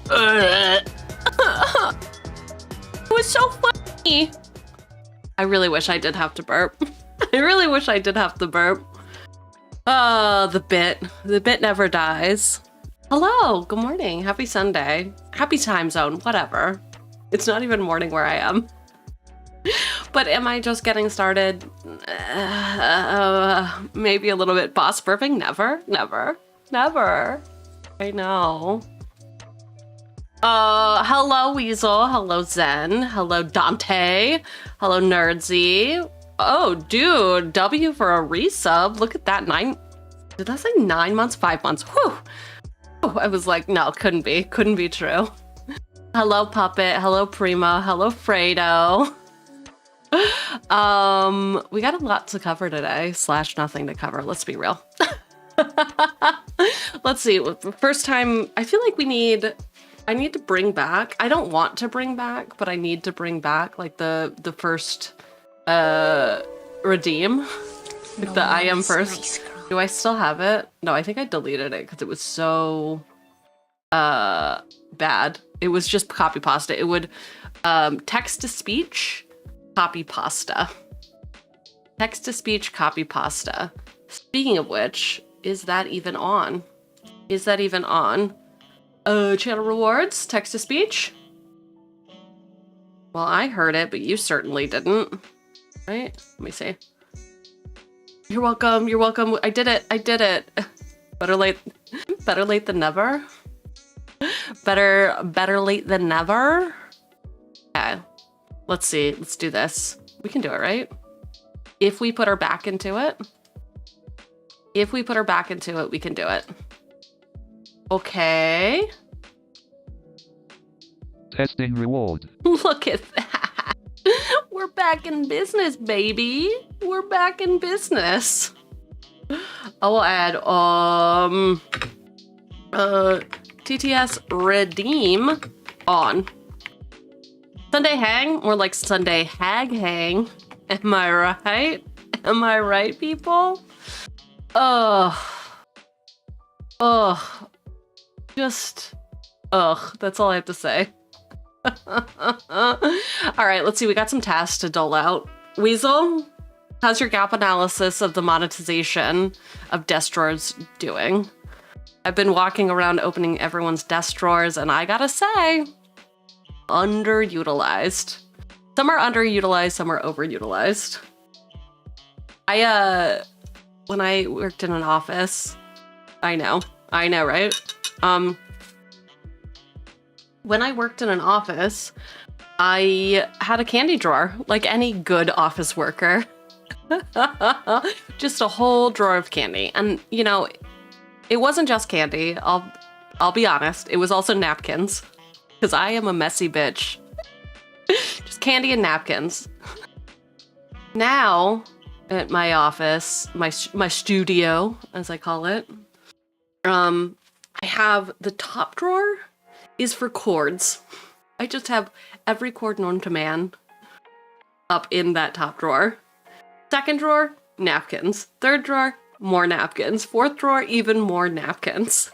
It was so funny. I really wish I did have to burp. I really wish I did have to burp. Oh, the bit. The bit never dies. Hello, good morning. Happy Sunday. Happy time zone, whatever. It's not even morning where I am. But am I just getting started? Maybe a little bit boss burping? Never, never, never. I know. Hello Weasel, hello Zen, hello Dante, hello Nerdsy. Oh, dude, W for a resub. Look at that, did that say 9 months? 5 months, whew. Oh, I was like, no, couldn't be true. Hello Puppet, hello Prima, hello Fredo. We got a lot to cover today, / nothing to cover, let's be real. Let's see, first time, I feel like I need to bring back, I don't want to bring back, but I need to bring back like the first redeem, like the I am first. Do I still have it? No, I think I deleted it because it was so bad. It was just copy pasta. It would text to speech, copy pasta. Text to speech, copy pasta. Speaking of which, is that even on? Is that even on? Channel rewards, text to speech. Well, I heard it, but you certainly didn't. Right? Let me see. You're welcome. You're welcome. I did it. I did it. Better late than never. Better late than never. Okay. Let's see. Let's do this. We can do it, right? If we put our back into it. If we put our back into it, we can do it. Okay. Testing reward. Look at that. We're back in business, baby. We're back in business. I will add TTS redeem on. Sunday hang, more like Sunday hag hang. Am I right? Am I right, people? Just, that's all I have to say. All right, let's see. We got some tasks to dole out. Weasel, how's your gap analysis of the monetization of desk drawers doing? I've been walking around opening everyone's desk drawers, and I gotta say, underutilized. Some are underutilized, some are overutilized. When I worked in an office, I know, right? When I worked in an office, I had a candy drawer, like any good office worker. Just a whole drawer of candy. And, you know, it wasn't just candy. I'll be honest. It was also napkins, because I am a messy bitch. Just candy and napkins. Now, at my office, my studio, as I call it, I have the top drawer is for cords. I just have every cord known to man up in that top drawer. Second drawer, napkins. Third drawer, more napkins. Fourth drawer, even more napkins.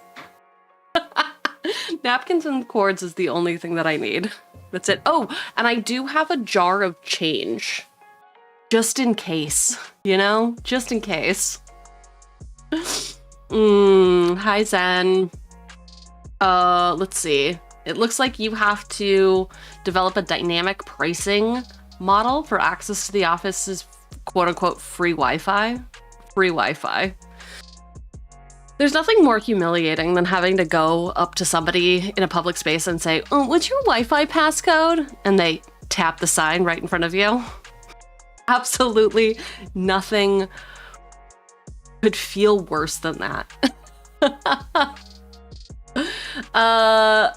Napkins and cords is the only thing that I need. That's it. Oh, and I do have a jar of change. Just in case, you know? Just in case. Hi, Zen. Let's see. It looks like you have to develop a dynamic pricing model for access to the office's quote-unquote free Wi-Fi. Free Wi-Fi. There's nothing more humiliating than having to go up to somebody in a public space and say, "Oh, what's your Wi-Fi passcode?" And they tap the sign right in front of you. Absolutely nothing could feel worse than that. All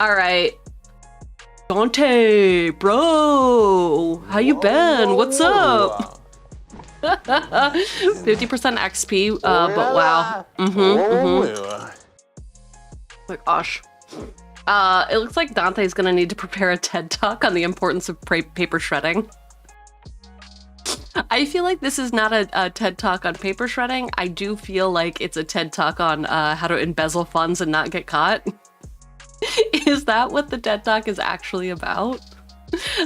right. Dante, bro, how you been? What's up? 50% XP, but wow. My gosh. It looks like Dante's gonna need to prepare a TED Talk on the importance of paper shredding. I feel like this is not a TED Talk on paper shredding. I do feel like it's a TED Talk on how to embezzle funds and not get caught. Is that what the dead talk is actually about?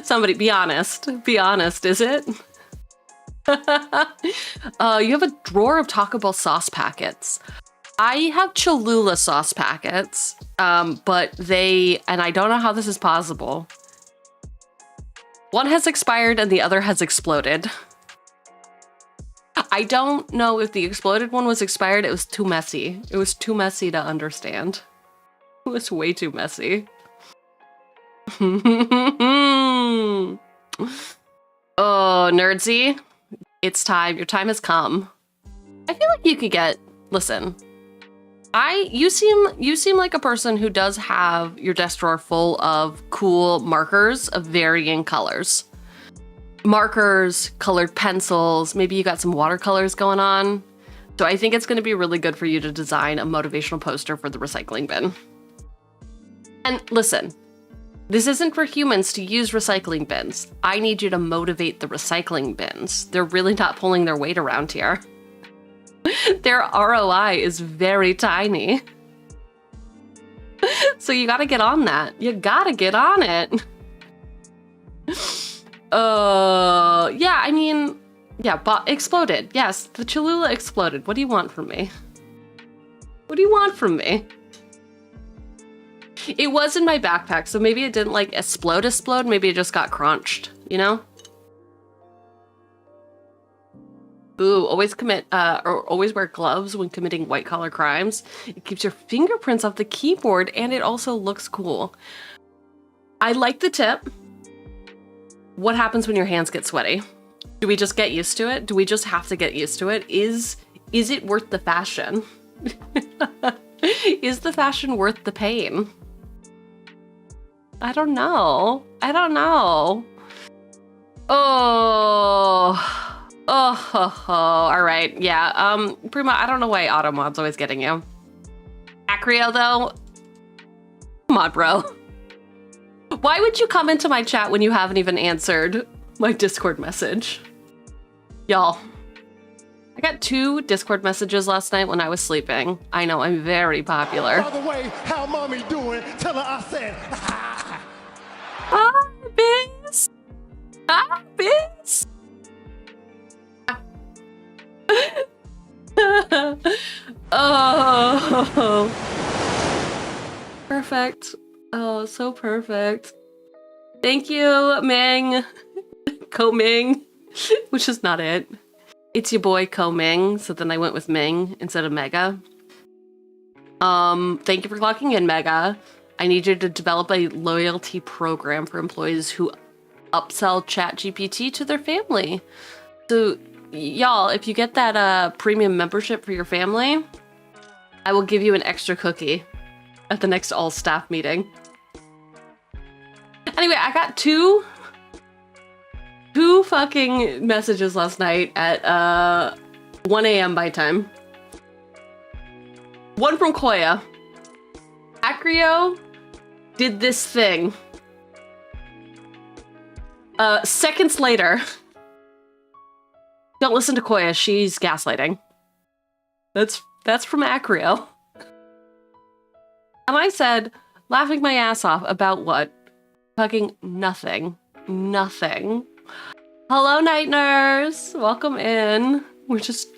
Somebody be honest. Be honest, is it? You have a drawer of Taco Bell sauce packets. I have Cholula sauce packets, but and I don't know how this is possible. One has expired and the other has exploded. I don't know if the exploded one was expired. It was too messy. It was too messy to understand. It was way too messy. Oh, Nerdsy, it's time. Your time has come. I feel like you could listen. You seem like a person who does have your desk drawer full of cool markers of varying colors. Markers, colored pencils, maybe you got some watercolors going on. So I think it's going to be really good for you to design a motivational poster for the recycling bin. And listen, this isn't for humans to use recycling bins. I need you to motivate the recycling bins. They're really not pulling their weight around here. Their ROI is very tiny. So you gotta get on that. You gotta get on it. Yeah, I mean, yeah, exploded. Yes, the Cholula exploded. What do you want from me? What do you want from me? It was in my backpack, so maybe it didn't like explode. Maybe it just got crunched, you know? Ooh, always always wear gloves when committing white-collar crimes. It keeps your fingerprints off the keyboard, and it also looks cool. I like the tip. What happens when your hands get sweaty? Do we just get used to it? Do we just have to get used to it? Is it worth the fashion? Is the fashion worth the pain? I don't know. I don't know. All right. Yeah. Prima, I don't know why Automod's always getting you. Acrio, though? Come on, bro. Why would you come into my chat when you haven't even answered my Discord message? Y'all, I got 2 Discord messages last night when I was sleeping. I know, I'm very popular. By the way, how mommy doing? Tell her I said, Hi, Biz. Hi, Biz. Oh. Perfect. Oh, so perfect. Thank you, Ming. Ko-Ming, which is not it. It's your boy Ko-Ming, so then I went with Ming instead of Mega. Thank you for clocking in, Mega. I need you to develop a loyalty program for employees who upsell ChatGPT to their family. So, y'all, if you get that premium membership for your family, I will give you an extra cookie at the next all-staff meeting. Anyway, I got two fucking messages last night at 1 a.m. my time. One from Koya. Acrio did this thing. Seconds later. Don't listen to Koya, she's gaslighting. That's from Acrio. And I said, laughing my ass off about what? Fucking nothing. Nothing. Hello, Night Nurse. Welcome in. We're just,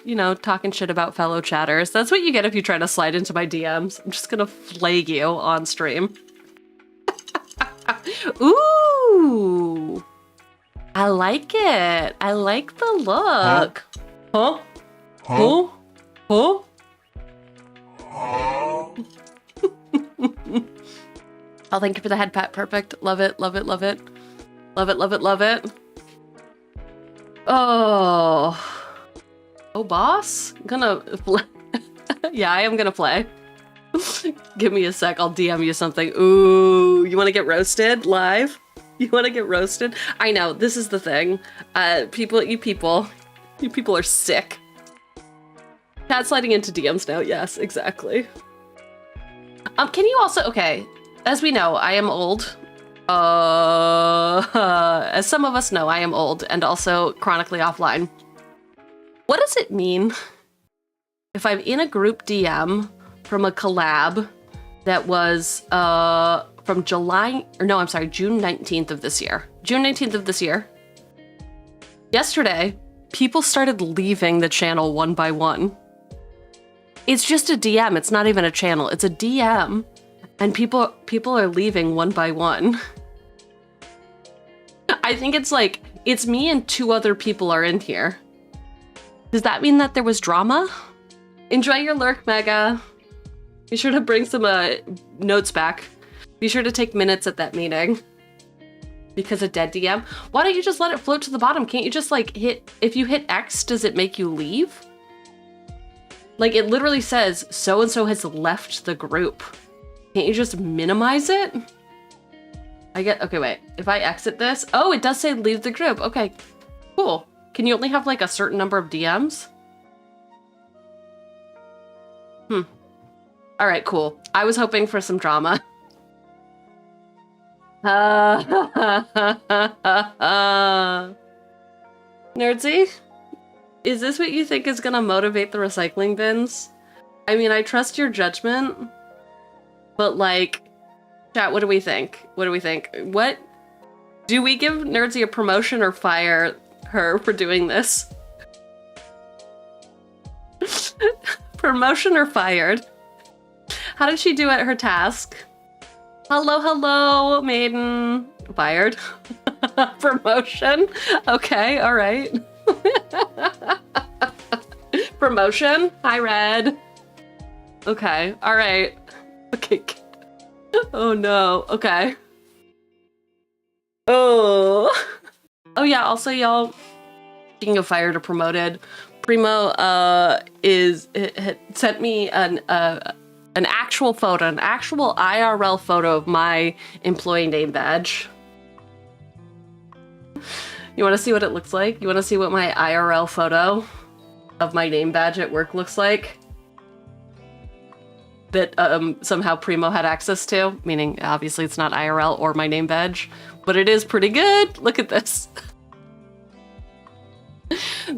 talking shit about fellow chatters. That's what you get if you try to slide into my DMs. I'm just gonna flag you on stream. Ooh. I like it. I like the look. Huh? Huh? Huh? Oh, thank you for the head pat. Perfect. Love it, love it, love it. Love it, love it, love it. Oh. Oh, boss? I'm gonna play. Yeah, I am gonna play. Give me a sec. I'll DM you something. Ooh, you want to get roasted live? You want to get roasted? I know, this is the thing. You people are sick. Chat sliding into DMs now. Yes, exactly. Can you also, okay, as we know, I am old. As some of us know, I am old and also chronically offline. What does it mean if I'm in a group DM from a collab that was from June 19th of this year. June 19th of this year. Yesterday, people started leaving the channel one by one. It's just a DM, it's not even a channel, it's a DM. And people are leaving one by one. I think it's like, it's me and 2 other people are in here. Does that mean that there was drama? Enjoy your lurk, Mega. Be sure to bring some notes back. Be sure to take minutes at that meeting. Because of dead DM. Why don't you just let it float to the bottom? Can't you just like if you hit X, does it make you leave? Like it literally says, so-and-so has left the group. Can't you just minimize it? Okay, wait. If I exit this, oh, it does say leave the group. Okay, cool. Can you only have like a certain number of DMs? All right, cool. I was hoping for some drama. Nerdsy, is this what you think is gonna motivate the recycling bins? I mean, I trust your judgment, but like, chat, what do we think? What do we think? What? Do we give Nerdsy a promotion or fire her for doing this? Promotion or fired? How did she do at her task? Hello, hello, maiden. Fired. Promotion? Okay, all right. Promotion? Hi, Red. Okay, all right. Okay. Oh no, okay. Oh. Oh yeah, also y'all, speaking of fired or promoted, Primo sent me an actual photo, an actual IRL photo of my employee name badge. You want to see what it looks like? You want to see what my IRL photo of my name badge at work looks like? That somehow Primo had access to, meaning obviously it's not IRL or my name badge, but it is pretty good. Look at this.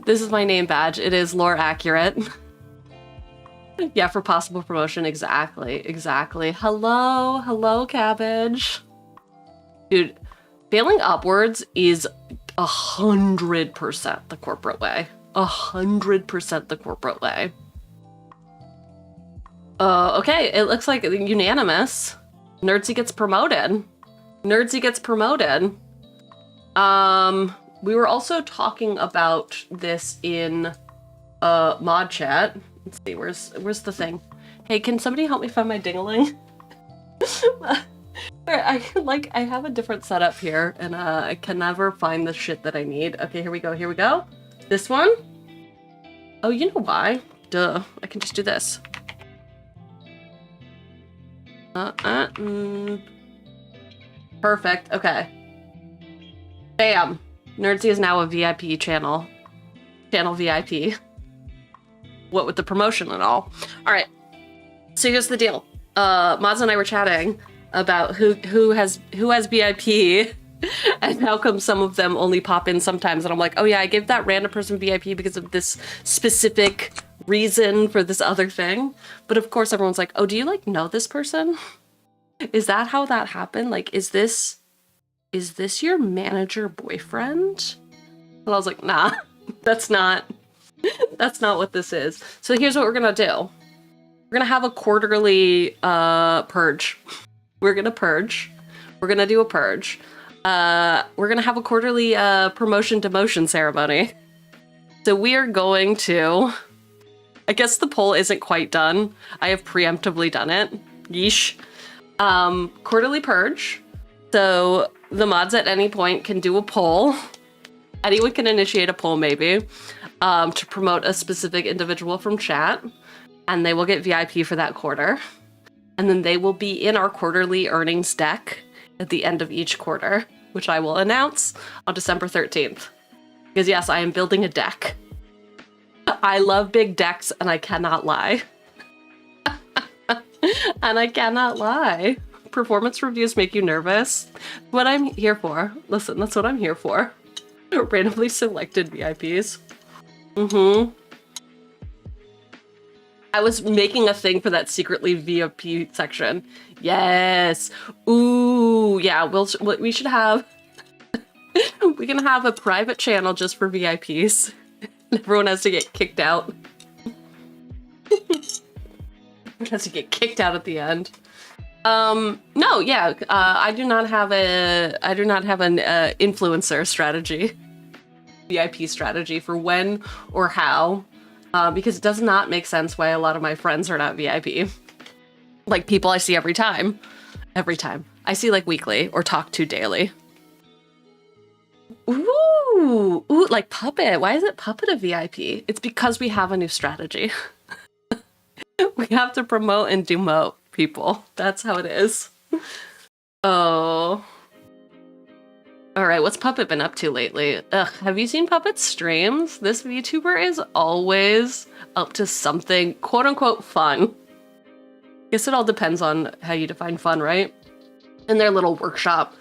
This is my name badge. It is lore accurate. Yeah, for possible promotion. Exactly. Hello, hello, cabbage. Dude, failing upwards is 100% the corporate way. 100% the corporate way. Okay, it looks like unanimous. Nerdsy gets promoted. Nerdsy gets promoted. We were also talking about this in mod chat. Let's see, where's the thing? Hey, can somebody help me find my ding-a-ling? I have a different setup here, and I can never find the shit that I need. Okay, here we go. This one? Oh, you know why? Duh, I can just do this. Perfect, okay. Bam! Nerdsy is now a VIP channel. Channel VIP. What with the promotion and all. Alright, so here's the deal. Mods and I were chatting about who has VIP and how come some of them only pop in sometimes. And I'm like, oh yeah, I gave that random person VIP because of this specific reason for this other thing. But of course everyone's like, oh, do you like know this person? Is that how that happened? Like, is this your manager boyfriend? And I was like, nah, that's not what this is. So here's what we're gonna do. We're gonna have a quarterly purge. We're gonna purge. We're gonna do a purge. We're gonna have a quarterly promotion demotion ceremony. So we are going to, I guess the poll isn't quite done. I have preemptively done it. Yeesh. Quarterly purge. So the mods at any point can do a poll. Anyone can initiate a poll maybe to promote a specific individual from chat, and they will get VIP for that quarter. And then they will be in our quarterly earnings deck at the end of each quarter, which I will announce on December 13th. Because yes, I am building a deck. I love big decks and I cannot lie. And I cannot lie. Performance reviews make you nervous. What I'm here for. Listen, that's what I'm here for. Randomly selected VIPs. I was making a thing for that secretly VIP section. Yes. Ooh, yeah. We should have. We can have a private channel just for VIPs. Everyone has to get kicked out. Everyone has to get kicked out at the end. No, yeah. I do not have an influencer strategy, VIP strategy for when or how. Because it does not make sense why a lot of my friends are not VIP. Like people I see every time. Every time. I see like weekly or talk to daily. Ooh, like Puppet. Why is it Puppet a VIP? It's because we have a new strategy. We have to promote and demote people. That's how it is. Oh. All right, what's Puppet been up to lately? Ugh, have you seen Puppet's streams? This VTuber is always up to something quote unquote fun. Guess it all depends on how you define fun, right? In their little workshop.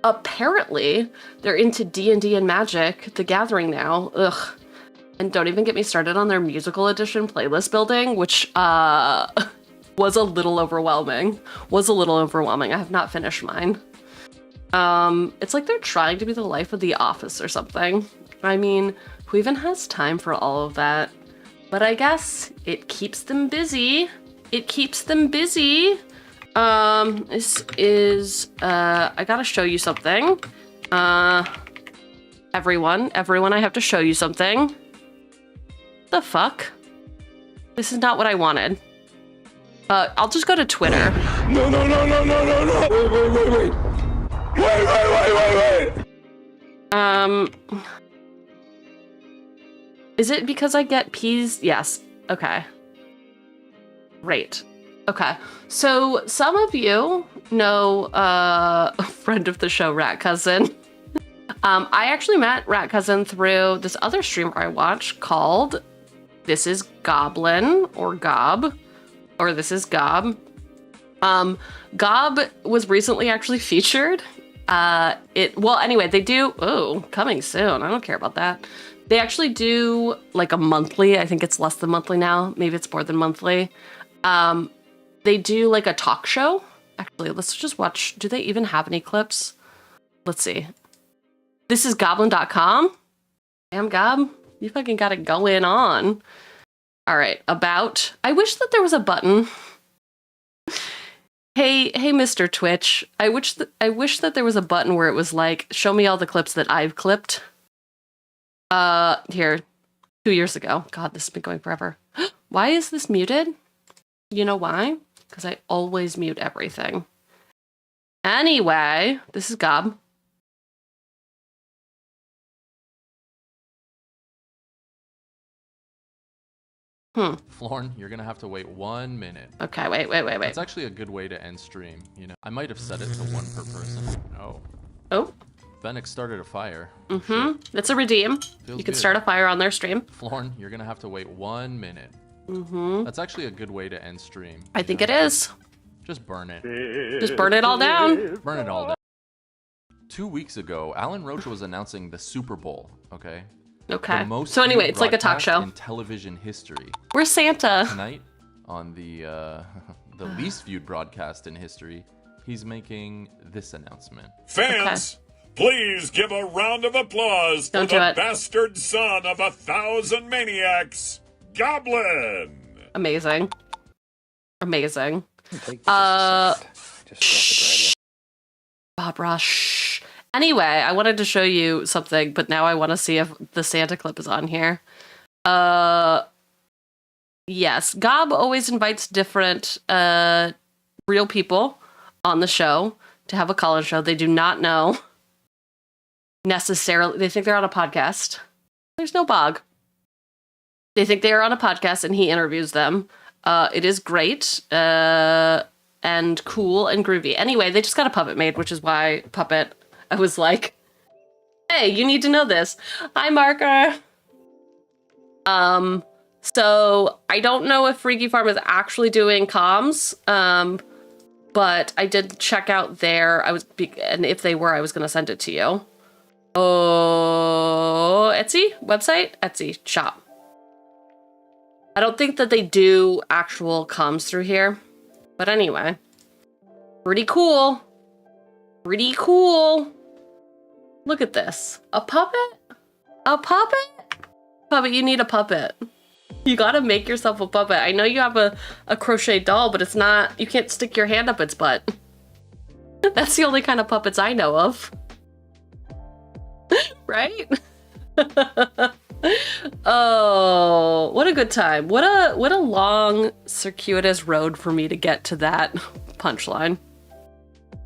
Apparently, they're into D&D and Magic, the Gathering now. Ugh. And don't even get me started on their musical edition playlist building, which was a little overwhelming. I have not finished mine. It's like they're trying to be the life of The Office or something. I mean, who even has time for all of that? But I guess it keeps them busy. This is, I gotta show you something. Everyone, I have to show you something. The fuck? This is not what I wanted. I'll just go to Twitter. No. Wait. Is it because I get peas? Yes. Okay. Great. Okay. So some of you know a friend of the show, Rat Cousin. I actually met Rat Cousin through this other streamer I watch called This Is Goblin or Gob, or This Is Gob. Gob was recently actually featured. Anyway, they do, coming soon. I don't care about that. They actually do like a monthly, I think it's less than monthly now. Maybe it's more than monthly. They do like a talk show. Actually, let's just watch. Do they even have any clips? Let's see. This is goblin.com. Damn, Gob, you fucking got it going on. All right, about. I wish that there was a button. Hey, Mr. Twitch. I wish that there was a button where it was like, show me all the clips that I've clipped. Here, 2 years ago. God, this has been going forever. Why is this muted? You know why? Because I always mute everything. Anyway, this is Gob. Florin, you're gonna have to wait 1 minute. Okay, wait. It's actually a good way to end stream, you know. I might have set it to 1 per person. Oh. Fennec started a fire. That's a redeem. Feels you can good. start a fire on their stream. Florin, you're gonna have to wait 1 minute. That's actually a good way to end stream. I think it is. Just burn it. Just burn it all down. Burn it all down. 2 weeks ago, Alan Roach was announcing the Super Bowl, okay? Okay. So anyway, it's like a talk show. In television history. We're Santa. Tonight, on the least viewed broadcast in history, he's making this announcement. Fans, please give a round of applause for the bastard son of 1,000 maniacs, Goblin. Amazing. Bob Ross. Anyway, I wanted to show you something, but now I want to see if the Santa clip is on here. Yes, Gob always invites different real people on the show to have a call-in show. They do not know necessarily. They think they're on a podcast. There's no bog. They think they are on a podcast and he interviews them. It is great and cool and groovy. Anyway, they just got a puppet made, which is why Puppet, I was like, hey, you need to know this. Hi, Marker. So I don't know if Freaky Farm is actually doing comms, but I did check out there. And if they were, I was going to send it to you. Oh, Etsy website, Etsy shop. I don't think that they do actual comms through here. But anyway. Pretty cool. Pretty cool. Look at this. A puppet? A puppet? Puppet, you need a puppet. You gotta make yourself a puppet. I know you have a crochet doll, but it's not, you can't stick your hand up its butt. That's the only kind of puppets I know of. Right? Oh, what a good time. What a long, circuitous road for me to get to that punchline.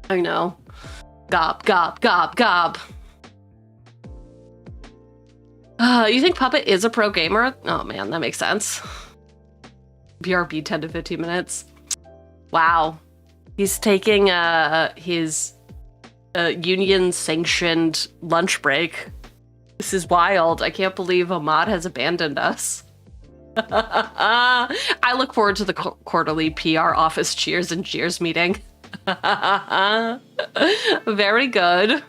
I know. Gob, gob, gob, gob. You think Puppet is a pro gamer? Oh man, that makes sense. BRB 10 to 15 minutes. Wow. He's taking his union-sanctioned lunch break. This is wild. I can't believe Ahmad has abandoned us. I look forward to the quarterly PR office cheers and jeers meeting. Very good.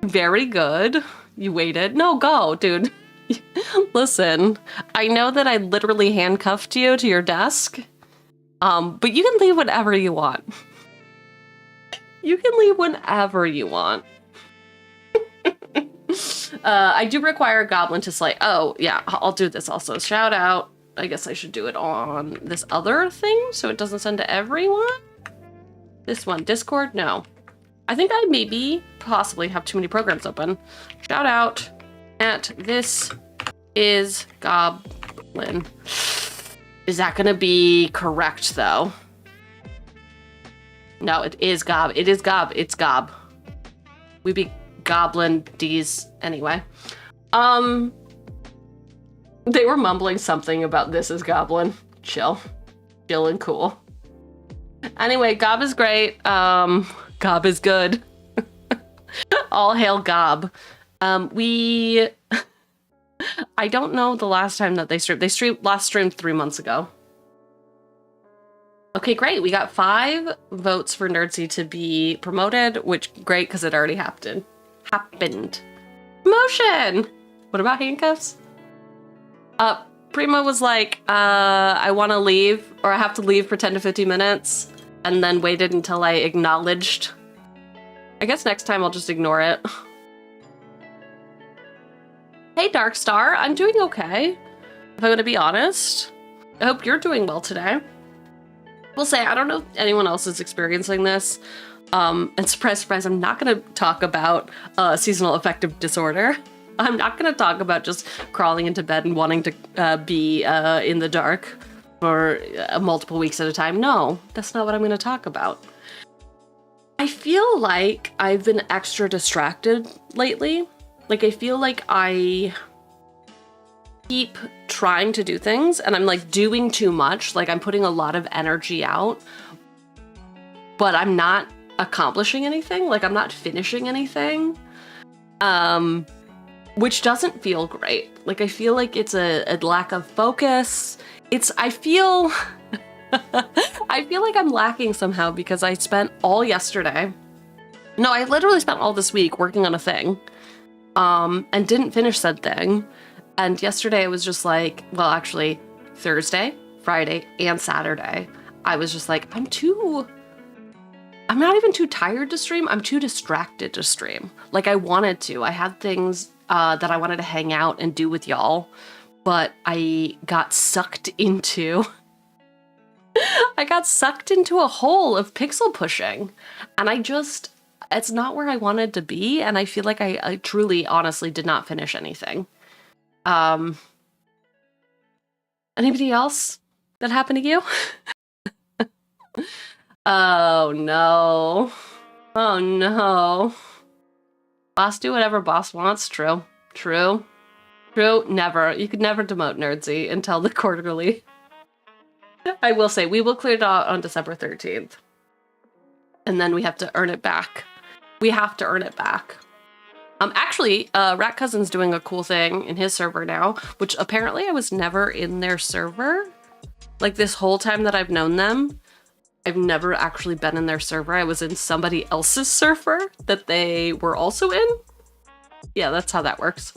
Very good. You waited. No, go, dude. Listen, I know that I literally handcuffed you to your desk, but you can leave whenever you want. You can leave whenever you want. I do require a goblin to slay. Oh, yeah, I'll do this also. Shout out. I guess I should do it on this other thing so it doesn't send to everyone. This one, Discord? No. I think I maybe possibly have too many programs open. Shout out at this is goblin. Is that gonna be correct though? No, it is gob. It is gob. It's gob. We be goblin D's anyway. They were mumbling something about this is goblin. Chill. Chill and cool. Anyway, gob is great. Gob is good. All hail gob. I don't know the last time that they streamed. They streamed 3 months ago. Okay, great. We got 5 votes for Nerdsy to be promoted, which great because it already happened. Promotion! What about handcuffs? Primo was like, I want to leave, or I have to leave for 10 to 15 minutes, and then waited until I acknowledged. I guess next time I'll just ignore it. Hey, Darkstar, I'm doing okay, if I'm gonna be honest. I hope you're doing well today. We'll say, I don't know if anyone else is experiencing this, and surprise, surprise, I'm not gonna talk about seasonal affective disorder. I'm not gonna talk about just crawling into bed and wanting to be in the dark for multiple weeks at a time. No, that's not what I'm gonna talk about. I feel like I've been extra distracted lately. Like, I feel like I keep trying to do things and I'm like doing too much. Like, I'm putting a lot of energy out, but I'm not accomplishing anything. Like, I'm not finishing anything. Which doesn't feel great. Like, I feel like it's a lack of focus. I feel like I'm lacking somehow because I spent all yesterday. No, I literally spent all this week working on a thing, and didn't finish said thing. And yesterday I was just like, well, actually Thursday, Friday, and Saturday, I was just like, I'm not even too tired to stream. I'm too distracted to stream. Like, I wanted to. I had things that I wanted to hang out and do with y'all, but I got sucked into a hole of pixel pushing, and it's not where I wanted to be, and I feel like I truly, honestly did not finish anything. Anybody else that happened to you? Oh no. Oh no. Boss do whatever boss wants. True. True. True. Never. You could never demote Nerdsy until the quarterly. I will say, we will clear it out on December 13th. And then we have to earn it back. We have to earn it back. Actually, Rat Cousin's doing a cool thing in his server now, which apparently I was never in their server. Like, this whole time that I've known them, I've never actually been in their server. I was in somebody else's server that they were also in. Yeah, that's how that works.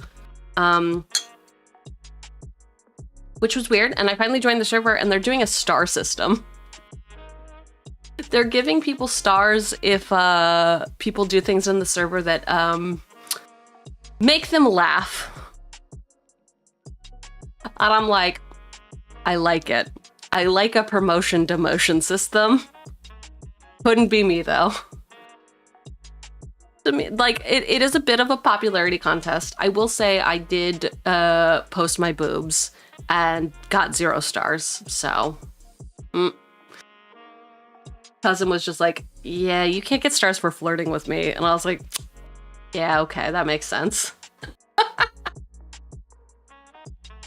which was weird. And I finally joined the server and they're doing a star system. They're giving people stars if people do things in the server that make them laugh. And I'm like, I like it. I like a promotion demotion system. Couldn't be me though. To me, like it is a bit of a popularity contest. I will say I did post my boobs and got 0 stars. So cousin was just like, yeah, you can't get stars for flirting with me. And I was like, yeah, okay, that makes sense.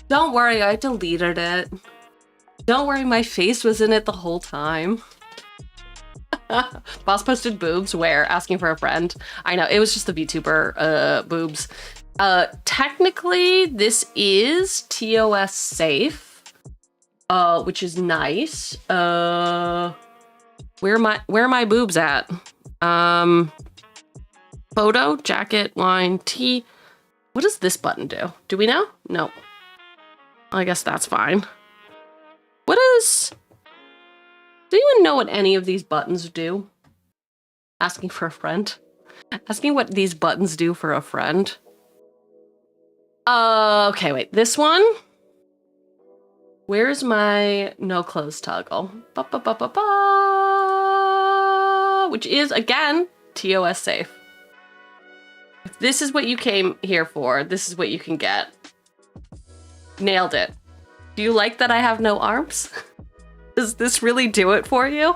Don't worry, I deleted it. Don't worry, my face was in it the whole time. Boss posted boobs where asking for a friend. I know, it was just the VTuber boobs. Technically, this is TOS safe, which is nice. Where are my boobs at? Photo, jacket, line, T. What does this button do? Do we know? No. I guess that's fine. What is... Do anyone know what any of these buttons do? Asking for a friend. Asking what these buttons do for a friend. Okay, wait. This one? Where's my no clothes toggle? Ba, ba, ba, ba, ba, which is, again, TOS safe. If this is what you came here for, this is what you can get. Nailed it. Do you like that I have no arms? Does this really do it for you?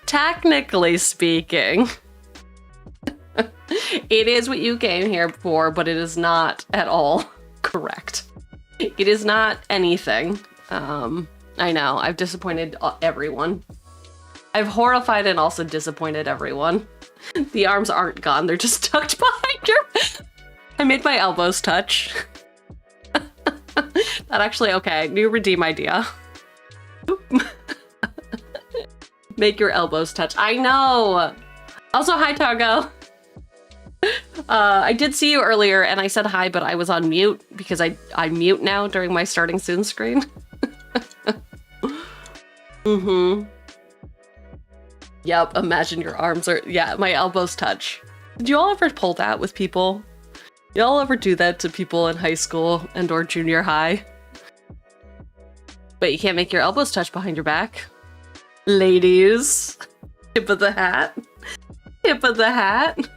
Technically speaking, it is what you came here for, but it is not at all correct. It is not anything. I know, I've disappointed everyone. I've horrified and also disappointed everyone. The arms aren't gone, they're just tucked behind your... I made my elbows touch. That actually, okay, new redeem idea. Make your elbows touch. I know. Also, hi, Targo. I did see you earlier and I said hi, but I was on mute because I mute now during my starting soon screen. Yep, imagine your arms are, yeah, my elbows touch. Did you all ever pull that with people? Y'all ever do that to people in high school and or junior high? But you can't make your elbows touch behind your back. Ladies, tip of the hat. Tip of the hat.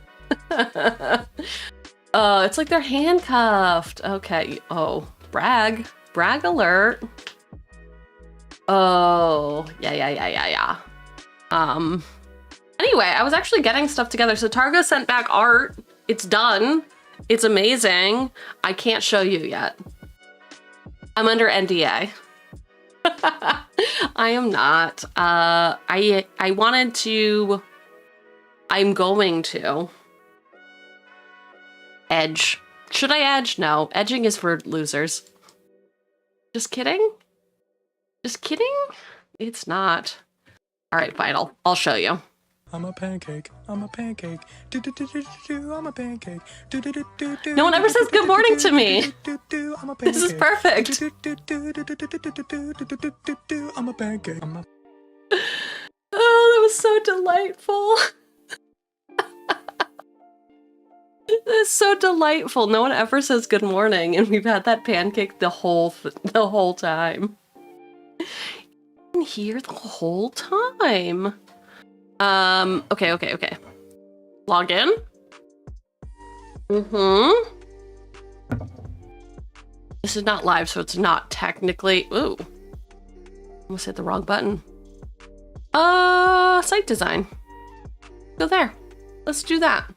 It's like they're handcuffed. Okay. Oh, brag. Brag alert. Oh, yeah. Anyway, I was actually getting stuff together. So Targo sent back art. It's done. It's amazing. I can't show you yet. I'm under NDA. I am not. I wanted to... I'm going to... Edge. Should I edge? No. Edging is for losers. Just kidding? Just kidding? It's not. Alright, fine. I'll show you. I'm a pancake. I'm a pancake. Do do do do do. I'm a pancake. Do do do do do. No one ever says good morning to me. This is perfect. I'm a pancake. Oh, that was so delightful. That is so delightful. No one ever says good morning, and we've had that pancake the whole time. You can hear the whole time. Okay. Log in. This is not live, so it's not technically... Ooh. Almost hit the wrong button. Site design. Go there. Let's do that.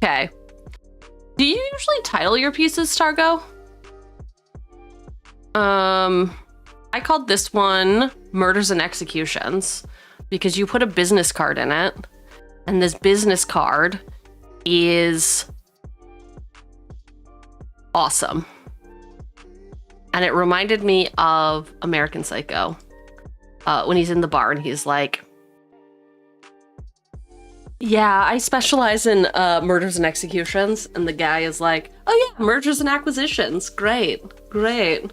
Okay. Do you usually title your pieces, Targo? I called this one Murders and Executions because you put a business card in it, and this business card is awesome. And it reminded me of American Psycho. When he's in the bar and he's like, Yeah, I specialize in murders and executions, and the guy is like, oh yeah, mergers and acquisitions. Great, great.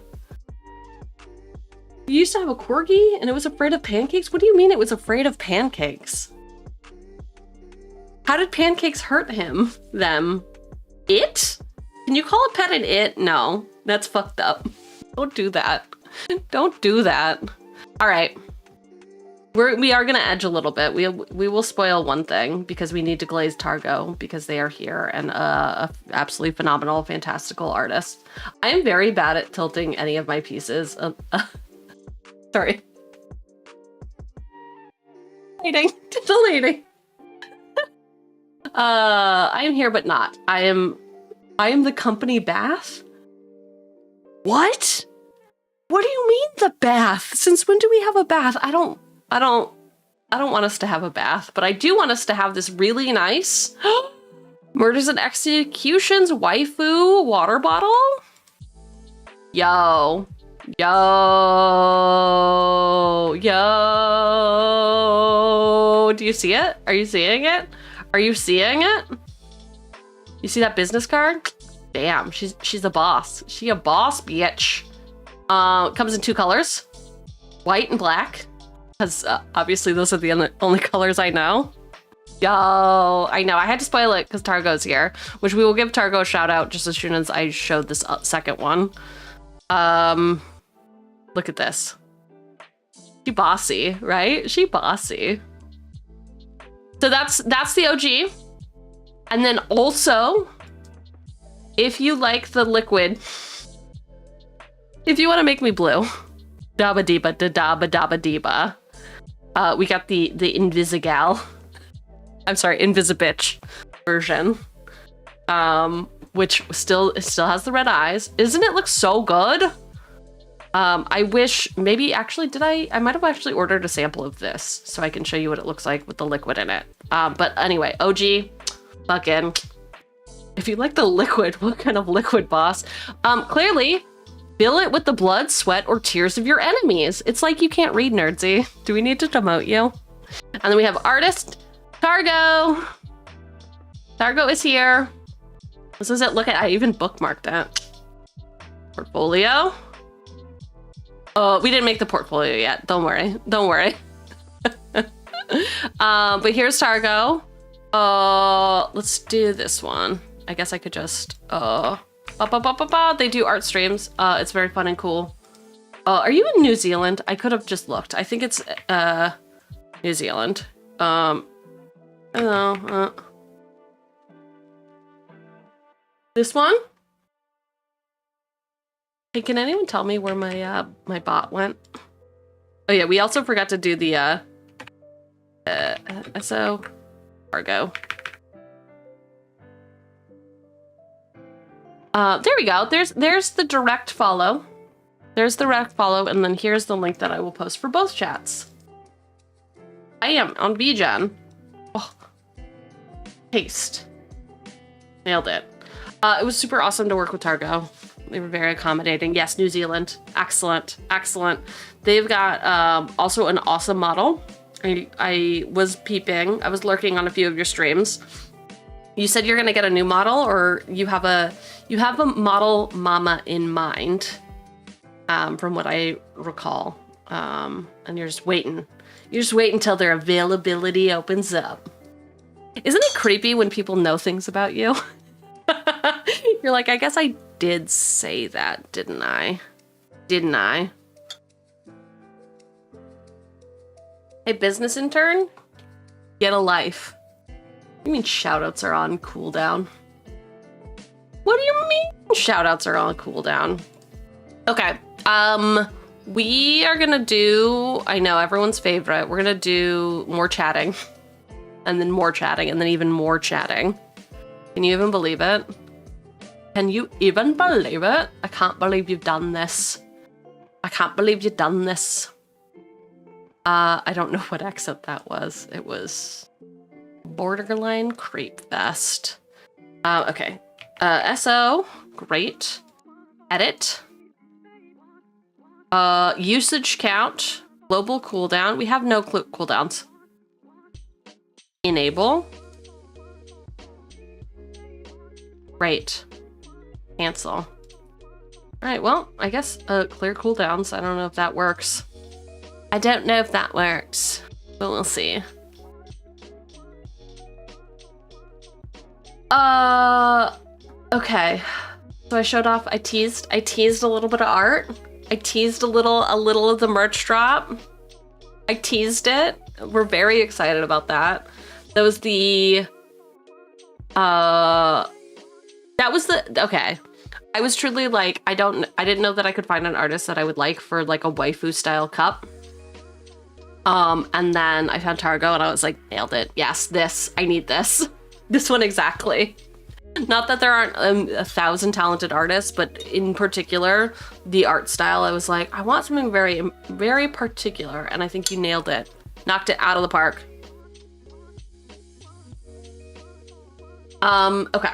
You used to have a corgi and it was afraid of pancakes? What do you mean it was afraid of pancakes? How did pancakes hurt him? Them? It? Can you call a pet an it? No, that's fucked up. Don't do that. Don't do that. All right. We are gonna edge a little bit. We will spoil one thing because we need to glaze Targo because they are here and a absolutely phenomenal, fantastical artist. I am very bad at tilting any of my pieces. Sorry. Deleting. I am here but not. I am the company bath? What? What do you mean the bath? Since when do we have a bath? I don't want us to have a bath, but I do want us to have this really nice murders and executions waifu water bottle. Yo. Do you see it? Are you seeing it? Are you seeing it? You see that business card? Damn, she's a boss. She a boss, bitch. Comes in 2 colors, white and black, because obviously those are the only colors I know. Yo, I know, I had to spoil it because Targo's here, which we will give Targo a shout out just as soon as I showed this second one. Look at this. She bossy, right? She bossy. So that's the OG. And then also, if you like the liquid, if you want to make me blue, dabba deeba da dabba dabba deeba. We got the Invisigal. I'm sorry, Invisibitch version. Which still has the red eyes. Isn't it look so good? I wish maybe actually I might have actually ordered a sample of this so I can show you what it looks like with the liquid in it. But anyway, OG, fucking. If you like the liquid, what kind of liquid, boss? Clearly, fill it with the blood, sweat, or tears of your enemies. It's like you can't read, Nerdsy. Do we need to demote you? And then we have artist, Targo. Targo is here. This is it. Look at, I even bookmarked that. Portfolio. Oh, we didn't make the portfolio yet. Don't worry. Don't worry. But here's Targo. Let's do this one. I guess I could just, they do art streams. It's very fun and cool. Are you in New Zealand? I could have just looked. I think it's, New Zealand. I don't know. This one? Hey, can anyone tell me where my my bot went? Oh yeah, we also forgot to do the SO Targo. There we go. There's the direct follow. There's the direct follow, and then here's the link that I will post for both chats. I am on VGen. Oh. Paste. Nailed it. It was super awesome to work with Targo. They were very accommodating. Yes, New Zealand. Excellent. Excellent. They've got also an awesome model. I was peeping. I was lurking on a few of your streams. You said you're gonna get a new model, or you have a model mama in mind, from what I recall. And you're just waiting. You just wait until their availability opens up. Isn't it creepy when people know things about you? You're like, I guess I did say that, didn't I? Didn't I? Hey, business intern? Get a life. You mean shoutouts are on cooldown? What do you mean shoutouts are on cooldown? Okay, we are gonna do, I know, everyone's favorite. We're gonna do more chatting. And then more chatting, and then even more chatting. Can you even believe it? Can you even believe it? I can't believe you've done this. I can't believe you've done this. I don't know what exit that was. It was borderline creep fest. Okay. SO, great. Edit. Usage count, global cooldown. We have no cooldowns. Enable. Right. Cancel. All right, well, I guess clear cooldowns. I don't know if that works. I don't know if that works, but we'll see. Okay. So I showed off, I teased a little bit of art. I teased a little of the merch drop. I teased it. We're very excited about that. That was the, okay. I was truly like, I didn't know that I could find an artist that I would like for like a waifu style cup. And then I found Targo and I was like, nailed it. Yes, this, I need this. This one exactly. Not that there aren't 1,000 talented artists, but in particular, the art style, I was like, I want something very, very particular. And I think you nailed it. Knocked it out of the park. Okay.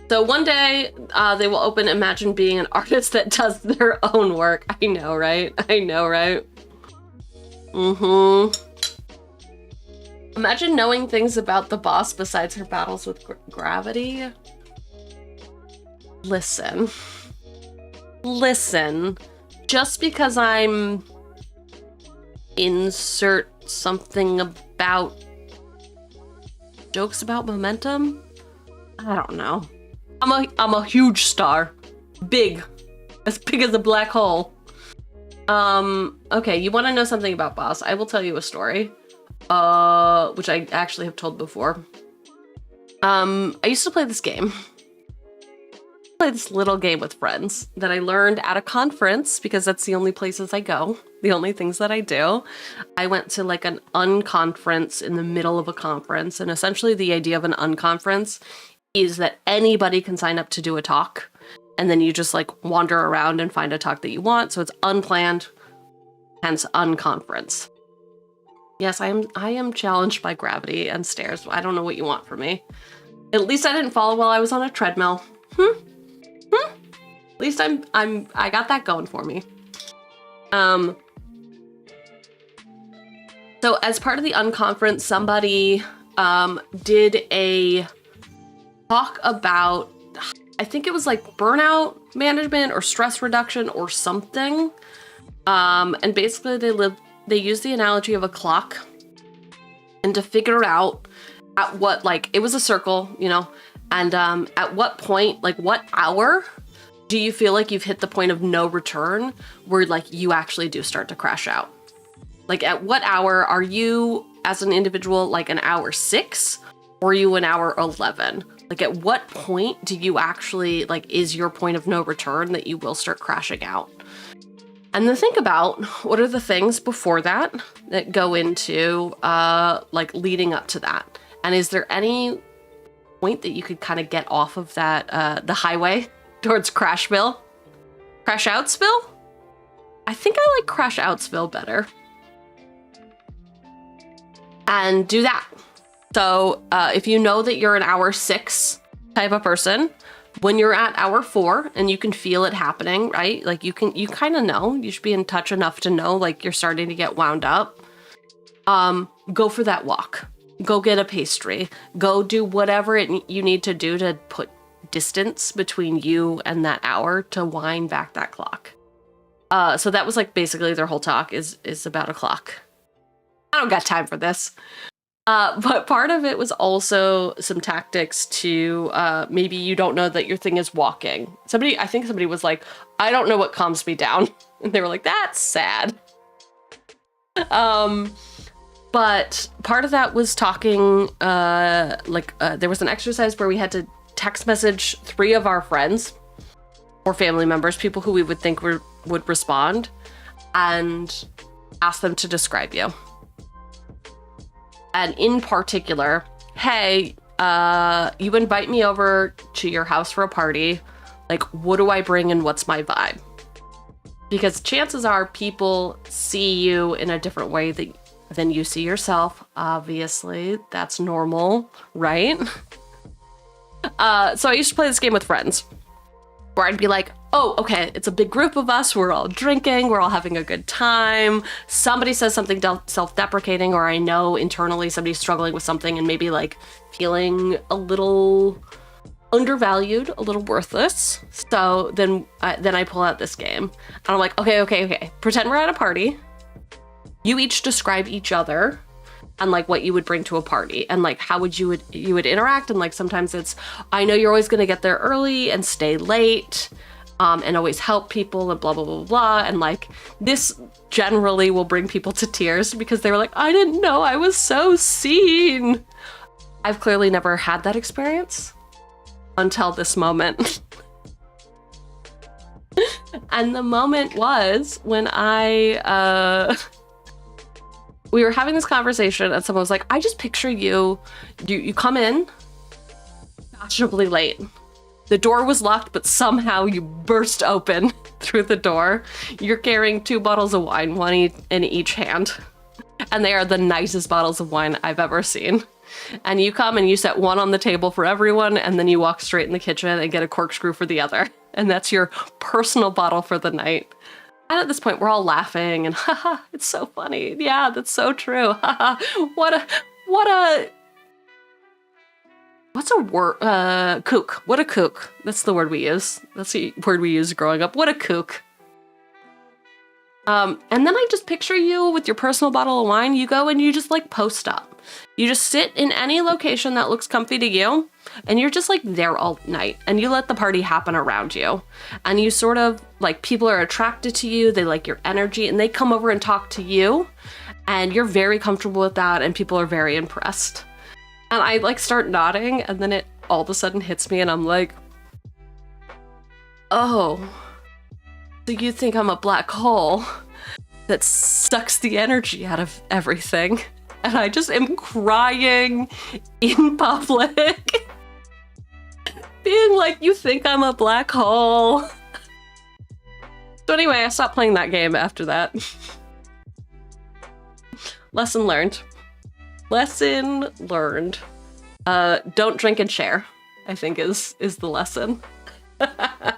So one day, they will open Imagine Being an Artist that does their own work. I know, right? I know, right? Imagine knowing things about the boss besides her battles with gravity. Listen. Just because I'm insert something about jokes about momentum, I don't know. I'm a huge star. Big. As big as a black hole. Okay, you want to know something about boss? I will tell you a story. Which I actually have told before. I used to play this game. Play this little game with friends that I learned at a conference because that's the only places I go, the only things that I do. I went to like an unconference in the middle of a conference, and essentially the idea of an unconference is that anybody can sign up to do a talk, and then you just like wander around and find a talk that you want. So it's unplanned, hence unconference. Yes, I am challenged by gravity and stairs. I don't know what you want from me. At least I didn't fall while I was on a treadmill. At least I got that going for me. So as part of the unconference, somebody did a talk about, I think it was like burnout management or stress reduction or something. And basically they use the analogy of a clock, and to figure out at what, like, it was a circle, you know, and at what point, like what hour do you feel like you've hit the point of no return where like you actually do start to crash out? Like at what hour are you as an individual, like an hour 6 or are you an hour 11? Like at what point do you actually, like, is your point of no return that you will start crashing out? And then think about what are the things before that that go into like leading up to that. And is there any point that you could kind of get off of that, the highway towards Crashville? Crash Outsville? I think I like Crash Outsville better. And do that. So if you know that you're an hour 6 type of person, when you're at hour 4 and you can feel it happening, right? Like you kind of know, you should be in touch enough to know like you're starting to get wound up. Go for that walk. Go get a pastry. Go do whatever you need to do to put distance between you and that hour to wind back that clock. So that was like basically their whole talk is about a clock. I don't got time for this. But part of it was also some tactics to maybe you don't know that your thing is walking. I think somebody was like, I don't know what calms me down. And they were like, that's sad. But part of that was talking, there was an exercise where we had to text message 3 of our friends or family members, people who we would think would respond, and ask them to describe you. And in particular, hey, you invite me over to your house for a party. Like, what do I bring and what's my vibe? Because chances are people see you in a different way than you see yourself. Obviously, that's normal, right? So I used to play this game with friends where I'd be like, oh, okay, it's a big group of us. We're all drinking. We're all having a good time. Somebody says something self-deprecating, or I know internally somebody's struggling with something and maybe like feeling a little undervalued, a little worthless. So then I pull out this game and I'm like, okay. Pretend we're at a party. You each describe each other and like what you would bring to a party and like how would you would interact. And like sometimes it's, I know you're always going to get there early and stay late and always help people and blah, blah, blah, blah. And like this generally will bring people to tears because they were like, I didn't know I was so seen. I've clearly never had that experience until this moment. And the moment was when we were having this conversation and someone was like, I just picture you come in fashionably late. The door was locked, but somehow you burst open through the door. You're carrying 2 bottles of wine, one in each hand. And they are the nicest bottles of wine I've ever seen. And you come and you set one on the table for everyone, and then you walk straight in the kitchen and get a corkscrew for the other. And that's your personal bottle for the night. And at this point, we're all laughing and haha, it's so funny. Yeah, that's so true. Haha, what's a word? Kook. What a kook. That's the word we use. That's the word we used growing up. What a kook. And then I just picture you with your personal bottle of wine. You go and you just like post up. You just sit in any location that looks comfy to you, and you're just like there all night, and you let the party happen around you. And you sort of like, people are attracted to you, they like your energy, and they come over and talk to you, and you're very comfortable with that, and people are very impressed. And I like start nodding, and then it all of a sudden hits me, and I'm like, oh, so you think I'm a black hole that sucks the energy out of everything? And I just am crying in public, being like, you think I'm a black hole? So anyway, I stopped playing that game after that. Lesson learned. Lesson learned. Don't drink and share, I think is the lesson. I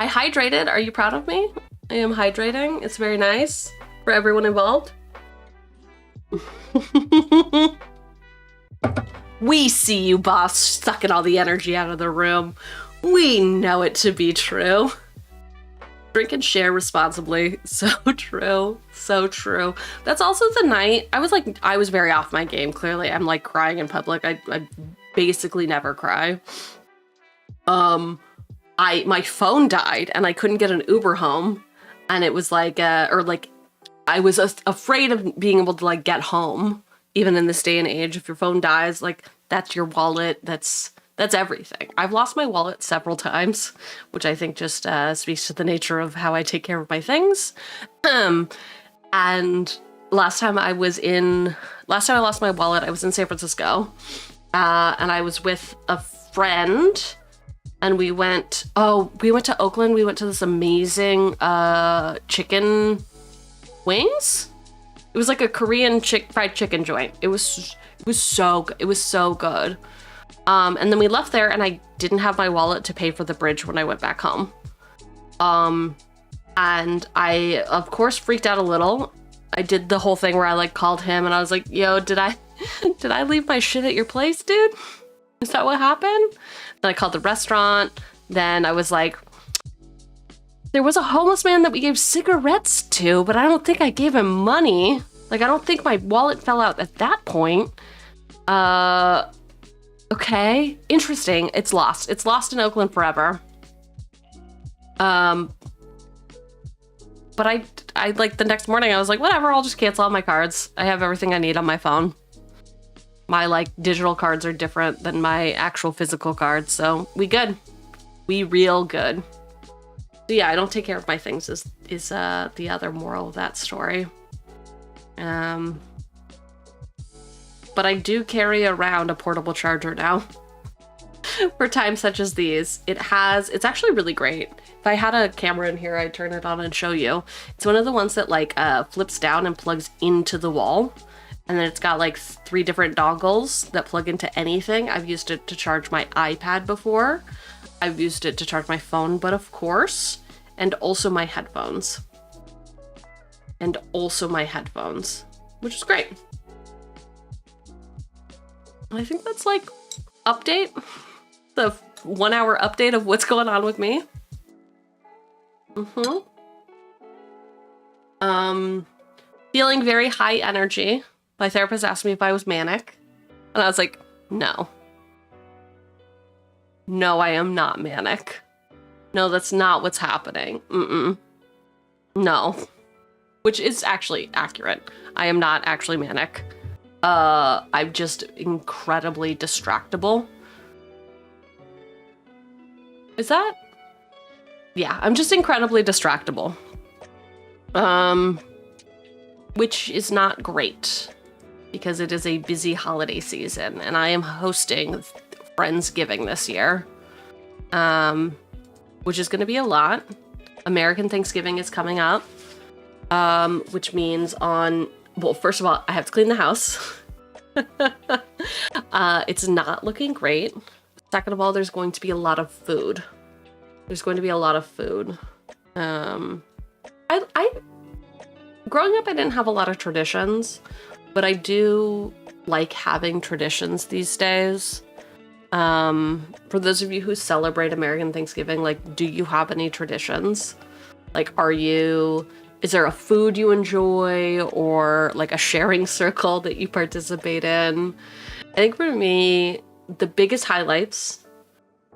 hydrated. Are you proud of me? I am hydrating. It's very nice for everyone involved. We see you, boss, sucking all the energy out of the room. We know it to be true. Drink and share responsibly. So true. So true. That's also the night. I was very off my game, clearly. I'm like crying in public. I basically never cry. My phone died and I couldn't get an Uber home. And it was like, I was afraid of being able to like get home, even in this day and age. If your phone dies, like that's your wallet. That's everything. I've lost my wallet several times, which I think just speaks to the nature of how I take care of my things. And last time I lost my wallet, I was in San Francisco, and I was with a friend. And we went to Oakland. We went to this amazing chicken wings. It was like a Korean fried chicken joint. It was so good. It was so good. And then we left there, and I didn't have my wallet to pay for the bridge when I went back home. And I of course freaked out a little. I did the whole thing where I like called him, and I was like, "Yo, did I leave my shit at your place, dude? Is that what happened?" Then I called the restaurant. Then I was like, there was a homeless man that we gave cigarettes to, but I don't think I gave him money. Like, I don't think my wallet fell out at that point. Okay, interesting. It's lost. It's lost in Oakland forever. But I like the next morning, I was like, whatever, I'll just cancel all my cards. I have everything I need on my phone. My like digital cards are different than my actual physical cards, so we good. We real good. So yeah, I don't take care of my things is the other moral of that story. But I do carry around a portable charger now. For times such as these. It's actually really great. If I had a camera in here, I'd turn it on and show you. It's one of the ones that like flips down and plugs into the wall. And then it's got like 3 different dongles that plug into anything. I've used it to charge my iPad before. I've used it to charge my phone, but of course, and also my headphones. Which is great. I think that's like update, the 1 hour update of what's going on with me. Feeling very high energy. My therapist asked me if I was manic, and I was like, no. No, I am not manic. No, that's not what's happening. No. Which is actually accurate. I am not actually manic. I'm just incredibly distractible. Is that? Yeah, I'm just incredibly distractible. Which is not great because it is a busy holiday season and I am hosting Friendsgiving this year, which is going to be a lot. American Thanksgiving is coming up, which means well, first of all, I have to clean the house. It's not looking great. Second of all, there's going to be a lot of food. Growing up, I didn't have a lot of traditions, but I do like having traditions these days. For those of you who celebrate American Thanksgiving, like, do you have any traditions? Like, is there a food you enjoy or like a sharing circle that you participate in? I think for me, the biggest highlights,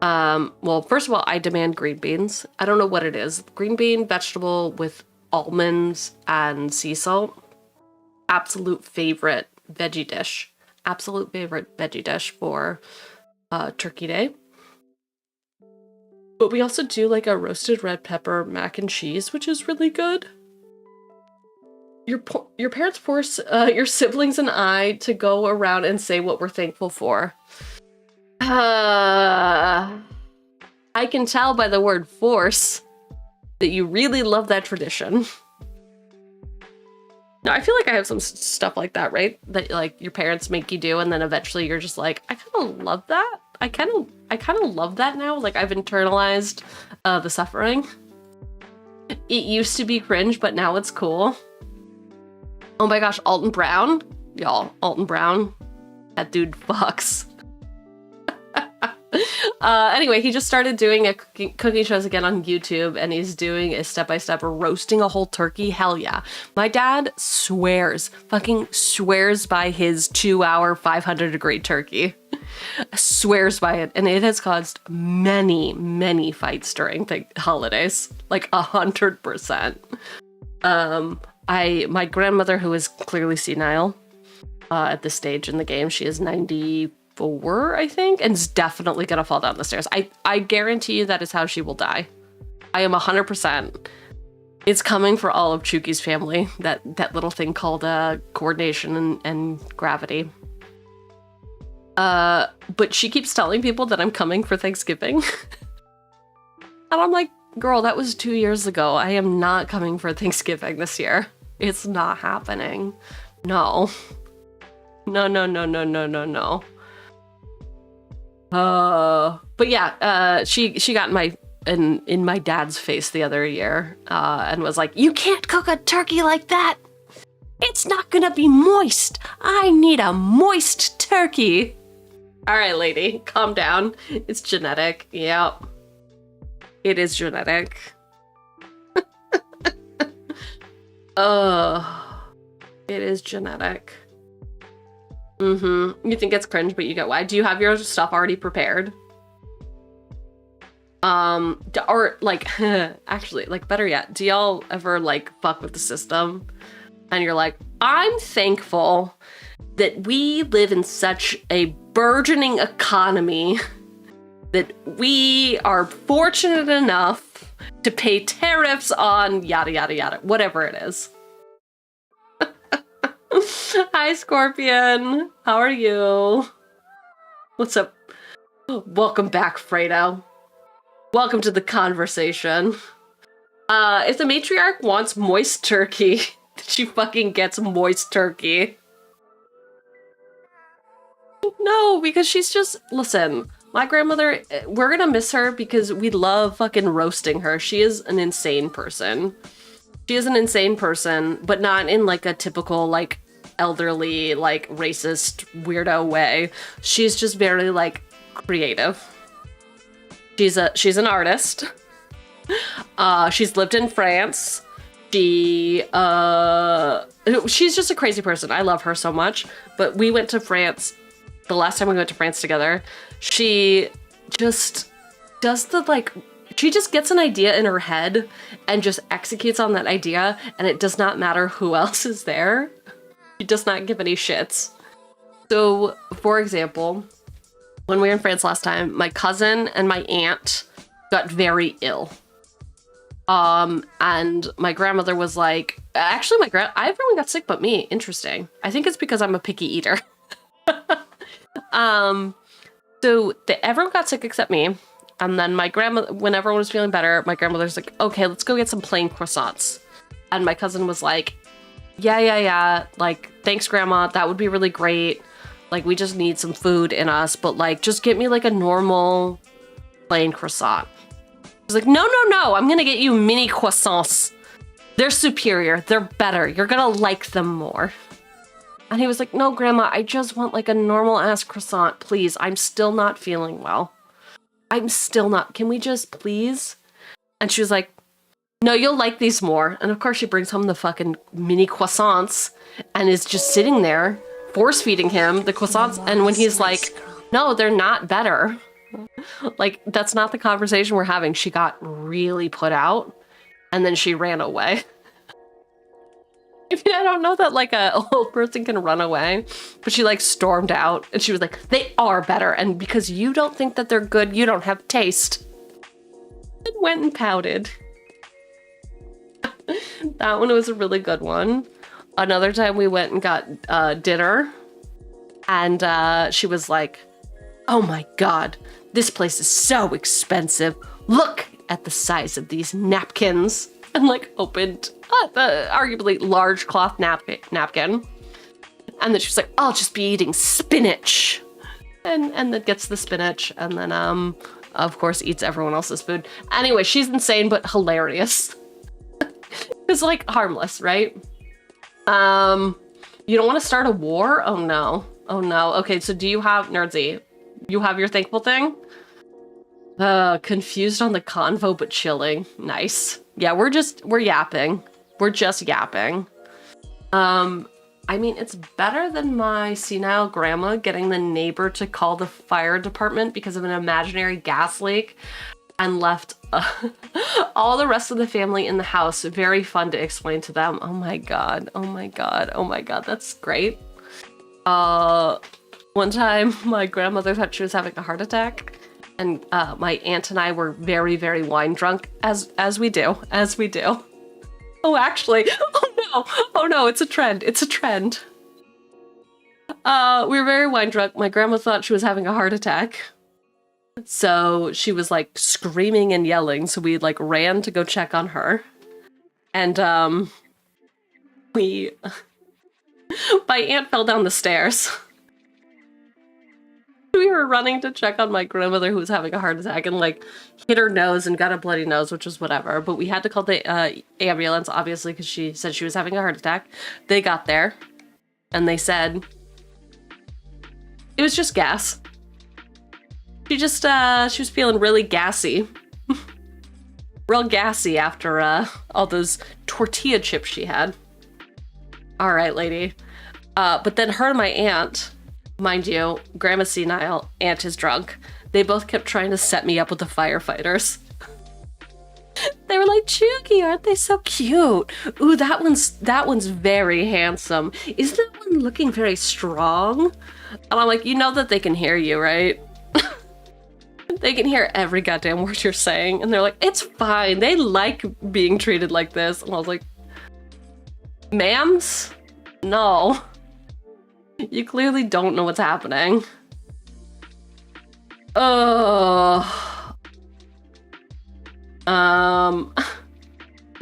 well, first of all, I demand green beans. I don't know what it is. Green bean vegetable with almonds and sea salt. Absolute favorite veggie dish. For Turkey Day. But we also do like a roasted red pepper mac and cheese, which is really good. Your parents force your siblings and I to go around and say what we're thankful for. I can tell by the word force that you really love that tradition. No, I feel like I have some stuff like that, right? That like your parents make you do, and then eventually you're just like, I kind of love that. I kind of love that now. Like I've internalized the suffering. It used to be cringe, but now it's cool. Oh my gosh, Alton Brown, y'all, Alton Brown, that dude fucks. Anyway, he just started doing cooking shows again on YouTube, and he's doing a step-by-step roasting a whole turkey. Hell yeah. My dad fucking swears by his 2-hour, 500-degree turkey. Swears by it, and it has caused many, many fights during the holidays. Like 100%. My grandmother, who is clearly senile at this stage in the game, she is 94, I think, and is definitely gonna fall down the stairs. I guarantee you that is how she will die. I am 100%. It's coming for all of Cheugy's family, that little thing called coordination and gravity. But she keeps telling people that I'm coming for Thanksgiving. And I'm like, girl, that was 2 years ago. I am not coming for Thanksgiving this year. It's not happening. No. No. But yeah, she got in my dad's face the other year, and was like, you can't cook a turkey like that. It's not gonna be moist. I need a moist turkey. All right, lady, calm down. It's genetic. Yep. It is genetic. It is genetic. You think it's cringe, but you get why. Do you have your stuff already prepared? Or like, actually, like better yet, do y'all ever like fuck with the system? And you're like, I'm thankful that we live in such a burgeoning economy that we are fortunate enough to pay tariffs on yada, yada, yada, whatever it is. Hi, Scorpion. How are you? What's up? Welcome back, Fredo. Welcome to the conversation. If the matriarch wants moist turkey, she fucking gets moist turkey. No, because she's just, listen, my grandmother, we're gonna miss her because we love fucking roasting her. She is an insane person. She is an insane person, but not in like a typical like elderly, like racist weirdo way. She's just very like creative. She's an artist. She's lived in France. She's just a crazy person. I love her so much. But we went to France, the last time we went to France together, she just does the like, she just gets an idea in her head and just executes on that idea, and it does not matter who else is there. She does not give any shits. So, for example, when we were in France last time, my cousin and my aunt got very ill. And my grandmother was like, actually everyone got sick but me. Interesting. I think it's because I'm a picky eater. So everyone got sick except me. And then my grandma, when everyone was feeling better, my grandmother's like, okay, let's go get some plain croissants. And my cousin was like, yeah. Like, thanks, Grandma. That would be really great. Like, we just need some food in us, but like, just get me like a normal plain croissant. She's like, no. I'm gonna get you mini croissants. They're superior. They're better. You're gonna like them more. And he was like, no, Grandma, I just want like a normal ass croissant, please. I'm still not feeling well. Can we just please? And she was like, no, you'll like these more. And of course she brings home the fucking mini croissants and is just sitting there force feeding him the croissants. And when he's like, no, they're not better. Like, that's not the conversation we're having. She got really put out and then she ran away. I mean, I don't know that like a old person can run away, but she like stormed out and she was like, they are better. And because you don't think that they're good, you don't have taste. And went and pouted. That one was a really good one. Another time we went and got dinner and she was like, oh my God, this place is so expensive. Look at the size of these napkins. And like opened the arguably large cloth napkin. And then she was like, I'll just be eating spinach. And then gets the spinach and then of course eats everyone else's food. Anyway, she's insane but hilarious. It's like harmless, right? You don't want to start a war? Oh no. Okay, so do you have Nerdsy? You have your thankful thing? Confused on the convo but chilling. Nice. Yeah, we're yapping. We're just yapping. I mean, it's better than my senile grandma getting the neighbor to call the fire department because of an imaginary gas leak and left all the rest of the family in the house. Very fun to explain to them. Oh my God. That's great. One time my grandmother thought she was having a heart attack. And my aunt and I were very, very wine drunk, as we do. Oh, actually, oh no, it's a trend. We were very wine drunk. My grandma thought she was having a heart attack. So she was like screaming and yelling. So we like ran to go check on her. And my aunt fell down the stairs. We were running to check on my grandmother who was having a heart attack and like hit her nose and got a bloody nose, which was whatever. But we had to call the ambulance, obviously, because she said she was having a heart attack. They got there and they said it was just gas. She was feeling really gassy. Real gassy after all those tortilla chips she had. All right, lady. But then her and my aunt, mind you, grandma's senile, aunt is drunk. They both kept trying to set me up with the firefighters. They were like, Cheugy, aren't they so cute? Ooh, that one's very handsome. Isn't that one looking very strong? And I'm like, you know that they can hear you, right? They can hear every goddamn word you're saying. And they're like, it's fine. They like being treated like this. And I was like, ma'ams? No. You clearly don't know what's happening. I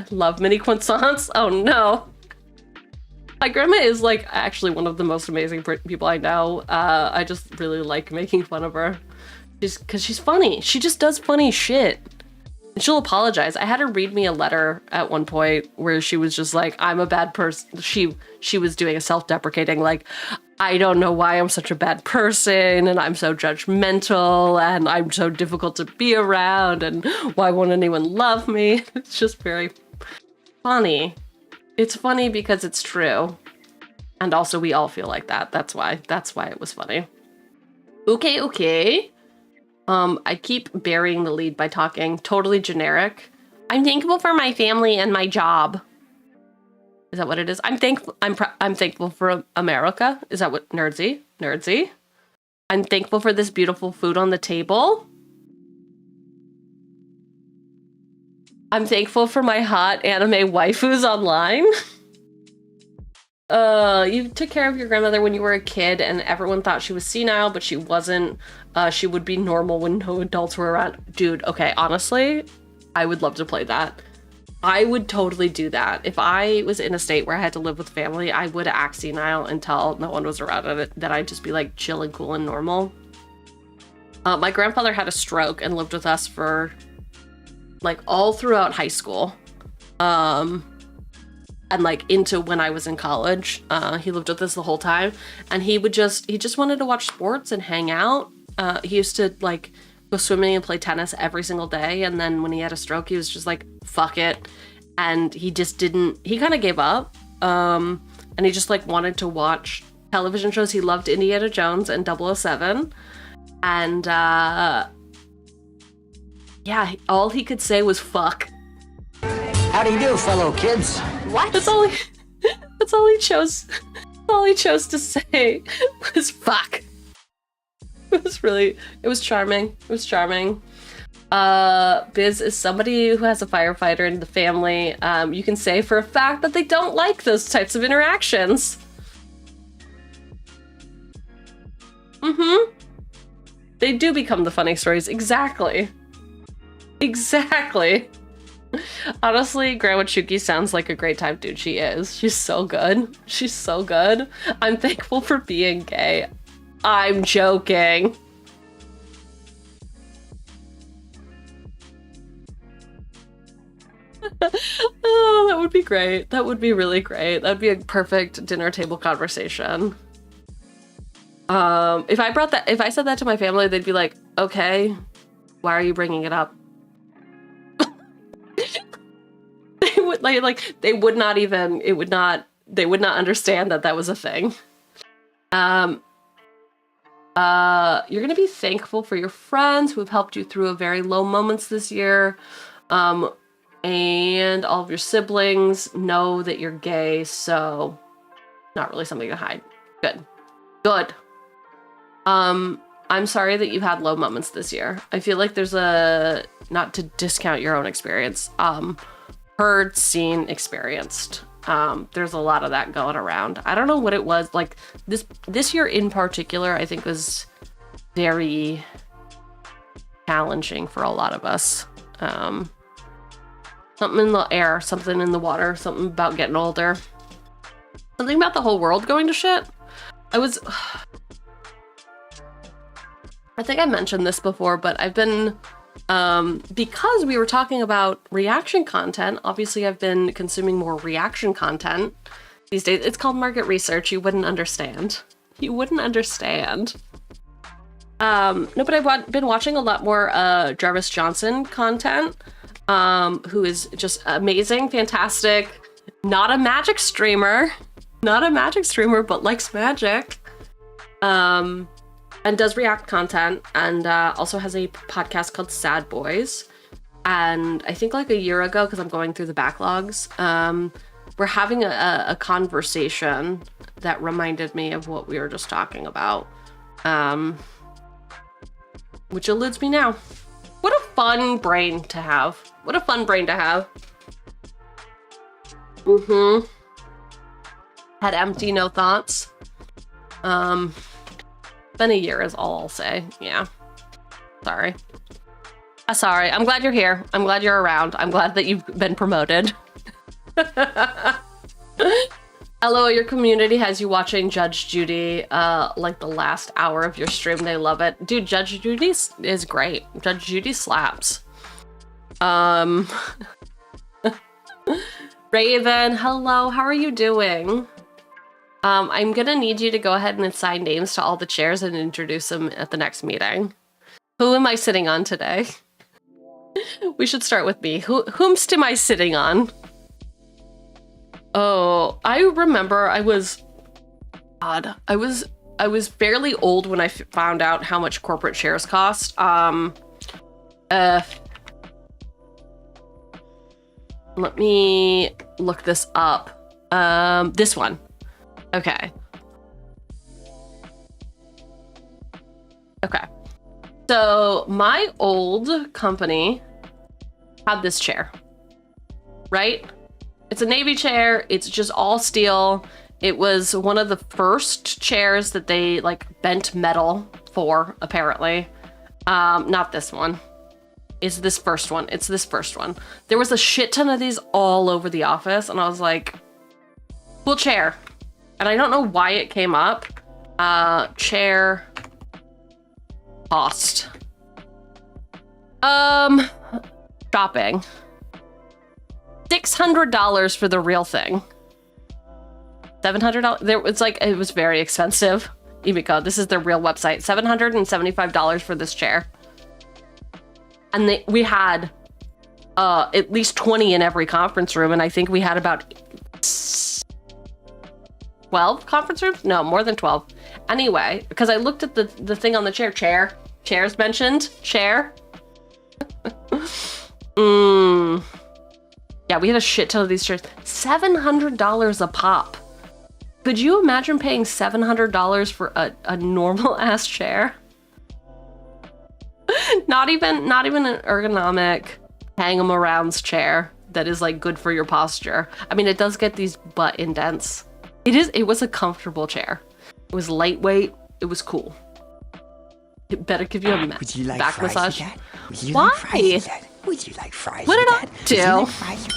love mini croissants. Oh no. My grandma is like actually one of the most amazing people I know. I just really like making fun of her. Because she's funny. She just does funny shit. And she'll apologize. I had her read me a letter at one point where she was just like, I'm a bad person. She was doing a self-deprecating, like, I don't know why I'm such a bad person, and I'm so judgmental, and I'm so difficult to be around, and why won't anyone love me? It's just very funny. It's funny because it's true. And also we all feel like that. That's why it was funny. Okay. I keep burying the lead by talking totally generic. I'm thankful for my family and my job. Is that what it is? I'm thankful for America. Is that what nerdsy? I'm thankful for this beautiful food on the table. I'm thankful for my hot anime waifus online. You took care of your grandmother when you were a kid and everyone thought she was senile, but she wasn't. She would be normal when no adults were around. Dude, okay, honestly, I would love to play that. I would totally do that. If I was in a state where I had to live with family, I would act senile until no one was around and that I'd just be like chill and cool and normal. My grandfather had a stroke and lived with us for like all throughout high school. And like into when I was in college. He lived with us the whole time, and he just wanted to watch sports and hang out. He used to like go swimming and play tennis every single day, and then when he had a stroke, he was just like, fuck it. And he kind of gave up. And he just like wanted to watch television shows. He loved Indiana Jones and 007. And yeah, all he could say was fuck. How do you do, fellow kids? What? That's all he chose to say was fuck. It was charming. Biz is somebody who has a firefighter in the family. You can say for a fact that they don't like those types of interactions. They do become the funny stories. Exactly. Honestly, Grandma Cheugy sounds like a great time, dude. She is. She's so good. I'm thankful for being gay. I'm joking. Oh, that would be great. That would be really great. That'd be a perfect dinner table conversation. If I said that to my family, they'd be like, okay, why are you bringing it up? They would not understand that was a thing. You're gonna be thankful for your friends who have helped you through a very low moments this year. And all of your siblings know that you're gay, so not really something to hide. Good. I'm sorry that you've had low moments this year. I feel like there's not to discount your own experience, heard, seen, experienced. There's a lot of that going around. I don't know what it was, like this year in particular, I think was very challenging for a lot of us. Something in the air, something in the water, something about getting older, something about the whole world going to shit. I think I mentioned this before, but I've been, because we were talking about reaction content, obviously I've been consuming more reaction content these days. It's called market research. You wouldn't understand. No, but I've been watching a lot more Jarvis Johnson content, who is just amazing, fantastic, not a magic streamer, but likes magic. And does react content, and also has a podcast called Sad Boys. And I think like a year ago, because I'm going through the backlogs, we're having a conversation that reminded me of what we were just talking about, which eludes me now. What a fun brain to have. Had empty, no thoughts. Been a year is all I'll say. Yeah. Sorry. I'm glad you're here. I'm glad you're around. I'm glad that you've been promoted. LOL, your community has you watching Judge Judy like the last hour of your stream. They love it. Dude, Judge Judy is great. Judge Judy slaps. Raven, hello, how are you doing? I'm gonna need you to go ahead and assign names to all the chairs and introduce them at the next meeting. Who am I sitting on today? We should start with me. Whomst am I sitting on? Oh, I remember I was fairly old when I found out how much corporate chairs cost. Let me look this up. This one. Okay. Okay. So my old company had this chair, right? It's a Navy chair. It's just all steel. It was one of the first chairs that they like bent metal for, apparently. Not this one. It's this first one. It's this first one. There was a shit ton of these all over the office, and I was like, cool chair. And I don't know why it came up. Chair cost. Shopping. $600 for the real thing. $700. It was very expensive. Emiko, this is their real website. $775 for this chair. And we had at least 20 in every conference room, and I think we had about 12 conference rooms? No, more than 12. Anyway, because I looked at the thing on the chair. Chairs mentioned. Chair. Yeah, we had a shit ton of these chairs. $700 a pop. Could you imagine paying $700 for a normal ass chair? Not even an ergonomic hang 'em arounds chair that is like good for your posture. I mean, it does get these butt indents. It was a comfortable chair. It was lightweight. It was cool. It better give you a back massage. Why? Would you like fries what with did that? I do?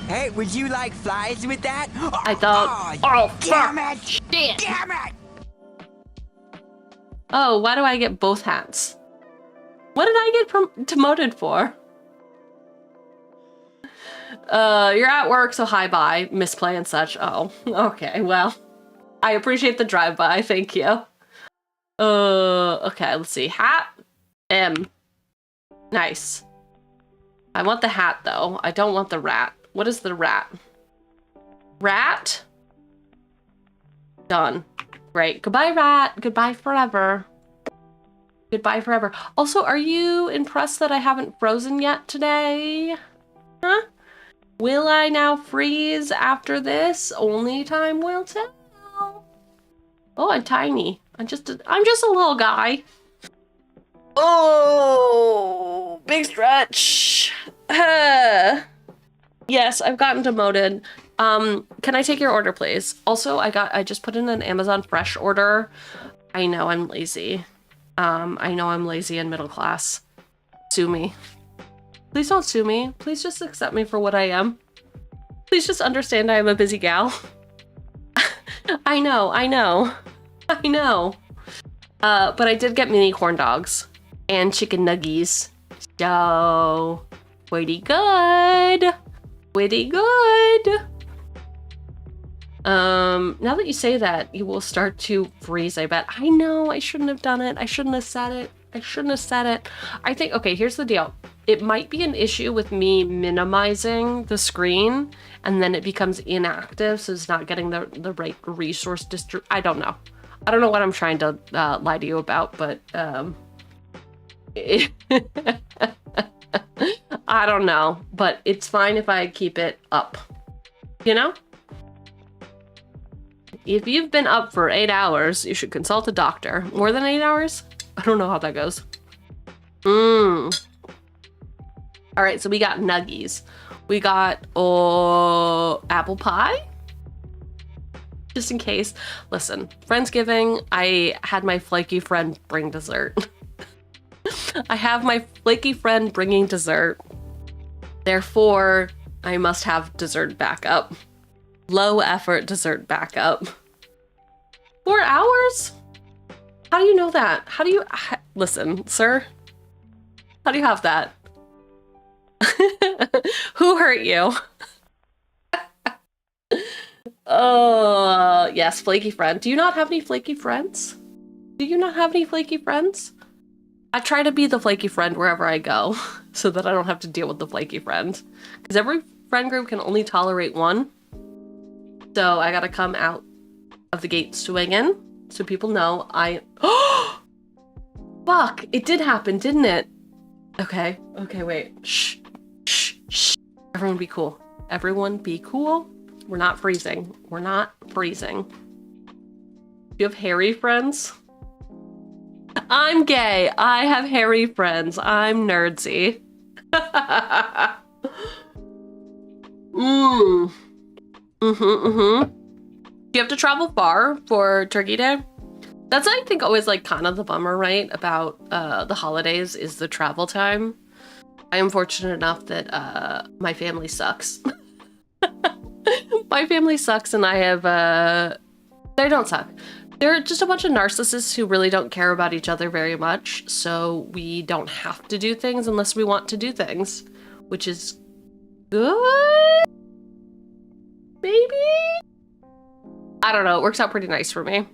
Hey, would you like fries with that? I thought, oh, damn fuck. it! Shit. Damn it! Oh, why do I get both hats? What did I get demoted for? You're at work, so hi bye, misplay and such. Oh, okay, well, I appreciate the drive-by, thank you. Okay, let's see, hat, M. Nice. I want the hat, though. I don't want the rat. What is the rat? Rat? Done. Great. Goodbye, rat. Goodbye forever. Goodbye forever. Also, are you impressed that I haven't frozen yet today? Huh? Will I now freeze after this? Only time will tell. Oh, I'm tiny. I'm just a little guy. Oh, big stretch. Yes, I've gotten demoted. Can I take your order, please? Also, I just put in an Amazon Fresh order. I know I'm lazy. I know I'm lazy and middle class. Sue me. Please don't sue me. Please just accept me for what I am. Please just understand I am a busy gal. I know. But I did get mini corn dogs and chicken nuggies. So, pretty good. Pretty good. Now that you say that, you will start to freeze, I bet. I know, I shouldn't have done it. I shouldn't have said it. I think, okay, here's the deal. It might be an issue with me minimizing the screen, and then it becomes inactive, so it's not getting the right resource I don't know. I don't know what I'm trying to lie to you about, but I don't know. But it's fine if I keep it up, you know? If you've been up for 8 hours, you should consult a doctor. More than 8 hours? I don't know how that goes. All right, so we got nuggies. We got apple pie. Just in case. Listen, Friendsgiving, I had my flaky friend bring dessert. I have my flaky friend bringing dessert. Therefore, I must have dessert backup. Low effort dessert backup. 4 hours? How do you know that? How do you... Listen, sir. How do you have that? Who hurt you? Oh, yes, flaky friend. Do you not have any flaky friends? Do you not have any flaky friends? I try to be the flaky friend wherever I go so that I don't have to deal with the flaky friend. Because every friend group can only tolerate one. So I gotta come out of the gate swinging so people know I... Fuck! It did happen, didn't it? Okay, wait. Shh. Everyone be cool. Everyone be cool. We're not freezing. We're not freezing. Do you have hairy friends? I'm gay. I have hairy friends. I'm nerdsy. Do you have to travel far for Turkey Day? That's, I think, always like kind of the bummer, right? About the holidays is the travel time. I am fortunate enough that my family sucks. My family sucks and I have, they don't suck. They're just a bunch of narcissists who really don't care about each other very much. So we don't have to do things unless we want to do things, which is good. Maybe? I don't know. It works out pretty nice for me.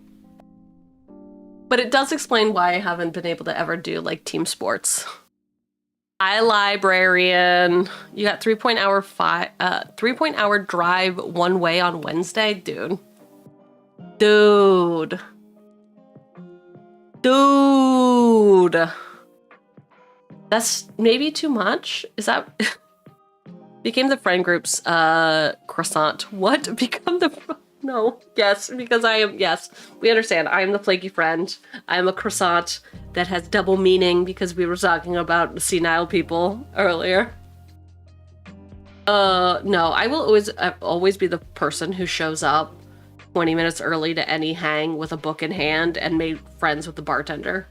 But it does explain why I haven't been able to ever do like team sports. Hi, librarian. You got 3.5 hour drive one way on Wednesday, dude. Dude. That's maybe too much. Is that became the friend group's croissant? What? Become the no. Yes, because I am. Yes, we understand. I am the flaky friend. I am a croissant that has double meaning because we were talking about senile people earlier. No, I will always be the person who shows up 20 minutes early to any hang with a book in hand and made friends with the bartender.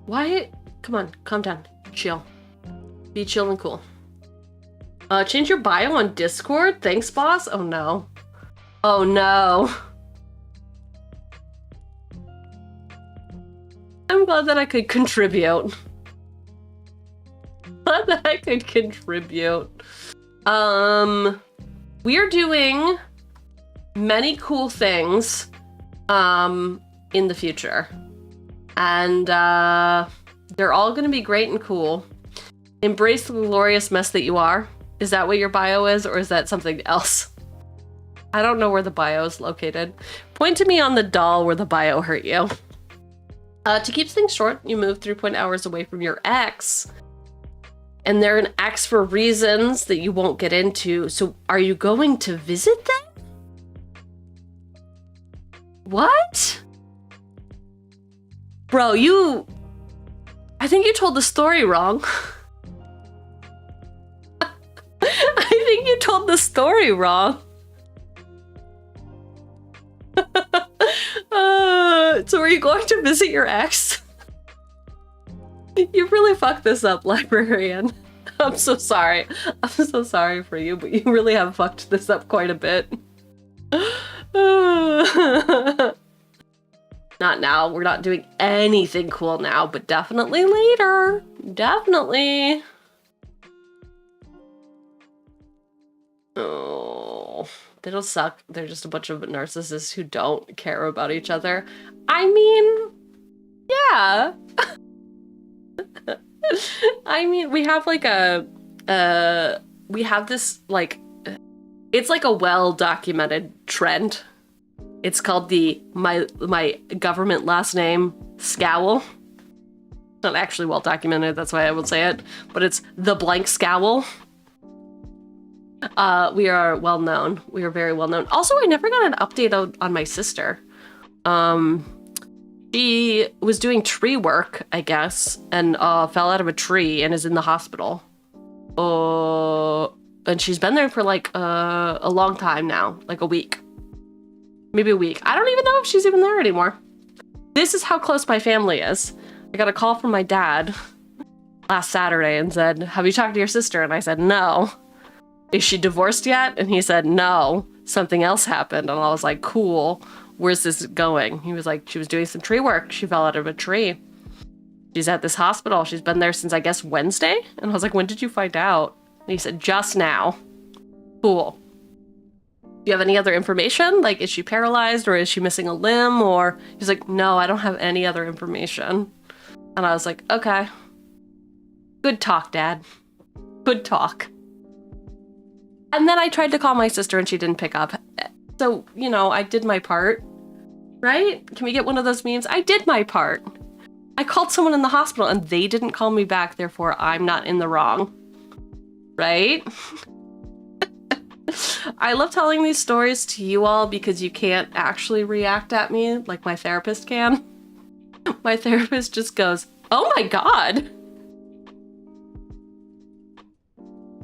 Why? Come on, calm down. Chill. Be chill and cool. Change your bio on Discord? Thanks, boss? Oh no. Oh no. I'm glad that I could contribute. Glad that I could contribute. We are doing many cool things in the future. And they're all gonna be great and cool. Embrace the glorious mess that you are. Is that what your bio is, or is that something else? I don't know where the bio is located. Point to me on the doll where the bio hurt you. To keep things short, you move 3 hours away from your ex. And they're an ex for reasons that you won't get into. So are you going to visit them? What? Bro, I think you told the story wrong. I think you told the story wrong. So are you going to visit your ex? You really fucked this up, librarian. I'm so sorry. I'm so sorry for you, but you really have fucked this up quite a bit. Not now. We're not doing anything cool now, but definitely later. Definitely. Oh, they don't suck. They're just a bunch of narcissists who don't care about each other. I mean, yeah. I mean, we have like we have this like, it's like a well-documented trend. It's called the my government last name scowl. Not actually well-documented, that's why I would say it, but it's the blank scowl. We are well known. We are very well known. Also, I never got an update on my sister. She was doing tree work, I guess, and fell out of a tree and is in the hospital. And she's been there for like a long time now, like a week. Maybe a week. I don't even know if she's even there anymore. This is how close my family is. I got a call from my dad last Saturday and said, "Have you talked to your sister?" And I said, "No." is she divorced yet? And he said, no, something else happened. And I was like, cool. Where's this going? He was like, she was doing some tree work. She fell out of a tree. She's at this hospital. She's been there since, I guess, Wednesday. And I was like, when did you find out? And he said, just now. Cool. Do you have any other information? Like, is she paralyzed or is she missing a limb? Or he's like, no, I don't have any other information. And I was like, okay. Good talk, Dad. Good talk. And then I tried to call my sister and she didn't pick up. So, you know, I did my part, right? Can we get one of those memes? I did my part. I called someone in the hospital and they didn't call me back, therefore I'm not in the wrong, right? I love telling these stories to you all because you can't actually react at me like my therapist can. My therapist just goes, oh my God.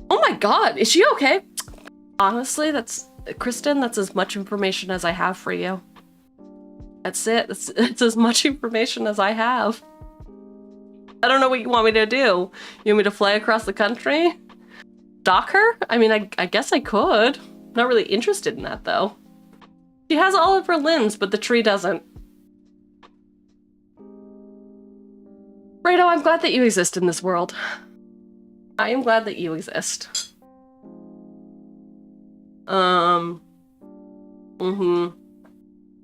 Oh my God, is she okay? Honestly, Kristen, that's as much information as I have for you. That's it. It's as much information as I have. I don't know what you want me to do. You want me to fly across the country? Stalk her? I mean, I guess I could. I'm not really interested in that, though. She has all of her limbs, but the tree doesn't. Fredo, I'm glad that you exist in this world. I am glad that you exist.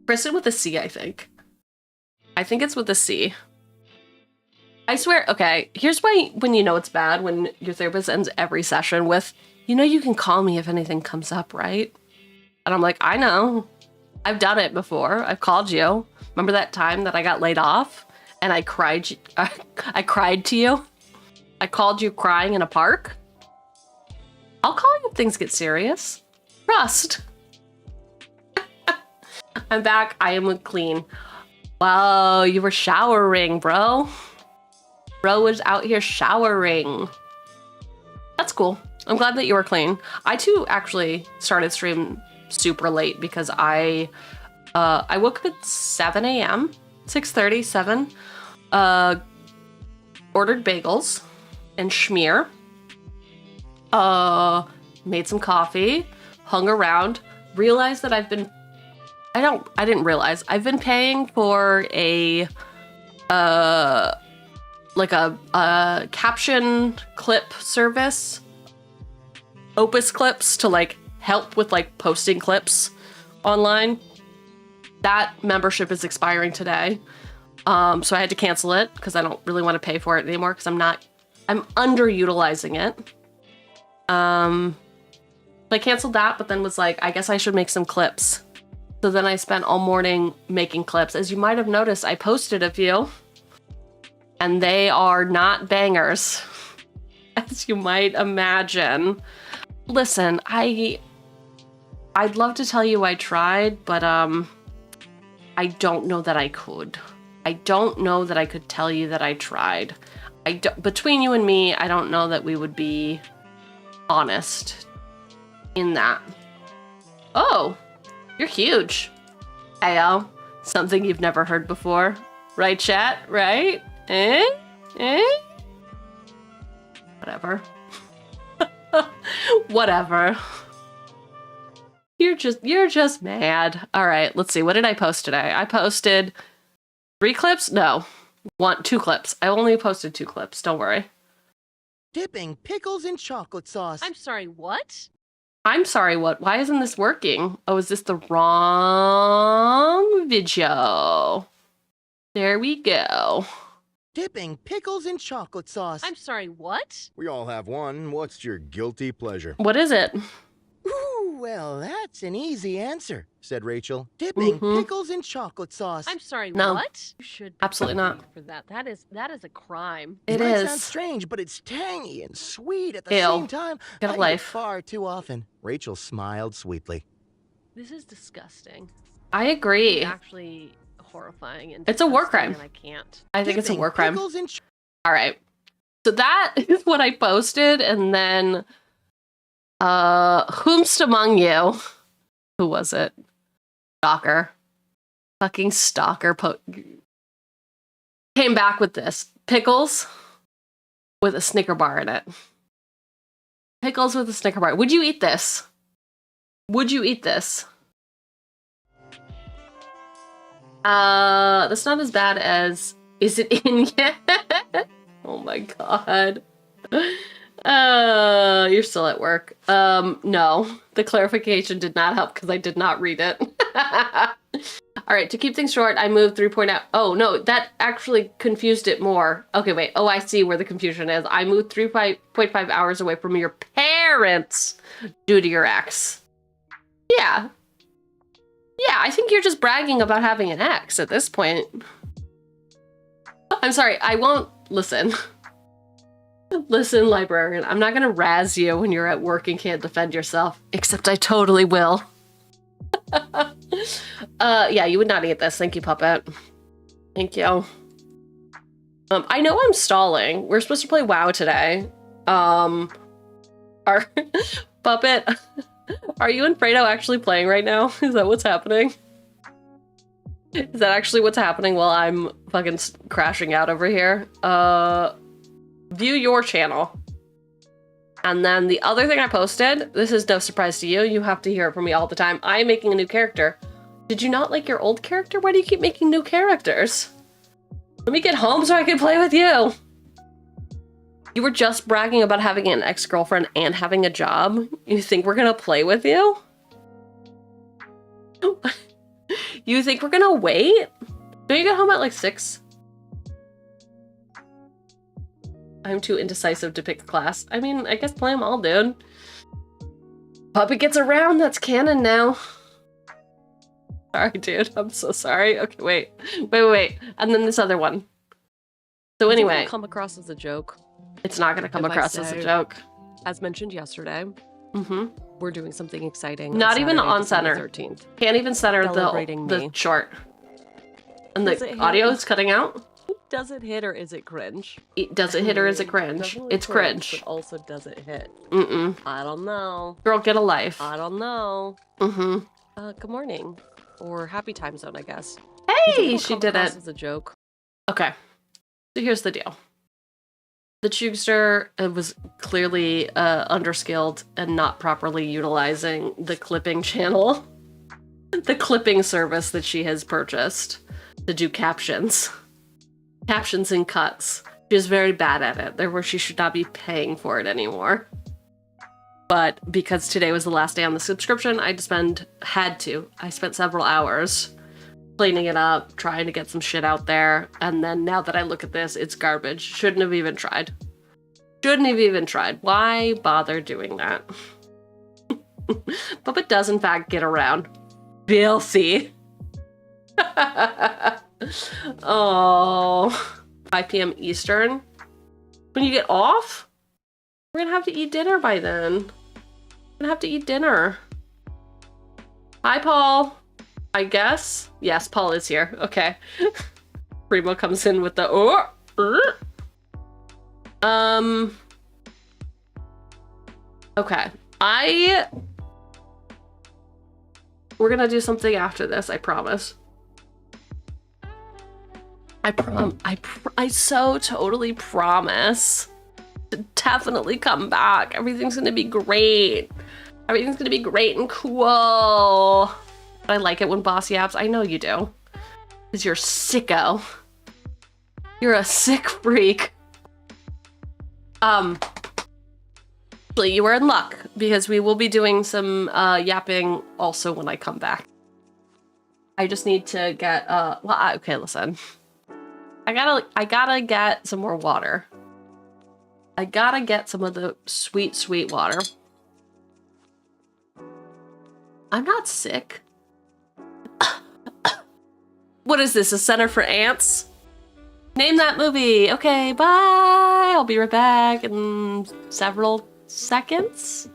Kristen with a C, I think. I think it's with a C. I swear, okay, here's why when you know it's bad, when your therapist ends every session with, you know you can call me if anything comes up, right? And I'm like, I know. I've done it before. I've called you. Remember that time that I got laid off and I cried to you? I called you crying in a park? I'll call you if things get serious. Trust. I'm back. I am clean. Wow, you were showering, bro. Bro was out here showering. That's cool. I'm glad that you were clean. I too actually started stream super late because I woke up at 7 a.m. 6:30, 7. Ordered bagels and schmear. Made some coffee, hung around, realized that I didn't realize. I've been paying for a caption clip service, Opus Clips, to like help with like posting clips online. That membership is expiring today. So I had to cancel it because I don't really want to pay for it anymore because I'm underutilizing it. So I canceled that, but then was like, I guess I should make some clips. So then I spent all morning making clips. As you might have noticed, I posted a few. And they are not bangers, as you might imagine. Listen, I'd love to tell you I tried, but I don't know that I could. I don't know that I could tell you that I tried. Between you and me, I don't know that we would be honest in that. Oh, you're huge. Heyo, something you've never heard before. Right, chat? Right? Whatever. Whatever. You're just mad. All right, let's see. What did I post today? I posted 3 clips? No. 2 clips. I only posted 2 clips. Don't worry. Dipping pickles in chocolate sauce. I'm sorry, what? I'm sorry, what? Why isn't this working? Oh, is this the wrong video? There we go. Dipping pickles in chocolate sauce. I'm sorry, what? We all have one. What's your guilty pleasure? What is it? Ooh, well, that's an easy answer, said Rachel. Dipping pickles in chocolate sauce. I'm sorry, what? You should absolutely not for that. That is a crime. It might is. Sound strange, but it's tangy and sweet at the Ew. same time. Get a I do it life. far too often. Rachel smiled sweetly. This is disgusting. I agree. It's actually horrifying and it's a war crime. And I can't. I think it's a war crime. All right. So that is what I posted, and then whomst among you? Who was it? Stalker. Fucking stalker came back with this. Pickles with a Snicker bar in it. Pickles with a Snicker bar. Would you eat this? Would you eat this? That's not as bad as... Is it in yet? Oh my god. You're still at work. No. The clarification did not help because I did not read it. Alright, to keep things short, I moved 3.0. Oh, no, that actually confused it more. Okay, wait. Oh, I see where the confusion is. I moved 3.5 hours away from your parents due to your ex. Yeah. Yeah, I think you're just bragging about having an ex at this point. I'm sorry, I won't... Listen. Listen, librarian, I'm not gonna razz you when you're at work and can't defend yourself. Except I totally will. Yeah, you would not eat this. Thank you, Puppet. Thank you. I know I'm stalling. We're supposed to play WoW today. Our Puppet, are you and Fredo actually playing right now? Is that what's happening? Is that actually what's happening while I'm fucking crashing out over here? View your channel. And then the other thing I posted, this is no surprise to you, you have to hear it from me all the time. I'm making a new character. Did you not like your old character? Why do you keep making new characters? Let me get home so I can play with you. You were just bragging about having an ex-girlfriend and having a job. You think we're gonna play with you? You think we're gonna wait? Don't you get home at like 6? I'm too indecisive to pick a class. I mean, I guess play them all, dude. Puppet gets around, that's canon now. Sorry, dude, I'm so sorry. Okay, wait. And then this other one. So anyway. It's come across as a joke. It's not gonna come across as a joke. As mentioned yesterday, we're doing something exciting. Not even on Saturday, center. December 13th. Can't even center the chart. And the audio is cutting out. Does it hit or is it cringe? Does it hit or is it cringe? It's cringe. But also, does it hit? Mm-mm. I don't know. Girl, get a life. I don't know. Good morning. Or happy time zone, I guess. Hey, she did it. As a joke. Okay. So here's the deal. The Chugster was clearly underskilled and not properly utilizing the clipping channel. The clipping service that she has purchased to do captions. Captions and cuts. She is very bad at it. Therefore, she should not be paying for it anymore. But because today was the last day on the subscription, I spent several hours cleaning it up, trying to get some shit out there, and then now that I look at this, it's garbage. Shouldn't have even tried. Shouldn't have even tried. Why bother doing that? Puppet does, in fact, get around. Filthy. Oh, 5 p.m. Eastern. When you get off, we're gonna have to eat dinner by then. We're gonna have to eat dinner. Hi, Paul. I guess. Yes, Paul is here. Okay. Primo comes in with the Okay. We're gonna do something after this, I promise. I so totally promise to definitely come back. Everything's gonna be great. Everything's gonna be great and cool. I like it when boss yaps. I know you do. Because you're sicko. You're a sick freak. Actually, you are in luck because we will be doing some yapping also when I come back. I just need to get okay, listen. I gotta get some more water. I gotta get some of the sweet, sweet water. I'm not sick. What is this, a center for ants? Name that movie. Okay, bye. I'll be right back in several seconds.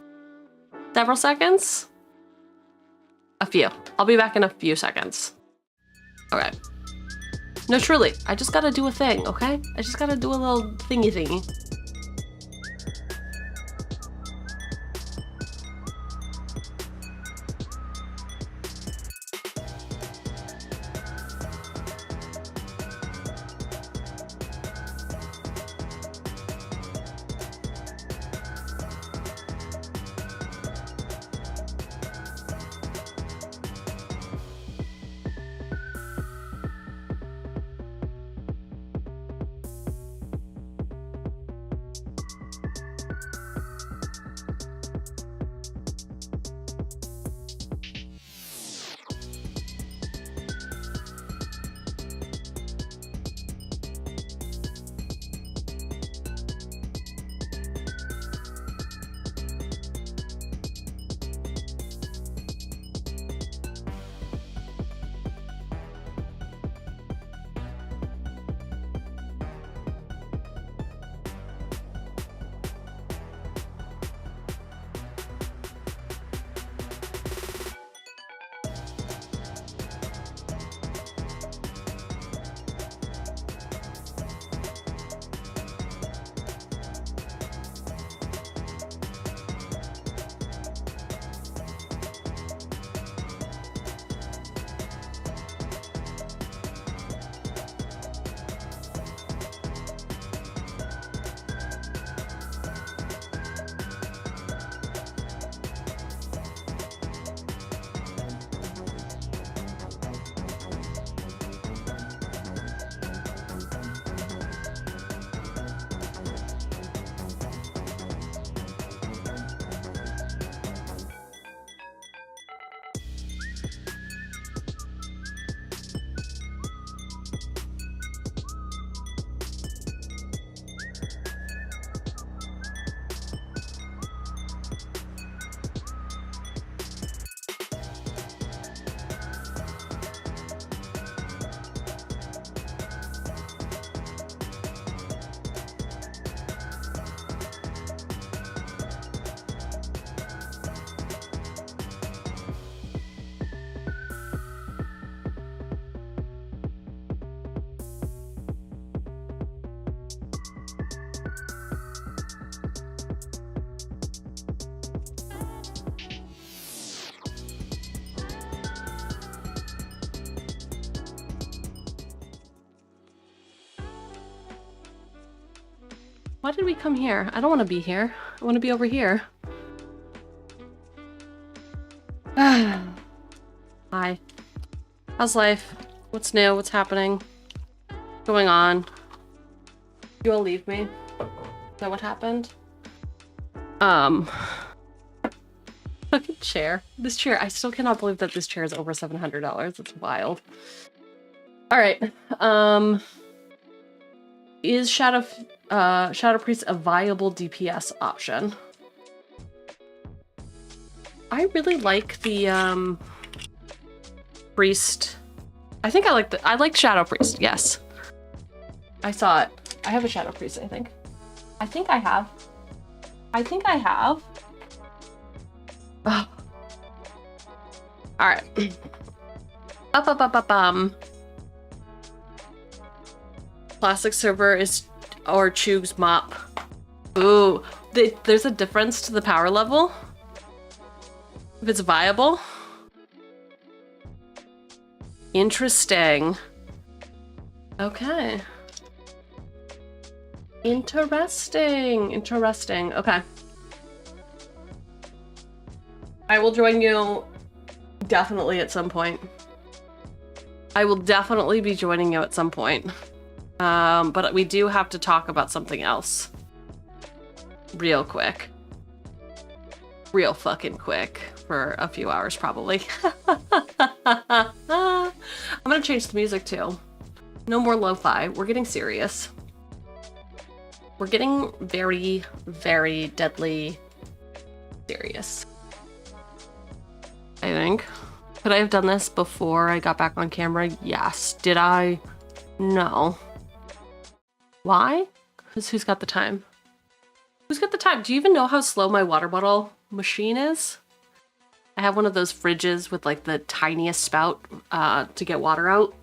Several seconds? A few. I'll be back in a few seconds. Okay. No, truly, I just gotta do a thing, okay? I just gotta do a little thingy. Why did we come here? I don't want to be here. I want to be over here. Hi. How's life? What's new? What's happening? What's going on? You will leave me? Is that what happened? Fucking chair. This chair, I still cannot believe that this chair is over $700. It's wild. Alright. Is Shadow Priest a viable DPS option? I really like the Priest. I think I like Shadow Priest, yes. I saw it. I have a Shadow Priest, I think. I think I have. Oh. Alright. Classic server is or Cheugy's mop. Ooh, there's a difference to the power level? If it's viable? Interesting. Okay. Interesting. Okay. I will join you definitely at some point. I will definitely be joining you at some point. But we do have to talk about something else. Real quick. Real fucking quick. For a few hours, probably. I'm gonna change the music too. No more lo-fi. We're getting serious. We're getting very, very deadly serious. I think. Could I have done this before I got back on camera? Yes. Did I? No. Why? Who's got the time? Who's got the time? Do you even know how slow my water bottle machine is? I have one of those fridges with like the tiniest spout to get water out.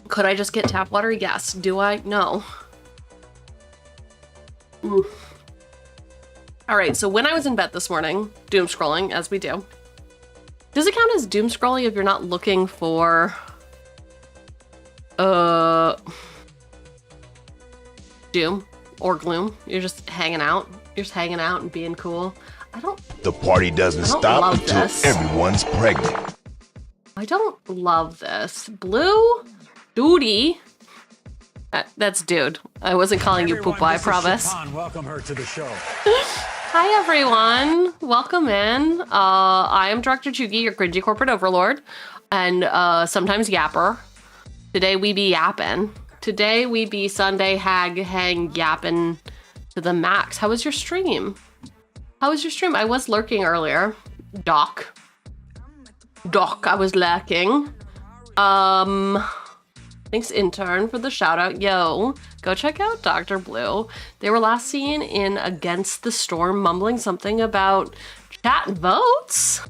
Could I just get tap water? Yes. Do I? No. All right, so when I was in bed this morning, doom scrolling, as we do. Does it count as doom scrolling if you're not looking for doom or gloom? You're just hanging out. You're just hanging out and being cool. The party doesn't stop until everyone's pregnant. I don't love this. Blue? Duty? That's dude. I wasn't calling you Poopa, I promise. Welcome her to the show. Hi everyone, welcome in. I am Director Cheugy, your cringy corporate overlord, and sometimes yapper. Today we be yapping. Today we be Sunday hang yapping to the max. How was your stream? How was your stream? I was lurking earlier. Doc, I was lurking. Thanks intern for the shout out. Yo, go check out Dr. Blue. They were last seen in Against the Storm mumbling something about chat and votes.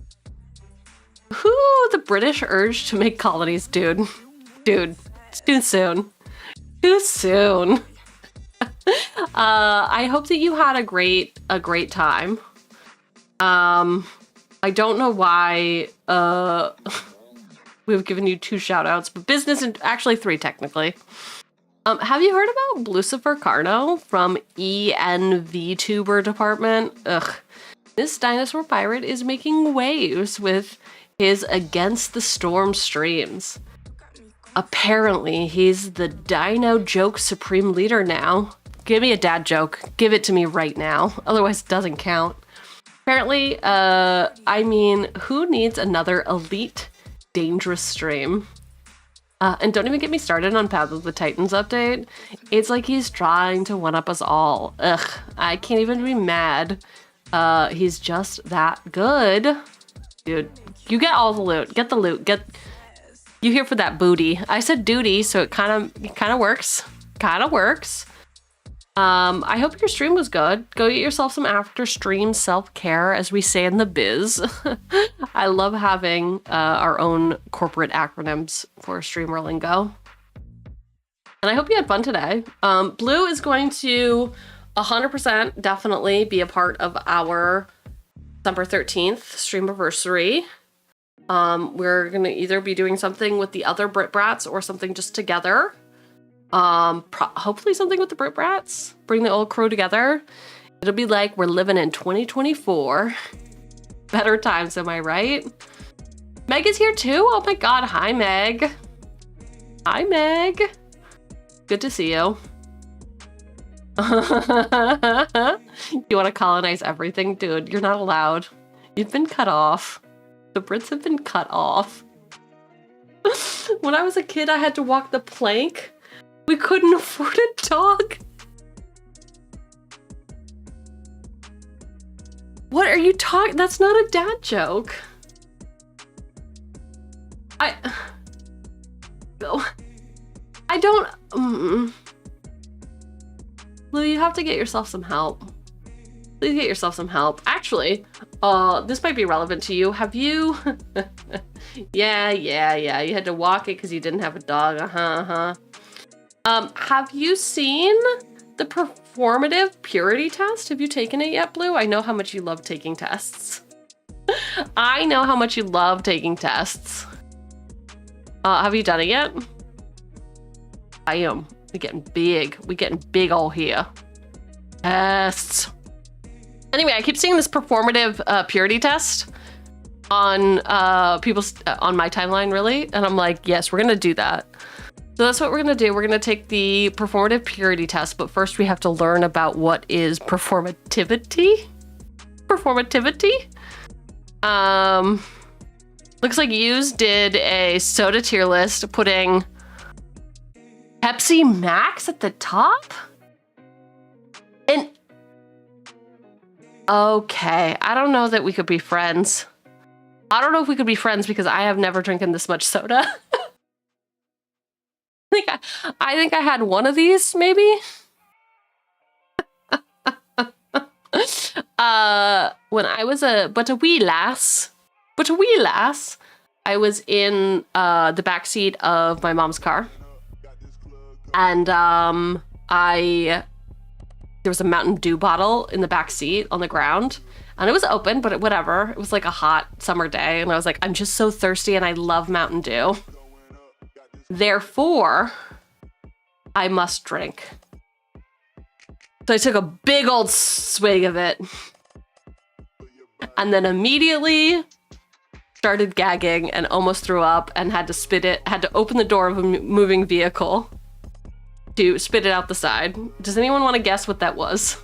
Whoo, the British urge to make colonies, dude. Dude, too soon. Too soon. I hope that you had a great time. I don't know why we've given you 2 shout outs, but business and actually 3 technically. Have you heard about Lucifer Carno from ENVTuber department? Ugh. This dinosaur pirate is making waves with his Against the Storm streams. Apparently, he's the Dino Joke Supreme Leader now. Give me a dad joke. Give it to me right now. Otherwise, it doesn't count. Apparently, I mean, who needs another elite dangerous stream? And don't even get me started on Path of the Titans update. It's like he's trying to one-up us all. Ugh, I can't even be mad. He's just that good. Dude, you get all the loot. Get the loot. You here for that booty. I said duty, so it kind of works. I hope your stream was good. Go get yourself some after stream self-care, as we say in the biz. I love having our own corporate acronyms for streamer lingo. And I hope you had fun today. Blue is going to 100% definitely be a part of our December 13th streamiversary. We're gonna either be doing something with the other Brit Brats or something just together. Hopefully something with the Brit Brats. Bring the old crew together. It'll be like we're living in 2024. Better times, am I right? Meg is here too? Oh my god, hi Meg. Hi Meg. Good to see you. You want to colonize everything? Dude, you're not allowed. You've been cut off. The Brits have been cut off. When I was a kid, I had to walk the plank. We couldn't afford a dog. What are you talking? That's not a dad joke. I don't. Lou, you have to get yourself some help. Please get yourself some help. Actually, this might be relevant to you. Have you? Yeah. You had to walk it because you didn't have a dog. Have you seen the performative purity test? Have you taken it yet, Blue? I know how much you love taking tests. I know how much you love taking tests. Have you done it yet? I am. We're getting big. We're getting big all here. Tests. Anyway, I keep seeing this performative purity test on people's on my timeline, really, and I'm like, yes, we're gonna do that. So that's what we're gonna do. We're gonna take the performative purity test, but first we have to learn about what is performativity. Looks like yous did a soda tier list, putting Pepsi Max at the top. And okay, I don't know that we could be friends. I don't know if we could be friends because I have never drinking this much soda. I think I had one of these, maybe. When I was a wee lass, I was in the backseat of my mom's car, and there was a Mountain Dew bottle in the back seat on the ground, and it was open, but whatever. It was like a hot summer day, and I was like, I'm just so thirsty, and I love Mountain Dew. Therefore, I must drink. So I took a big old swig of it, and then immediately started gagging and almost threw up and had to spit it, had to open the door of a moving vehicle to spit it out the side. Does anyone want to guess what that was?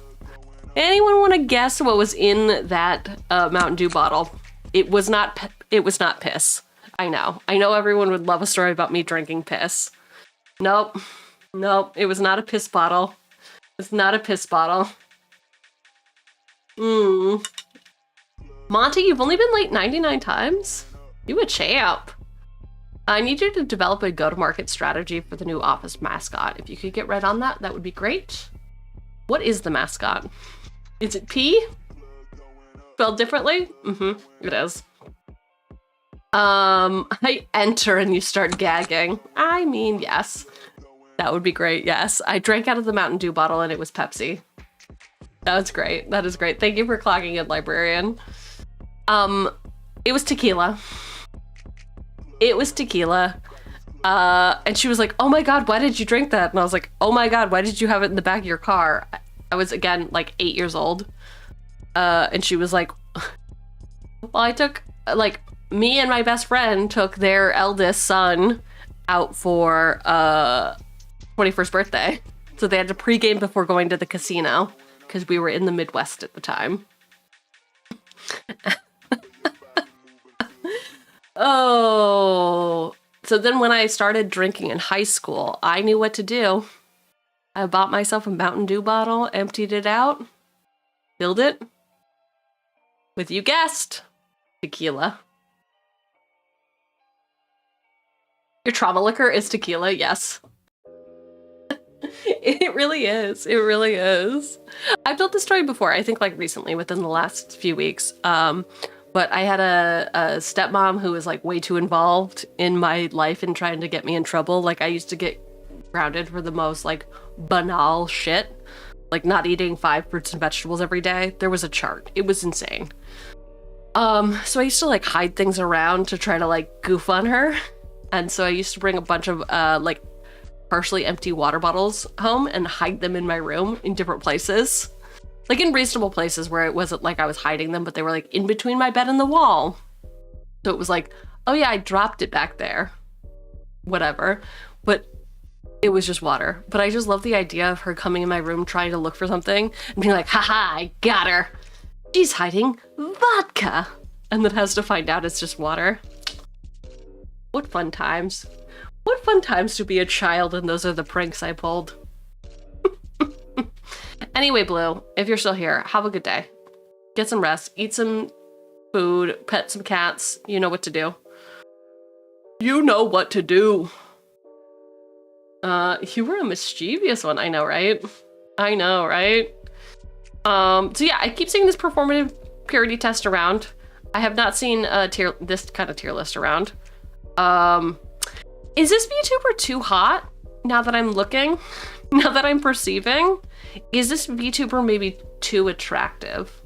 Anyone want to guess what was in that Mountain Dew bottle? It was not piss. I know everyone would love a story about me drinking piss. Nope, it was not a piss bottle. It's not a piss bottle. Monty, you've only been late 99 times? You a champ. I need you to develop a go-to-market strategy for the new office mascot. If you could get right on that, that would be great. What is the mascot? Is it P? Spelled differently? It is. I enter and you start gagging. I mean, yes. That would be great, yes. I drank out of the Mountain Dew bottle and it was Pepsi. That was great. That is great. Thank you for clocking in, librarian. It was tequila. It was tequila. And she was like, oh my god, why did you drink that? And I was like, oh my god, why did you have it in the back of your car? I was, again, like 8 years old. And she was like, well, I took, like, me and my best friend took their eldest son out for 21st birthday. So they had to pregame before going to the casino because we were in the Midwest at the time. Oh, so then when I started drinking in high school, I knew what to do. I bought myself a Mountain Dew bottle, emptied it out, filled it with, you guessed, tequila. Your trauma liquor is tequila, yes. It really is. It really is. I've told this story before, I think like recently, within the last few weeks. But I had a stepmom who was like way too involved in my life and trying to get me in trouble. Like I used to get grounded for the most like banal shit. Like not eating 5 fruits and vegetables every day. There was a chart. It was insane. So I used to like hide things around to try to like goof on her. And so I used to bring a bunch of like partially empty water bottles home and hide them in my room in different places. Like in reasonable places where it wasn't like I was hiding them, but they were like in between my bed and the wall. So it was like, oh yeah, I dropped it back there. Whatever. But it was just water. But I just love the idea of her coming in my room trying to look for something and being like, haha, I got her. She's hiding vodka. And then has to find out it's just water. What fun times. What fun times to be a child, and those are the pranks I pulled. Anyway, Blue, if you're still here, have a good day. Get some rest, eat some food, pet some cats. You know what to do. You know what to do. You were a mischievous one, I know, right? I know, right? So yeah, I keep seeing this performative purity test around. I have not seen this kind of tier list around. Is this VTuber too hot? Now that I'm looking, now that I'm perceiving, is this VTuber maybe too attractive?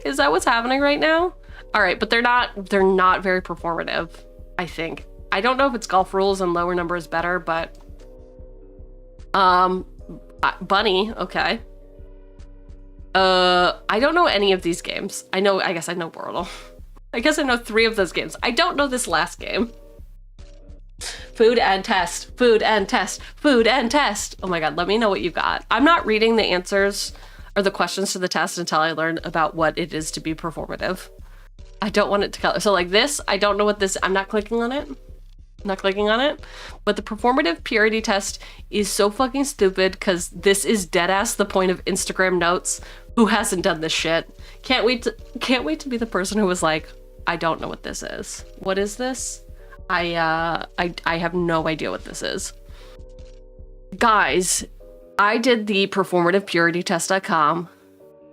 Is that what's happening right now? All right, but they're not very performative, I think. I don't know if it's golf rules and lower number is better, but Bunny, okay. I don't know any of these games. I guess I know Wordle. I guess I know 3 of those games. I don't know this last game. Food and test, food and test, food and test. Oh my God, let me know what you got. I'm not reading the answers or the questions to the test until I learn about what it is to be performative. I don't want it to color. So like this, I don't know what this, I'm not clicking on it. I'm not clicking on it. But the performative purity test is so fucking stupid because this is dead ass the point of Instagram notes. Who hasn't done this shit? Can't wait to be the person who was like, I don't know what this is. What is this? I have no idea what this is. Guys, I did the performativepuritytest.com.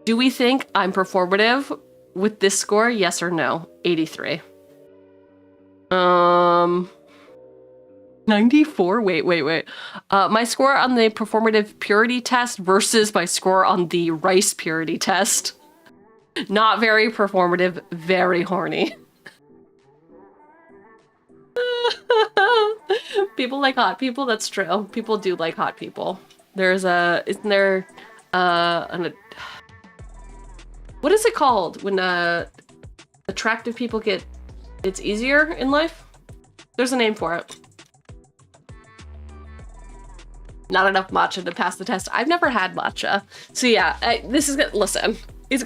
Do we think I'm performative with this score? Yes or no? 83. 94? Wait. My score on the performative purity test versus my score on the rice purity test. Not very performative, very horny. People like hot people, that's true. People do like hot people. Isn't there what is it called when attractive people it's easier in life? There's a name for it. Not enough matcha to pass the test. I've never had matcha. So yeah, listen, this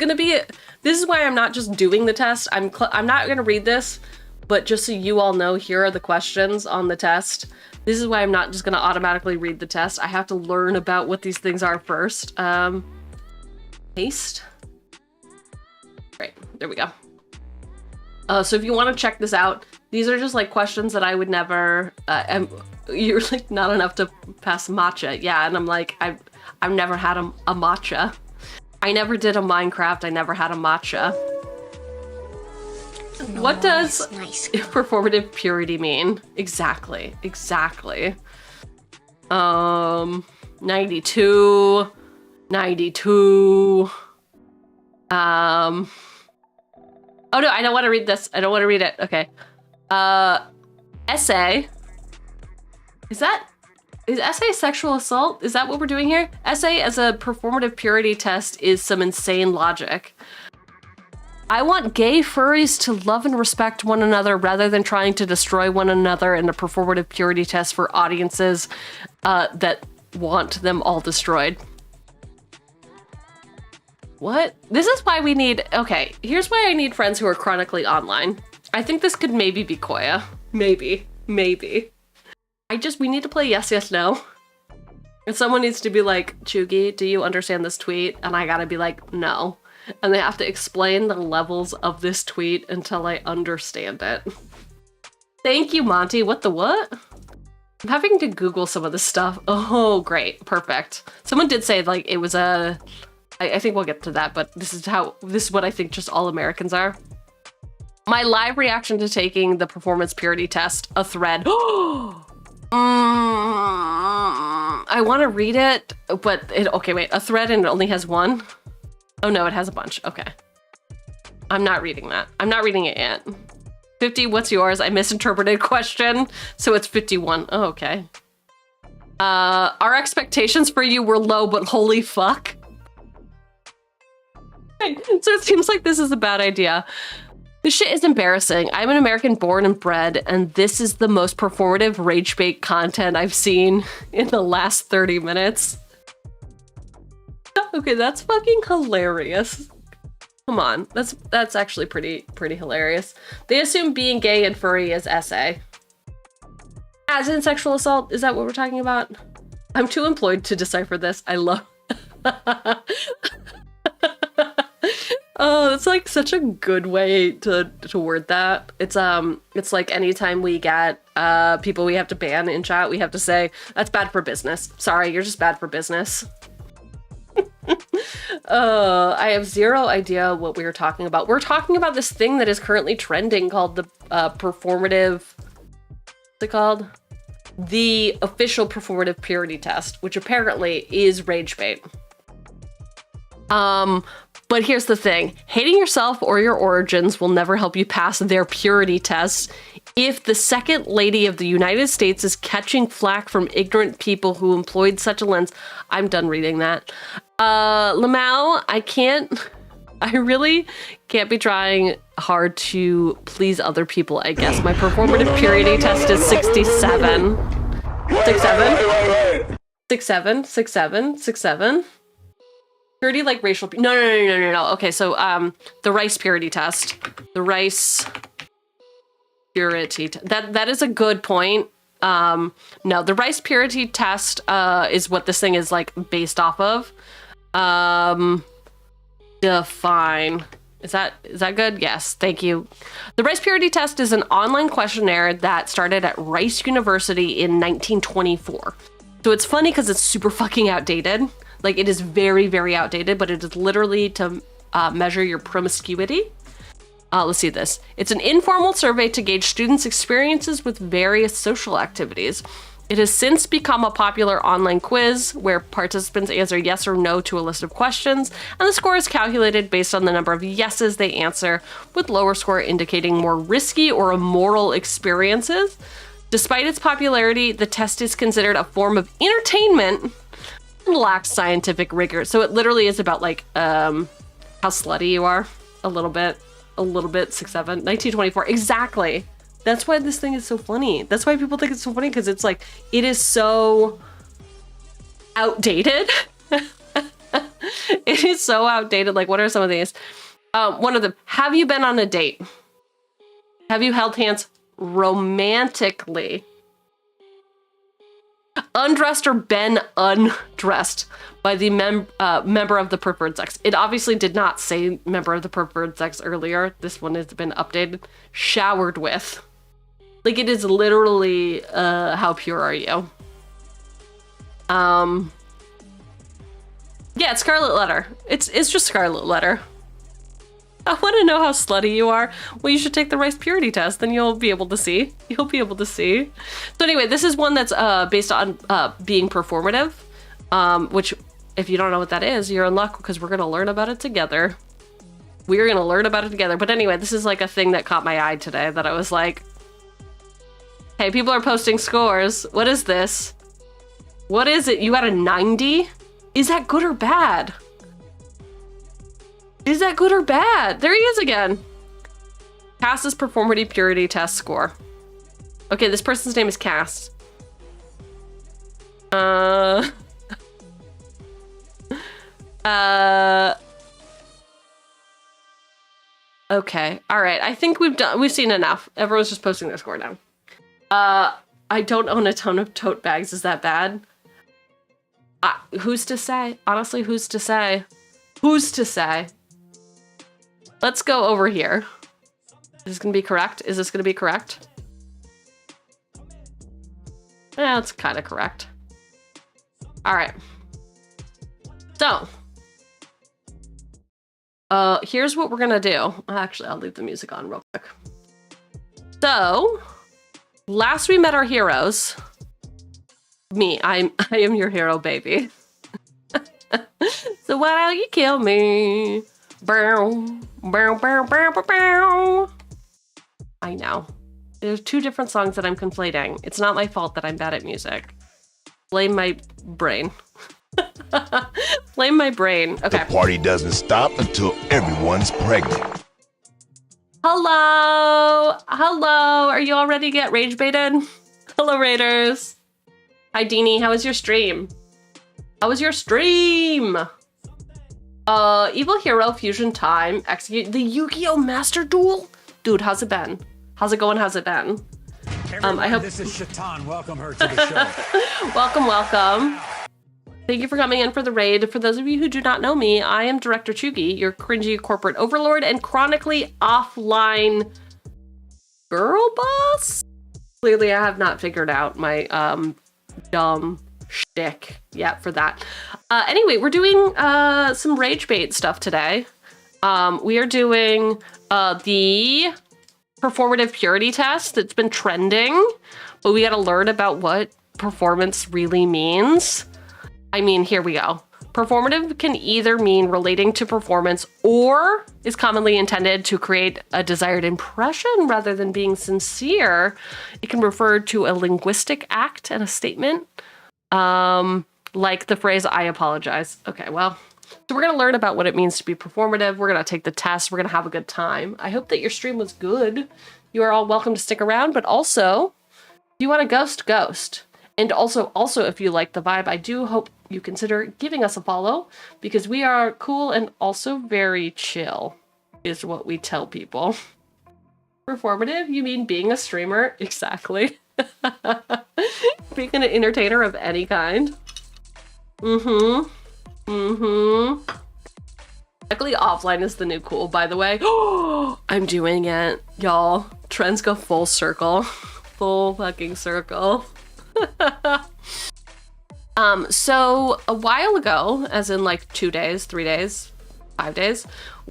is why I'm not just doing the test. I'm not gonna read this, but just so you all know, here are the questions on the test. This is why I'm not just gonna automatically read the test. I have to learn about what these things are first. Paste. Great, there we go. So if you want to check this out, these are just like questions that I would never, you're like not enough to pass matcha. Yeah, and I'm like, I've never had a matcha. I never did a Minecraft, I never had a matcha. What does performative purity mean? Exactly. 92. Oh no, I don't want to read this. I don't want to read it. Okay. Essay. Is essay sexual assault? Is that what we're doing here? Essay as a performative purity test is some insane logic. I want gay furries to love and respect one another rather than trying to destroy one another in a performative purity test for audiences that want them all destroyed. What? This is why we need, okay, here's why I need friends who are chronically online. I think this could maybe be Koya. Maybe. We need to play yes, yes, no. And someone needs to be like, Cheugy, do you understand this tweet? And I gotta be like, no. And they have to explain the levels of this tweet until I understand it. Thank you, Monty. What the what? I'm having to Google some of this stuff. Oh, great. Perfect. Someone did say like it was a, I think we'll get to that, but this is what I think just all Americans are. My live reaction to taking the performance purity test, a thread. I want to read it, but okay, wait, a thread and it only has one? Oh no, it has a bunch, okay. I'm not reading that. I'm not reading it yet. 50, what's yours? I misinterpreted question, so it's 51. Oh, okay. Our expectations for you were low, but holy fuck. So it seems like this is a bad idea. This shit is embarrassing. I'm an American born and bred, and this is the most performative rage bait content I've seen in the last 30 minutes. Okay, that's fucking hilarious. Come on, that's actually pretty hilarious. They assume being gay and furry is SA. As in sexual assault, is that what we're talking about? I'm too employed to decipher this. I love. Oh, it's like such a good way to word that. It's like anytime we get people we have to ban in chat, we have to say that's bad for business. Sorry, you're just bad for business. I have zero idea what we were talking about. We're talking about this thing that is currently trending called the performative. What's it called? The official performative purity test, which apparently is rage bait. But here's the thing. Hating yourself or your origins will never help you pass their purity test. If the second lady of the United States is catching flack from ignorant people who employed such a lens, I'm done reading that. Lamau, I really can't be trying hard to please other people, I guess. My performative purity test is 67. 67? 67? 67? 67? Purity like racial, no. Okay, so the rice purity test. The rice purity, that is a good point. No, the rice purity test is what this thing is like based off of. Define. Is that good? Yes, thank you. The rice purity test is an online questionnaire that started at Rice University in 1924. So it's funny because it's super fucking outdated. Like, it is very, very outdated, but it is literally to measure your promiscuity. Let's see this. It's an informal survey to gauge students' experiences with various social activities. It has since become a popular online quiz where participants answer yes or no to a list of questions, and the score is calculated based on the number of yeses they answer, with lower score indicating more risky or immoral experiences. Despite its popularity, the test is considered a form of entertainment and lacks scientific rigor. So it literally is about like how slutty you are. A little bit, 6'7", 1924. Exactly. That's why this thing is so funny. That's why people think it's so funny, because it's like, it is so outdated. It is so outdated. Like, what are some of these? One of them, have you been on a date? Have you held hands romantically? Undressed or been undressed by the member of the preferred sex. It obviously did not say member of the preferred sex earlier. This one has been updated. Showered with. Like, it is literally, how pure are you? Yeah, it's Scarlet Letter. It's just Scarlet Letter. I want to know how slutty you are. Well, you should take the rice purity test, then you'll be able to see. You'll be able to see. So anyway, this is one that's based on being performative, which, if you don't know what that is, you're in luck, because we're going to learn about it together. We're going to learn about it together. But anyway, this is like a thing that caught my eye today that I was like, hey, people are posting scores. What is this? What is it? You got a 90? Is that good or bad? Is that good or bad? There he is again. Cass's performative purity test score. Okay, this person's name is Cass. Okay. All right. I think we've seen enough. Everyone's just posting their score now. I don't own a ton of tote bags. Is that bad? Who's to say? Honestly, who's to say? Who's to say? Let's go over here. Is this gonna be correct? Is this gonna be correct? Yeah, it's kind of correct. All right. So, here's what we're gonna do. Actually, I'll leave the music on real quick. So, last we met our heroes. Me, I am your hero, baby. So why don't you kill me? Bow, bow, bow, bow, bow, bow. I know. There's two different songs that I'm conflating. It's not my fault that I'm bad at music. Blame my brain. Blame my brain. Okay. The party doesn't stop until everyone's pregnant. Hello. Hello. Are you all ready to get rage baited? Hello, Raiders. Hi, Deanie. How was your stream? How was your stream? Evil Hero Fusion Time. Execute the Yu-Gi-Oh! Master Duel? Dude, how's it been? How's it going? How's it been? Everyone, I hope this is Shaitan. Welcome her to the show. Welcome, welcome. Thank you for coming in for the raid. For those of you who do not know me, I am Director Cheugy, your cringy corporate overlord and chronically offline girl boss. Clearly, I have not figured out my dumb shtick yet for that. Anyway, we're doing some rage bait stuff today. We are doing the performative purity test that's been trending, but we got to learn about what performance really means. I mean, here we go. Performative can either mean relating to performance or is commonly intended to create a desired impression rather than being sincere. It can refer to a linguistic act and a statement, like the phrase, I apologize. Okay, well, so we're going to learn about what it means to be performative. We're going to take the test. We're going to have a good time. I hope that your stream was good. You are all welcome to stick around, but also, if you want to ghost. And also, if you like the vibe, I do hope you consider giving us a follow because we are cool and also very chill, is what we tell people. Performative? You mean being a streamer? Exactly. Being an entertainer of any kind. Luckily, offline is the new cool, by the way. I'm doing it, y'all. Trends go full circle. Full fucking circle. So a while ago, as in like 2 days, 3 days, 5 days,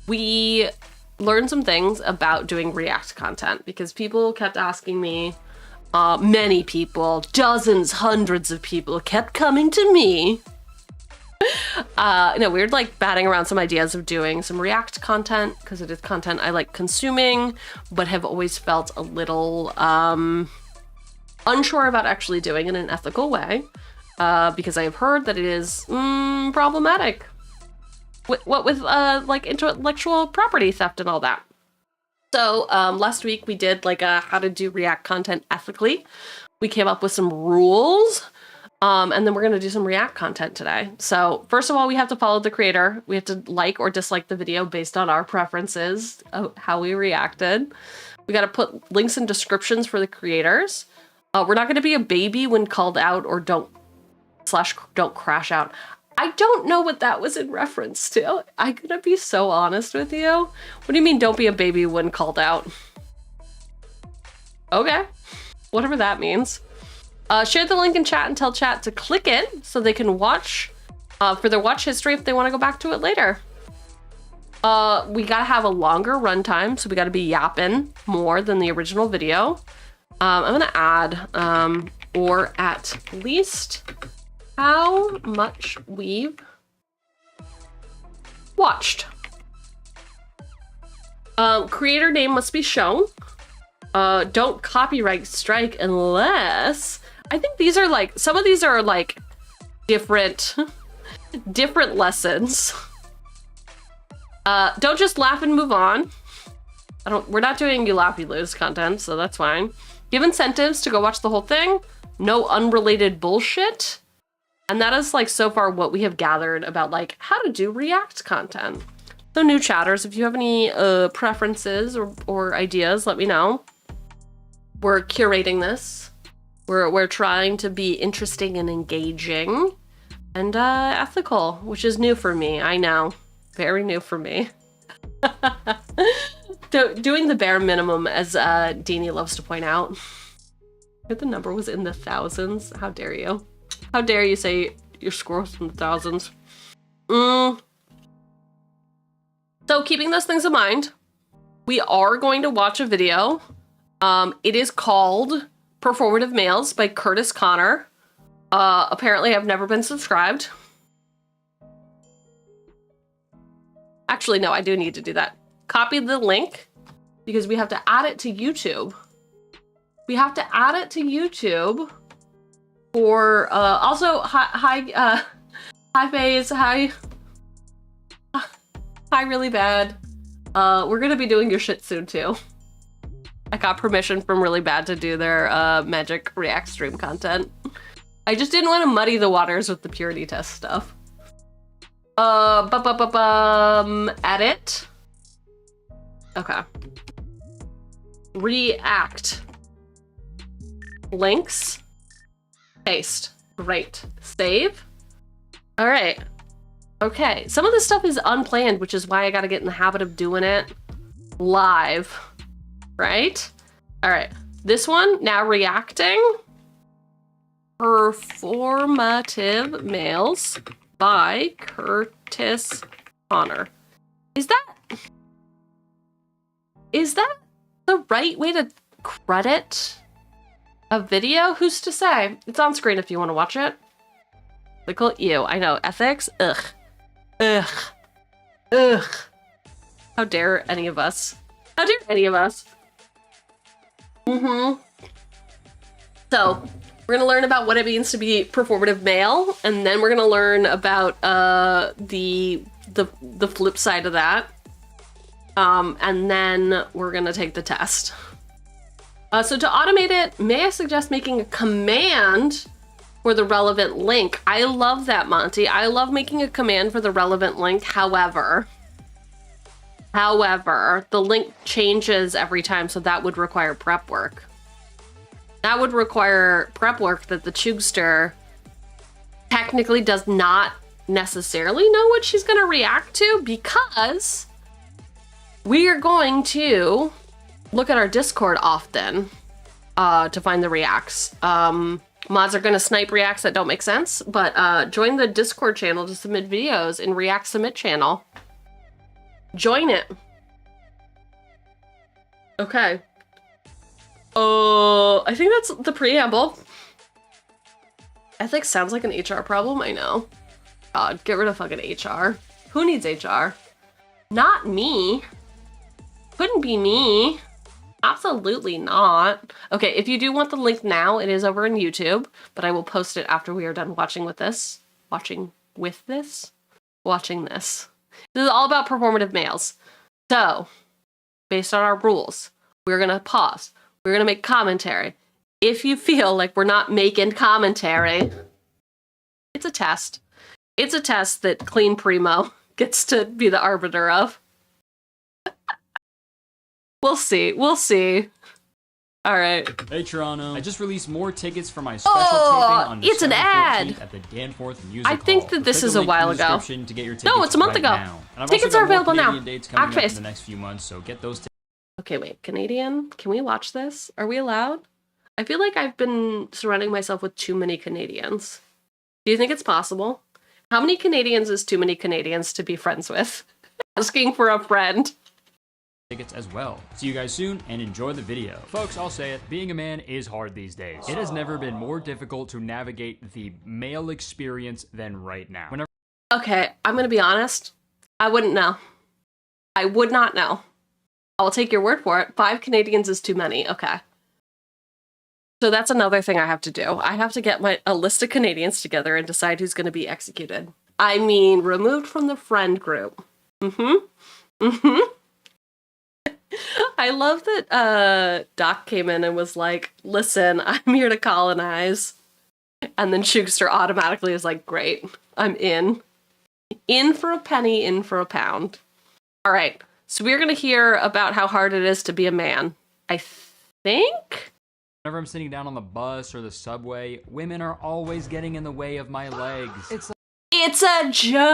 we learned some things about doing React content because people kept asking me, many people, dozens, hundreds of people kept coming to me. We were like batting around some ideas of doing some React content because it is content I like consuming, but have always felt a little unsure about actually doing in an ethical way, because I have heard that it is problematic. What with like intellectual property theft and all that. So last week we did like a how to do React content ethically. We came up with some rules. And then we're going to do some React content today. So first of all, we have to follow the creator. We have to like or dislike the video based on our preferences of how we reacted. We got to put links and descriptions for the creators. We're not going to be a baby when called out or don't crash out. I don't know what that was in reference to. I'm going to be so honest with you. What do you mean don't be a baby when called out? Okay. Whatever that means. Share the link in chat and tell chat to click it so they can watch for their watch history if they want to go back to it later. We gotta have a longer runtime, so we gotta be yapping more than the original video. I'm gonna add, or at least how much we've watched. Creator name must be shown. Don't copyright strike unless... I think these are like, some of these are like different lessons. Don't just laugh and move on. We're not doing you laugh, you lose content, so that's fine. Give incentives to go watch the whole thing. No unrelated bullshit. And that is like so far what we have gathered about like how to do React content. So new chatters, if you have any preferences or ideas, let me know. We're curating this. We're trying to be interesting and engaging and ethical, which is new for me. I know, very new for me. Doing the bare minimum, as Deanie loves to point out. The number was in the thousands. How dare you? How dare you say your score was in the thousands? So keeping those things in mind, we are going to watch a video. It is called Performative Males by Curtis Connor. Apparently I've never been subscribed. Actually, no, I do need to do that. Copy the link because we have to add it to YouTube. We have to add it to YouTube for, also, hi, Faze, hi, Really Bad. We're gonna be doing your shit soon, too. I got permission from Really Bad to do their, Magic React stream content. I just didn't want to muddy the waters with the purity test stuff. Edit. Okay. React. Links. Paste. Great. Save. All right. Okay. Some of this stuff is unplanned, which is why I got to get in the habit of doing it live. Right? All right. This one, now reacting. Performative Males by Curtis Connor. Is that the right way to credit a video? Who's to say? It's on screen if you want to watch it. Look at you. I know. Ethics? Ugh. Ugh. Ugh. How dare any of us? How dare any of us? So, we're gonna learn about what it means to be performative male, and then we're gonna learn about the flip side of that. And then we're gonna take the test. So to automate it, may I suggest making a command for the relevant link? I love that, Monty. I love making a command for the relevant link. However, the link changes every time, so that would require prep work. That would require prep work that the Chugster technically does not necessarily know what she's going to react to, because we are going to look at our Discord often to find the reacts. Mods are going to snipe reacts that don't make sense, but join the Discord channel to submit videos in React Submit channel. Join it. Okay. I think that's the preamble. Ethics sounds like an HR problem, I know. God, get rid of fucking HR. Who needs HR? Not me. Couldn't be me. Absolutely not. Okay, if you do want the link now, it is over on YouTube, but I will post it after we are done watching this. This is all about performative males. So, based on our rules, we're gonna pause. We're gonna make commentary. If you feel like we're not making commentary, it's a test. It's a test that Clean Primo gets to be the arbiter of. We'll see. We'll see. All right. Hey Toronto! I just released more tickets for my special taping on it's an ad. At the Danforth Music I think that this is a while ago. To get your No, it's a month ago. Tickets are available now. Act the next few months, so get those. Okay, wait. Canadian? Can we watch this? Are we allowed? I feel like I've been surrounding myself with too many Canadians. Do you think it's possible? How many Canadians is too many Canadians to be friends with? Asking for a friend. Tickets as well. See you guys soon and enjoy the video. Folks, I'll say it, being a man is hard these days. It has never been more difficult to navigate the male experience than right now. Okay, I'm gonna be honest. I wouldn't know. I would not know. I'll take your word for it. 5 Canadians is too many. Okay. So that's another thing I have to do. I have to get a list of Canadians together and decide who's gonna be executed. I mean, removed from the friend group. I love that Doc came in and was like, listen, I'm here to colonize. And then Chugster automatically is like, great, I'm in. In for a penny, in for a pound. All right, so we're going to hear about how hard it is to be a man. I think? Whenever I'm sitting down on the bus or the subway, women are always getting in the way of my legs. It's a joke!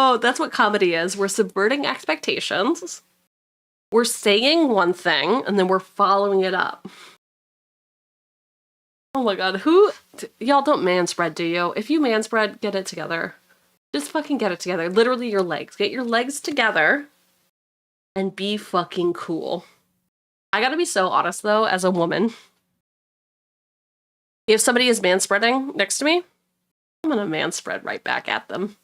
Oh, that's what comedy is. We're subverting expectations. We're saying one thing, and then we're following it up. Oh my god, y'all don't manspread, do you? If you manspread, get it together. Just fucking get it together. Literally your legs. Get your legs together and be fucking cool. I gotta be so honest, though, as a woman. If somebody is manspreading next to me, I'm gonna manspread right back at them.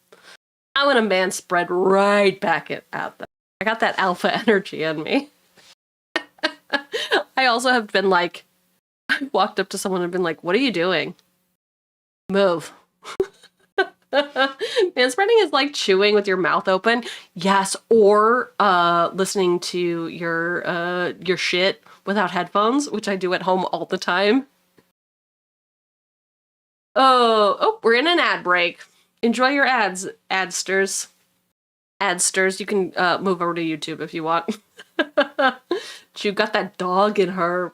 I want a man spread right back at them. I got that alpha energy in me. I also have been like, I walked up to someone and been like, what are you doing? Move. Manspreading is like chewing with your mouth open. Yes, or listening to your shit without headphones, which I do at home all the time. Oh, we're in an ad break. Enjoy your ads, adsters. Adsters, you can move over to YouTube if you want. She got that dog in her.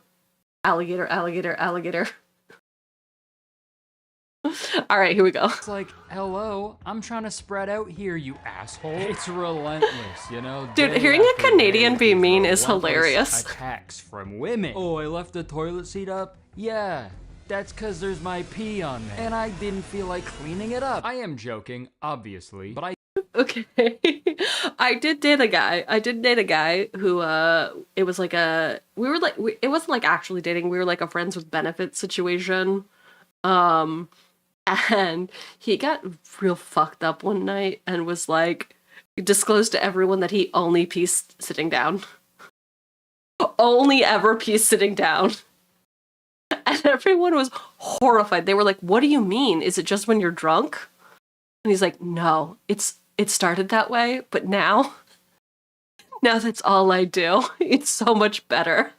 Alligator, alligator, alligator. All right, here we go. It's like, hello, I'm trying to spread out here, you asshole. It's relentless, you know? Dude, hearing a Canadian be mean is hilarious. Attacks from women. Oh, I left the toilet seat up? Yeah. That's because there's my pee on there. And I didn't feel like cleaning it up. I am joking, obviously, but I... Okay. I did date a guy who, it was like a... it wasn't like actually dating. We were like a friends with benefits situation. And he got real fucked up one night and was like, disclosed to everyone that he only pees sitting down. Only ever pees sitting down. And everyone was horrified. They were like, what do you mean? Is it just when you're drunk? And he's like, no, it started that way, but now that's all I do. It's so much better.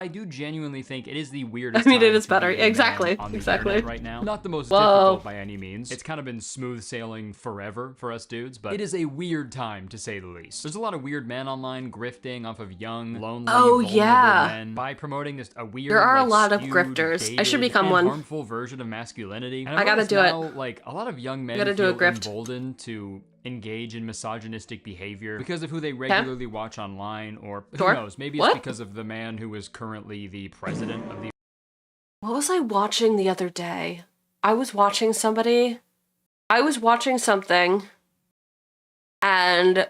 I do genuinely think it is the weirdest. I mean, it time is to better. be a man Exactly. on the Exactly. internet right now. Not the most difficult by any means. It's kind of been smooth sailing forever for us dudes, but it is a weird time to say the least. There's a lot of weird men online grifting off of young, lonely, vulnerable men by promoting just a weird. There are a like, lot of skewed, grifters. I should dated, become and one. Harmful version of masculinity. And I gotta do now, it. Like a lot of young men Gotta do a feel grift. emboldened to engage in misogynistic behavior because of who they regularly watch online, or who knows, maybe it's because of the man who is currently the president of the... What was I watching the other day? I was watching something, and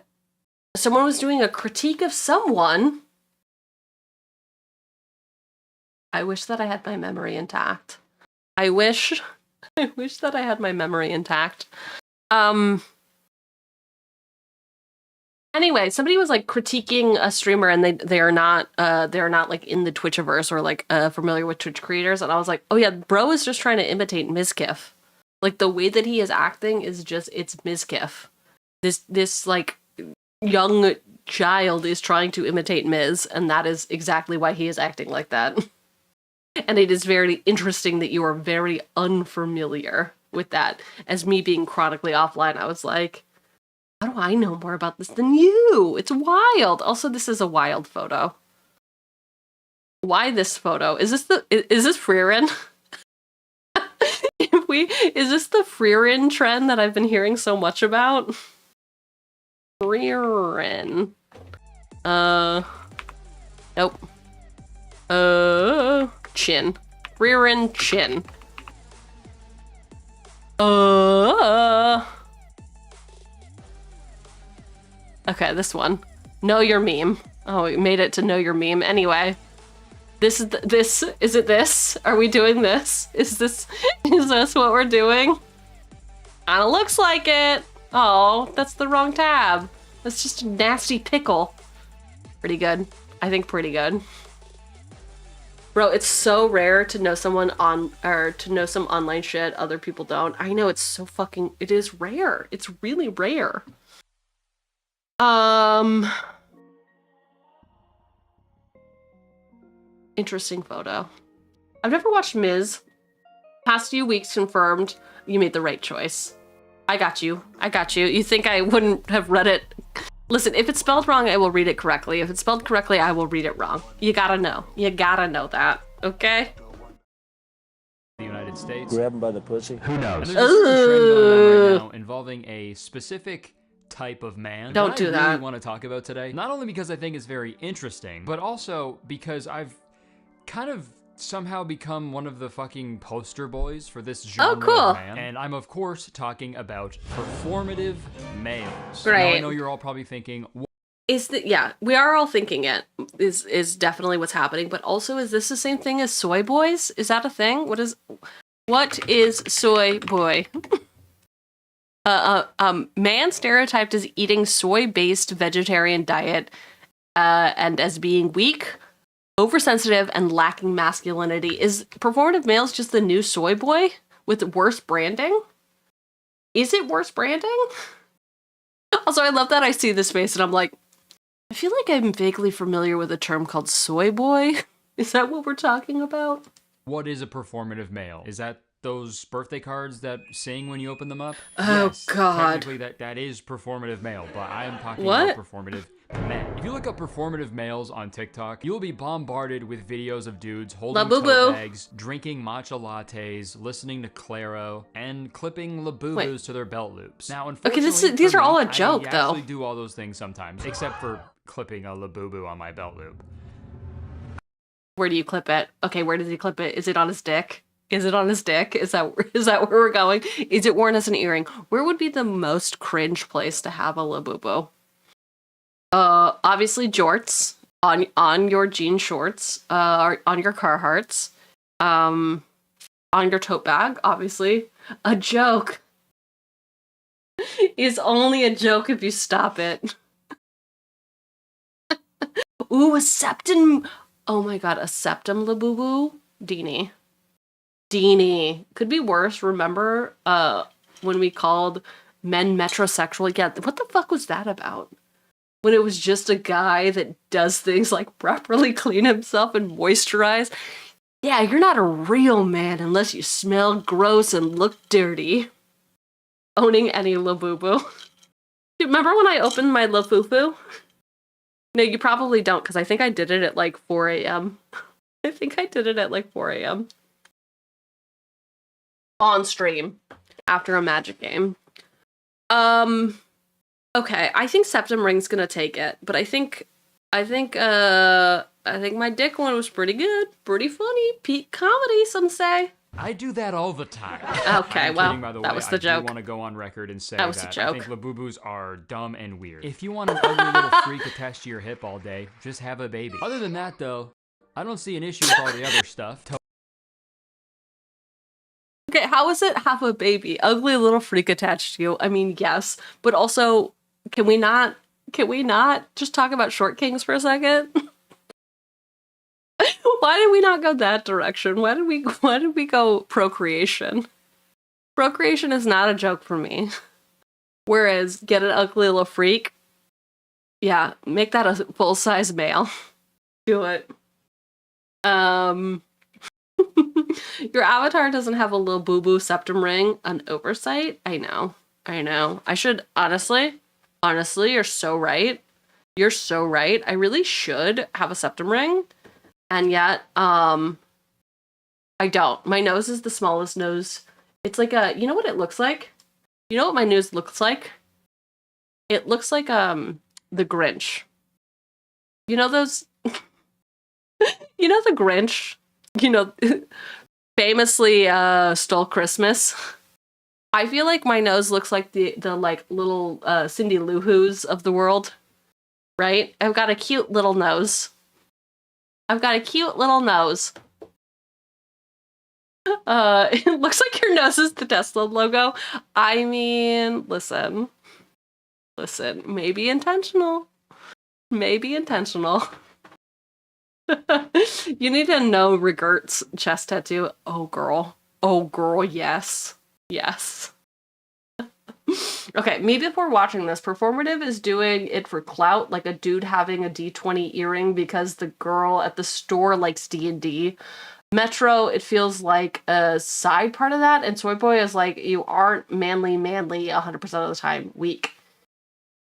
someone was doing a critique of someone. I wish that I had my memory intact. I wish that I had my memory intact. Anyway, somebody was like critiquing a streamer, and they're not like in the Twitchiverse or like familiar with Twitch creators, and I was like, oh yeah, bro is just trying to imitate Mizkif. Like the way that he is acting is just, it's Mizkif. This like young child is trying to imitate Miz, and that is exactly why he is acting like that. And it is very interesting that you are very unfamiliar with that. As me being chronically offline, I was like, how do I know more about this than you? It's wild. Also, this is a wild photo. Why this photo? Is this Freerin? Is this the Freerin trend that I've been hearing so much about? Freerin. Nope. Chin. Freerin chin. Okay, this one. Know your meme. Oh, we made it to know your meme. Anyway, is it this? Are we doing this? Is this what we're doing? Kinda looks like it. Oh, that's the wrong tab. That's just a nasty pickle. Pretty good. I think pretty good. Bro, it's so rare to know someone to know some online shit other people don't. I know, it's so fucking, it is rare. It's really rare. Interesting photo. I've never watched Miz. Past few weeks confirmed you made the right choice. I got you. You think I wouldn't have read it? Listen, if it's spelled wrong, I will read it correctly. If it's spelled correctly, I will read it wrong. You gotta know. You gotta know that, okay? The United States. Grab him by the pussy. Who knows? And there's a certain trend going on right now involving a specific type of man Don't do I that. really want to talk about today. Not only because I think it's very interesting, but also because I've kind of somehow become one of the fucking poster boys for this genre of man. And I'm of course talking about performative males. Great. Now, I know you're all probably thinking, yeah, we are all thinking it is definitely what's happening, but also is this the same thing as soy boys? Is that a thing? What is soy boy? Man stereotyped as eating soy-based vegetarian diet and as being weak, oversensitive, and lacking masculinity. Is performative males just the new soy boy with worse branding? Is it worse branding? Also, I love that I see this face and I'm like, I feel like I'm vaguely familiar with a term called soy boy. Is that what we're talking about? What is a performative male? Is that those birthday cards that sing when you open them up? Oh, yes, God. Technically, that is performative male, but I am talking about performative men. If you look up performative males on TikTok, you'll be bombarded with videos of dudes holding tote bags, drinking matcha lattes, listening to Claro, and clipping Labubus to their belt loops. Now, unfortunately, these are all a joke, I though. actually do all those things sometimes, except for clipping a Labubu on my belt loop. Where do you clip it? Okay, where does he clip it? Is it on his dick? Is it on his dick? Is that where we're going? Is it worn as an earring? Where would be the most cringe place to have a Labubu? Obviously jorts on your jean shorts, on your Carhartts, on your tote bag, obviously. A joke is only a joke if you stop it. Ooh, a septum. Oh my god, a septum Labubu? Deanie. Could be worse. Remember when we called men metrosexual? Yeah, what the fuck was that about? When it was just a guy that does things like properly clean himself and moisturize. Yeah, you're not a real man unless you smell gross and look dirty. Owning any Labubu. Remember when I opened my Lafufu? No, you probably don't, because I think I did it at like 4 a.m. I think I did it at like 4 a.m. On stream after a Magic game. Okay, I think Septum Ring's gonna take it, but I think my dick one was pretty good, pretty funny, peak comedy, some say. I do that all the time. Okay, well, that was the joke. I do want to go on record and say that was a joke. I think Labubus are dumb and weird. If you want an ugly little freak attached to your hip all day, just have a baby. Other than that, though, I don't see an issue with all the other stuff. Okay, how is it have a baby? Ugly little freak attached to you? I mean, yes, but also, can we not just talk about short kings for a second? Why did we not go that direction? Why did we go procreation? Procreation is not a joke for me. Whereas get an ugly little freak, yeah, make that a full-size male. Do it. Your avatar doesn't have a little boo-boo septum ring. An oversight? I know. I should, honestly, you're so right. You're so right. I really should have a septum ring. And yet, I don't. My nose is the smallest nose. It's like you know what it looks like? You know what my nose looks like? It looks like, the Grinch. You know those, you know the Grinch? You know, famously stole Christmas. I feel like my nose looks like the like little Cindy Lou Who's of the world, right? I've got a cute little nose. It looks like your nose is the Tesla logo. I mean, listen, maybe intentional. You need a no regrets chest tattoo. Oh girl, yes. Okay, maybe if we're watching this, performative is doing it for clout, like a dude having a D20 earring because the girl at the store likes D&D. Metro, it feels like a side part of that, and Soy Boy is like, you aren't manly 100% of the time, weak.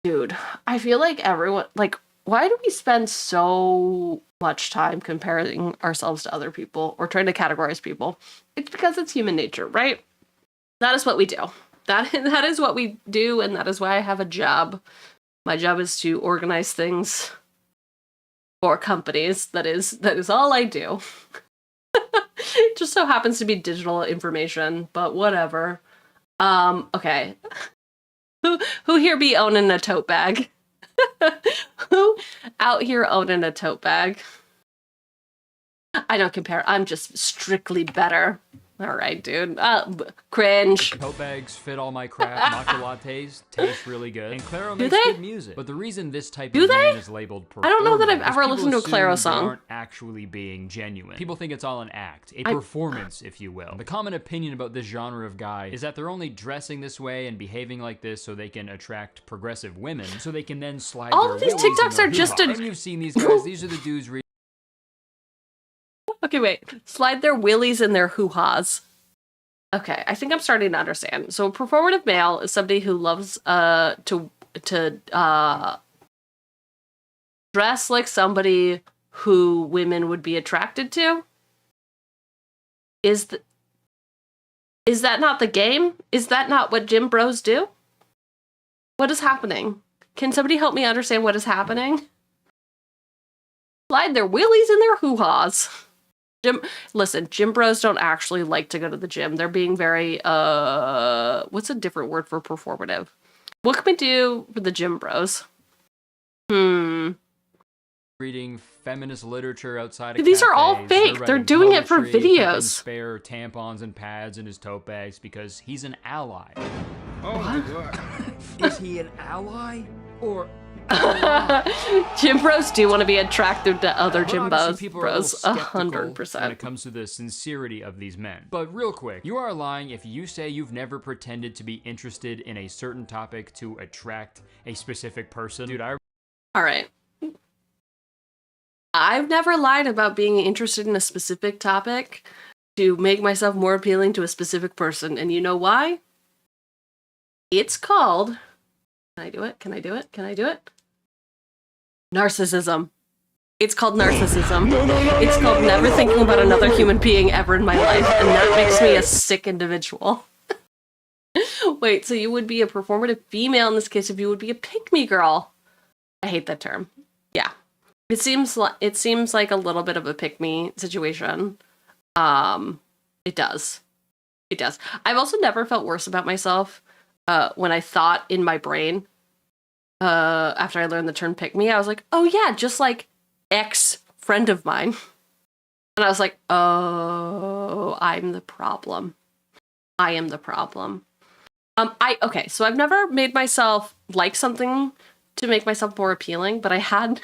Dude, I feel like everyone, like, why do we spend so much time comparing ourselves to other people or trying to categorize people? It's because it's human nature, right? That is what we do. That is what we do, and that is why I have a job. My job is to organize things for companies. That is all I do. It just so happens to be digital information, but whatever. Okay. Who here be owning a tote bag? Who out here owning a tote bag? I don't compare. I'm just strictly better. All right, dude. Cringe. Tote bags fit all my crap. Matcha lattes taste really good. And Claro Do makes they? good music. But the reason this type Do of they? man is labeled performative, I don't know that I've is ever people listened to a Claro assume they song. aren't actually being genuine. People think it's all an act, a performance, if you will. The common opinion about this genre of guy is that they're only dressing this way and behaving like this so they can attract progressive women, so they can then slide All their of these willies in TikToks their are just hoo-ha. And you've seen these guys. These are the dudes Okay, wait. Slide their willies in their hoo-has. Okay, I think I'm starting to understand. So a performative male is somebody who loves to dress like somebody who women would be attracted to. Is that not the game? Is that not what gym bros do? What is happening? Can somebody help me understand what is happening? Slide their willies in their hoo-has. Gym bros don't actually like to go to the gym. They're being very, what's a different word for performative? What can we do for the gym bros? reading feminist literature outside of These cafes. are all fake. They're doing it for keeping videos. Spare tampons and pads in his tote bags because he's an ally. Oh my god. Is he an ally or Gym bros do want to be attractive to other gym bros. People are a little skeptical 100%. when it comes to the sincerity of these men. But real quick, you are lying if you say you've never pretended to be interested in a certain topic to attract a specific person. Dude, All right. I've never lied about being interested in a specific topic to make myself more appealing to a specific person. And you know why? It's called... Can I do it? Can I do it? Can I do it? Narcissism. It's called narcissism. It's called never thinking about another human being ever in my life, and that makes me a sick individual. Wait, so you would be a performative female in this case if you would be a pick-me girl. I hate that term. Yeah. It seems like a little bit of a pick-me situation. It does. It does. I've also never felt worse about myself when I thought in my brain, after I learned the term pick me, I was like, oh yeah, just like ex friend of mine. And I was like, oh, I'm the problem. I am the problem. Okay, so I've never made myself like something to make myself more appealing, but I have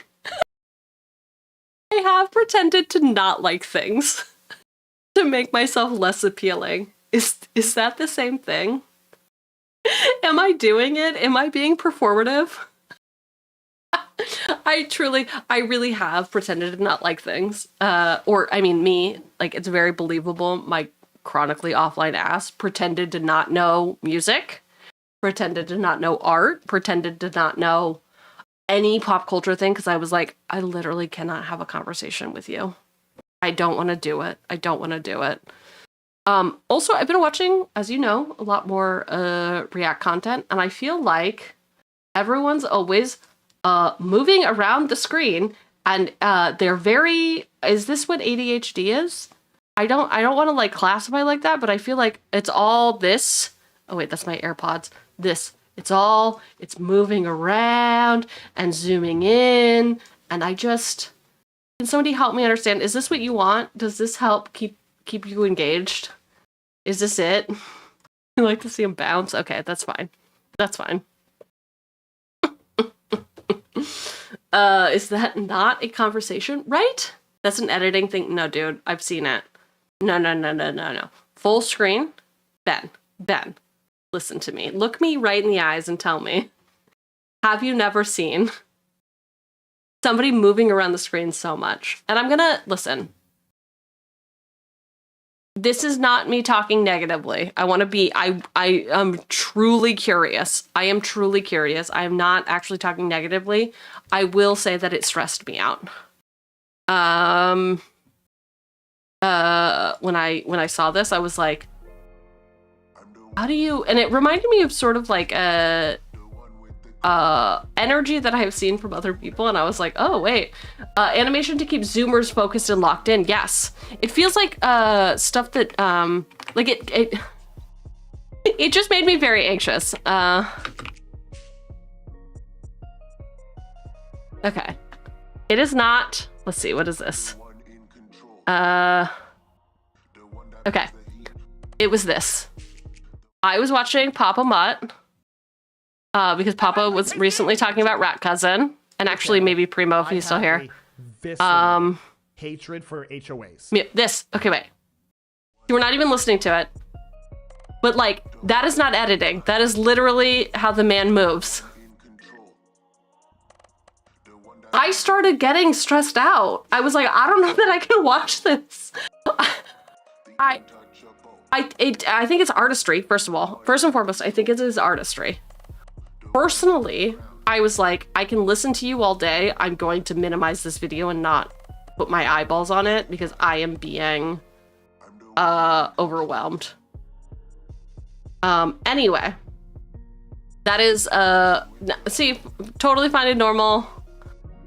pretended to not like things to make myself less appealing. Is that the same thing? Am I doing it? Am I being performative? I really have pretended to not like things. Me, like, it's very believable. My chronically offline ass pretended to not know music, pretended to not know art, pretended to not know any pop culture thing because I was like, I literally cannot have a conversation with you. I don't want to do it. I don't want to do it. Also, I've been watching, as you know, a lot more React content, and I feel like everyone's always moving around the screen, and they're very... Is this what ADHD is? I don't want to like classify like that, but I feel like it's all this. Oh wait, that's my AirPods. It's moving around and zooming in, and can somebody help me understand? Is this what you want? Does this help keep you engaged? Is this it? You like to see him bounce? Okay, that's fine. That's fine. Is that not a conversation? Right? That's an editing thing. No, dude, I've seen it. No. Full screen. Ben, listen to me. Look me right in the eyes and tell me. Have you never seen somebody moving around the screen so much? And I'm gonna, listen. This is not me talking negatively. I am truly curious. I am truly curious. I am not actually talking negatively. I will say that it stressed me out. When I saw this, I was like, how do you, and it reminded me of sort of like a energy that I have seen from other people, and I was like, oh wait, animation to keep zoomers focused and locked in. Yes, it feels like stuff that like it just made me very anxious. Okay, it is not. Let's see, what is this? Okay, It was this. I was watching Papa Mutt because Papa was recently talking about Rat Cousin, and actually maybe Primo if he's still here. Hatred for HOAs. This. Okay, wait. We're not even listening to it. But like, that is not editing. That is literally how the man moves. I started getting stressed out. I was like, I don't know that I can watch this. I think it's artistry, first of all. First and foremost, I think it is artistry. Personally, I was like, I can listen to you all day. I'm going to minimize this video and not put my eyeballs on it because I am being overwhelmed. Anyway, that is, see, totally fine and normal.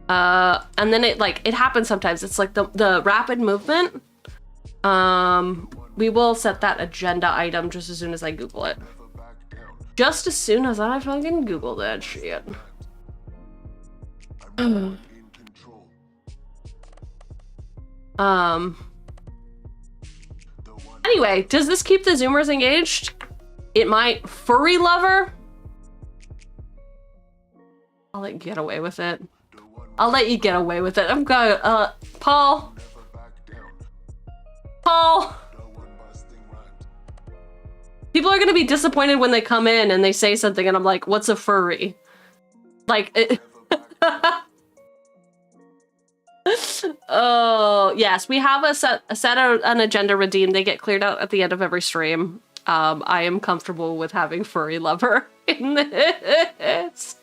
And then it happens sometimes. It's like the rapid movement. We will set that agenda item just as soon as I Google it. Just as soon as I fucking Google that shit. Anyway, does this keep the Zoomers engaged? It might. Furry lover? I'll let you get away with it. I'll let you get away with it. I'm going, Paul. Paul. People are gonna be disappointed when they come in and they say something and I'm like, what's a furry? Like, oh, yes, we have an agenda redeemed. They get cleared out at the end of every stream. I am comfortable with having furry lover in this.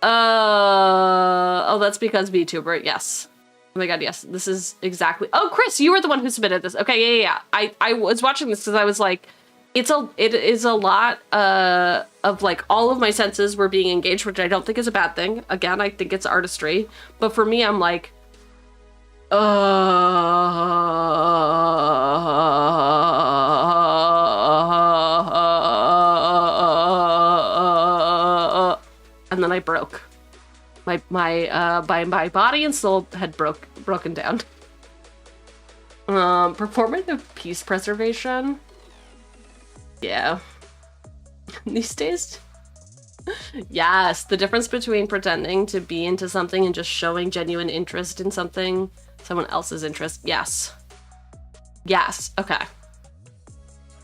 Oh, that's because VTuber, yes. Oh my god, yes, this is exactly. Oh, Chris, you were the one who submitted this. Okay, yeah. I was watching this because I was like, it is a lot of like all of my senses were being engaged, which I don't think is a bad thing. Again, I think it's artistry. But for me, I'm like, and then I broke. My body and soul had broken down. Performative peace preservation. Yeah. These days. Yes, the difference between pretending to be into something and just showing genuine interest in something, someone else's interest. Yes. Yes, okay.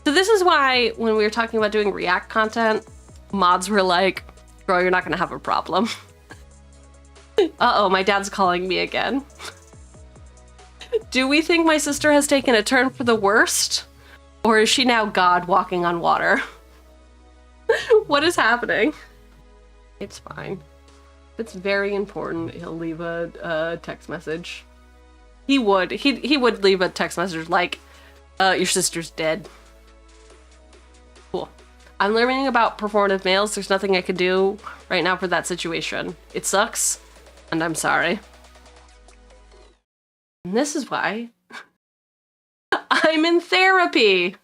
So this is why when we were talking about doing React content, mods were like, girl, you're not gonna have a problem. Uh-oh, my dad's calling me again. Do we think my sister has taken a turn for the worst? Or is she now God walking on water? What is happening? It's fine. If it's very important, he'll leave a text message. He would leave a text message like, your sister's dead. Cool. I'm learning about performative males. There's nothing I can do right now for that situation. It sucks, and I'm sorry. And this is why I'm in therapy.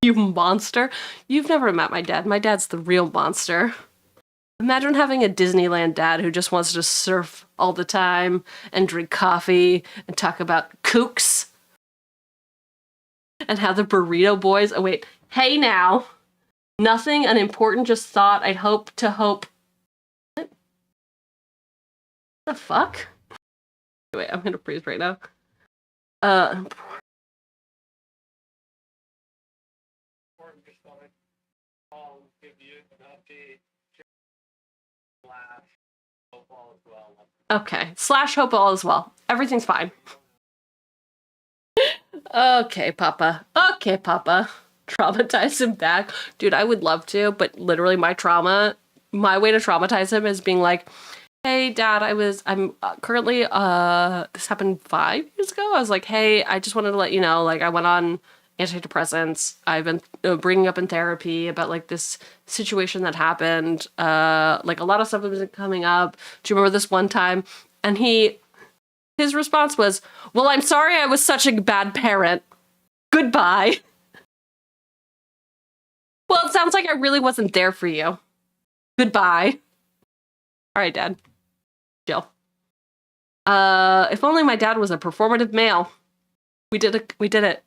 You monster. You've never met my dad. My dad's the real monster. Imagine having a Disneyland dad who just wants to surf all the time and drink coffee and talk about kooks and how the burrito boys. Oh, wait. Hey, now. Nothing unimportant, just thought I'd hope to hope. What the fuck? Wait, I'm gonna freeze right now. Okay, slash hope all as well. Everything's fine. Okay, Papa. Okay, Papa. Traumatize him back. Dude, I would love to, but literally my way to traumatize him is being like, hey, Dad, I'm currently, this happened 5 years ago. I was like, hey, I just wanted to let you know, like, I went on antidepressants. I've been bringing up in therapy about, like, this situation that happened. Like, a lot of stuff has been coming up. Do you remember this one time? And his response was, well, I'm sorry I was such a bad parent. Goodbye. Well, it sounds like I really wasn't there for you. Goodbye. All right, Dad. Chill. If only my dad was a performative male. We did it.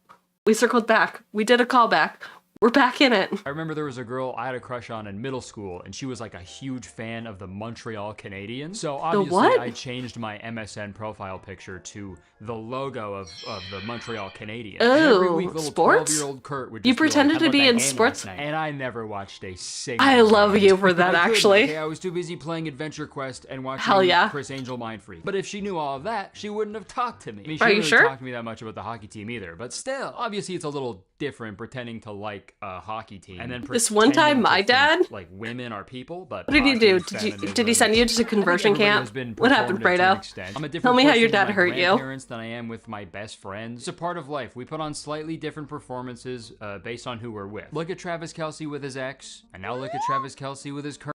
We circled back. We did a callback. We're back in it. I remember there was a girl I had a crush on in middle school, and she was like a huge fan of the Montreal Canadiens. So obviously I changed my MSN profile picture to the logo of the Montreal Canadiens. Oh, every week, little sports? 12-year-old Kurt would just You pretended be like, to be in sports? And I never watched a single I love you for that, actually. Okay, I was too busy playing Adventure Quest and watching Chris Angel Mind Freak. But if she knew all of that, she wouldn't have talked to me. I mean, she didn't really talk to me that much about the hockey team either. But still, obviously it's a little different pretending to like a hockey team. And then this one time, my dad, like women are people, but what did he do? Did he send you to conversion camp? What happened, Fredo? Tell me how your dad hurt you. Than I am with my best friends. It's a part of life. We put on slightly different performances based on who we're with. Look at Travis Kelce with his ex, and now look at Travis Kelce with his current.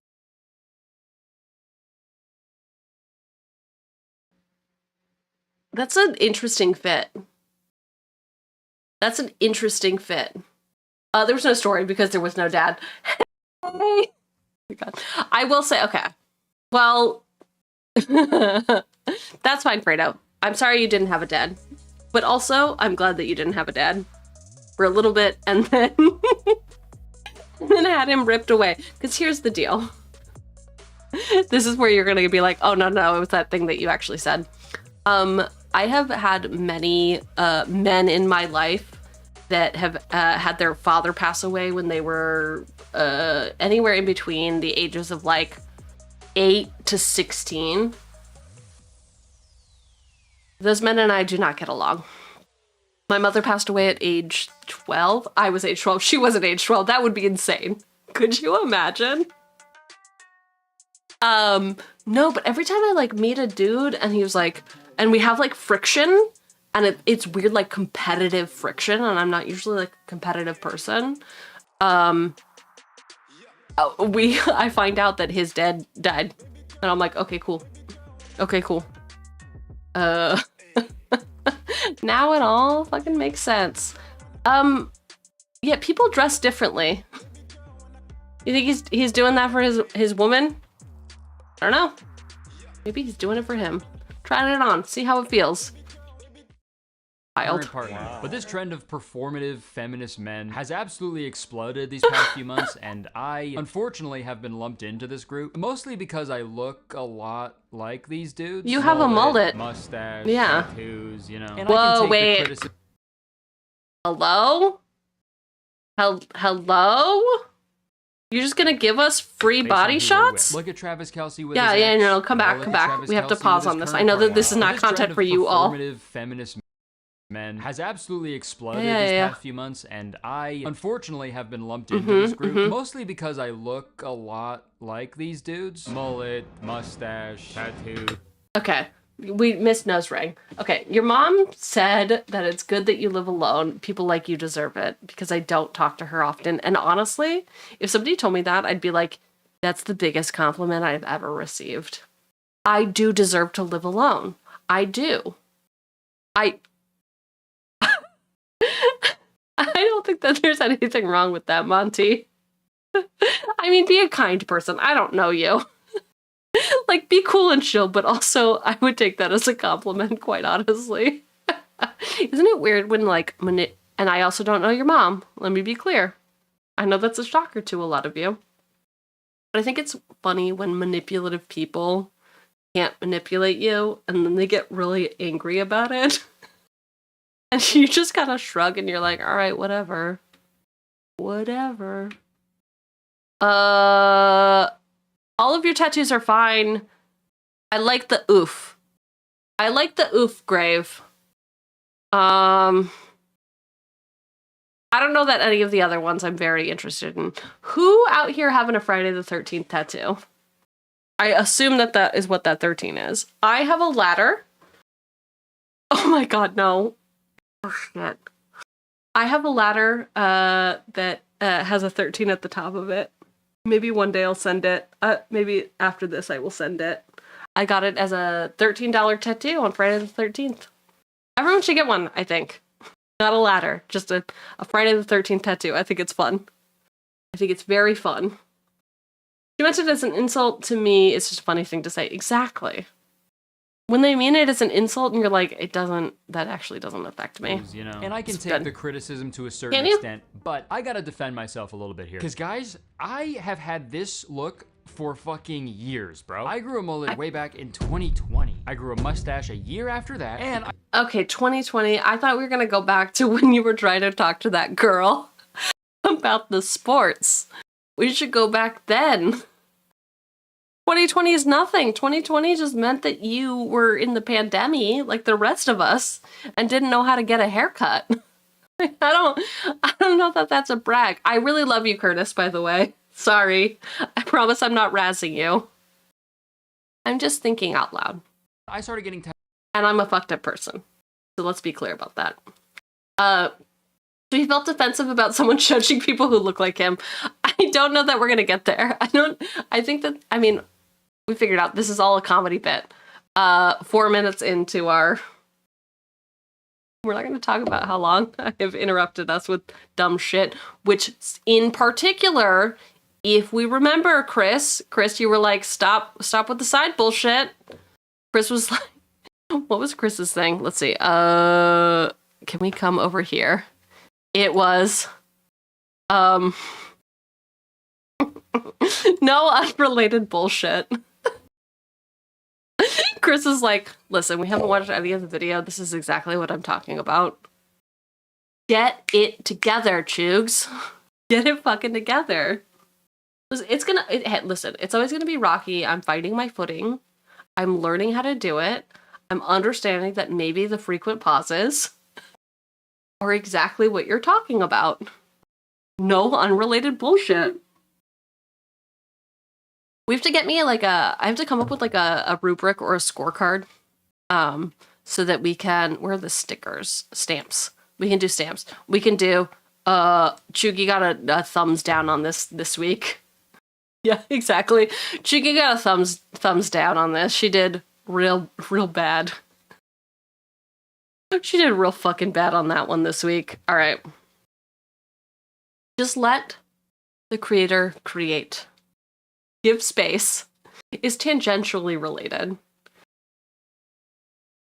That's an interesting fit. That's an interesting fit. There was no story because there was no dad. Hey. Oh my God. I will say, okay. Well, that's fine, Fredo. I'm sorry you didn't have a dad. But also, I'm glad that you didn't have a dad. For a little bit, and then... and then had him ripped away. Because here's the deal. This is where you're going to be like, oh, no, it was that thing that you actually said. I have had many men in my life that have had their father pass away when they were anywhere in between the ages of like 8 to 16. Those men and I do not get along. My mother passed away at age 12. I was age 12. She wasn't age 12. That would be insane. Could you imagine? No, but every time I like meet a dude and he was like, and we have like friction, and it's weird, like competitive friction, and I'm not usually like a competitive person. I find out that his dad died, and I'm like, okay, cool. Now it all fucking makes sense. Yeah, people dress differently. You think he's doing that for his woman? I don't know. Maybe he's doing it for him. Trying it on, see how it feels. Partner. But this trend of performative feminist men has absolutely exploded these past few months, and I unfortunately have been lumped into this group, mostly because I look a lot like these dudes. You have a mullet. Mustache, yeah. Tattoos, you know. And whoa, wait. Hello? Hello? You're just gonna give us free body shots? Look at Travis Kelce with no, come back. We have to pause on this. I know that this is not content for you all. Performative feminist men has absolutely exploded these past few months, and I unfortunately have been lumped into this group, mostly because I look a lot like these dudes. Mullet, mustache, tattoo. Okay, we missed nose ring. Okay, your mom said that it's good that you live alone. People like you deserve it, because I don't talk to her often. And honestly, if somebody told me that, I'd be like, that's the biggest compliment I've ever received. I do deserve to live alone. I do. I don't think that there's anything wrong with that, Monty. I mean, be a kind person. I don't know you. Like, be cool and chill, but also I would take that as a compliment, quite honestly. Isn't it weird when, like, and I also don't know your mom. Let me be clear. I know that's a shocker to a lot of you. But I think it's funny when manipulative people can't manipulate you, and then they get really angry about it. And you just kind of shrug and you're like, all right, whatever. Whatever. All of your tattoos are fine. I like the oof. I like the oof grave. I don't know that any of the other ones I'm very interested in. Who out here having a Friday the 13th tattoo? I assume that is what that 13 is. I have a ladder. Oh my God, no. Oh shit. I have a ladder that has a 13 at the top of it. Maybe one day I'll send it. Maybe after this I will send it. I got it as a $13 tattoo on Friday the 13th. Everyone should get one, I think. Not a ladder, just a Friday the 13th tattoo. I think it's fun. I think it's very fun. You meant it as an insult to me. It's just a funny thing to say. Exactly. when they mean it as an insult and you're like, that actually doesn't affect me. You know, and I can take the criticism to a certain Can you? extent, but I gotta defend myself a little bit here. Because guys, I have had this look for fucking years, bro. I grew a mullet way back in 2020. I grew a mustache a year after that, and okay, 2020, I thought we were gonna go back to when you were trying to talk to that girl about the sports. We should go back then. 2020 is nothing. 2020 just meant that you were in the pandemic like the rest of us and didn't know how to get a haircut. I don't know that that's a brag. I really love you, Curtis, by the way. Sorry. I promise I'm not razzing you. I'm just thinking out loud. I started getting and I'm a fucked up person. So let's be clear about that. So he felt defensive about someone judging people who look like him. I don't know that we're gonna get there. I mean, we figured out this is all a comedy bit. 4 minutes into our... We're not going to talk about how long I have interrupted us with dumb shit, which in particular, if we remember, Chris, you were like, stop with the side bullshit. Chris was like, what was Chris's thing? Let's see. Can we come over here? It was, no unrelated bullshit. Chris is like, listen, we haven't watched any of the video. This is exactly what I'm talking about. Get it together, Cheugs. Get it fucking together. Listen, it's always gonna be rocky. I'm finding my footing. I'm learning how to do it. I'm understanding that maybe the frequent pauses are exactly what you're talking about. No unrelated bullshit. We have to get me I have to come up with like a rubric or a scorecard so that we can, where are the stickers? Stamps. We can do stamps. We can do, Cheugy got a thumbs down on this week. Yeah, exactly. Cheugy got a thumbs down on this. She did real bad. She did real fucking bad on that one this week. All right. Just let the creator create. Give space is tangentially related.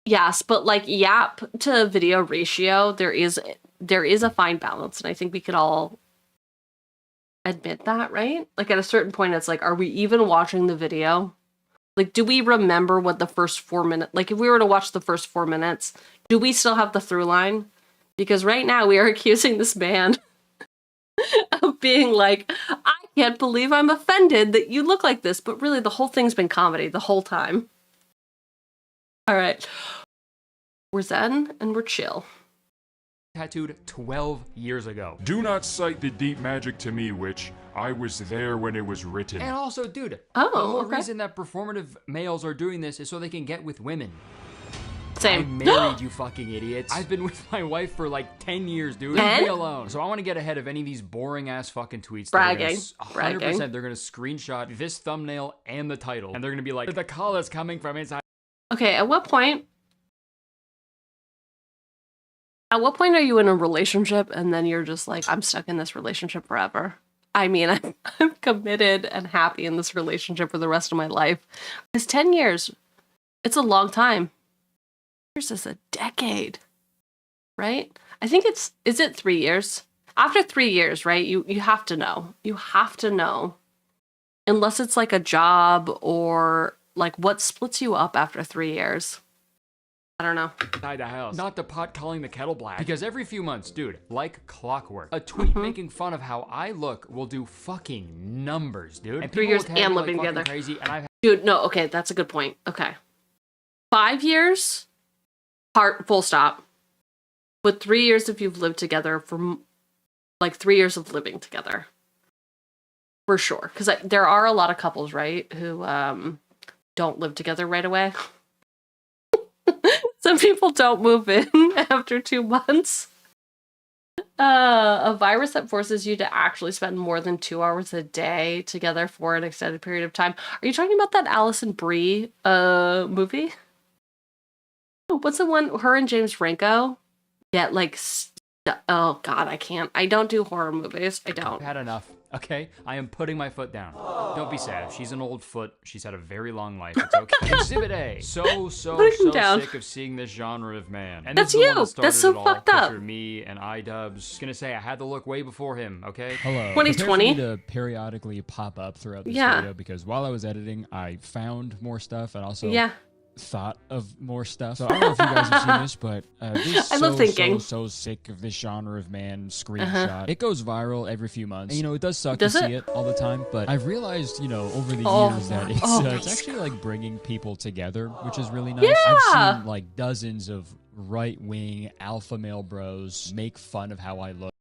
Yes, but like yap to video ratio, there is a fine balance, and I think we could all admit that, right? Like at a certain point, it's like, are we even watching the video? Like, do we remember what the first 4 minutes, like if we were to watch the first 4 minutes, do we still have the through line? Because right now we are accusing this man of being like, I can't believe I'm offended that you look like this, but really the whole thing's been comedy the whole time. All right. We're zen and we're chill. Tattooed 12 years ago. Do not cite the deep magic to me, witch. I was there when it was written. And also, dude, the whole reason that performative males are doing this is so they can get with women. Same. I married, you fucking idiots. I've been with my wife for like 10 years, dude. Leave me alone. So I want to get ahead of any of these boring ass fucking tweets. Bragging. 100% they're going to screenshot this thumbnail and the title. And they're going to be like, the call is coming from inside. Okay, at what point are you in a relationship and then you're just like, I'm stuck in this relationship forever? I mean, I'm committed and happy in this relationship for the rest of my life. It's 10 years. It's a long time. Years is a decade, right? I think is it 3 years? After 3 years, right? You have to know. You have to know. Unless it's like a job or like what splits you up after 3 years. I don't know. Inside the house. Not the pot calling the kettle black. Because every few months, dude, like clockwork, a tweet making fun of how I look will do fucking numbers, dude. And 3 years and living together. Crazy, and dude, no, okay, that's a good point. Okay. 5 years, full stop. But 3 years if you've lived together for like 3 years of living together. For sure. Because there are a lot of couples, right, who don't live together right away. Some people don't move in after 2 months. A virus that forces you to actually spend more than 2 hours a day together for an extended period of time. Are you talking about that Alison Brie movie? What's the one, her and James Franco get like, oh God, I don't do horror movies. I don't. I've had enough. Okay? I am putting my foot down. Don't be sad. She's an old foot. She's had a very long life. It's okay. Exhibit A. So sick of seeing this genre of man. And that's this is you. The one that That's so fucked up. Picture me and iDubbbz. Just gonna say I had to look way before him, okay? Hello. 2020. To periodically pop up throughout this video because while I was editing, I found more stuff and also thought of more stuff. So I don't know if you guys have seen this, but this I love thinking. So sick of this genre of man screenshot. It goes viral every few months. And, it does suck to see it all the time, but I've realized, over the years that it's actually like bringing people together, which is really nice. I've seen like dozens of right-wing alpha male bros make fun of how I look.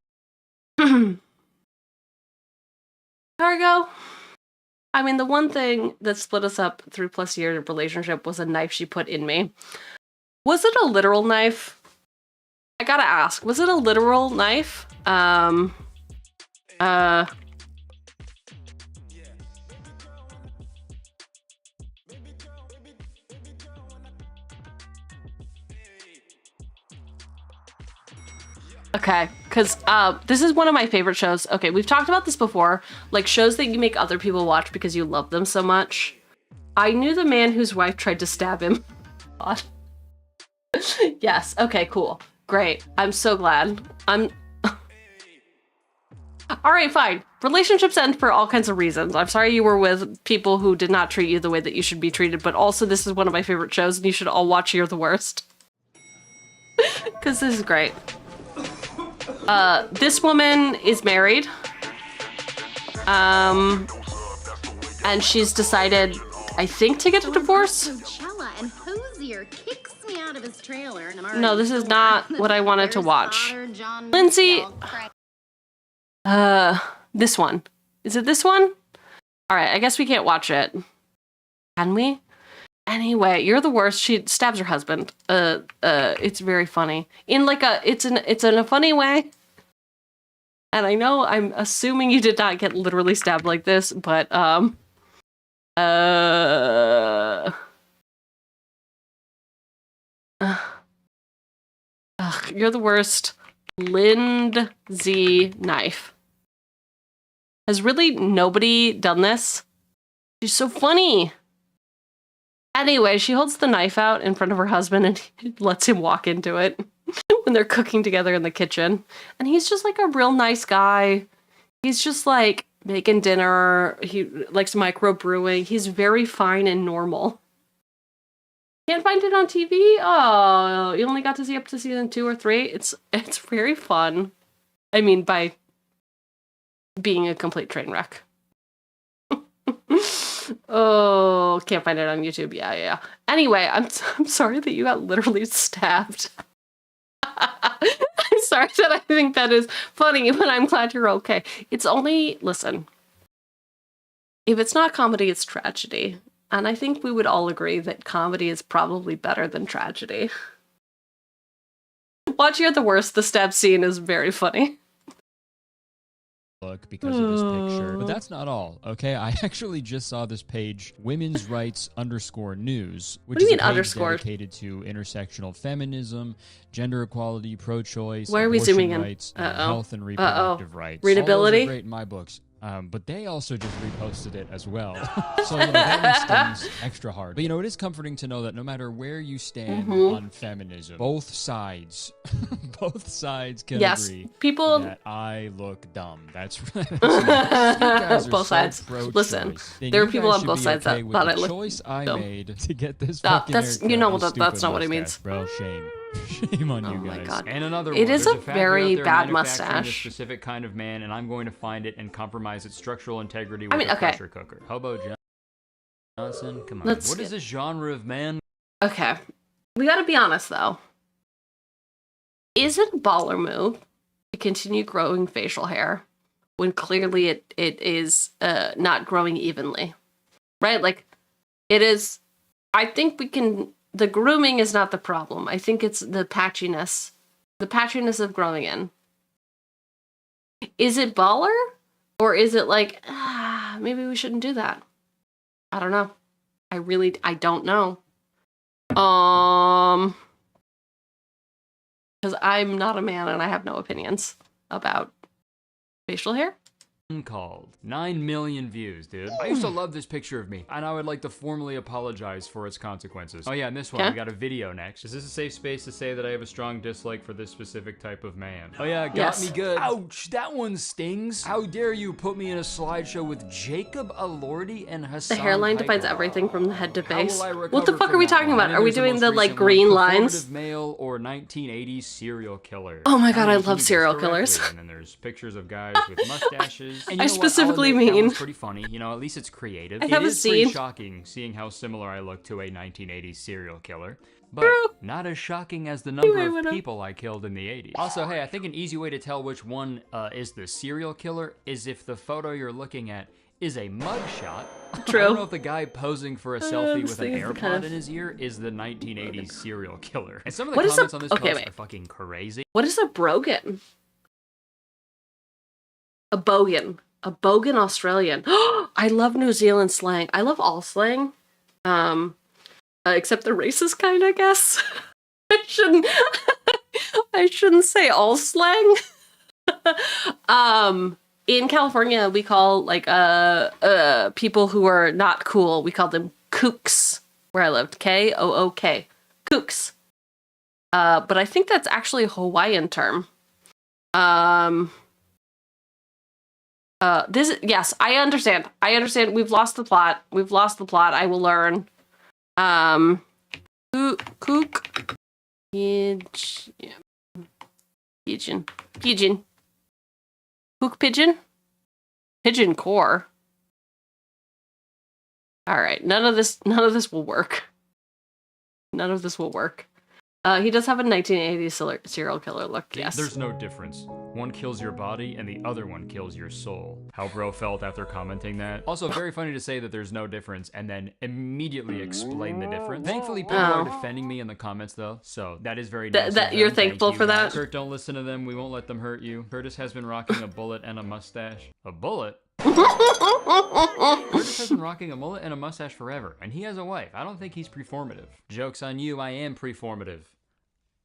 Cargo. I mean, the one thing that split us up 3+ year relationship was a knife she put in me. Was it a literal knife? I gotta ask, was it a literal knife? Okay, because this is one of my favorite shows. Okay, we've talked about this before, like shows that you make other people watch because you love them so much. I knew the man whose wife tried to stab him. God. Yes, okay, cool. Great. I'm so glad. All right, fine. Relationships end for all kinds of reasons. I'm sorry you were with people who did not treat you the way that you should be treated, but also this is one of my favorite shows and you should all watch You're the Worst. Because this is great. This woman is married. And she's decided, I think, to get a divorce. No, this is not what I wanted to watch. Lindsay. This one. Is it this one? All right, I guess we can't watch it. Can we? Anyway, You're the Worst. She stabs her husband. It's very funny. In like it's in a funny way. And I know I'm assuming you did not get literally stabbed like this, but You're the Worst. Lindsay knife. Has really nobody done this? She's so funny. Anyway, she holds the knife out in front of her husband and he lets him walk into it when they're cooking together in the kitchen. And he's just like a real nice guy. He's just like making dinner. He likes microbrewing. He's very fine and normal. Can't find it on TV? Oh, you only got to see up to season 2 or 3? It's very fun. I mean, by being a complete train wreck. Oh, can't find it on YouTube. Yeah. Anyway, I'm sorry that you got literally stabbed. I'm sorry that I think that is funny, but I'm glad you're okay. It's only, listen, if it's not comedy, it's tragedy. And I think we would all agree that comedy is probably better than tragedy. Watch You're the Worst. The stab scene is very funny. Look because of this picture. But that's not all, okay? I actually just saw this page, women's rights _news, which is a page dedicated to intersectional feminism, gender equality, pro-choice, why are we zooming rights, health and reproductive rights. Readability? All those are great in my books. But they also just reposted it as well. So, that one stings extra hard. But, it is comforting to know that no matter where you stand on feminism, both sides can agree that I look dumb. That's right. Both sides. Listen, there are people on both sides that thought I looked dumb. Choice I made to get this that's not what it means. Bro, shame. Shame on you guys. My God. And another it one. is There's a factory very out there bad manufacturing mustache. This specific kind of man, and I'm going to find it and compromise its structural integrity with a pressure cooker. Hobo Johnson, come on. What is this genre of man? Okay, we got to be honest though. Is it a baller move to continue growing facial hair when clearly it is not growing evenly, right? Like it is. I think we can. The grooming is not the problem. I think it's the patchiness of growing in. Is it baller? Or is it like, maybe we shouldn't do that? I don't know. I don't know. Because I'm not a man and I have no opinions about facial hair. Called 9 million views, dude. I used to love this picture of me, and I would like to formally apologize for its consequences. Oh yeah, and this one, we got a video next. Is this a safe space to say that I have a strong dislike for this specific type of man? Oh yeah, got me good. Ouch, that one stings. How dare you put me in a slideshow with 𝕃𝕚𝕚𝕟𝕜𝕤 and Hassan The hairline Piker. defines everything from the head to face. What the recover fuck are from we that talking one? about? And Are we there's the doing most the like recent green one, lines? performative male or 1980s serial killer. Oh my god, I And love he serial directly, killers. And then there's pictures of guys with mustaches. And I you know what? I'll specifically admit, that mean- one's pretty funny. You know, at least it's creative. I It have a is pretty scene. shocking seeing how similar I look to a 1980s serial killer. But True. not as shocking as the number I of would've- people I killed in the 80s. Also, hey, I think an easy way to tell which one is the serial killer is if the photo you're looking at is a mugshot. True. I don't know if the guy posing for a selfie with an this AirPod is kind of- in his ear is the 1980s serial killer. And some of the What is comments a- on this okay, post wait. are fucking crazy. What is a brogan? A bogan. A bogan Australian. I love New Zealand slang. I love all slang. Except the racist kind, I guess. I shouldn't say all slang. In California, we call like people who are not cool, we call them kooks where I lived. K-O-O-K. Kooks. But I think that's actually a Hawaiian term. Yes, I understand. We've lost the plot. I will learn. Kook. Pigeon. Kook pigeon? Pigeon core. Alright, none of this will work. He does have a 1980s serial killer look, yes. There's no difference. One kills your body and the other one kills your soul. How bro felt after commenting that. Also, very funny to say that there's no difference and then immediately explain the difference. Thankfully, people are defending me in the comments though, so that is very nice. That you're thankful for that? Kurt, don't listen to them. We won't let them hurt you. Curtis has been rocking a bullet and a mustache. A bullet? Curtis has been rocking a mullet and a mustache forever, and he has a wife. I don't think he's performative. Joke's on you, I am performative.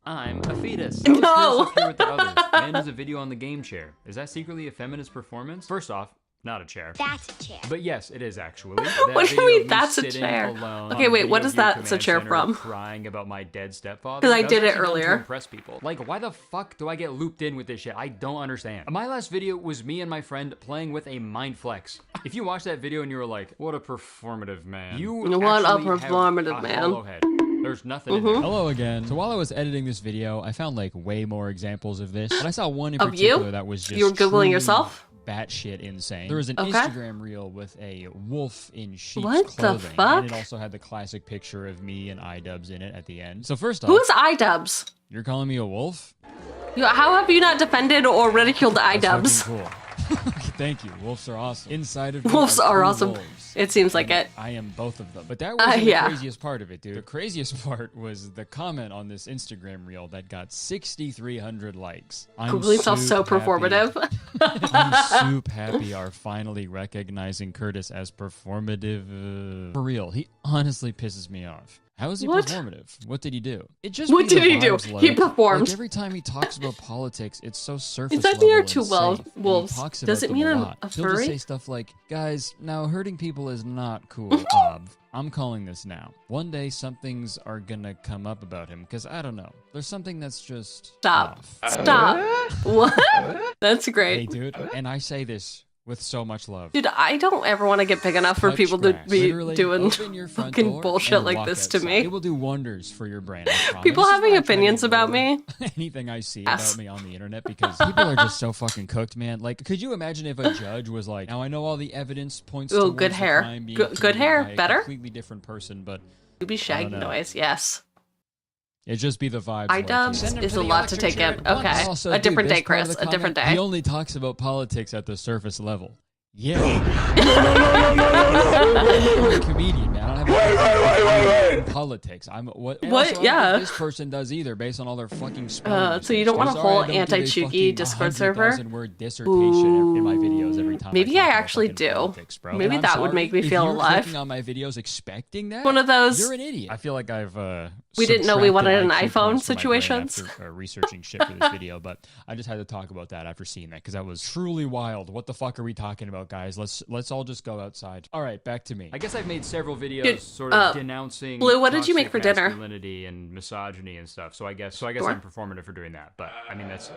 I'm a fetus. No! Here with the others. Man does a video on the game chair. Is that secretly a feminist performance? First off, not a chair. That's a chair. But yes, it is actually. What do you mean that's a chair? Okay, wait, what is that a chair from? Crying about my dead stepfather. Because I did it To earlier. impress people. Like, why the fuck do I get looped in with this shit? I don't understand. My last video was me and my friend playing with a mind flex. If you watched that video and you were like, what a performative man. What a actually performative have a man. hollow head. There's nothing in there. Hello again. So while I was editing this video, I found like way more examples of this. But I saw one in Of particular you? that was just You were Googling truly yourself? batshit insane. There was an Okay. Instagram reel with a wolf in sheep's What the clothing. fuck? And it also had the classic picture of me and iDubbbz in it at the end. So first off, Who's iDubbbz? you're calling me a wolf? How have you not defended or ridiculed That's iDubbbz? fucking cool. Thank you. Wolves are awesome. Inside of me Wolves are two awesome. wolves. It seems like it. I am both of them. But that wasn't yeah. the craziest part of it, dude. The craziest part was the comment on this Instagram reel that got 6,300 likes. Googling himself so performative. I'm soup happy are finally recognizing Curtis as performative. For real, he honestly pisses me off. How is he What? performative? What did he do? It just What be the did he do? vibes He like- performed. Like every time he talks about politics, it's so surface Is that level near and two safe, wolves? and he Wolves? talks Does about it them mean a I'm lot. a He'll just furry? say stuff like, "Guys, now hurting people is not cool, I'm calling this now. One day something's are gonna come up about him, because I don't know. There's something that's just Stop. off." Stop. What? That's great. Hey, dude, and I say this with so much love. Dude, I don't ever want to get big enough for Touch people to grass. be Literally doing open your front fucking door bullshit and like walk this to outside. me. It will do wonders for your brain. I promise. People This is having why I try to opinions about ignore me? anything I see Yes. about me on the internet, because people are just so fucking cooked, man. Like, could you imagine if a judge was like, "Now I know all the evidence points Ooh, towards good the hair. crime being Good committed hair. by a Better? completely different person," but Doobie shaggy know. noise, yes. it'd just be the vibes. like, iDubbbz send him is to a the lot to electric take chair in. at once. Okay. Also, A dude, different this day, part of Chris. the A different comment, day. He only talks about politics at the surface level. Yeah. I'm a comedian, man. I don't have in politics. I'm what? and What? also, I don't Yeah. think this person does either, based on all their fucking spelling. So you don't want a mistakes. whole Sorry, I don't do a anti-Cheugy fucking Discord server? 100,000-word dissertation in my videos every time. Maybe I I talk about actually fucking do. politics, bro. Maybe And I'm that would sorry, make me if feel you're alive. clicking on my videos expecting that, One of those- You're an idiot. I feel like I've We didn't know we wanted an subtracted iPhone IQ points from my brain situations. after researching shit for this video, but I just had to talk about that after seeing that because that was truly wild. What the fuck are we talking about, guys? Let's all just go outside. All right, back to me. I guess I've made several videos Dude, sort of denouncing Blue, what did you make for toxic dinner? masculinity and misogyny and stuff. So I guess Sure. I'm performative for doing that. But I mean that's.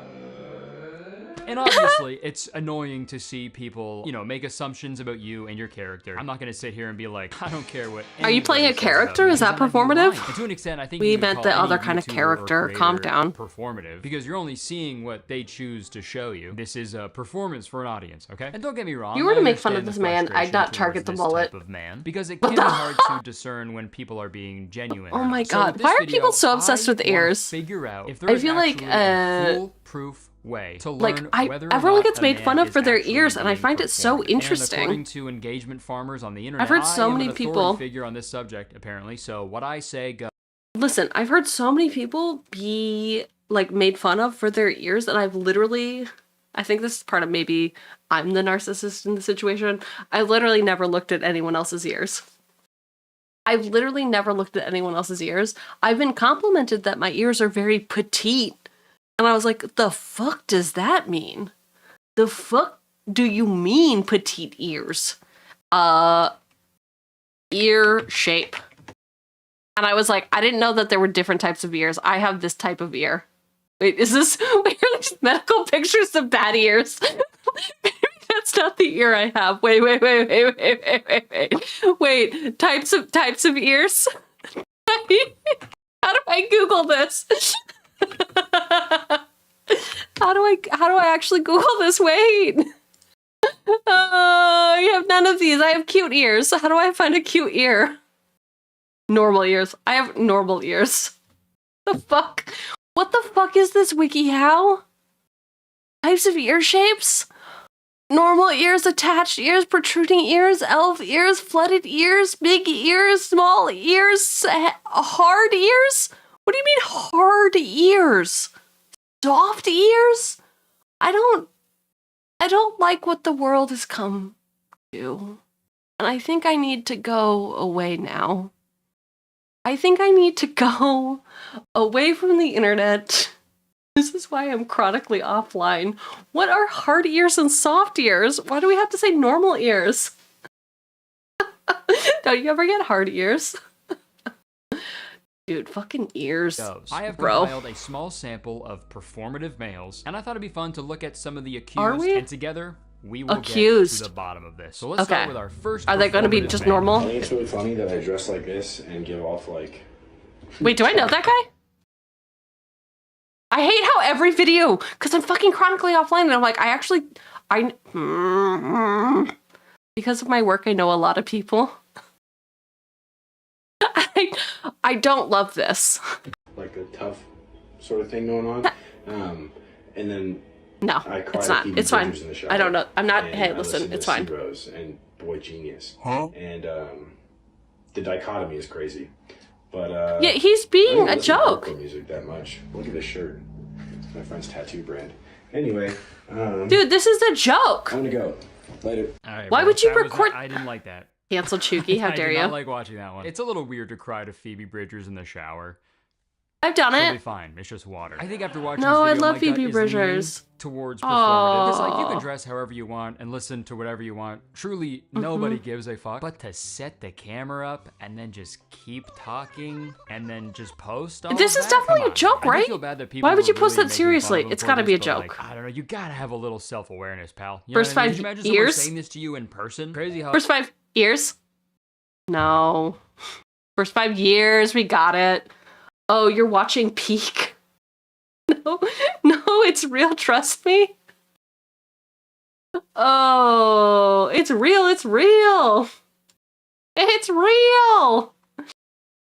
And obviously, it's annoying to see people, you know, make assumptions about you and your character. I'm not going to sit here and be like, I don't care what. Are you playing a character? Is that performative? And to an extent, I think we you could meant call the any other kind of YouTuber or character. Calm creator down. Performative, because you're only seeing what they choose to show you. This is a performance for an audience, okay? And don't get me wrong. If you were to I make fun of understand this the man, I'd frustration not towards target the this mullet. type of man, because it can be hard to discern when people are being genuine. Oh my So god, with why this are people video, so obsessed I with wanna ears? Figure out if I there is feel like, actually a foolproof way to learn whether or everyone not gets a made man fun of is for their actually ears, and I being find it so performative. And interesting. according to engagement farmers on the internet, I've heard so I am many an authority people- figure on this subject, apparently. So what I say goes. Listen, I've heard so many people be like made fun of for their ears, and I've literally, I think this is part of maybe I'm the narcissist in the situation. I literally never looked at anyone else's ears. I've literally never looked at anyone else's ears. I've been complimented that my ears are very petite. And I was like, the fuck does that mean? The fuck do you mean petite ears? Ear shape. And I was like, I didn't know that there were different types of ears. I have this type of ear. Wait, wait, are these medical pictures of bad ears? Maybe that's not the ear I have. Wait. Wait, types of ears? How do I Google this? How do I actually Google this? Wait. I have none of these. I have cute ears. How do I find a cute ear? Normal ears. I have normal ears. The fuck? What the fuck is this WikiHow? Types of ear shapes? Normal ears, attached ears, protruding ears, elf ears, flooded ears, big ears, small ears, hard ears? What do you mean hard ears? Soft ears? I don't like what the world has come to. And I think I need to go away now. I think I need to go away from the internet. This is why I'm chronically offline. What are hard ears and soft ears? Why do we have to say normal ears? Don't you ever get hard ears? Dude, fucking ears. I have bro. compiled a small sample of performative males, and I thought it'd be fun to look at some of the accused, Are we? and together we will Accused. get to the bottom of this. So let's start with our first. Are they going to be just normal? I think it's really funny that I dress like this and give off like. Wait, do I know that guy? I hate how every video, because I'm fucking chronically offline, and I'm like, because of my work, I know a lot of people. I don't love this. Like a tough sort of thing going on. And then. No, I cry it's to not. Phoebe It's fine. Bridgers in the shower, I don't know. I'm not. and Hey, I listen, listen it's to fine. Bros and Boy Genius. And the dichotomy is crazy. But Yeah, he's I being don't a listen to joke. corpo music that much. Look at this shirt. It's my friend's tattoo brand. Anyway, Dude, this is a joke. I'm gonna go. Later. All right, Why bro, would you that was- record- I didn't like that. Cancel Cheugy, how I dare did you? not like watching that one. It's a little weird to cry to Phoebe Bridgers in the shower. I've done Totally it. fine. It's just water. I think after watching No, I this video, love my gut Phoebe is Bridgers. leaning towards performative. It's like you Aw. can dress however you want and listen to whatever you want. Truly, nobody gives a fuck. But to set the camera up and then just keep talking and then just post all This of is that? definitely Come a joke, on. I do right? feel bad that people Why would you were post really that making fun seriously? of him It's for gotta this, be a but, joke. like, I don't know. You gotta have a little self-awareness, pal. You First know what I mean? 5 Could you imagine someone years? saying this to you in person? Crazy how. First 5 years? No. First 5 years, we got it. Oh, you're watching Peak? No, it's real, trust me. Oh, it's real. It's real.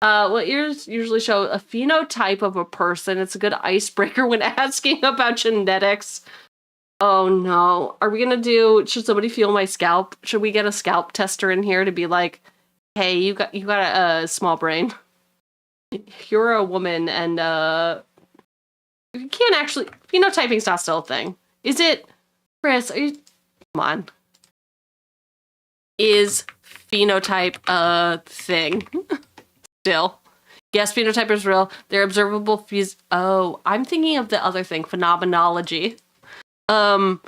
What ears usually show a phenotype of a person. It's a good icebreaker when asking about genetics. Oh no. Are we gonna should somebody feel my scalp? Should we get a scalp tester in here to be like, hey, you got a small brain. You're a woman and you can't actually phenotyping's not still a thing. Is it? Chris, come on. Is phenotype a thing? Still. Yes, phenotype is real. They're observable fuse. Oh, I'm thinking of the other thing, phenomenology. Brain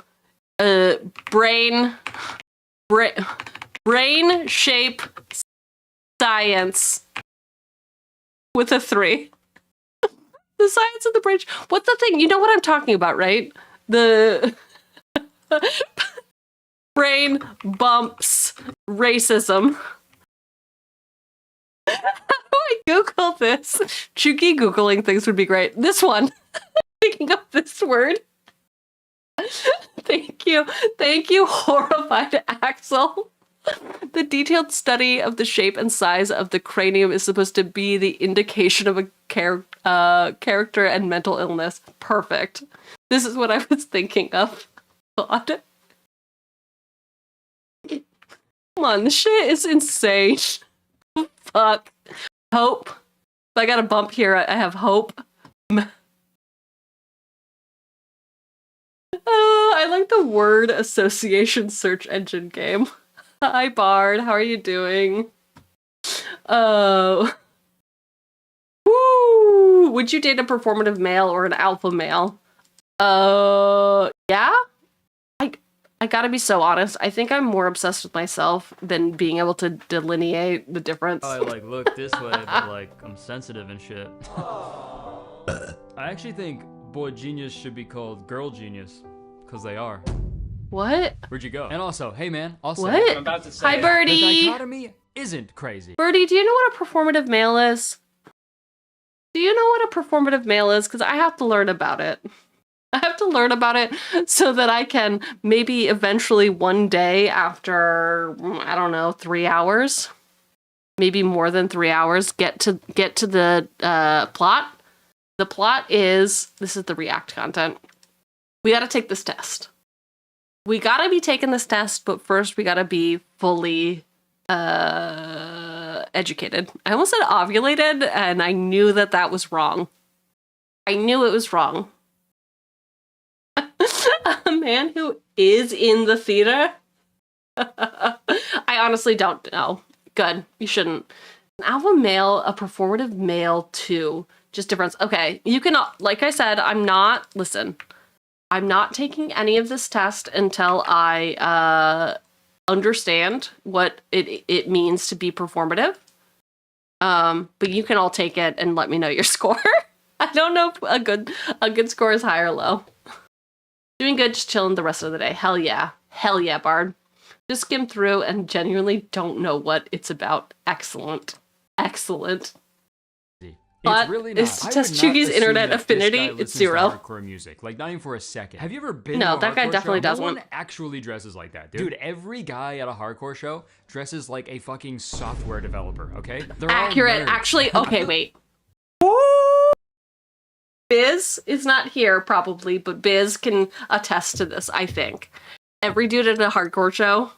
shape science with a 3. The science of the brain. What's the thing? You know what I'm talking about, right? The brain bumps racism. How do I Google this? Cheugy Googling things would be great. This one. Picking up this word. Thank you. Thank you, horrified Axel. The detailed study of the shape and size of the cranium is supposed to be the indication of a character and mental illness. Perfect. This is what I was thinking of. God. Come on, this shit is insane. Fuck. Hope. If I got a bump here, I have hope. I like the word association search engine game. Hi, Bard. How are you doing? Oh. Woo! Would you date a performative male or an alpha male? Yeah? I gotta be so honest. I think I'm more obsessed with myself than being able to delineate the difference. I like look this way, but like I'm sensitive and shit. I actually think boy genius should be called girl genius, because they are. What? Where'd you go? And also, hey man, also, what? I'm about to say, hi, Birdie. The dichotomy isn't crazy. Birdie, do you know what a performative male is? Do you know what a performative male is? Because I have to learn about it. I have to learn about it so that I can maybe eventually one day after, I don't know, 3 hours, maybe more than 3 hours, get to the plot. The plot is, this is the React content. We got to take this test. We got to be taking this test, but first we got to be fully educated. I almost said ovulated, and I knew that was wrong. I knew it was wrong. A man who is in the theater? I honestly don't know. Good. You shouldn't. An alpha male, a performative male too. Just difference. Okay, you can, like I said, I'm not taking any of this test until I understand what it means to be performative. But you can all take it and let me know your score. I don't know if a good score is high or low. Doing good, just chilling the rest of the day. Hell yeah. Hell yeah, Bard. Just skim through and genuinely don't know what it's about. Excellent. Excellent. But really not. to test Cheugy's internet affinity, it's 0. Hardcore music, like not even for a second. Have you ever been? No, to a that guy hardcore definitely show? doesn't. No one actually dresses like that, dude. Every guy at a hardcore show dresses like a fucking software developer. Okay, they're accurate. all nerds. Actually, okay, wait. Biz is not here probably, but Biz can attest to this. I think every dude at a hardcore show.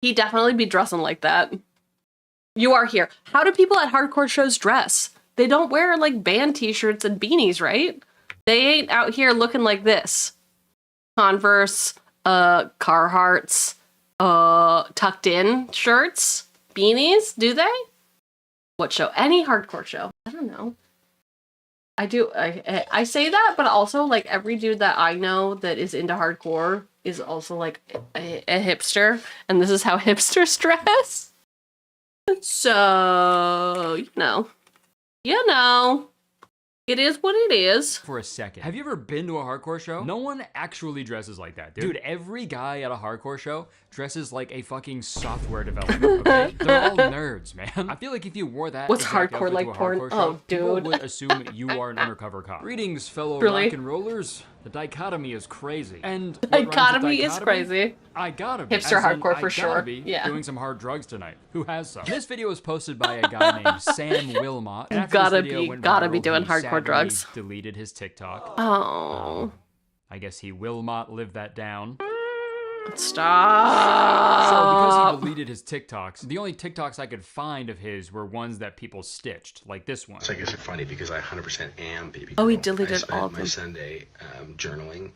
He'd definitely be dressing like that. You are here. How do people at hardcore shows dress? They don't wear like band t-shirts and beanies, right? They ain't out here looking like this. Converse, Carhartts, tucked in shirts, beanies, do they? What show? Any hardcore show. I don't know. I say that, but also like every dude that I know that is into hardcore is also like a hipster, and this is how hipsters dress. So, you know, it is what it is. For a second. Have you ever been to a hardcore show? No one actually dresses like that, dude. Every guy at a hardcore show dresses like a fucking software developer, okay? They're all nerds, man. I feel like if you wore that What's hardcore like porn? Show, people dude. would assume you are an undercover cop. Greetings, fellow Really? rock and rollers. The dichotomy is crazy. And Dichotomy is crazy. I gotta be. Hipster hardcore for sure. Yeah. Doing some hard drugs tonight. Who has some? This video was posted by a guy named Sam Wilmot. And after Gotta this video be went doing he hardcore sadly drugs. Deleted his TikTok. Oh. I guess he Wilmot lived that down. Stop. So because he deleted his TikToks, the only TikToks I could find of his were ones that people stitched, like this one. So I guess it's funny because I 100% am baby. Oh, he deleted I spent all of my them. Sunday journaling.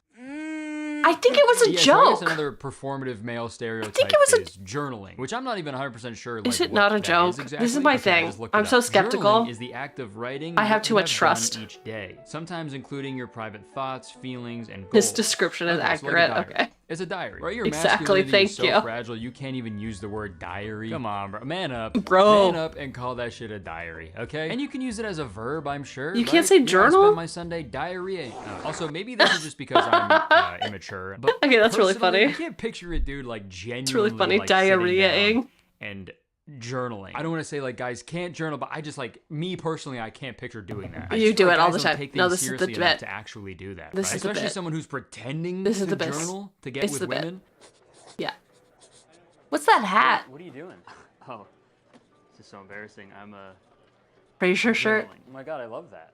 I think it was a joke. joke. So I guess another performative male stereotype is journaling, which I'm not even 100% sure. Like, is it not a joke? Exactly. This is my thing. I'm so skeptical. Journaling is the act of writing. I have too much trust. Each day, sometimes including your private thoughts, feelings, and goals. This description is accurate. So like okay. It's a diary. Right? Your exactly. masculinity Thank is so you. fragile. You can't even use the word diary. Come on, bro. Man up. Bro. Man up and call that shit a diary. Okay. And you can use it as a verb. I'm sure. You can't say journal. I spend my Sunday diarrhea. Also, maybe this is just because I'm immature. But okay, that's really funny. I can't picture a dude like genuinely. It's really funny. Like, diarrheaing and journaling. I don't want to say like guys can't journal, but I just like me personally, I can't picture doing that. You do it all the time. No, this is the bit. To actually do that, this is especially the bit. Someone who's pretending this is to the journal to get with women. Yeah. What's that hat? What are you doing? Oh, this is so embarrassing. I'm a Frasier shirt. Oh my god, I love that.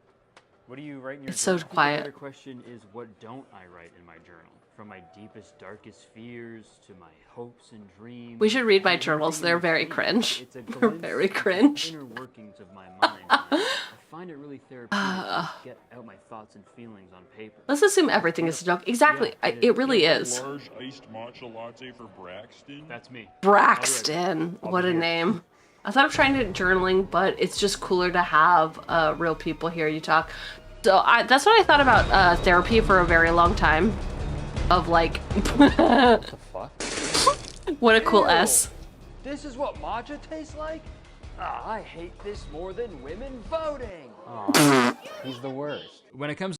What do you write in your it's journal? so quiet. The other question is, what don't I write in my journal? From my deepest, darkest fears to my hopes and dreams. We should read my journals. They're very cringe. They're very cringe. Inner workings of my mind. I find it really therapeutic to get out my thoughts and feelings on paper. Let's assume everything is a joke. Exactly. Yeah, it really is. Large iced matcha latte for Braxton. That's me. Braxton. What a name. I thought of trying to journaling, but it's just cooler to have real people hear you talk. So that's what I thought about therapy for a very long time. Of like, what the fuck? What a cool S. This is what matcha tastes like? I hate this more than women voting. Oh, he's the worst. When it comes,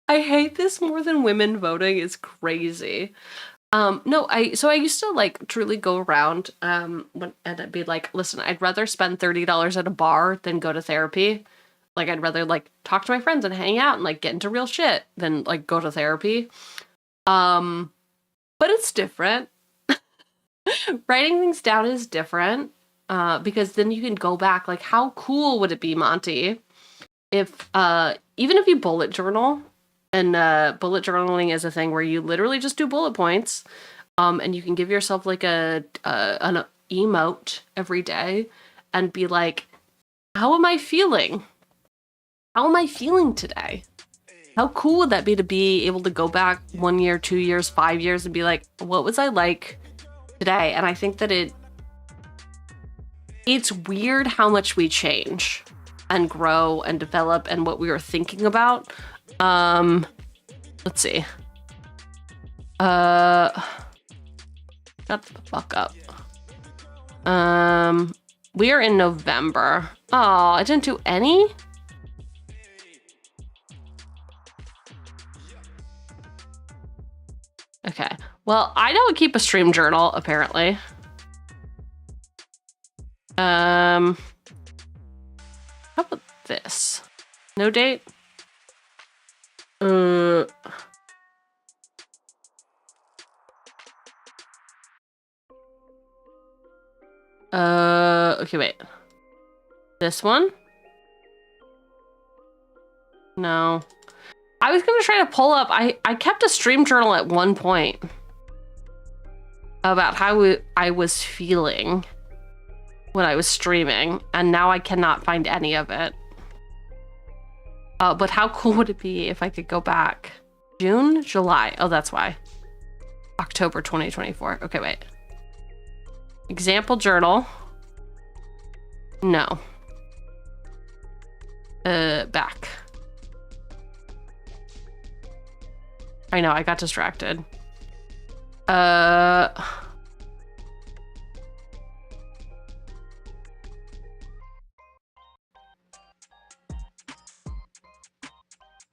I hate this more than women voting is crazy. No, I used to like truly go around and I'd be like, listen, I'd rather spend $30 at a bar than go to therapy. Like I'd rather like talk to my friends and hang out and like get into real shit than like go to therapy. But it's different. Writing things down is different because then you can go back. Like, how cool would it be, Monty, if even if you bullet journal, and bullet journaling is a thing where you literally just do bullet points, and you can give yourself like an emote every day and be like, how am I feeling? How am I feeling today? How cool would that be to be able to go back 1 year, 2 years, 5 years and be like, what was I like today? And I think that it's weird how much we change and grow and develop and what we were thinking about. Let's see. Shut the fuck up. We are in November. Oh, I didn't do any? Okay. Well, I don't keep a stream journal, apparently. How about this? No date? Okay, wait. This one? No. I was gonna try to pull up, I kept a stream journal at one point about how I was feeling when I was streaming, and now I cannot find any of it. But how cool would it be if I could go back? June? July? Oh, that's why. October 2024. Okay, wait. Example journal. No. Back. I know, I got distracted.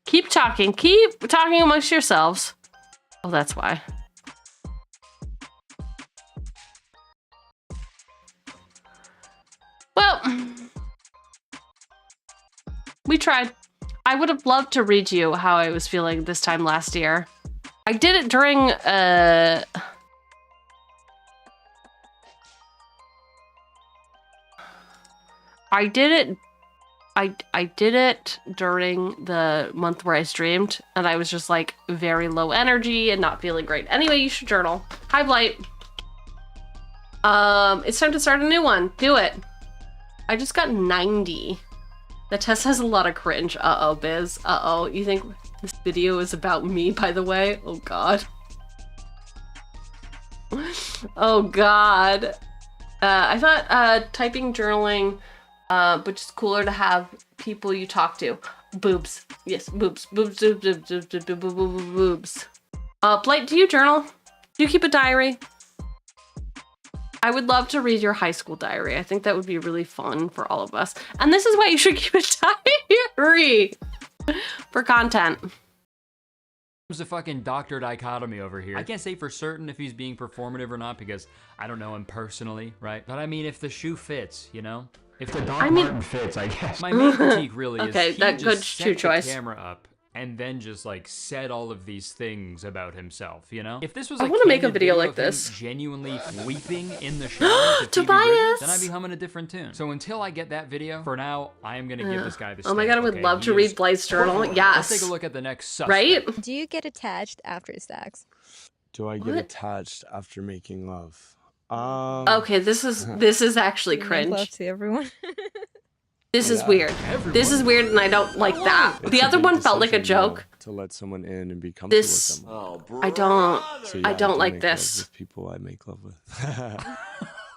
Keep talking amongst yourselves. Oh, that's why. Well, we tried. I would have loved to read you how I was feeling this time last year. I did it during I did it during the month where I streamed, and I was just like very low energy and not feeling great. Anyway, you should journal. Hi, Blight. It's time to start a new one. Do it. I just got 90. The test has a lot of cringe. Uh-oh, Biz. Uh-oh. You think this video is about me, by the way? Oh, God. Oh God. I thought typing journaling, but just cooler to have people you talk to. Boobs. Yes, boobs. Boobs, boobs, boobs, boobs, boobs, boobs, boobs, boobs. Blight, do you journal? Do you keep a diary? I would love to read your high school diary. I think that would be really fun for all of us. And this is why you should keep a diary for content. There's a fucking Dr. Dichotomy over here. I can't say for certain if he's being performative or not because I don't know him personally, right? But I mean, if the shoe fits, you know? If the Doc Marten fits, I guess. My main critique really is he that good just shoe set choice. the camera up and then just like said all of these things about himself, you know? If this was a I want to make a candid video like of him this. genuinely weeping in the shower to Tobias! then I'd be humming a different tune. So until I get that video, for now, I am gonna give this guy the Oh my God, I would love to read Blight's journal. Yes. Let's take a look at the next suspect. Right? Do you get attached after stacks? Do I get attached after making love? Okay, this is actually cringe. Love to everyone. This is weird. This is weird, and I don't like that. The other one felt like a joke. To let someone in and be comfortable This, with them. I don't. So, yeah, I don't do like make love this. with people I make love with.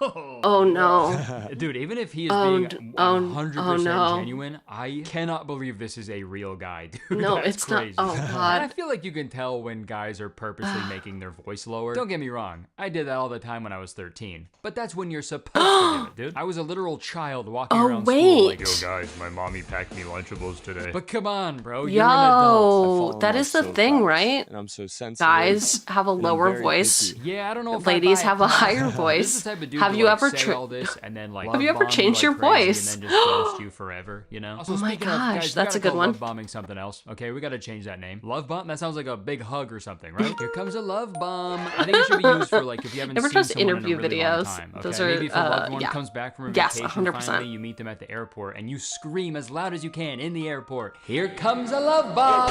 Oh no. Dude, even if he is being 100% genuine, I cannot believe this is a real guy, dude. No, That's it's crazy. not. Oh God. And I feel like you can tell when guys are purposely making their voice lower. Don't get me wrong, I did that all the time when I was 13. But that's when you're supposed to do it, dude. I was a literal child walking around school like, yo guys, my mommy packed me Lunchables today. But come on, bro, you're an adult. That is the thing, right? And I'm so sensitive. Guys have a lower voice. Yeah, I don't know if ladies have a higher This voice. is the type of dude Have to, you like, ever say all this and then like Have you ever love bomb changed you your like crazy voice? and then just ghost you forever, you know? Also, Oh my speaking of, gosh, guys, we that's gotta a good call one. love bombing something else. Okay, we gotta change that name. Love bomb? That sounds like a big hug or something, right? Here comes a love bomb. I think it should be used for like if you haven't Ever seen trust someone interview in a really long videos? time. Okay? Those are, Maybe if a loved one yeah. comes back from a Yes, vacation 100%. finally, you meet them at the airport and you scream as loud as you can in the airport. Here comes a love bomb.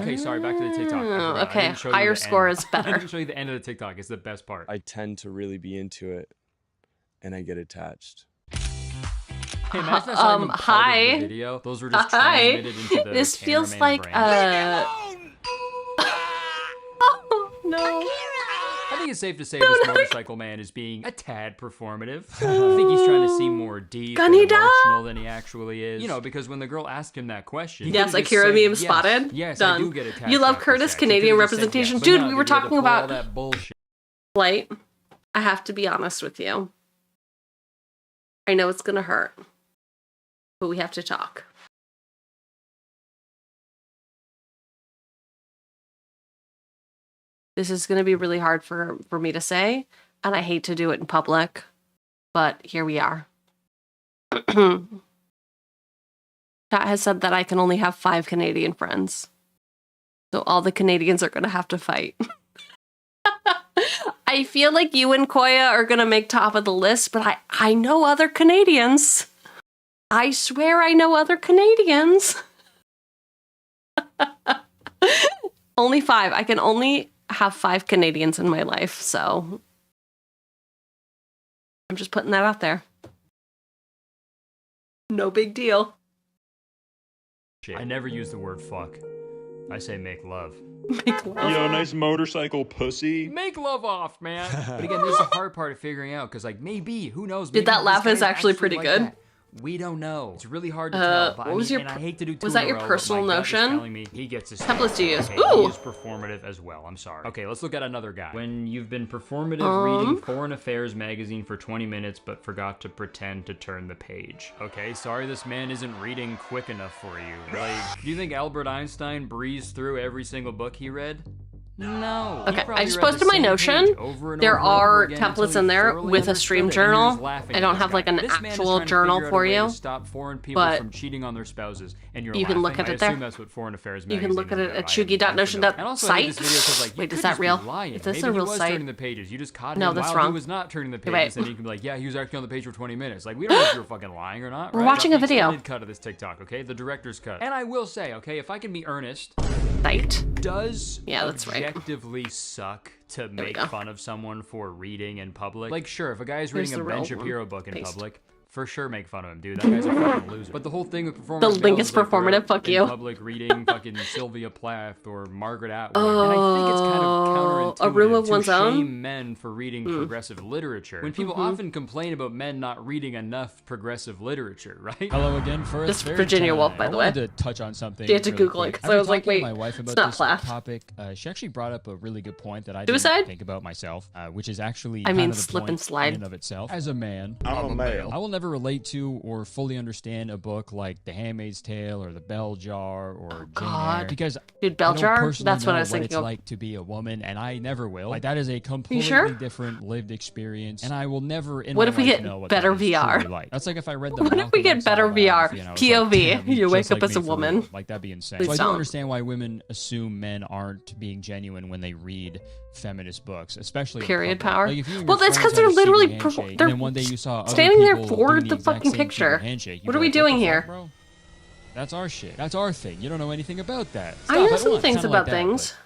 Okay, sorry, back to the TikTok. I forgot. I Okay, didn't show you higher the score end. is I better. didn't show you the end of the TikTok. It's the best part. I tend to really be into it, and I get attached. Hey, imagine that's not even part hi. of the video. Those were just Hi. transmitted into the This feels cameraman's like brain. oh no. I think it's safe to say this motorcycle man is being a tad performative. I think he's trying to seem more deep and Gunny dog. emotional than he actually is. You know, because when the girl asked him that question, he Yes, could've just Akira said, meme yes, spotted. Yes, Done. I do get attached. You love after Curtis, sex. He Canadian could've just said representation. yes, but Dude, no, we were dude, he had to talking pull all about that bullshit. Blight. I have to be honest with you. I know it's gonna hurt, but we have to talk. This is gonna be really hard for me to say, and I hate to do it in public, but here we are. Chat has said that I can only have 5 Canadian friends. So all the Canadians are gonna have to fight. I feel like you and Koya are gonna make top of the list, but I know other Canadians. I swear I know other Canadians. Only 5. I can only have 5 Canadians in my life, so I'm just putting that out there. No big deal. I never use the word fuck. I say make love. Make love. Yo, nice motorcycle pussy. Make love off, man. But again, this is the hard part of figuring out, because like maybe, who knows? Dude, Maybe that this laugh is guy's actually pretty like good. that. We don't know. It's really hard to tell. But what was your and I hate to do two was in that a your row, but personal my gut is notion? telling me he gets his Templates to use. Okay, Ooh. he is performative as well. I'm sorry. Okay, let's look at another guy. When you've been performative reading Foreign Affairs magazine for 20 minutes but forgot to pretend to turn the page. Okay, sorry this man isn't reading quick enough for you. Like, do you think Albert Einstein breezed through every single book he read? No. Okay, I just posted my Notion. There are templates in there with a stream journal. I don't have like an actual journal for you, stop foreign people but from cheating on their spouses, and you're you can look laughing. at it I assume there. that's what Foreign Affairs You magazine can look at is it about. at I have no cheugy.notion.site. And also, I hate this video 'cause, like, you Wait, could is that just be real? lying. Is this Maybe a real he was site? turning the pages. You just caught No, him that's while wrong. he was not turning the Wait. pages, and you can be like, yeah, he was actually on the page for 20 minutes. Like, we don't know if you're fucking lying or not. We're right? watching a Got the video. extended cut of this TikTok, okay? The director's cut. And I will say, okay, if I can be earnest, does that's right. objectively suck to we make go. fun of someone for reading in public? Like, sure, if a guy is Here's reading a the Ben real Shapiro one. book in Paste. public, for sure make fun of him, dude. That guy's a fucking loser. But the whole thing with performative The link males is like they're performative, fuck in you. public reading fucking Sylvia Plath or Margaret Atwood. And I think it's kind of room of one's to own? shame men for reading progressive literature, when people often complain about men not reading enough progressive literature, right? Hello again for This is Virginia Woolf, by the way. I wanted to touch on something. You had to really Google it, quick. 'cause I was like, After talking to wait, my wife it's about not this Plath. topic, she actually brought up a really good point that I Suicide? didn't think about myself, which is actually I mean, kind of the slip point and slide. in and of itself. As a man, I'm a male. I will never relate to or fully understand a book like The Handmaid's Tale or The Bell Jar or Jane Eyre because Dude, Bell I don't Jar? personally That's what know I was thinking it's of. like to be a woman, and I never will. Like that is a completely sure? different lived experience, and I will never in What my if we life get know what better that is VR? truly like. That's like if I read the What if we Malcolm get X better VR? autobiography and I was like, POV. damn, he's You wake just up like as a me for woman. real. Like that'd be insane. Please So I do don't. understand why women assume men aren't being genuine when they read feminist books, especially in Period public. power. Like if you and Well, your that's friends 'cause they're had a secret literally handshake, and they're then one day you saw other standing there people for doing the exact fucking same secret picture. handshake. You'd What be are we like, doing the fuck, here? bro? That's our shit. That's our thing. You don't know anything about that. I know Stop, some want things something about like that, things. but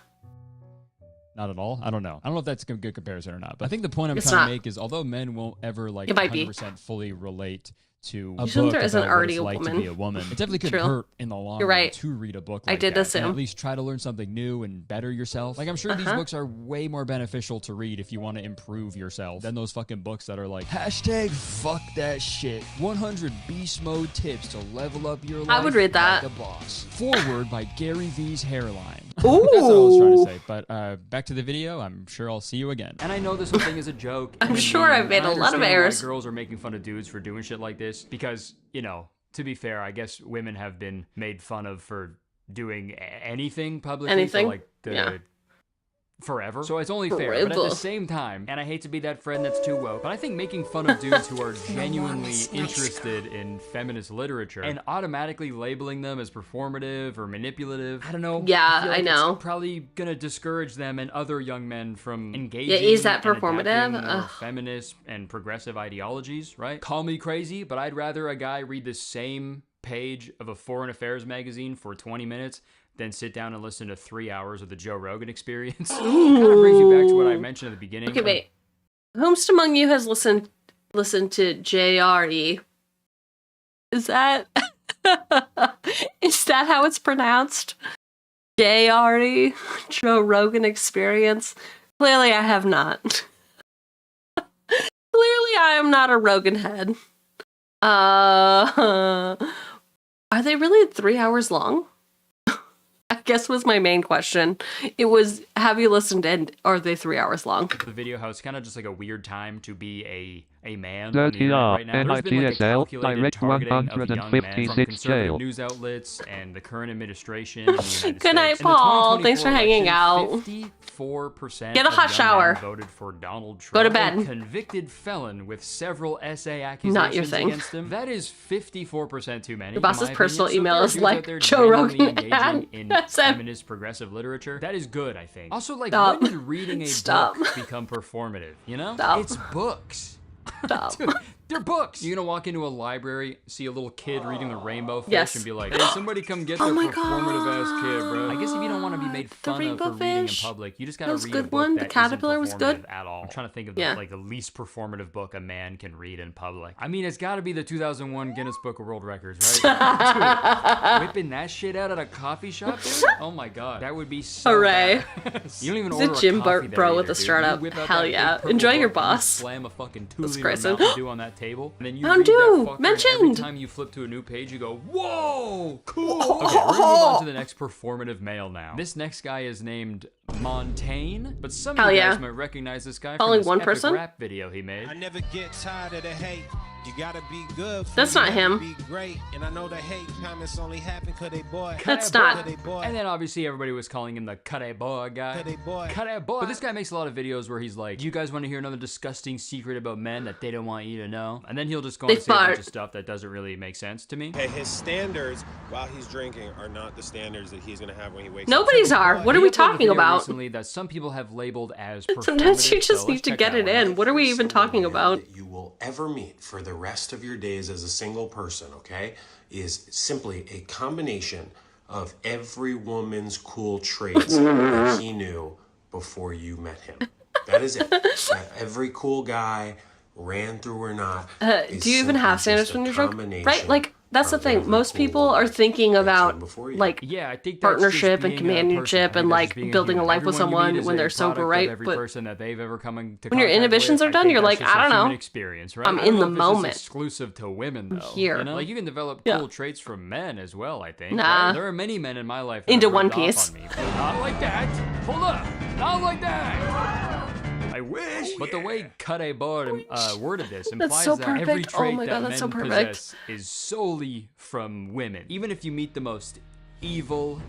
Not at all. I don't know. I don't know if that's a good comparison or not. But I think the point I'm It's trying not. to make is, although men won't ever like It might be. 100% fully relate to a assume book there isn't about what already it's a like to woman. be a woman, it definitely could True. hurt in the long You're run right. to read a book I like did that. assume. And at least try to learn something new and better yourself. Like I'm sure these books are way more beneficial to read if you want to improve yourself than those fucking books that are like hashtag fuck that shit. 100 beast mode tips to level up your life. I would read that. Like a boss. Forward by Gary V's hairline. Ooh. That's what I was trying to say. But back to the video. I'm sure I'll see you again. And I know this whole thing is a joke. I'm and sure I've made I a lot of understand why errors. girls are making fun of dudes for doing shit like this because, you know, to be fair, I guess women have been made fun of for doing anything publicly. Anything? For like Yeah. forever. So it's only fair. But at the same time, and I hate to be that friend that's too woke, but I think making fun of dudes who are genuinely interested in feminist literature and automatically labeling them as performative or manipulative, I don't know. Yeah, feel I like know. It's probably gonna discourage them and other young men from engaging. Yeah, is that and performative? adapting more Ugh. feminist and progressive ideologies, right? Call me crazy, but I'd rather a guy read the same page of a foreign affairs magazine for 20 minutes than sit down and listen to 3 hours of the Joe Rogan experience. Kind of brings you back to what I mentioned at the beginning. Okay, wait. Whomst among you has listened to JRE? Is that is that how it's pronounced? JRE? Joe Rogan Experience? Clearly I have not. Clearly I am not a Rogan head. Are they really 3 hours long? I guess was my main question. It was, have you listened and are they 3 hours long? The video, how it's kind of just like a weird time to be a man on Dirty the internet R, right now. There's been like a NITSL, calculated direct targeting of young men from 156 conservative jail. news outlets and the current administration in the United Good night, States. In the Paul. Thanks for 2024 hanging election, out. 54% Get a of hot young shower. men voted for Donald Trump. Go to bed. A convicted felon with several SA accusations Not your thing. against him. That is 54% too many. Your in boss's my personal opinion. So email there are is dudes like out there Joe genuinely Rogan engaging ad. in That's it. feminist progressive literature. That is good, I think. Also, like, Stop. when did reading a Stop. book become performative? You know? Stop. It's books. Stop. Dude, they're books. You're gonna walk into a library, see a little kid reading the Rainbow Fish, Yes. and be like, "Hey, somebody come get Oh their my performative ass kid, bro." I guess if you don't want to be made fun of Rainbow for reading in Fish. public, you just That gotta was a read good a book one. The that Caterpillar was isn't good. performative at all. I'm trying to think of Yeah. the least performative book a man can read in public. I mean, it's got to be the 2001 Guinness Book of World Records, right? Dude, whipping that shit out at a coffee shop, dude. Oh my god, that would be so Hooray. bad. You don't even He's order a gym coffee there bro either, with a dude. startup. You whip out Hell that yeah. big purple Enjoy your book, and you boss. Slam a fucking 2 That's liter crazy. Mountain Dew on that table, and then you Mountain read that Dew, fucker, and mentioned. every time you flip to a new page, you go, "Whoa, cool." Okay, we're gonna move on to the next performative male now. This next guy is named Montaigne, but some Hell of you yeah. guys might recognize this guy Only from this one epic person? rap video he made. I never get tired of the hate. You gotta be good. That's not him. Be great, and I know the hate comments only happen 'cause they boy. That's not. 'Cause they boy. And then obviously everybody was calling him the cut boy guy. Cut boy. But this guy makes a lot of videos where he's like, "Do you guys want to hear another disgusting secret about men that they don't want you to know?" And then he'll just go on They and say a bunch fart. of stuff that doesn't really make sense to me. Hey, his standards while he's drinking are not the standards that he's gonna have when he wakes Nobody's up. are. What are we talking about? Recently that some people have labeled as Sometimes you performative, just so need let's to check get that it one out. in. What are we even talking about? You will ever meet for the rest of your days as a single person, okay, is simply a combination of every woman's cool traits that he knew before you met him. That is it. Every cool guy, ran through or not. Do you even have standards when you're drunk? Right? Like, that's the thing. Most people are thinking about like I think partnership and companionship and like building a life with someone when they're sober, right? But when your inhibitions are done, you're like, I don't know. Experience, right? I'm in the moment. Exclusive to women, though. Here, you know? Like you can develop cool traits from men as well. I think. Nah. Right? There are many men in my life that into have one rubbed off piece. on me, but not like that. Hold up, not like that. I wish. But the way 𝕃𝕚𝕟𝕜𝕤 worded this implies so that every perfect. trait Oh my that God, that's men so perfect. possess is solely from women. Even if you meet the most evil,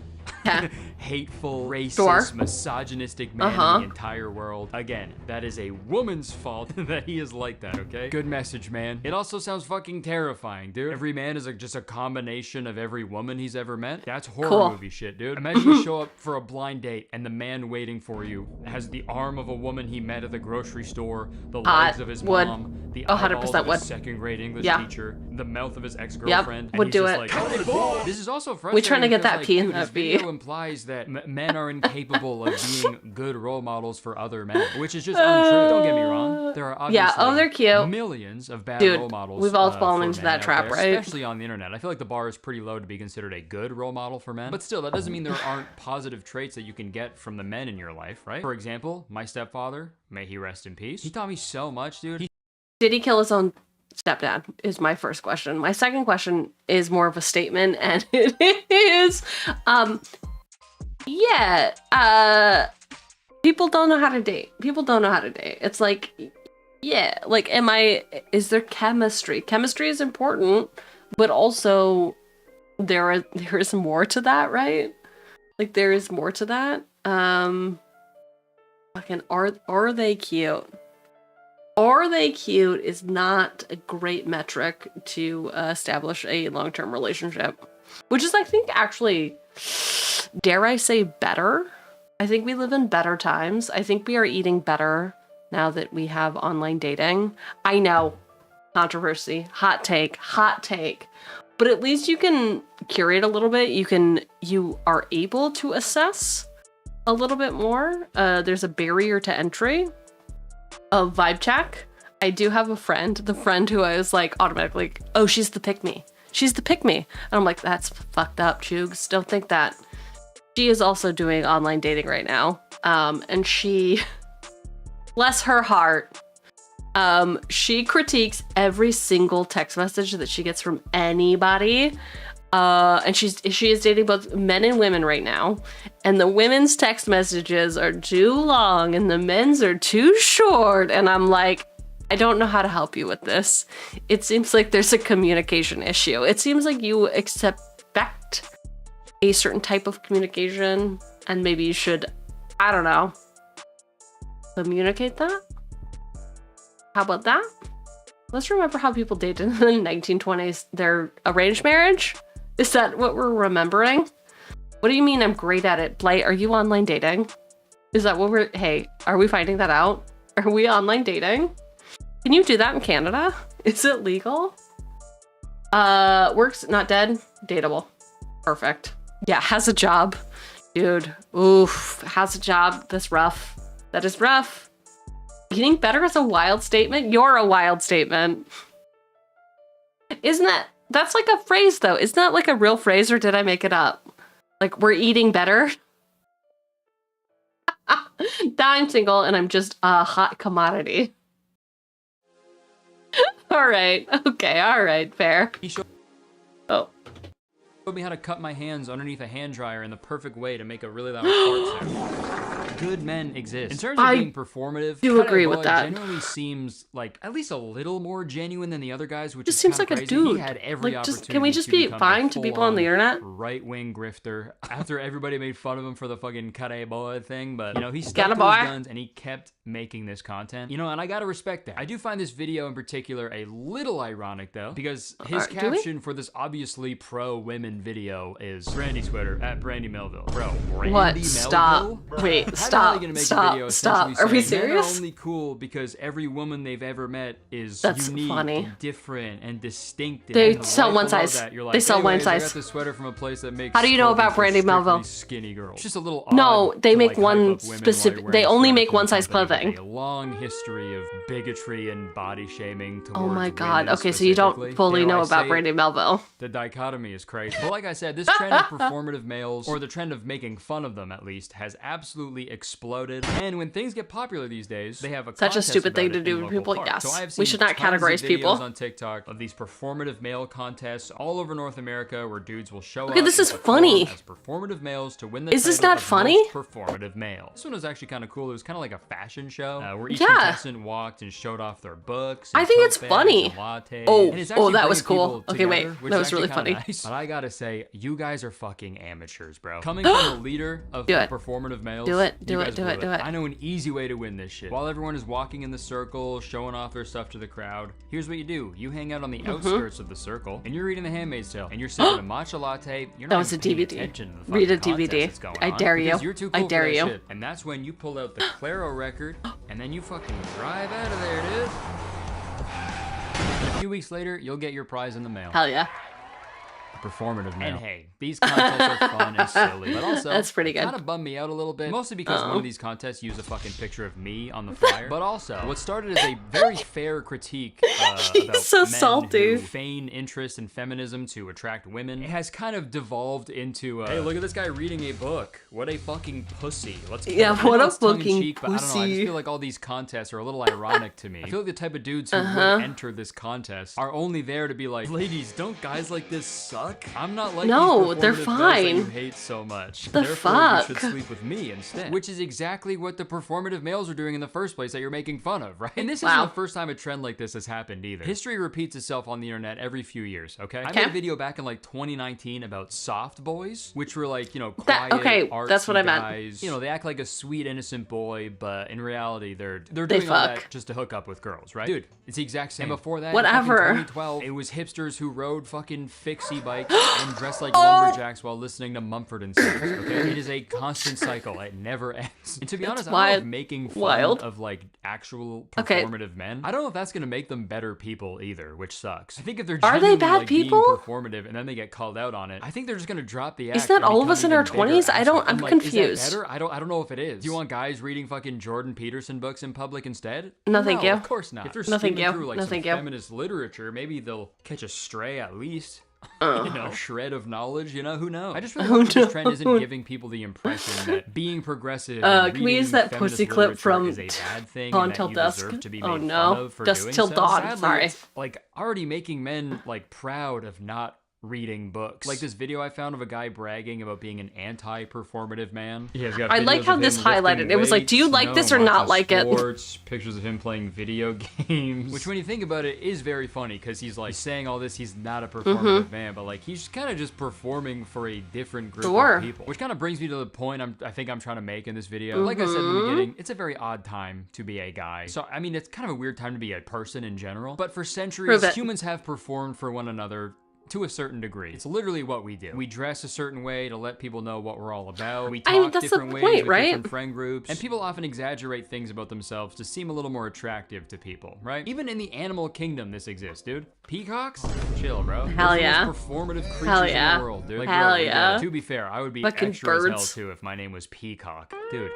hateful, racist, misogynistic man in the entire world. Again, that is a woman's fault that he is like that, okay? Good message, man. It also sounds fucking terrifying, dude. Every man is just a combination of every woman he's ever met. That's horror movie shit, dude. Imagine you show up for a blind date and the man waiting for you has the arm of a woman he met at the grocery store, the legs of his mom, the eyeballs of his second-grade English teacher, the mouth of his ex-girlfriend. Would do it. This is also frustrating. We're trying to get that like, P in dude, that B. Implies that men are incapable of being good role models for other men, which is just untrue. Don't get me wrong. There are obviously they're cute. millions of bad Dude, role models. We've all fallen into that trap, right? Especially on the internet. I feel like the bar is pretty low to be considered a good role model for men. But still, that doesn't mean there aren't positive traits that you can get from the men in your life, right? For example, my stepfather, may he rest in peace. He taught me so much, dude. Did he kill his own stepdad is my first question. My second question is more of a statement, and it is people don't know how to date. People don't know how to date. It's like, like, is there chemistry? Chemistry is important, but also there is more to that, right? Like, there is more to that. Fucking, are they cute? Are they cute is not a great metric to establish a long-term relationship, which is, I think, actually, dare I say, better. I think we live in better times. I think we are eating better now that we have online dating. I know, controversy, hot take, but at least you can curate a little bit. You are able to assess a little bit more. There's a barrier to entry of vibe check. I do have the friend who I was like automatically, oh, she's the pick me. And I'm like, that's fucked up, Cheugy. Don't think that. She is also doing online dating right now. And she, bless her heart, she critiques every single text message that she gets from anybody. And she is dating both men and women right now, and the women's text messages are too long and the men's are too short, and I'm like, I don't know how to help you with this. It seems like there's a communication issue. It seems like you expect a certain type of communication, and maybe you should, I don't know, communicate that? How about that? Let's remember how people dated in the 1920s. Their arranged marriage? Is that what we're remembering? What do you mean I'm great at it? Blight, are you online dating? Is that what hey, are we finding that out? Are we online dating? Can you do that in Canada? Is it legal? Works, not dead, dateable. Perfect. Yeah, has a job. Dude, oof, has a job. That's rough. That is rough. Getting better is a wild statement. You're a wild statement. Isn't that... That's like a phrase, though. Isn't that like a real phrase, or did I make it up? Like, we're eating better? I'm single, and I'm just a hot commodity. All right. Okay, all right, fair. Oh. Showed me how to cut my hands underneath a hand dryer in the perfect way to make a really loud fart sound. Good men exist. In terms of being performative, do agree with that. Generally seems like at least a little more genuine than the other guys, which just is seems like crazy. a dude. He had every opportunity. Can we just be fine to people on the internet? Right-wing grifter. After everybody made fun of him for the fucking 𝕃𝕚𝕟𝕜𝕤 thing, but you know, he stuck to his guns and he kept making this content. You know, and I gotta respect that. I do find this video in particular a little ironic though, because his caption for this obviously pro-women video is Brandy Sweater at Brandy Melville. Bro, Brandy what? Melville? Stop. Wait. stop. Gonna make Stop. a video Stop. essentially Are we saying men serious? are only cool because every woman they've ever met is That's unique funny. and different and distinct. They and sell right one below size. that, you're like, They sell one "Anyways, I size." got this sweater from a place that makes How do you know clothing about for Brandy strictly Melville? Skinny girls. It's just a little No, odd they to, make like, one hype up women specific. while They wearing a only sweater make from a one size company with clothing. A long history of bigotry and body shaming towards Oh my god. women Okay, so you don't specifically. fully Dare know I about say Brandy it? Melville. The dichotomy is crazy. But like I said, this trend of performative males, or the trend of making fun of them at least, has absolutely exploded. And when things get popular these days, they have a Such a contest stupid about thing it to do in with local people, parks. yes. So I have We seen should not tons of categorize videos people. on TikTok of these performative male contests all over North America where dudes will show Okay, up this and is perform funny. as performative males to win the Is this title not of funny? most performative male. This one was actually kind of cool. It was kind of like a fashion show where each Yeah. contestant walked and showed off their books. And I think tote it's bags funny. and lattes. Oh, And it's oh, actually that was bringing cool. people Okay, wait, together, which that is was really actually kinda funny. nice. But I gotta say, you guys are fucking amateurs, bro. Coming from a leader of Do it. performative males, Do it, you do it, guys do blew it, do it. I know an easy way to win this shit. While everyone is walking in the circle, showing off their stuff to the crowd, here's what you do. You hang out on the outskirts of the circle, and you're reading The Handmaid's Tale, and you're sipping a matcha latte. You're That not was even a paying DVD. attention to the Read a fucking contest DVD. that's going I on, dare you. because You're too I cool dare for that you. shit. And that's when you pull out the Claro record, and then you fucking drive out of there, dude. And a few weeks later, you'll get your prize in the mail. Hell yeah. Performative male. And hey, these contests are fun and silly, but also That's pretty good. kind of bummed me out a little bit, mostly because one of these contests used a fucking picture of me on the flyer. But also, what started as a very fair critique about so men salty. who feign interest in feminism to attract women, it has kind of devolved into hey, look at this guy reading a book. What a fucking pussy. Let's Yeah, I know what a it's tongue-in-cheek, fucking but I don't know. I just pussy. feel like all these contests are a little ironic to me. I feel like the type of dudes who would enter this contest are only there to be like, ladies, don't guys like this suck? I'm not like No, these they're performative males that you fine. hate so much. The Therefore, fuck? you should sleep with me instead. Which is exactly what the performative males are doing in the first place that you're making fun of, right? And this isn't the first time a trend like this has happened either. History repeats itself on the internet every few years, okay? I made a video back in like 2019 about soft boys, which were like, you know, quiet, artsy that's what I meant. guys. You know, they act like a sweet, innocent boy, but in reality, they're They doing all fuck. that just to hook up with girls, right? Dude, it's the exact same. And before that, Whatever. in fucking 2012, it was hipsters who rode fucking fixie bikes and dressed like lumberjacks while listening to Mumford and Sons, okay? It is a constant cycle. It never ends. And to be honest, I don't know if making fun of like actual performative men, I don't know if that's gonna make them better people either, which sucks. I think if they're Are they genuinely, bad like, people? being performative and then they get called out on it, I think they're just gonna drop the act. Isn't that and all of become us in our even bigger 20s? assholes. I'm like, confused. Is that better? I don't know if it is. Do you want guys reading fucking Jordan Peterson books in public instead? No, thank you. Of course not. If they're No, thank skimming you. through like No, some thank you. feminist literature, maybe they'll catch a stray at least. You know, a shred of knowledge, you know, who knows? I just really hope this trend isn't giving people the impression that being progressive and can we use reading that feminist pussy clip literature from is a bad thing Dawn and that Till you Dusk? deserve to be Oh, made no. fun of for Dusk doing Till so. Dawn, Sadly, sorry. it's, like already making men like proud of not reading books. Like this video I found of a guy bragging about being an anti-performative man. Yeah, he's got I like videos how of this him highlighted. lifting It was like, do you weights, like this or watching not like it? sports, pictures of him playing video games. Which when you think about it is very funny because he's like saying all this, he's not a performative man, but like he's kind of just performing for a different group of people. Which kind of brings me to the point I think I'm trying to make in this video. Like I said in the beginning, it's a very odd time to be a guy. So I mean, it's kind of a weird time to be a person in general. But for centuries, humans have performed for one another to a certain degree. It's literally what we do. We dress a certain way to let people know what we're all about. We talk different ways with different friend groups. And people often exaggerate things about themselves to seem a little more attractive to people, right? Even in the animal kingdom, this exists, dude. Peacocks? Chill, bro. Hell Those are yeah. the most performative creatures Hell in yeah. the world, dude. Like, Hell bro, yeah. to be fair, I would be Fucking extra as hell birds. too if my name was Peacock. Dude,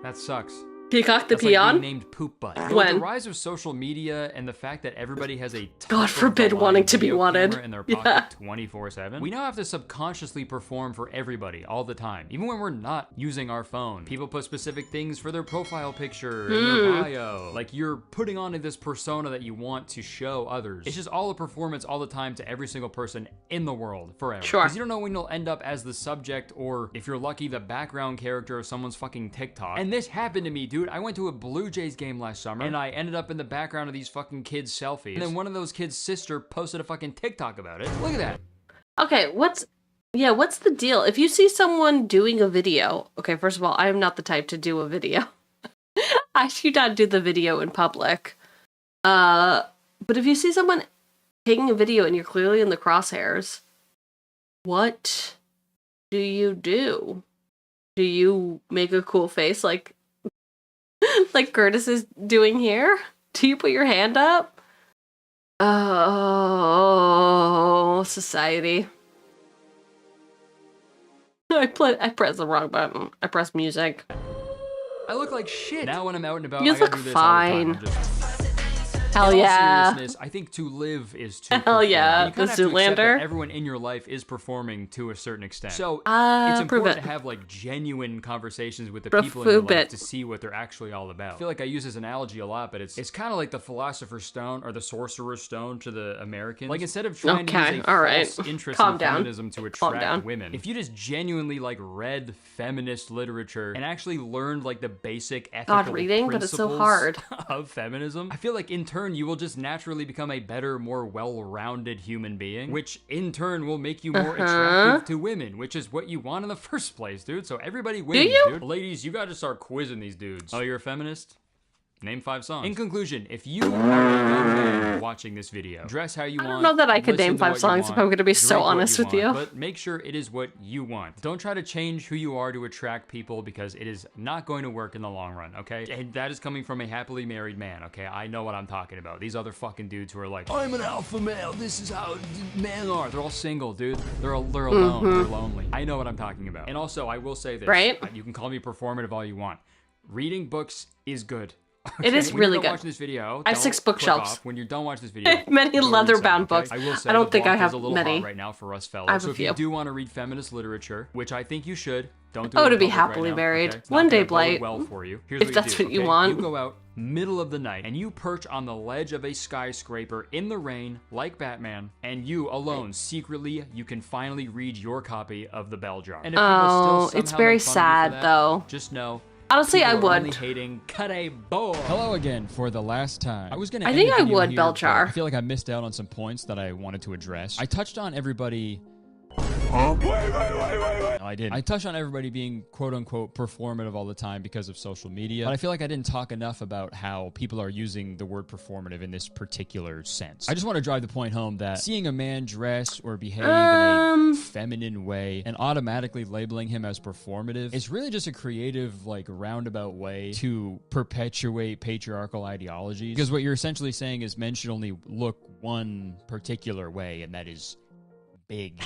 that sucks. Peacock the That's like peon? being named Poop Butt. You know, with When? the rise of social media and the fact that everybody has a God forbid wanting to be wanted. in their pocket 24/7, we now have to subconsciously perform for everybody all the time, even when we're not using our phone. People put specific things for their profile picture in their bio. Like you're putting on this persona that you want to show others. It's just all a performance all the time to every single person in the world forever. Sure. Because you don't know when you'll end up as the subject or, if you're lucky, the background character of someone's fucking TikTok. And this happened to me, dude. I went to a Blue Jays game last summer and I ended up in the background of these fucking kids' selfies. And then one of those kids' sister posted a fucking TikTok about it. Look at that. Okay, what's the deal? If you see someone doing a video, okay, first of all, I am not the type to do a video. I do not do the video in public. But if you see someone taking a video and you're clearly in the crosshairs, what do you do? Do you make a cool face like Curtis is doing here? Do you put your hand up? Oh, society. I pressed the wrong button. I pressed music. I look like shit. Now when I'm out and about, You I gotta look do this fine. all the time. Hell in yeah. all seriousness, I think to live is to Hell perform. yeah, You kind the of have to accept that Zoolander. everyone in your life is performing to a certain extent. So Prove it's important it. to have like genuine conversations with the Prove people in your life it. to see what they're actually all about. I feel like I use this analogy a lot, but it's kind of like the Philosopher's Stone or the Sorcerer's Stone to the Americans. Like instead of trying to use a false interest Calm in down. feminism to Calm attract down. women, if you just genuinely like read feminist literature and actually learned like the basic ethical reading, but it's so principles hard. of feminism, I feel like in turn you will just naturally become a better, more well-rounded human being, which in turn will make you more attractive to women, which is what you want in the first place, dude. So everybody wins, dude. Ladies, you gotta start quizzing these dudes. Oh, you're a feminist? Name 5 songs. In conclusion, if you are a young man watching this video, dress how you want. I don't know that I could listen name to 5 what you songs want, if I'm going to be so drink what honest with you. want, but make sure it is what you want. Don't try to change who you are to attract people because it is not going to work in the long run, okay? And that is coming from a happily married man, okay? I know what I'm talking about. These other fucking dudes who are like, I'm an alpha male, this is how men are. They're all single, dude. They're alone, they're lonely. I know what I'm talking about. And also, I will say this. Right? You can call me performative all you want. Reading books is good. It is when really you're done good. watching this video, I have 6 bookshelves. when you're done watching this video, Many go read leather-bound some, books. okay? I will say I don't the think I block have is a little many. hot right now for us fellas. I have so a if you few. do want to read feminist literature, which I think you should, don't do Oh, it to in be public happily right now, married. okay? It's One not day, gonna bode Blight. well for you. If Here's what you that's do, what you okay? want. You go out middle of the night and you perch on the ledge of a skyscraper in the rain like Batman, and you alone secretly you can finally read your copy of The Bell Jar. And if people still it's somehow very make fun of you for sad, that, though. just know Honestly, I people are would. only hating cut a boy. Hello again for the last time. I was gonna. I end think the I video would, here, Belchar. but I feel like I missed out on some points that I wanted to address. I touched on everybody. Huh? No, I didn't. I touched on everybody being quote-unquote performative all the time because of social media, but I feel like I didn't talk enough about how people are using the word performative in this particular sense. I just want to drive the point home that seeing a man dress or behave in a feminine way and automatically labeling him as performative is really just a creative, like, roundabout way to perpetuate patriarchal ideologies. Because what you're essentially saying is men should only look one particular way, and that is big.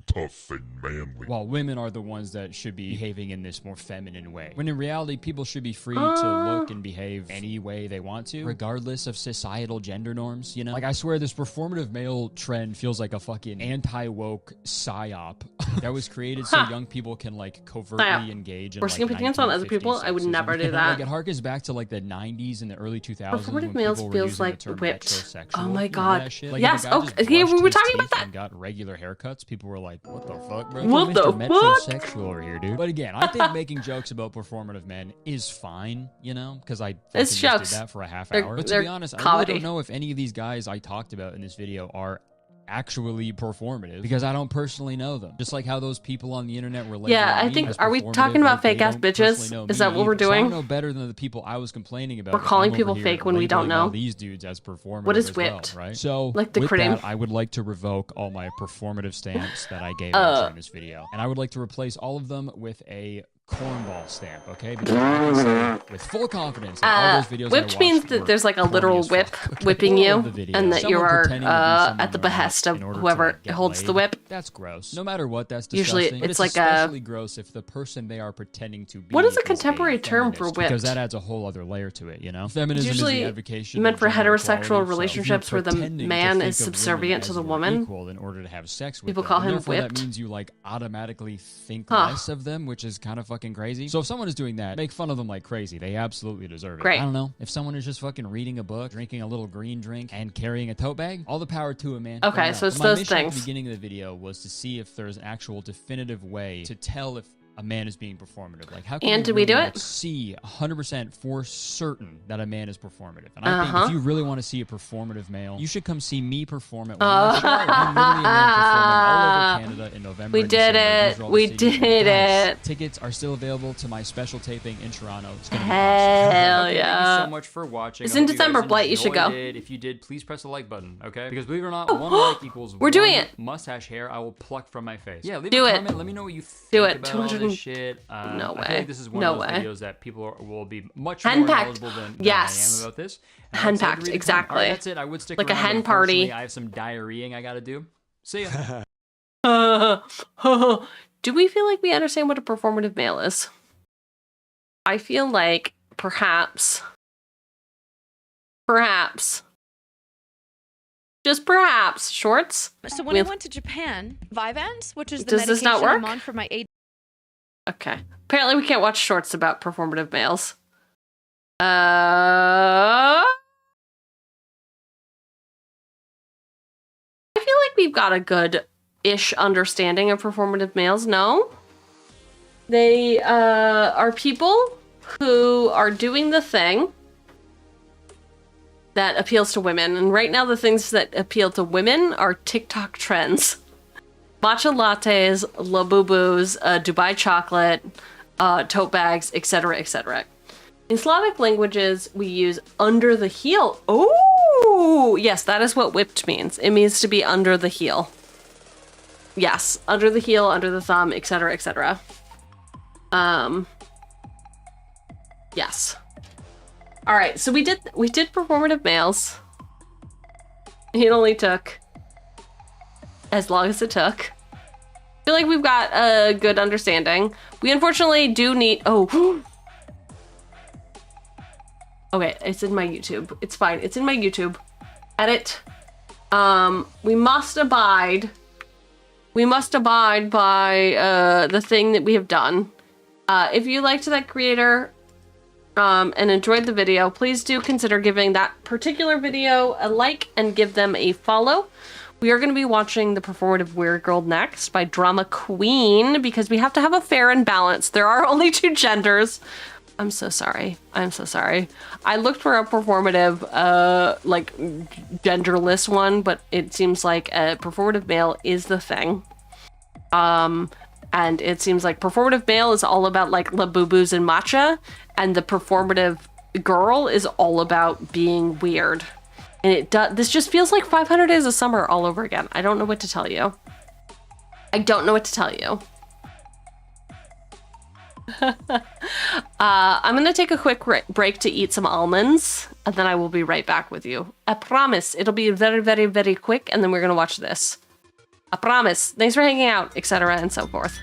Tough and manly. While women are the ones that should be behaving in this more feminine way. When in reality, people should be free to look and behave any way they want to, regardless of societal gender norms, you know? Like, I swear this performative male trend feels like a fucking anti-woke psyop that was created so young people can, like, covertly engage in, Forcing opinions on other people? I would never do that. Like, it harkens back to, like, the 90s and the early 2000s when Performative males people were feels using like the term whipped. metrosexual. Oh my You know god. that shit? Like, Yes, if a guy just okay, we brushed were his talking about teeth that. and got regular haircuts, people were like, what the fuck, bro? What the Mr. fuck? Metrosexual over here, dude. But again, I think making jokes about performative men is fine, you know, because I fucking It's just jokes. did that for a half They're- hour. But to they're be honest, I comedy. really don't know if any of these guys I talked about in this video are actually performative because I don't personally know them. Just like how those people on the internet were labeling Yeah, I me think, as are we performative, talking about like, they fake ass don't bitches? personally know Is me that what we're either. So I doing? don't know better than the people I was complaining about. We're if calling I'm people over here fake when we don't labeling all know. these dudes as performative. What is as well, whipped? right? So Like the with cream? that, I would like to revoke all my performative stamps that I gave out during this video, and I would like to replace all of them with a cornball stamp, okay? Because I can say with full confidence that all those videos whipped I means watched that were there's like a corny literal as whip fuck, okay? whipping Moral you, of the video, and that you someone are pretending to be someone at the they're not behest of in order to, whoever like, get holds the laid. whip. That's gross. No matter what, that's Usually disgusting. But it's like especially gross if the person they are pretending to be What is a a contemporary term for feminist, because whipped? that adds a whole other layer to it, you know? Feminism Usually is the advocation meant of for gender heterosexual equality, so if relationships you're where the pretending to man think is of women subservient to as the your woman. equal in order to have sex with People them, call and him therefore that whipped. means you like automatically think Huh. less of them, which is kind of fucking crazy. So if someone is doing that, make fun of them like crazy. They absolutely deserve it. Great. I don't know. If someone is just fucking reading a book, drinking a little green drink, and carrying a tote bag, all the power to him, man. Okay, Fair so enough. it's But my those mission at things. the beginning of the video was to see if there's an actual definitive way to tell if a man is being performative. Like, how can And you did we really, do like, it? see 100% for certain that a man is performative? And I think if you really want to see a performative male, you should come see me perform at one of my shows. I'm literally a man performing all over Canada in November. We and did December. it. These are all the We cities. And did guys, it. Tickets are still available to my special taping in Toronto. It's gonna be Hell Okay, yeah. Thank you so much for watching. It's I in hope you guys December, Blight. You should enjoyed go. it. If you did, please press the like button, okay? Because believe it or not, one like equals We're doing one it. mustache hair I will pluck from my face. Yeah, leave Do a it. comment. Let me know what you think Do it. about all this 200 this shit. No way. I feel like this is one No of those way. videos that people will be much more Hen knowledgeable than I am about this. And I'm excited to Hen-packed, read the exactly. comment. All right, that's it. I would stick Like a around, hen but unfortunately, party. I have some diarrheaing I gotta do. See ya. Do we feel like we understand what a performative male is? I feel like perhaps, just perhaps, shorts. So when I went to Japan, Vyvanse, which is the Does this not medication work? I'm on for my ADHD. Okay. Apparently we can't watch shorts about performative males. I feel like we've got a good-ish understanding of performative males, no? They are people who are doing the thing that appeals to women. And right now the things that appeal to women are TikTok trends. Matcha lattes, Labubus, Dubai chocolate, tote bags, etc., etc. In Slavic languages, we use under the heel. Oh, yes, that is what whipped means. It means to be under the heel. Yes, under the heel, under the thumb, etc., etc. Yes. All right, so we did performative males. It only took as long as it took. I feel like we've got a good understanding. We unfortunately do need, oh. Okay, it's in my YouTube. It's fine, it's in my YouTube. Edit. We must abide by the thing that we have done. If you liked that creator and enjoyed the video, please do consider giving that particular video a like and give them a follow. We are going to be watching The Performative Weird Girl next by Drama Queen because we have to have a fair and balance. There are only two genders. I'm so sorry. I'm so sorry. I looked for a performative, like, genderless one, but it seems like a performative male is the thing. And it seems like performative male is all about, like, labubus and matcha, and the performative girl is all about being weird. And this just feels like 500 Days of Summer all over again. I don't know what to tell you. I don't know what to tell you. I'm gonna take a quick break to eat some almonds, and then I will be right back with you. I promise it'll be very, very, very quick, and then we're gonna watch this. I promise. Thanks for hanging out, etc. and so forth.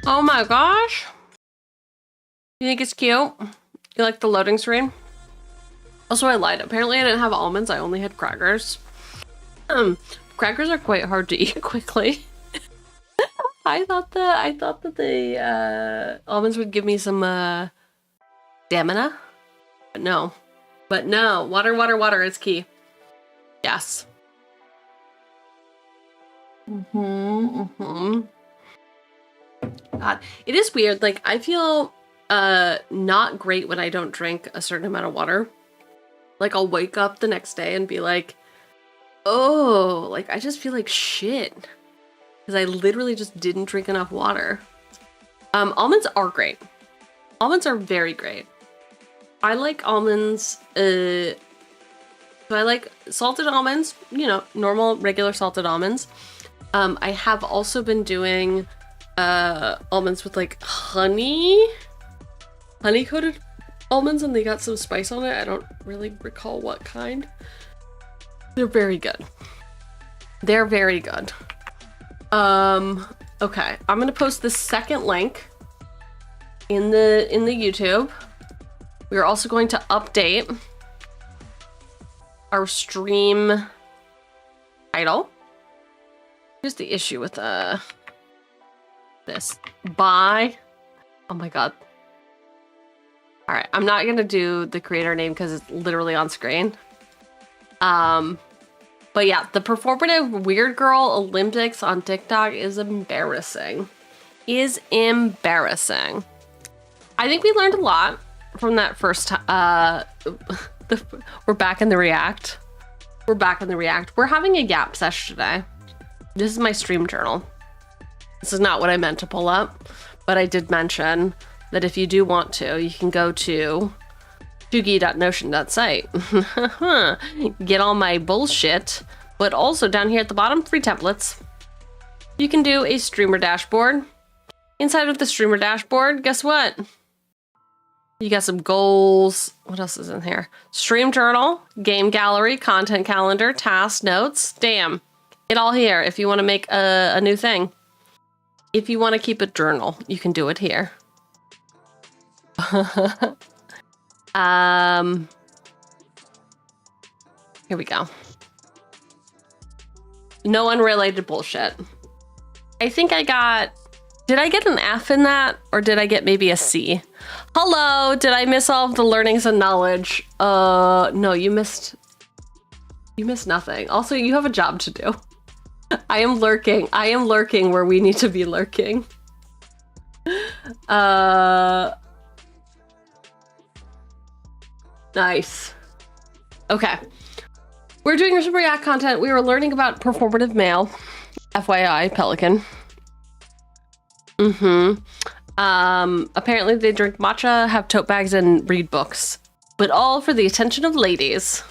Oh my gosh. You think it's cute? You like the loading screen? Also, I lied. Apparently I didn't have almonds. I only had crackers. Crackers are quite hard to eat quickly. I thought that the almonds would give me some stamina. But no, water is key. Yes. God, it is weird. Like, I feel not great when I don't drink a certain amount of water. Like, I'll wake up the next day and be like, oh, like, I just feel like shit. Because I literally just didn't drink enough water. Almonds are great. Almonds are very great. I like almonds, so I like salted almonds, you know, normal, regular salted almonds. I have also been doing almonds with like honey-coated almonds, and they got some spice on it. I don't really recall what kind. They're very good. They're very good. Okay, I'm gonna post the second link in the YouTube. We are also going to update our stream title. Here's the issue with this. Bye. Oh my god. All right, I'm not gonna do the creator name because it's literally on screen. But yeah, the performative weird girl Olympics on TikTok is embarrassing. I think we learned a lot from that first time. We're back in the React. We're having a Yap session today. This is my stream journal. This is not what I meant to pull up, but I did mention that if you do want to, you can go to cheugy.notion.site. Get all my bullshit, but also down here at the bottom, free templates. You can do a streamer dashboard. Inside of the streamer dashboard, guess what? You got some goals. What else is in here? Stream journal, game gallery, content calendar, task notes. Damn, it all here. If you want to make a new thing. If you want to keep a journal, you can do it here. Here we go. No unrelated bullshit. I think I got... Did I get an F in that? Or did I get maybe a C? Hello, did I miss all of the learnings and knowledge? No, you missed nothing. Also, you have a job to do. I am lurking where we need to be lurking. Nice. Okay. We're doing some React content. We were learning about performative male. FYI, Pelican. Apparently they drink matcha, have tote bags, and read books. But all for the attention of ladies.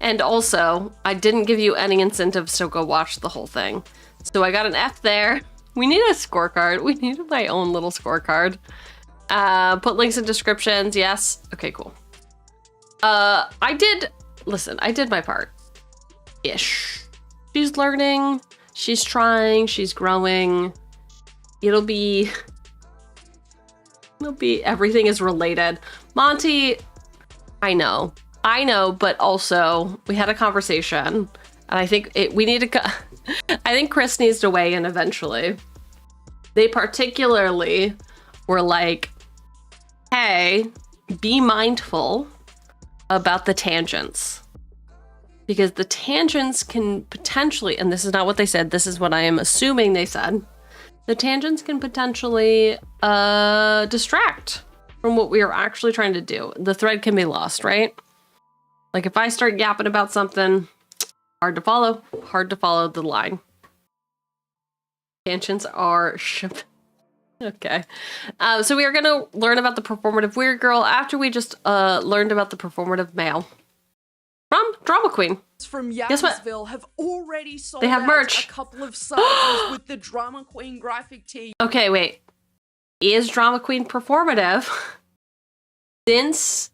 And also, I didn't give you any incentives to go watch the whole thing. So I got an F there. We need a scorecard. We need my own little scorecard. Put links in descriptions. Yes. Okay, cool. I did my part. Ish. She's learning. She's trying. She's growing. It'll be everything is related. Monty, I know, but also we had a conversation, and I think I think Chris needs to weigh in eventually. They particularly were like, hey, be mindful about the tangents. Because the tangents can potentially, and this is not what they said, this is what I am assuming they said, the tangents can potentially distract from what we are actually trying to do. The thread can be lost, right? Like if I start yapping about something, hard to follow the line. Tangents are okay. So we are gonna learn about the performative weird girl after we just learned about the performative male. From Drama Queen. From Guess what? Yapsville have already sold They have out merch. a couple of sizes with the Drama Queen graphic tee. Okay, wait. Is Drama Queen performative? Since,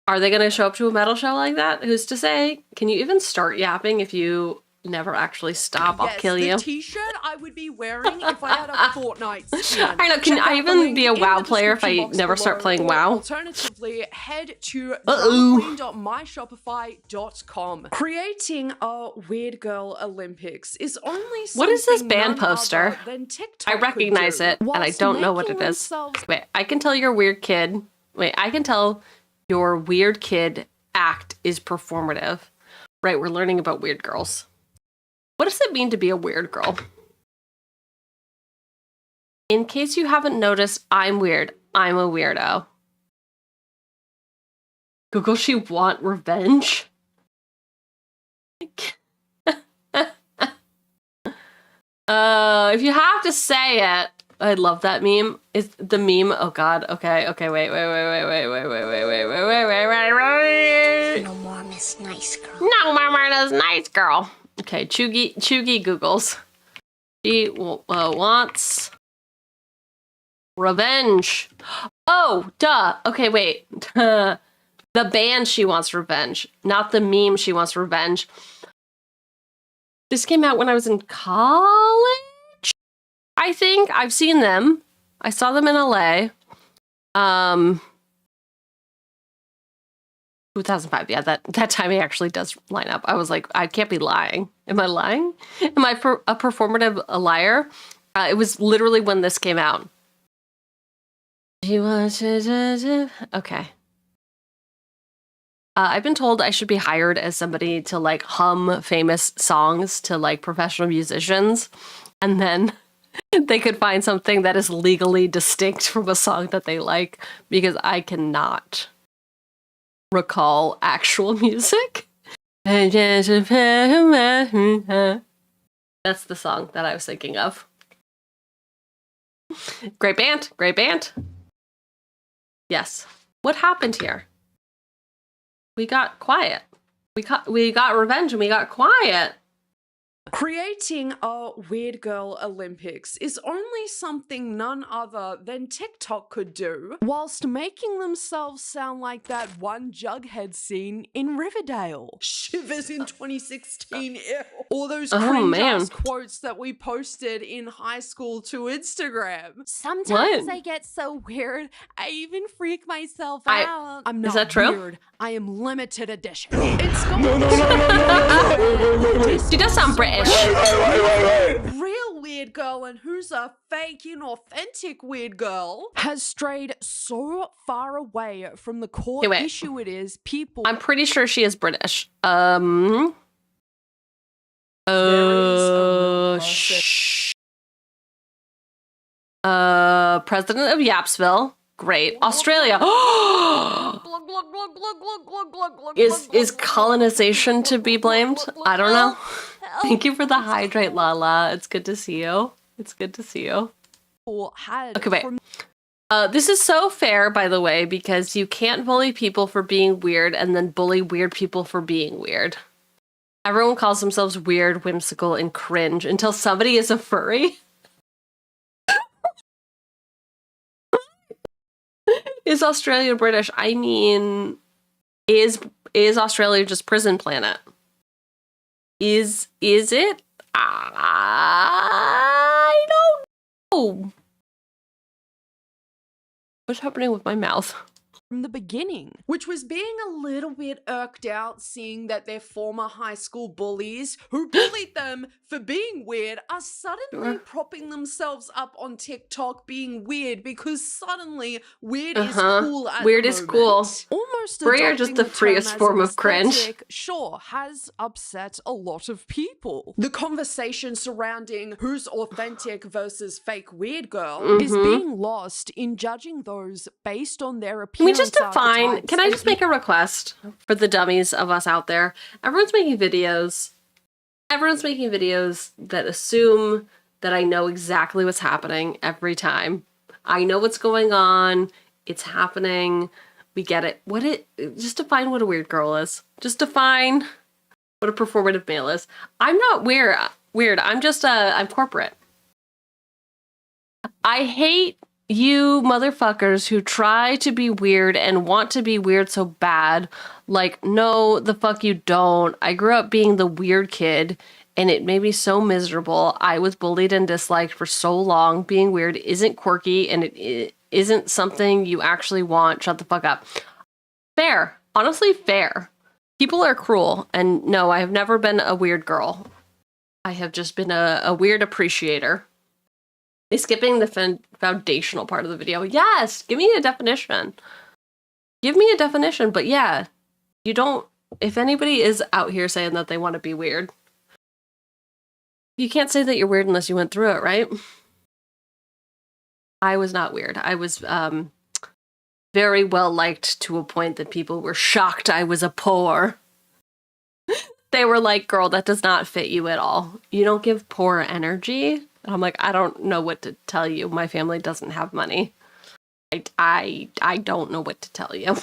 are they going to show up to a metal show like that? Who's to say? Can you even start yapping if you never actually stop? I'll kill you. The t-shirt I would be wearing if I had a Fortnite skin. I know, can I even be a WoW player if I never start playing WoW? Alternatively, head to dramaqueen.myshopify.com. Creating a Weird Girl Olympics is only something. What is this band poster? Than TikTok I recognize it, and I don't know what it is. Wait, I can tell you're a weird kid Wait, I can tell your weird kid act is performative. Right, we're learning about weird girls. What does it mean to be a weird girl? In case you haven't noticed, I'm weird. I'm a weirdo. Google, she want revenge? If you have to say it, I love that meme. Is the meme? Oh God. Okay. Wait. No more Miss Nice Girl. No more Miss Nice Girl. Okay, Cheugy Googles. She wants revenge. Oh, duh. Okay, wait. The band she wants revenge, not the meme she wants revenge. This came out when I was in college, I think. I've seen them. I saw them in LA. 2005. Yeah, that timing actually does line up. I was like, I can't be lying. Am I lying? Am I a performative liar? It was literally when this came out. Okay. I've been told I should be hired as somebody to like hum famous songs to like professional musicians, and then they could find something that is legally distinct from a song that they like, because I cannot recall actual music. That's the song that I was thinking of. Great band. Yes. What happened here? We got quiet. We got revenge and we got quiet. Creating a Weird Girl Olympics is only something none other than TikTok could do, whilst making themselves sound like that one Jughead scene in Riverdale. Shivers in 2016, ew. Or those cringe-ass quotes that we posted in high school to Instagram. Sometimes I get so weird, I even freak myself out. I'm not Is that true? weird. I am limited edition. It's She does sound British. Real weird girl and who's a fake inauthentic weird girl has strayed so far away from the core issue it is people. I'm pretty sure she is British. President of Yapsville. Great. Australia. Is colonization to be blamed? I don't know. Thank you for the hydrate, Lala. It's good to see you. Okay, wait. This is so fair, by the way, because you can't bully people for being weird and then bully weird people for being weird. Everyone calls themselves weird, whimsical, and cringe until somebody is a furry. Is Australia British? I mean, is Australia just prison planet? Is it? I don't know. What's happening with my mouth? From the beginning, which was being a little bit irked out seeing that their former high school bullies who bullied them for being weird are suddenly propping themselves up on TikTok being weird because suddenly weird is cool at weird the is moment. cool. Almost we are just the adopting freest term as form an of cringe. aesthetic, sure, has upset a lot of people. The conversation surrounding who's authentic versus fake weird girl is being lost in judging those based on their appearance. Just define, can I just make a request for the dummies of us out there? Everyone's making videos that assume that I know exactly what's happening every time. I know what's going on. It's happening. We get it. Just define what a weird girl is. Just define what a performative male is. I'm not weird. I'm just I'm corporate. I hate you motherfuckers who try to be weird and want to be weird so bad. Like, no, the fuck you don't. I grew up being the weird kid, and it made me so miserable. I was bullied and disliked for so long. Being weird isn't quirky, and it isn't something you actually want. Shut the fuck up. Fair. Honestly, fair. People are cruel, and no, I have never been a weird girl. I have just been a weird appreciator. Is skipping the foundational part of the video? Yes, give me a definition. Give me a definition, but yeah, you don't, if anybody is out here saying that they want to be weird, you can't say that you're weird unless you went through it, right? I was not weird. I was very well liked to a point that people were shocked I was a poor. They were like, girl, that does not fit you at all. You don't give poor energy. And I'm like, I don't know what to tell you. My family doesn't have money. I don't know what to tell you.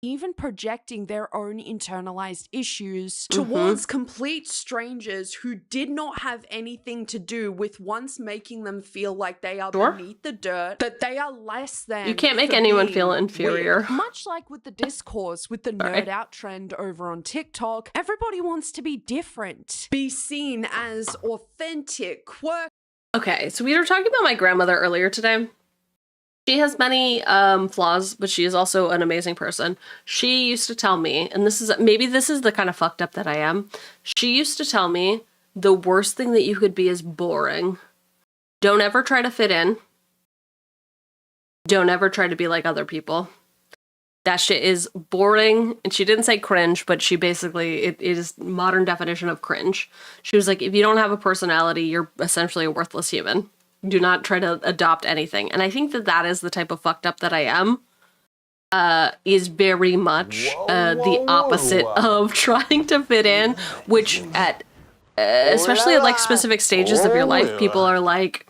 Even projecting their own internalized issues towards complete strangers who did not have anything to do with once making them feel like they are beneath the dirt, that they are less than. You can't make anyone feel inferior. Weird. Much like with the discourse, with the nerd out trend over on TikTok, everybody wants to be different, be seen as authentic, quirky. Okay, so we were talking about my grandmother earlier today. She has many flaws, but she is also an amazing person. She used to tell me, and this is the kind of fucked up that I am. She used to tell me the worst thing that you could be is boring. Don't ever try to fit in. Don't ever try to be like other people. That shit is boring. And she didn't say cringe, but she basically, it is modern definition of cringe. She was like, if you don't have a personality, you're essentially a worthless human. Do not try to adopt anything. And I think that that is the type of fucked up that I am. Is very much the opposite of trying to fit in, which at, especially at like specific stages of your life, people are like,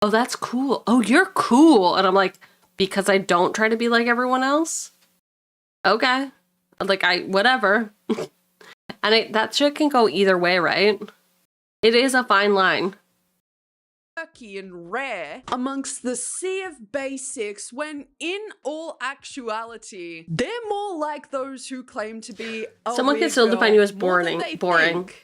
oh, that's cool. Oh, you're cool. And I'm like, because I don't try to be like everyone else? Okay. Like, whatever. And that shit can go either way, right? It is a fine line. Quirky and rare amongst the sea of basics when in all actuality they're more like those who claim to be someone can still define you as boring.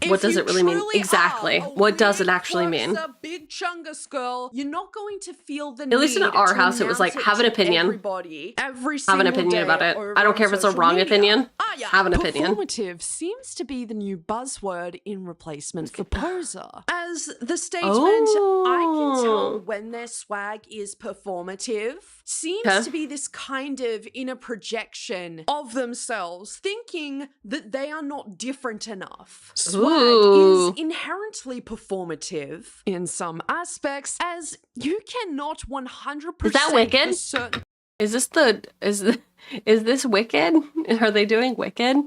What does it really mean? Exactly. What does it actually mean? A big chungus girl, you're not going to feel the at least in our house it was like, have an opinion. Have an opinion about it. I don't care if it's a wrong opinion. Have an opinion. Performative seems to be the new buzzword in replacement for poser. As the statement, I can tell when their swag is performative, seems to be this kind of inner projection of themselves, thinking that they are not different enough. Swag is inherently performative in some aspects, as you cannot 100% Is that Wicked? Is this Wicked? Are they doing Wicked?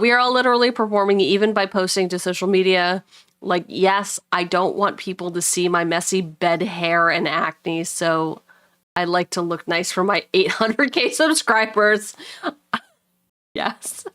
We are all literally performing even by posting to social media. Like, yes, I don't want people to see my messy bed hair and acne, so I like to look nice for my 800k subscribers. Yes.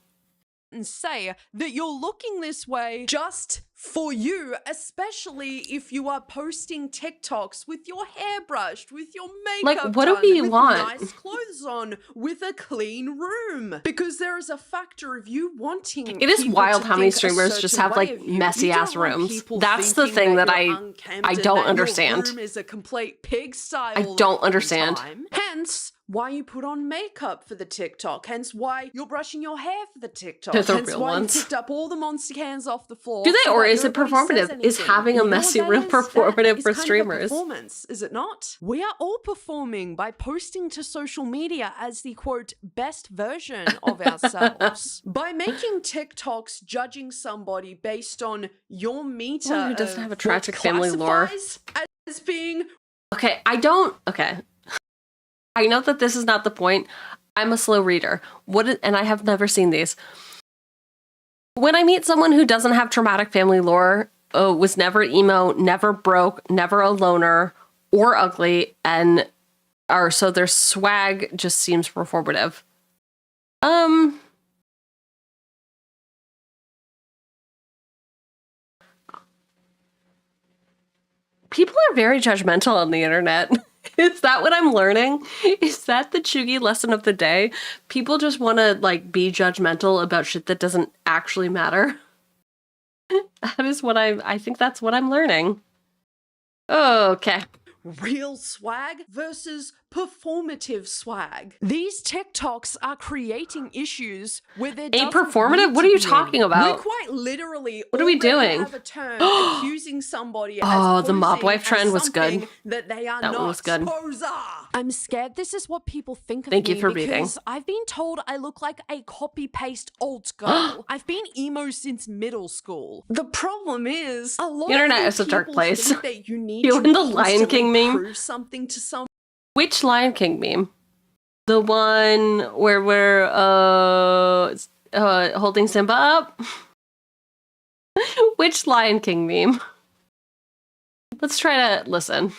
And say that you're looking this way just for you, especially if you are posting TikToks with your hair brushed, with your makeup like, what done, do we with want? nice clothes on, with a clean room. Because there is a factor of you wanting. It is wild how many streamers just have like messy ass rooms. That's the thing that I don't understand. Your room is a complete pigsty. I don't understand. Hence why you put on makeup for the TikTok. Hence why you're brushing your hair for the TikTok. They're the Hence real why ones. you picked up all the monster cans off the floor. Do they, or is it performative? Is having a messy room performative for streamers? Performance, is it not? We are all performing by posting to social media as the quote best version of ourselves. By making TikToks judging somebody based on your meter who doesn't have a tragic family lore as being okay. I know that this is not the point. I'm a slow reader. And I have never seen these. When I meet someone who doesn't have traumatic family lore, was never emo, never broke, never a loner, or ugly, so their swag just seems performative. People are very judgmental on the internet. Is that what I'm learning? Is that the Cheugy lesson of the day? People just want to like be judgmental about shit that doesn't actually matter. That is what I think that's what I'm learning. Okay. real swag versus performative swag. These TikToks are creating issues where they're performative? What are you talking about? We quite literally what are we doing? Have a term accusing somebody as the mob wife trend was good. That they are that not. One was good. Poser. I'm scared this is what people think of Thank me you for reading. because I've been told I look like a copy-paste old girl. I've been emo since middle school. The problem is, a lot the internet of is a dark place. think that you need you to in the Lion King meme? prove something to someone. Which Lion King meme? The one where we're holding Simba up? Which Lion King meme? Let's try to listen.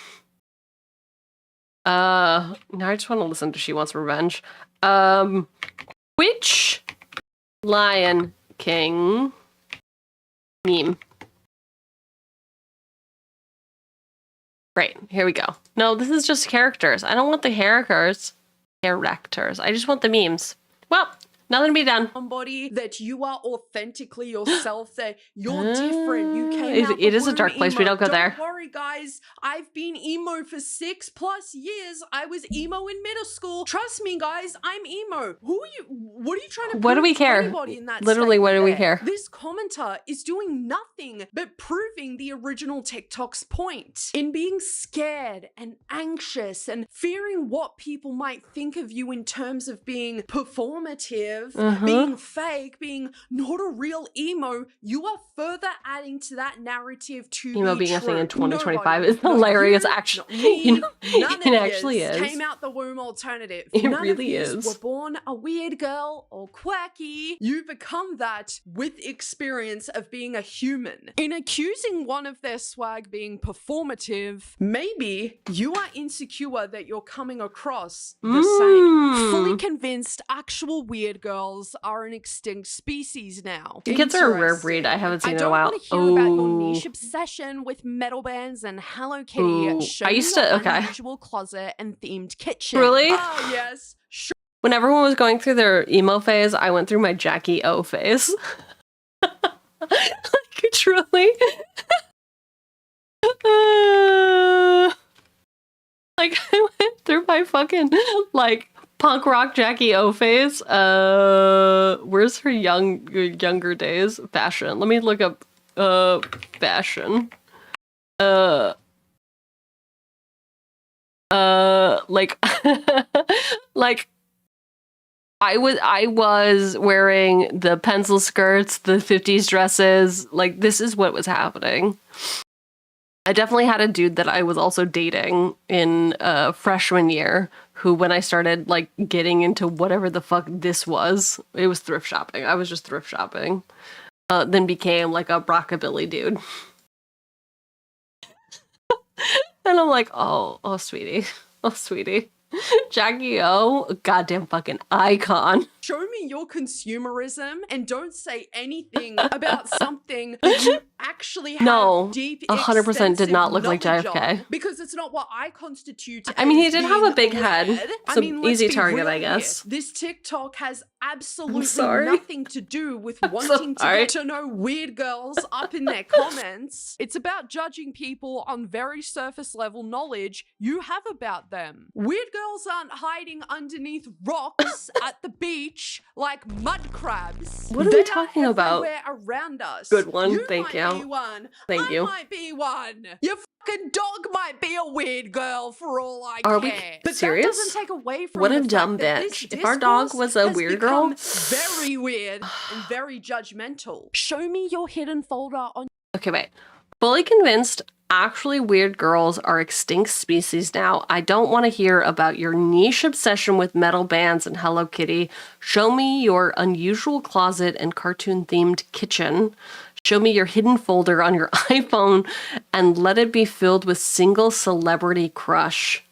Now I just want to listen to She Wants Revenge. Which Lion King meme? Great, here we go. No, this is just characters. I don't want the characters. I just want the memes. Well, nothing to be done. Somebody that you are authentically yourself, that you're different. You came out it is a dark place. Emo. We don't go there. Don't worry, guys. I've been emo for 6+ years. I was emo in middle school. Trust me, guys. I'm emo. Who are you? What are you trying to prove? What do we care? Anybody in that Literally, what do we care? This commenter is doing nothing but proving the original TikTok's point in being scared and anxious and fearing what people might think of you in terms of being performative. Being fake, being not a real emo, you are further adding to that narrative to emo be being true. a thing in 2025 is hilarious. Actually, it actually is. Came out the womb alternative. It None really of is. Were born a weird girl or quirky. You become that with experience of being a human. In accusing one of their swag being performative, maybe you are insecure that you're coming across the same. Fully convinced actual weird girls are an extinct species now. The kids are a rare breed. I haven't seen in a while. I don't want to hear about your niche obsession with metal bands and Hello Kitty. Show I used me to. your Okay. unusual closet and themed kitchen. Really? Oh yes. Sure. When everyone was going through their emo phase, I went through my Jackie O phase. Like, truly. Like, I went through my fucking, like, punk rock Jackie O phase. Where's her younger days? Fashion. Let me look up, fashion. Like, like, I was wearing the pencil skirts, the 50s dresses. Like, this is what was happening. I definitely had a dude that I was also dating in freshman year who, when I started, like, getting into whatever the fuck this was, it was thrift shopping. I was just thrift shopping. Then became, like, a rockabilly dude. And I'm like, oh, sweetie. Oh, sweetie. Jackie O, a goddamn fucking icon. Show me your consumerism and don't say anything about something that you actually have deep, 100% did not look like knowledge JFK. of, because it's not what I constitute. I mean, he as did have a big being head. weird. It's I an mean, let's easy be target, real I guess. here. This TikTok has absolutely sorry. nothing to do with wanting to get to know weird girls up in their comments. It's about judging people on very surface level knowledge you have about them. Weird girls aren't hiding underneath rocks at the beach like mud crabs. What are we talking about? Everywhere around us. Good one, might thank you. Be one. Thank you. I might be one. Your fucking dog might be a weird girl for all I Are care. we But serious? that doesn't take away from What a the dumb fact that this bitch. If our dog discourse was a has weird girl. become very weird and very judgmental. Show me your hidden folder on. Okay, wait. Fully convinced, actually weird girls are extinct species now. I don't want to hear about your niche obsession with metal bands and Hello Kitty. Show me your unusual closet and cartoon-themed kitchen. Show me your hidden folder on your iPhone and let it be filled with single celebrity crush.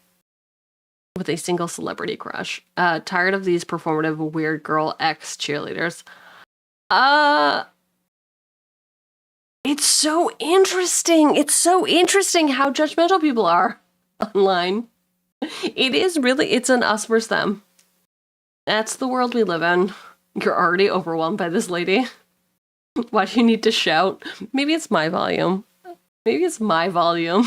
With a single celebrity crush. Tired of these performative weird girl ex cheerleaders. It's so interesting. It's so interesting how judgmental people are online. It is really, it's an us versus them. That's the world we live in. You're already overwhelmed by this lady. Why do you need to shout? Maybe it's my volume. Maybe it's my volume.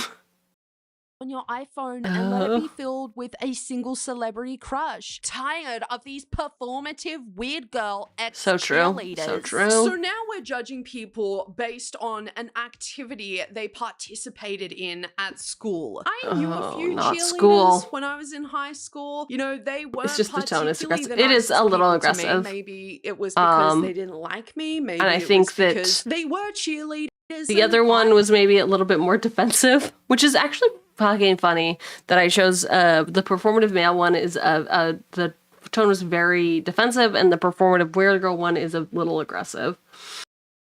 on your iPhone and let it be filled with a single celebrity crush. Tired of these performative weird girl ex-cheerleaders. So true. So now we're judging people based on an activity they participated in at school. I knew a few cheerleaders when I was in high school. You know, they weren't It's just the tone is particularly aggressive. the It is a nicest little people to me. aggressive. Maybe it was because they didn't like me. Maybe and I it think was that because they were cheerleaders. the other one was maybe a little bit more defensive, which is actually fucking funny that I chose. The performative male one is the tone was very defensive, and the performative weird girl one is a little aggressive.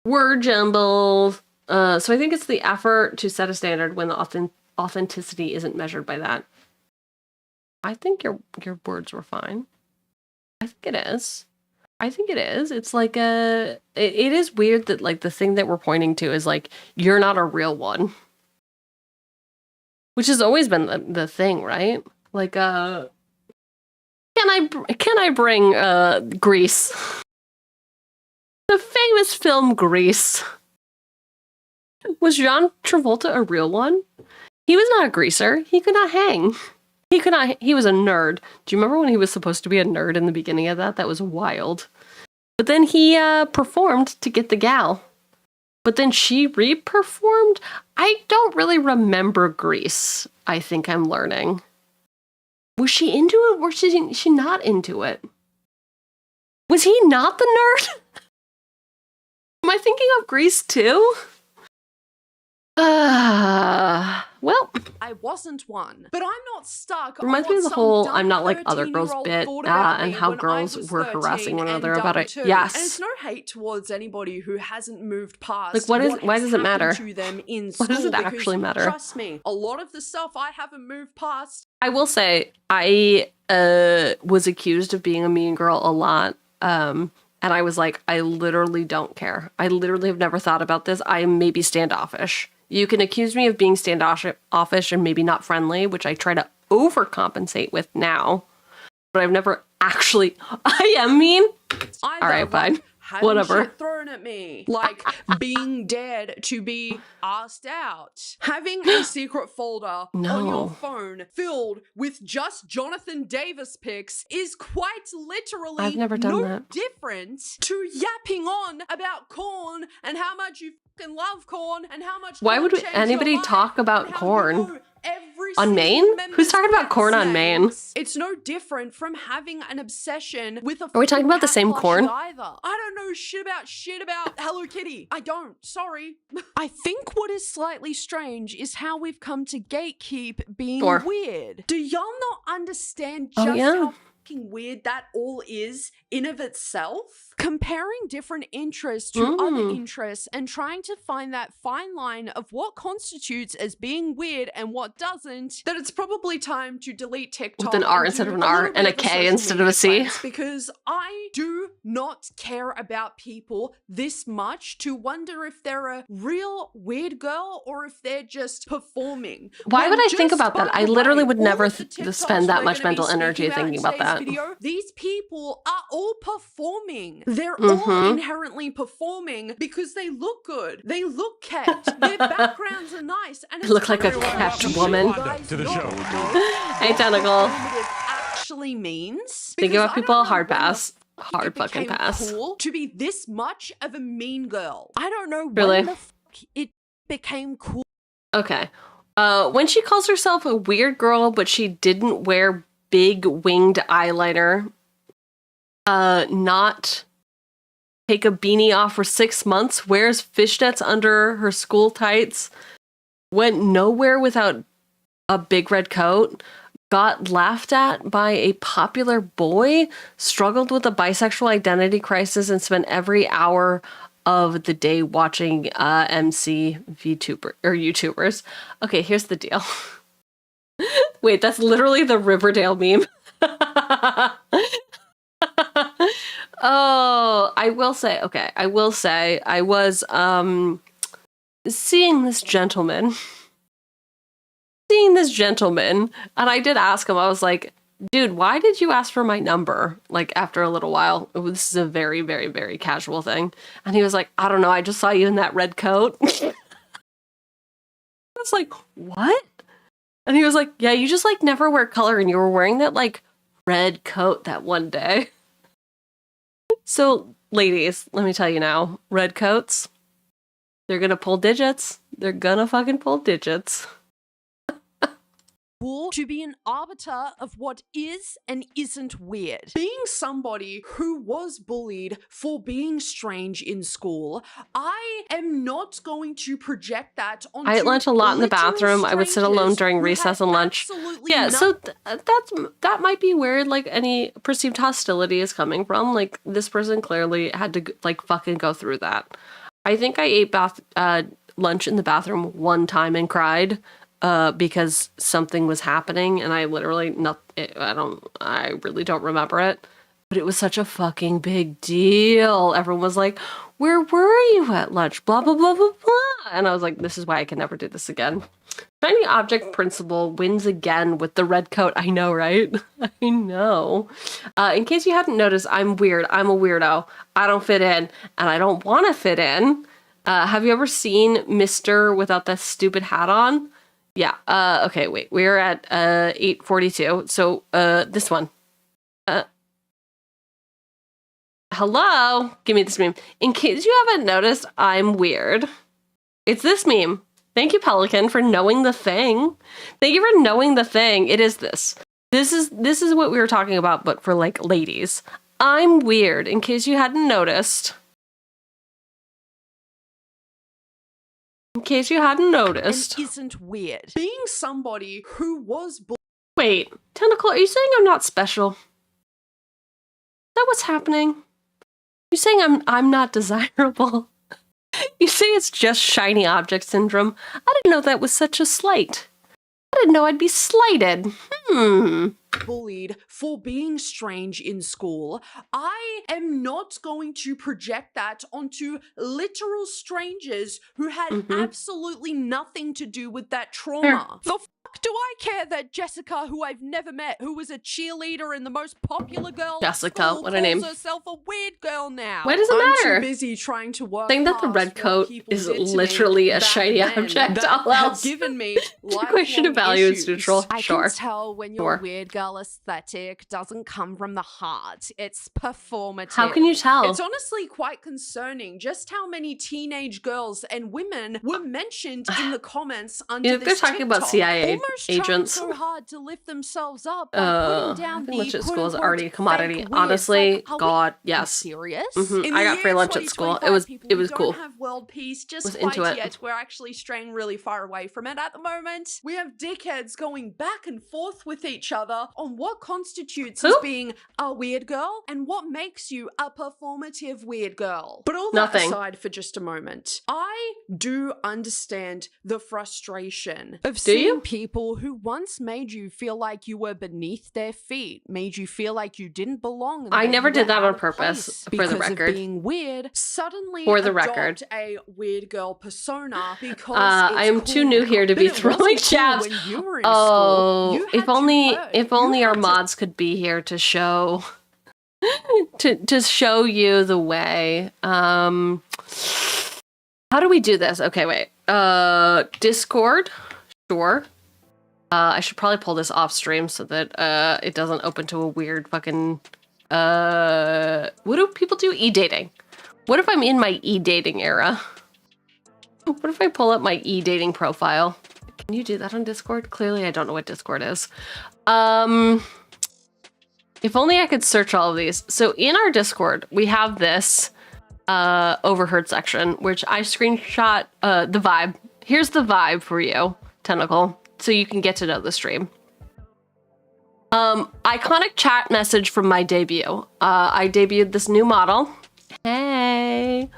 Word jumble. So I think it's the effort to set a standard when the authenticity isn't measured by that. I think your words were fine. I think it is. It's like it is weird that like the thing that we're pointing to is like you're not a real one, which has always been the thing, right? Like can I bring Grease, the famous film Grease? Was John Travolta a real one? He was not a greaser. He could not hang. He was a nerd. Do you remember when he was supposed to be a nerd in the beginning of that? That was wild. But then he performed to get the gal. But then she re-performed? I don't really remember Grease. I think I'm learning. Was she into it or was she not into it? Was he not the nerd? Am I thinking of Grease too? Well, I wasn't one, but I'm not stuck. Reminds me of the whole "I'm not like other girls" bit, and how girls were harassing one another about it. Yes, and it's no hate towards anybody who hasn't moved past. Like, why does it matter? To them in why does it actually matter? Trust me, a lot of the stuff I haven't moved past. I will say I was accused of being a mean girl a lot. And I was like, I literally don't care. I literally have never thought about this. I am maybe standoffish. You can accuse me of being standoffish and maybe not friendly, which I try to overcompensate with now. But I've never actually... I am mean? All right, fine. Whatever. Shit thrown at me, like being dared to be asked out, having a secret folder on your phone filled with just Jonathan Davis pics is quite literally I've never done that. different to yapping on about corn and how much you fucking love corn and how much. Why would anybody talk about corn? On Maine? Who's talking about corn on Maine? It's no different from having an obsession with a. Are we talking about the same corn? Either. I don't know shit about Hello Kitty. I don't. Sorry. I think what is slightly strange is how we've come to gatekeep being weird. Do y'all not understand just how fucking weird that all is in of itself? Comparing different interests to other interests and trying to find that fine line of what constitutes as being weird and what doesn't, that it's probably time to delete TikTok. With an R instead of an R and a K instead of a C. Because I do not care about people this much to wonder if they're a real weird girl or if they're just performing. Why would I think about that? I literally would never spend that much mental energy thinking about that. These people are all performing. They're all inherently performing because they look good. They look kept. Their backgrounds are nice. And they look like a kept woman. To the show. Hey, Tentacle. Actually means. Think about people, hard pass. Hard fucking pass. Cool to be this much of a mean girl. I don't know really? when the fuck it became cool. Okay. When she calls herself a weird girl, but she didn't wear big winged eyeliner, not take a beanie off for 6 months, wears fishnets under her school tights, went nowhere without a big red coat, got laughed at by a popular boy, struggled with a bisexual identity crisis, and spent every hour of the day watching MC YouTubers. Okay, here's the deal. Wait, that's literally the Riverdale meme. Oh, I will say, I was seeing this gentleman, and I did ask him, I was like, dude, why did you ask for my number? Like, after a little while, this is a very, very, very casual thing. And he was like, I don't know, I just saw you in that red coat. I was like, what? And he was like, yeah, you just like never wear color, and you were wearing that like red coat that one day. So ladies, let me tell you now, red coats, they're gonna pull digits. They're gonna fucking pull digits. To be an arbiter of what is and isn't weird. Being somebody who was bullied for being strange in school, I am not going to project that onto I ate lunch a lot in the bathroom. I would sit alone during recess and lunch. Yeah, so that might be where like any perceived hostility is coming from. Like this person clearly had to like fucking go through that. I think I ate lunch in the bathroom one time and cried. Because something was happening, and I literally I really don't remember it, but it was such a fucking big deal. Everyone was like, where were you at lunch? Blah, blah, blah, blah, blah. And I was like, this is why I can never do this again. Shiny object principle wins again with the red coat. I know, right? I know. In case you hadn't noticed, I'm weird. I'm a weirdo. I don't fit in, and I don't want to fit in. Have you ever seen Mr. without that stupid hat on? Yeah, okay, wait, we're at 8:42, so this one. Hello? Give me this meme. In case you haven't noticed, I'm weird. It's this meme. Thank you, Pelican, for knowing the thing. Thank you for knowing the thing. It is this. This is what we were talking about, but for, like, ladies. I'm weird, in case you hadn't noticed. In case you hadn't noticed. And isn't weird. Being somebody who was Wait, Tentacle, are you saying I'm not special? Is that what's happening? You're saying I'm not desirable? You say it's just shiny object syndrome? I didn't know that was such a slight. I didn't know I'd be slighted. Bullied for being strange in school, I am not going to project that onto literal strangers who had absolutely nothing to do with that trauma. The fuck do I care that Jessica, who I've never met, who was a cheerleader and the most popular girl Jessica, at school, what a name. calls herself a weird girl now? Why does it matter? I'm too busy trying to work. Saying that the red coat is literally a shiny object. All else. Given me Equation of value is neutral. I Sure. can tell when your weird girl aesthetic doesn't come from the heart. It's performative. How can you tell? It's honestly quite concerning just how many teenage girls and women were mentioned in the comments under this they're talking about CIA almost agents. so hard to lift themselves up by putting down I think lunch the at school is quote-unquote already a commodity. fake weird. Honestly, Like, are God, we yes. serious? I got free lunch at school. It was cool. Don't have world peace just Was quite into it. yet. We're actually straying really far away from it at the moment. We have dickheads going back and forth with each other on what constitutes as being a weird girl and what makes you a performative weird girl. But all that aside for just a moment, I do understand the frustration of seeing people who once made you feel like you were beneath their feet, made you feel like you didn't belong. I never did that on purpose, for the record. Of being weird, suddenly For the adopt record. a weird girl persona because I am too new here to be throwing jabs. Oh, if only our mods could be here to show to show you the way. How do we do this? Okay, wait. Discord, sure. I should probably pull this off stream so that it doesn't open to a weird fucking. What do people do? E-dating. What if I'm in my e-dating era? What if I pull up my e-dating profile? Can you do that on Discord? Clearly, I don't know what Discord is. If only I could search all of these. So in our Discord, we have this overheard section, which I screenshot the vibe. Here's the vibe for you, Tentacle, so you can get to know the stream. Iconic chat message from my debut. I debuted this new model. Hey!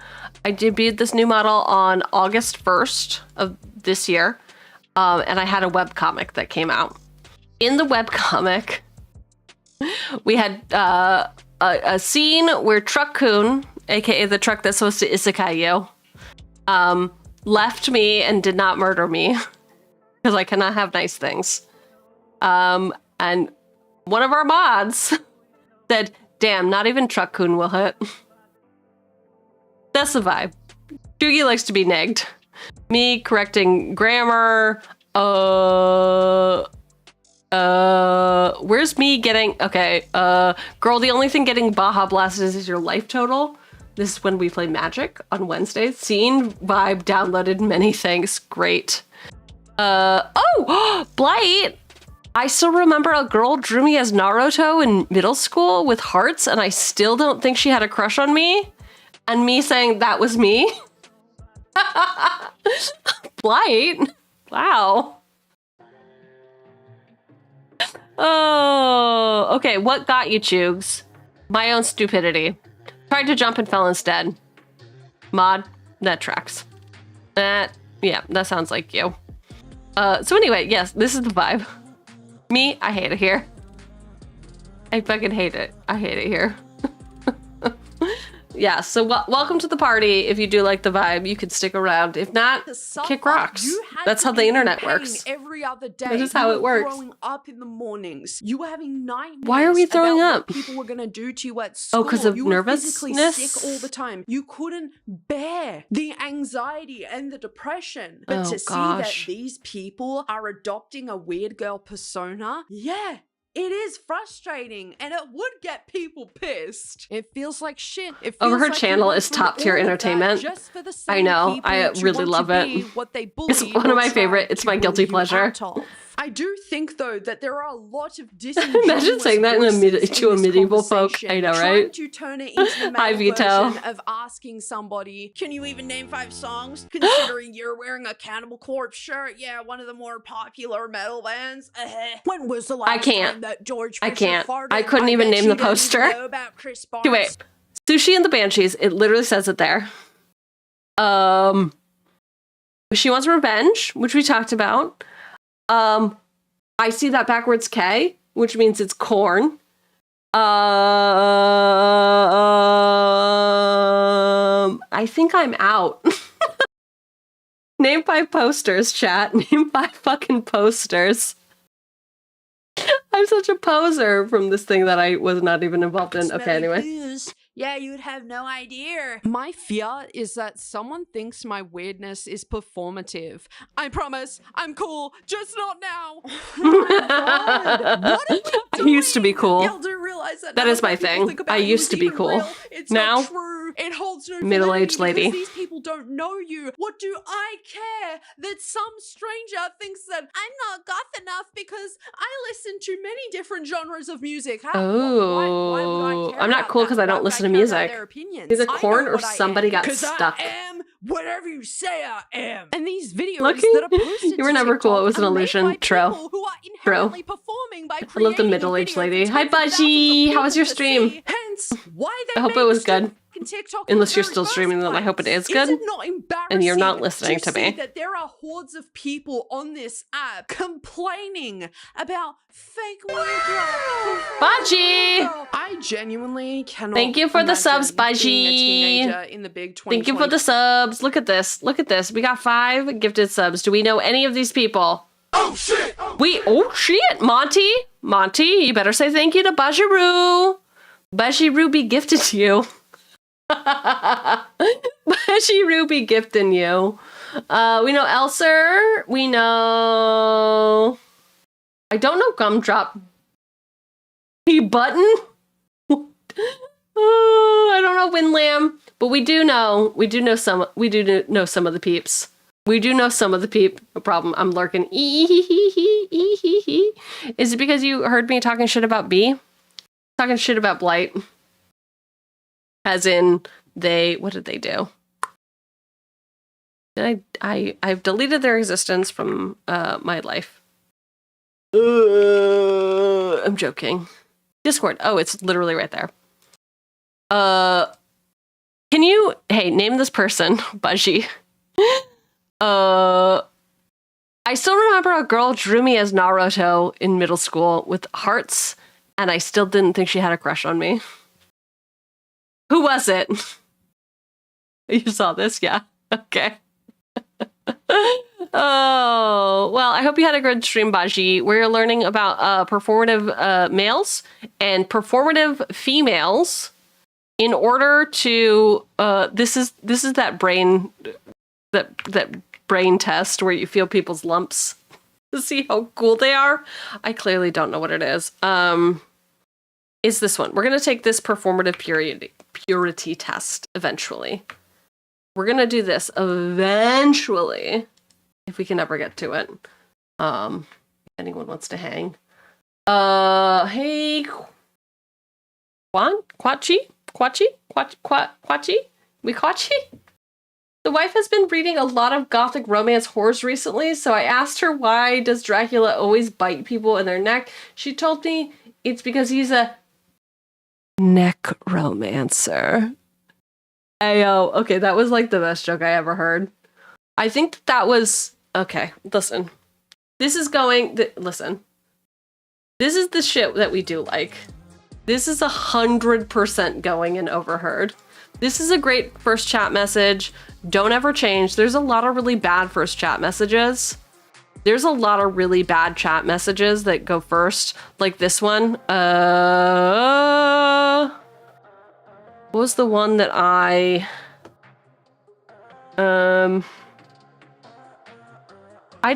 I debuted this new model on August 1st of this year. And I had a webcomic that came out. In the webcomic, we had a scene where Truck-kun, aka the truck that's supposed to isekai you, left me and did not murder me because I cannot have nice things. And one of our mods said, damn, not even Truck-kun will hit. That's the vibe. Cheugy likes to be negged. Me correcting grammar, Where's me getting, okay, girl, the only thing getting Baja blasted is your life total. This is when we play Magic on Wednesdays. Seen, vibe, downloaded, many thanks, great. Oh, Blight! I still remember a girl drew me as Naruto in middle school with hearts, and I still don't think she had a crush on me. And me saying that was me. Blight, wow. Oh, okay, what got you, Cheugs? My own stupidity. Tried to jump and fell instead. Mod, that tracks. Yeah, that sounds like you. So anyway, yes, this is the vibe. Me, I hate it here. I fucking hate it. I hate it here. Yeah, so welcome to the party. If you do like the vibe, you can stick around. If not, kick rocks. That's how the internet works. Every other day. That is how it works. Throwing up in the mornings. You were having nightmares. Why are we throwing about up? What people were gonna do to you at school. Oh, because of you were physically nervousness? sick all the time. You couldn't bear the anxiety and the depression. But Oh, to see that these people are adopting a weird girl persona, yeah. It is frustrating, and it would get people pissed. It feels like shit. It feels Her like channel is top tier entertainment. I know. I really love it. It's one of my favorite. It's my guilty pleasure. I do think, though, that there are a lot of Imagine saying that to a medieval folk. I know, right? Trying to turn it into the Hi, metal Vito. version of asking somebody, can you even name 5 songs? Considering you're wearing a Cannibal Corpse shirt. Yeah, one of the more popular metal bands. When was the last time that George Fisher farted? I couldn't even name the poster. Okay, wait. Sushi and the Banshees. It literally says it there. She wants revenge, which we talked about. I see that backwards K, which means it's corn. I think I'm out. Name 5 posters, chat. Name 5 fucking posters. I'm such a poser from this thing that I was not even involved in. Okay, anyway. Yeah, you would have no idea. My fear is that someone thinks my weirdness is performative. I promise, I'm cool, just not now. What I used to be cool. Y'all do realize that is my thing. I used to be cool. It's now, not true. It holds no middle-aged validity lady. because these people don't know you. What do I care that some stranger thinks that I'm not goth enough because I listen to many different genres of music? Why would I care I'm not about cool that? because I don't listen to music. Is it corn or somebody got stuck? I am whatever you say I am. And these videos Lucky. that are posted You were never cool. It was an illusion. True. True. Performing by I love the middle-aged lady. Hi, Budgie. How was your stream? Hence, why they I hope it was good. TikTok Unless you're still streaming, then I hope it is good. Is it not embarrassing and you're not listening to me. That there are hordes of people on this app complaining about fake weird Budgie! I genuinely cannot. Thank you for the subs, Budgie. In the big Thank you for the subs. Look at this. Look at this. We got 5 gifted subs. Do we know any of these people? Oh shit! Oh shit! Monty, you better say thank you to Bajiru. Bajiru be gifted to you. Bajiru be gifting you. We know Elser. We know. I don't know Gumdrop. Button. I don't know Winlamb, but we do know some of the peeps. We do know some of the peep. No problem. I'm lurking. Is it because you heard me talking shit about B? Talking shit about Blight. As in, what did they do? I've deleted their existence from my life. I'm joking. Discord. Oh, it's literally right there. Can you, name this person, Budgie. I still remember a girl drew me as Naruto in middle school with hearts, and I still didn't think she had a crush on me. Who was it? You saw this? Yeah. Okay. Oh, well, I hope you had a good stream, Baji. We're learning about performative males and performative females in order to this is that brain test where you feel people's lumps. to see how cool they are. I clearly don't know what it is. Is this one. We're going to take this performative purity test eventually. We're going to do this eventually, if we can ever get to it. If anyone wants to hang. Hey, Kwachi? Mikachi? The wife has been reading a lot of gothic romance horrors recently, so I asked her why does Dracula always bite people in their neck. She told me it's because he's a necromancer. Ayo, okay, that was like the best joke I ever heard. I think that was... Okay, listen. This is going... Listen. This is the shit that we do like. This is 100% going in overheard. This is a great first chat message. Don't ever change. There's a lot of really bad first chat messages. There's a lot of really bad chat messages that go first, like this one. What was the one that I had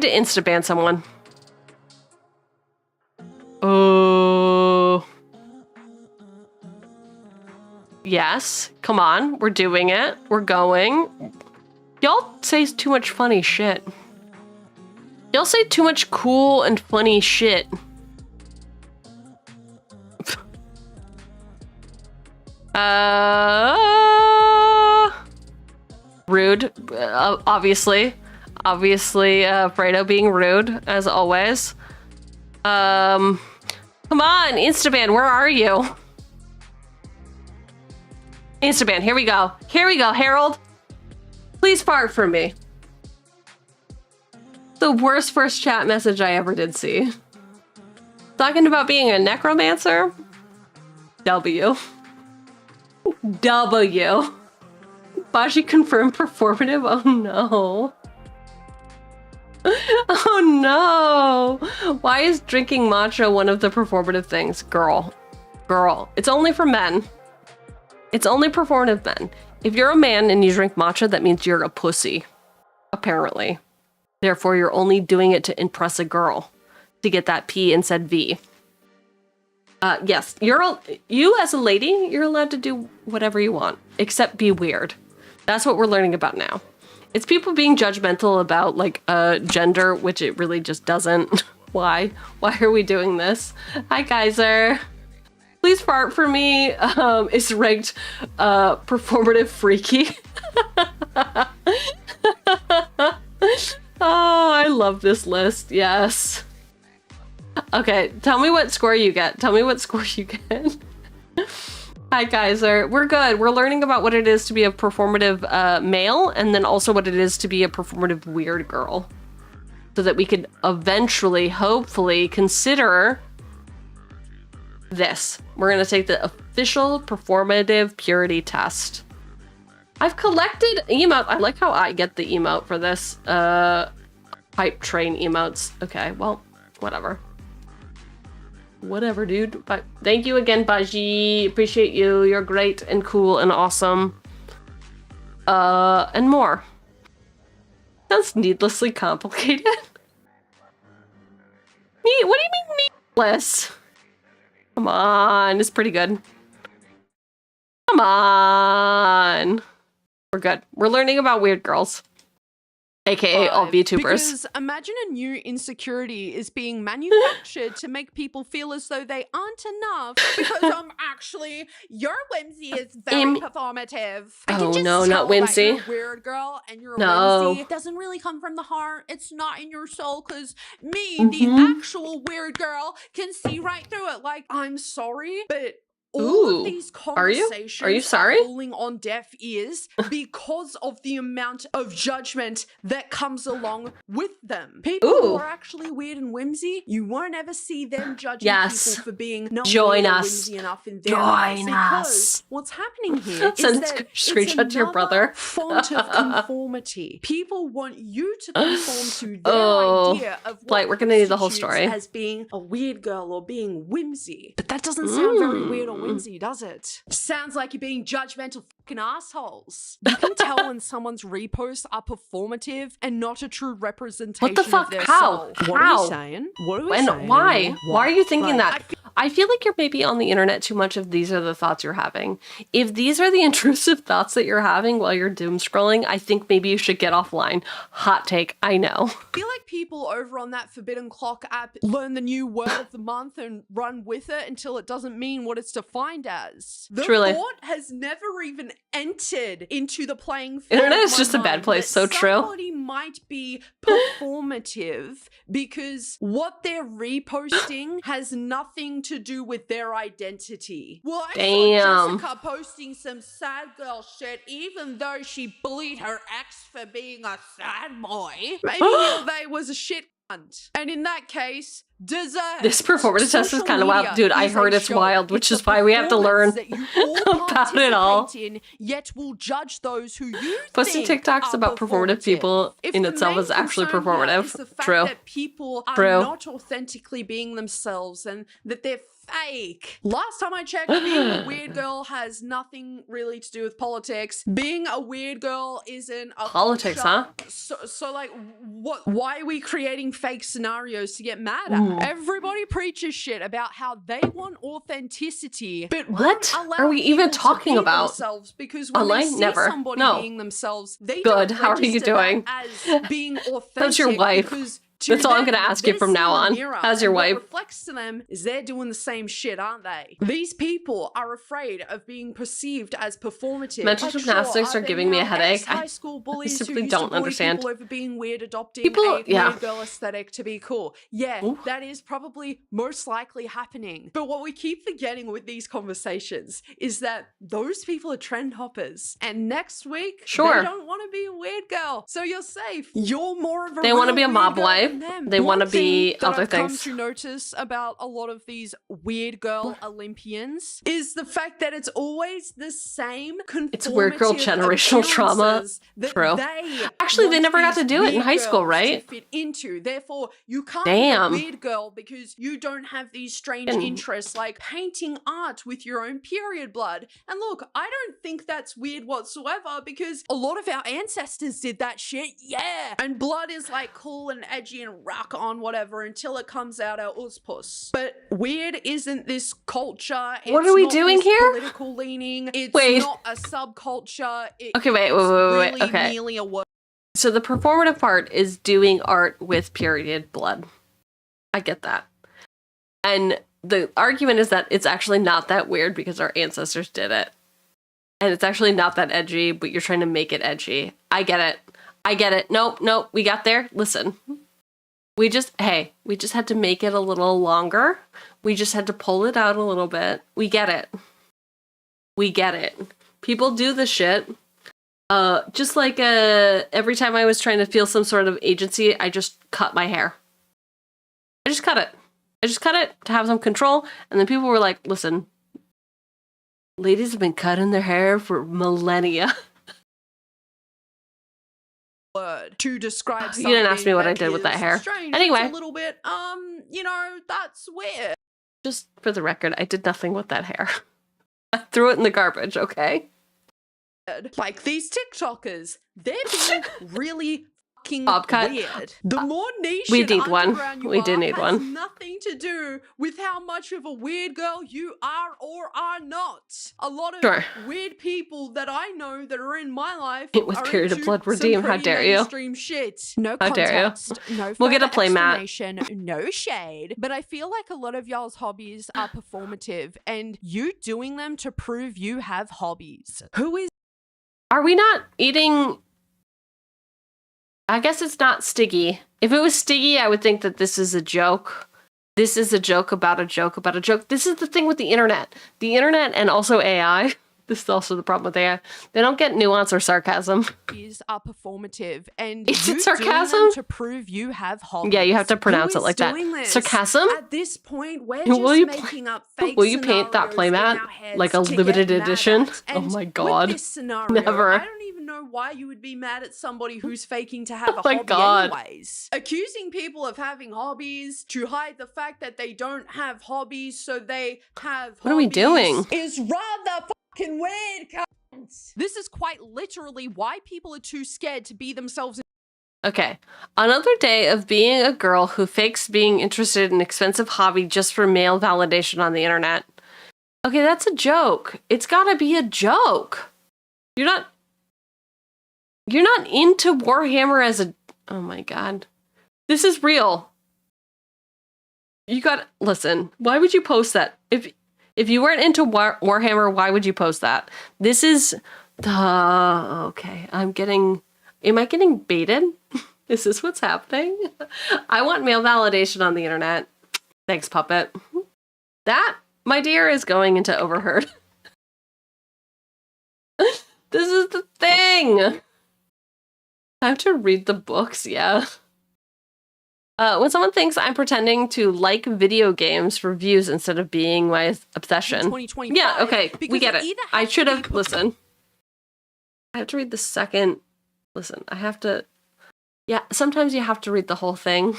to insta-ban someone. Oh. Yes, come on, we're doing it. We're going. Y'all say too much funny shit. Y'all say too much cool and funny shit. Rude, obviously. Obviously, Fredo being rude, as always. Come on, Instaban, where are you? Instaban, here we go. Here we go, Harold. Please fart for me. The worst first chat message I ever did see. Talking about being a necromancer? W. W. Baji confirmed performative? Oh no. Oh no. Why is drinking matcha one of the performative things? Girl. It's only for men. It's only performative men. If you're a man and you drink matcha, that means you're a pussy. Apparently. Therefore, you're only doing it to impress a girl. To get that P instead V. Yes, you as a lady, you're allowed to do whatever you want. Except be weird. That's what we're learning about now. It's people being judgmental about, like, gender, which it really just doesn't. Why? Why are we doing this? Hi, Kaiser. Please fart for me. It's ranked performative freaky. Oh, I love this list. Yes. Okay, tell me what score you get. Tell me what score you get. Hi, Kaiser. We're good. We're learning about what it is to be a performative male, and then also what it is to be a performative weird girl. So that we could eventually, hopefully, consider this. We're going to take the official performative purity test. I've collected emote. I like how I get the emote for this. Hype train emotes. Okay, well, whatever. Whatever, dude. But thank you again, Baji. Appreciate you. You're great and cool and awesome. And more. Sounds needlessly complicated. What do you mean needless? Come on, it's pretty good. Come on. We're good. We're learning about weird girls. AKA all VTubers. Because imagine a new insecurity is being manufactured to make people feel as though they aren't enough because actually your whimsy is very performative. I can just no, not whimsy. You're a weird girl and your whimsy doesn't really come from the heart. It's not in your soul because me, the actual weird girl, can see right through it. Like, I'm sorry, but all of these conversations are you sorry? Falling on deaf ears because of the amount of judgment that comes along with them. People who are actually weird and whimsy, you won't ever see them judging people for being not whimsy enough in their eyes. Because what's happening here is that screenshot to your brother. Font of conformity. People want you to conform to their idea of what we're gonna need the whole story as being a weird girl or being whimsy. But that doesn't sound very weird or whimsy, does it? Sounds like you're being judgmental fucking assholes. You can tell when someone's reposts are performative and not a true representation What the fuck? of their How? soul. What are we saying? What are we And saying? why? anymore? Why are you thinking Like, that? I feel like you're maybe on the internet too much if these are the thoughts you're having. If these are the intrusive thoughts that you're having while you're doom scrolling, I think maybe you should get offline. Hot take, I know. I feel like people over on that Forbidden Clock app learn the new word of the month and run with it until it doesn't mean what it's defined as. The Truly. thought has never even entered into the playing field. Internet of is my just a bad mind place, that so true. Somebody might be performative because what they're reposting has nothing to do with their identity. Well, I saw Jessica posting some sad girl shit even though she bullied her ex for being a sad boy. Maybe they was a shit cunt. And in that case, deserved. This performance test is kind of wild. Dude, I heard it's wild, which is why we have to learn about it all. Yet will judge those who you Posting TikToks about performative people in itself is actually performative. True. That people are True. not authentically being themselves and that they're fake. Last time I checked, being a weird girl has nothing really to do with politics. Being a weird girl isn't a Politics, culture. huh? So like, what? Why are we creating fake scenarios to get mad at? Everybody preaches shit about how they want authenticity, but what won't allow are we even people to talking be about? themselves because when Online? they see Never. somebody No. being themselves, they Good. don't How are you register that doing? as being authentic. How's your wife? Because to That's all I'm them, gonna ask you they're from now seeing on. the mirror, How's your and wife? What reflects to them is they're doing the same shit, aren't they? These people are afraid of being perceived as performative. Mental gymnastics are giving me a headache. High school bullies simply who used don't to bully understand. people over being weird, adopting People- a yeah. weird girl aesthetic to be cool. Yeah, that is probably most likely happening. But what we keep forgetting with these conversations is that those people are trend hoppers, and next week Sure. they don't want to be a weird girl, so you're safe. You're more of a They wanna real be a weird mob girl wife. than them. They wanna One thing be that other I've come things. to notice about a lot of these weird girl Olympians is the fact that it's always the same It's weird girl conformative generational trauma. appearances that True. they Actually, they want never got these to do it in weird high school, girls right? to fit into. Therefore, you can't Damn. be a weird girl because you don't have these strange And- interests like painting art with your own period blood. And look, I don't think that's weird whatsoever because a lot of our ancestors did that shit. Yeah. And blood is like cool and edgy and rock on whatever until it comes out our uspus. But weird isn't this culture. What It's are we not doing this here? Political leaning. It's Wait. not a subculture. Okay, wait, it's wait. really Okay. merely a word. So the performative part is doing art with period blood. I get that. And the argument is that it's actually not that weird because our ancestors did it. And it's actually not that edgy, but you're trying to make it edgy. I get it. I get it. Nope, we got there. Listen. We just had to make it a little longer. We just had to pull it out a little bit. We get it. We get it. People do the shit. Just like every time I was trying to feel some sort of agency, I just cut my hair. I just cut it. I just cut it to have some control. And then people were like, listen, ladies have been cutting their hair for millennia. Word to describe You something. didn't ask me what I that did with that is hair. strange. Anyway. It's a little bit, that's weird. Just for the record, I did nothing with that hair. I threw it in the garbage, okay? Like these TikTokers, they're being really fucking Bobcat. weird. The more niche We and need one. underground you We are do need has one. nothing to do with how much of a weird girl you are or are not. A lot of Sure. weird people that I know that are in my life With are period of into blood some redeem. How pretty dare you? mainstream shit. No How dare you? context, no We'll get a further play mat. explanation, no shade. But I feel like a lot of y'all's hobbies are performative and you doing them to prove you have hobbies. Who is Are we not eating... I guess it's not Stiggy. If it was Stiggy, I would think that this is a joke. This is a joke about a joke about a joke. This is the thing with the internet. The internet and also AI. This is also the problem with AI. They don't get nuance or sarcasm. are performative and Is you it doing sarcasm? them to prove you have hobbies. Yeah, you have to pronounce Who it like is that. doing this? Sarcasm? At this point, we're Will just you making up fake Will you paint that scenarios in playmat our heads like a to limited get mad edition? at. Oh And my with god. this scenario, Never. I don't even know why you would be mad at somebody who's faking to have a my hobby God. anyways. Accusing people of having hobbies to hide the fact that they don't have hobbies so they have What are we doing? is rather fucking weird, cunts. This is quite literally why people are too scared to be themselves. Okay. Another day of being a girl who fakes being interested in an expensive hobby just for male validation on the internet. Okay, that's a joke. It's gotta be a joke. You're not into Warhammer as a... Oh my God. This is real. You got... Listen, why would you post that? If you weren't into Warhammer, why would you post that? This is... okay, I'm getting... Am I getting baited? Is this what's happening? I want male validation on the internet. Thanks, Puppet. That, my dear, is going into overheard. This is the thing. I have to read the books, yeah. When someone thinks I'm pretending to like video games for views instead of being my obsession. Yeah, okay, we get it. I should have... Listen. I have to read the second... Listen, I have to... Yeah, sometimes you have to read the whole thing.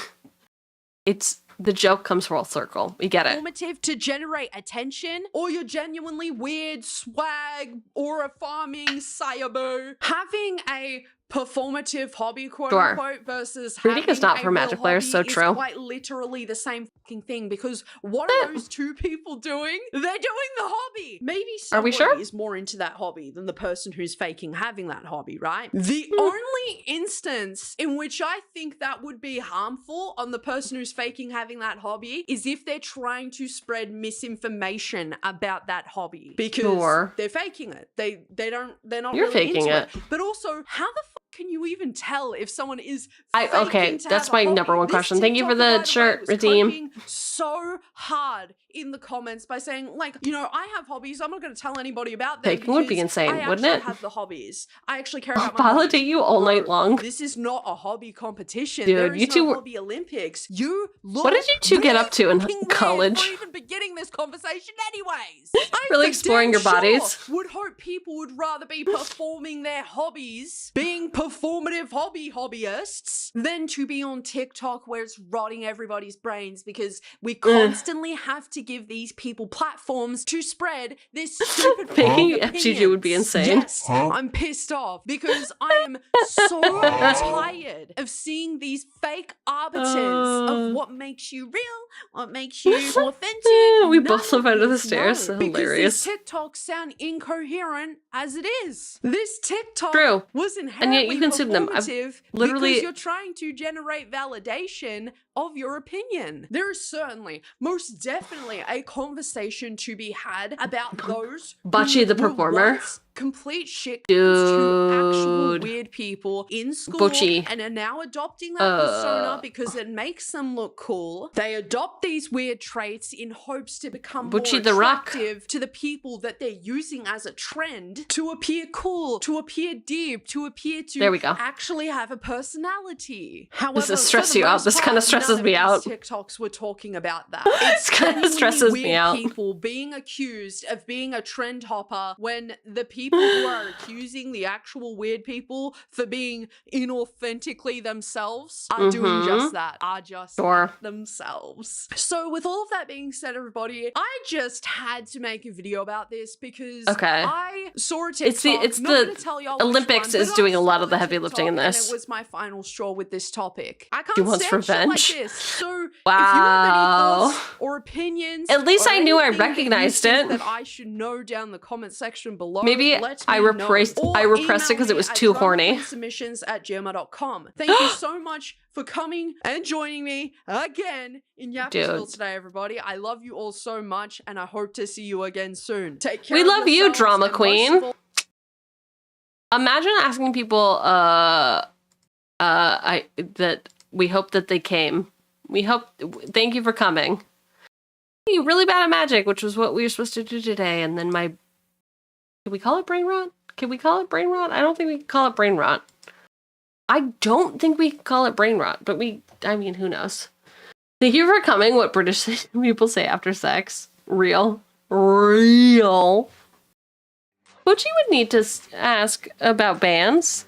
It's... The joke comes full circle. We get it. Informative to generate attention, or you're genuinely weird, swag, or a farming sayaboo. Having a performative hobby, quote unquote, versus reading having is not a for magic real players, so hobby true. is quite literally the same fucking thing, because what are those two people doing? They're doing the hobby. Maybe somebody is more into that hobby than the person who's faking having that hobby, right? The only instance in which I think that would be harmful on the person who's faking having that hobby is if they're trying to spread misinformation about that hobby, because they're faking it. They're not You're really faking into it. But also, how the fuck can you even tell if someone is okay, that's my number one question. Thank you for the shirt, Redeem. So hard in the comments by saying, like, you know, I have hobbies. I'm not going to tell anybody about them. Faking would be insane, wouldn't it? I have the hobbies. I actually care about my validate hobbies. you all night long. This is not a hobby competition. Dude, there is you two no hobby Olympics. You look What did you two get up to in college? We're even beginning this conversation anyways. Really exploring your bodies? Would hope people would rather be performing their hobbies, being performative hobbyists, than to be on TikTok where it's rotting everybody's brains, because we constantly have to give these people platforms to spread this stupid Faking FGG would be insane. Yes, I'm pissed off because I am so tired of seeing these fake arbiters of what makes you real, what makes you authentic. We both live under the stairs. No, Hilarious. Because these TikToks sound incoherent as it is. This TikTok was inherently And yet you consume them. performative Literally, because you're trying to generate validation of your opinion. There is certainly, most definitely, a conversation to be had about those Bocce the performer. Complete shit Dude. to actual weird people in school Bocce. and are now adopting that persona because it makes them look cool. They adopt these weird traits in hopes to become Bocce more the Rock. attractive to the people that they're using as a trend to appear cool, to appear deep, to appear to There we go. actually have a personality. However, This is for stress the you out. most This part, kind of stresses none of me these out. TikToks were talking about that. This kind of genuinely stresses weird me out. People being accused of being a trend hopper when the people who are accusing the actual weird people for being inauthentically themselves are doing just that. Are just themselves. So with all of that being said, everybody, I just had to make a video about this because I saw a TikTok. It's the Olympics is doing a lot of the heavy lifting in this. And it was my final straw with this topic. I can't He wants stand shit revenge. like this. So Wow. if you have any thoughts or opinions, At least or I knew I anything that you recognized think it. that I should know down the comment section below. Maybe let I me repressed know. I Or repressed it because it email was me too at horny. submissions@gmail.com. Thank you so much for coming and joining me again in Yappsville Dude. today, everybody. I love you all so much, and I hope to see you again soon. Take care. We of love you, yourselves, drama and most queen. of all- Imagine asking people that we hope that they came. Thank you for coming. You're really bad at magic, which was what we were supposed to do today, and then can we call it brain rot? Can we call it brain rot? I don't think we can call it brain rot. I don't think we can call it brain rot, but I mean, who knows? Thank you for coming. What British people say after sex. Real. Cheugy would need to ask about bands.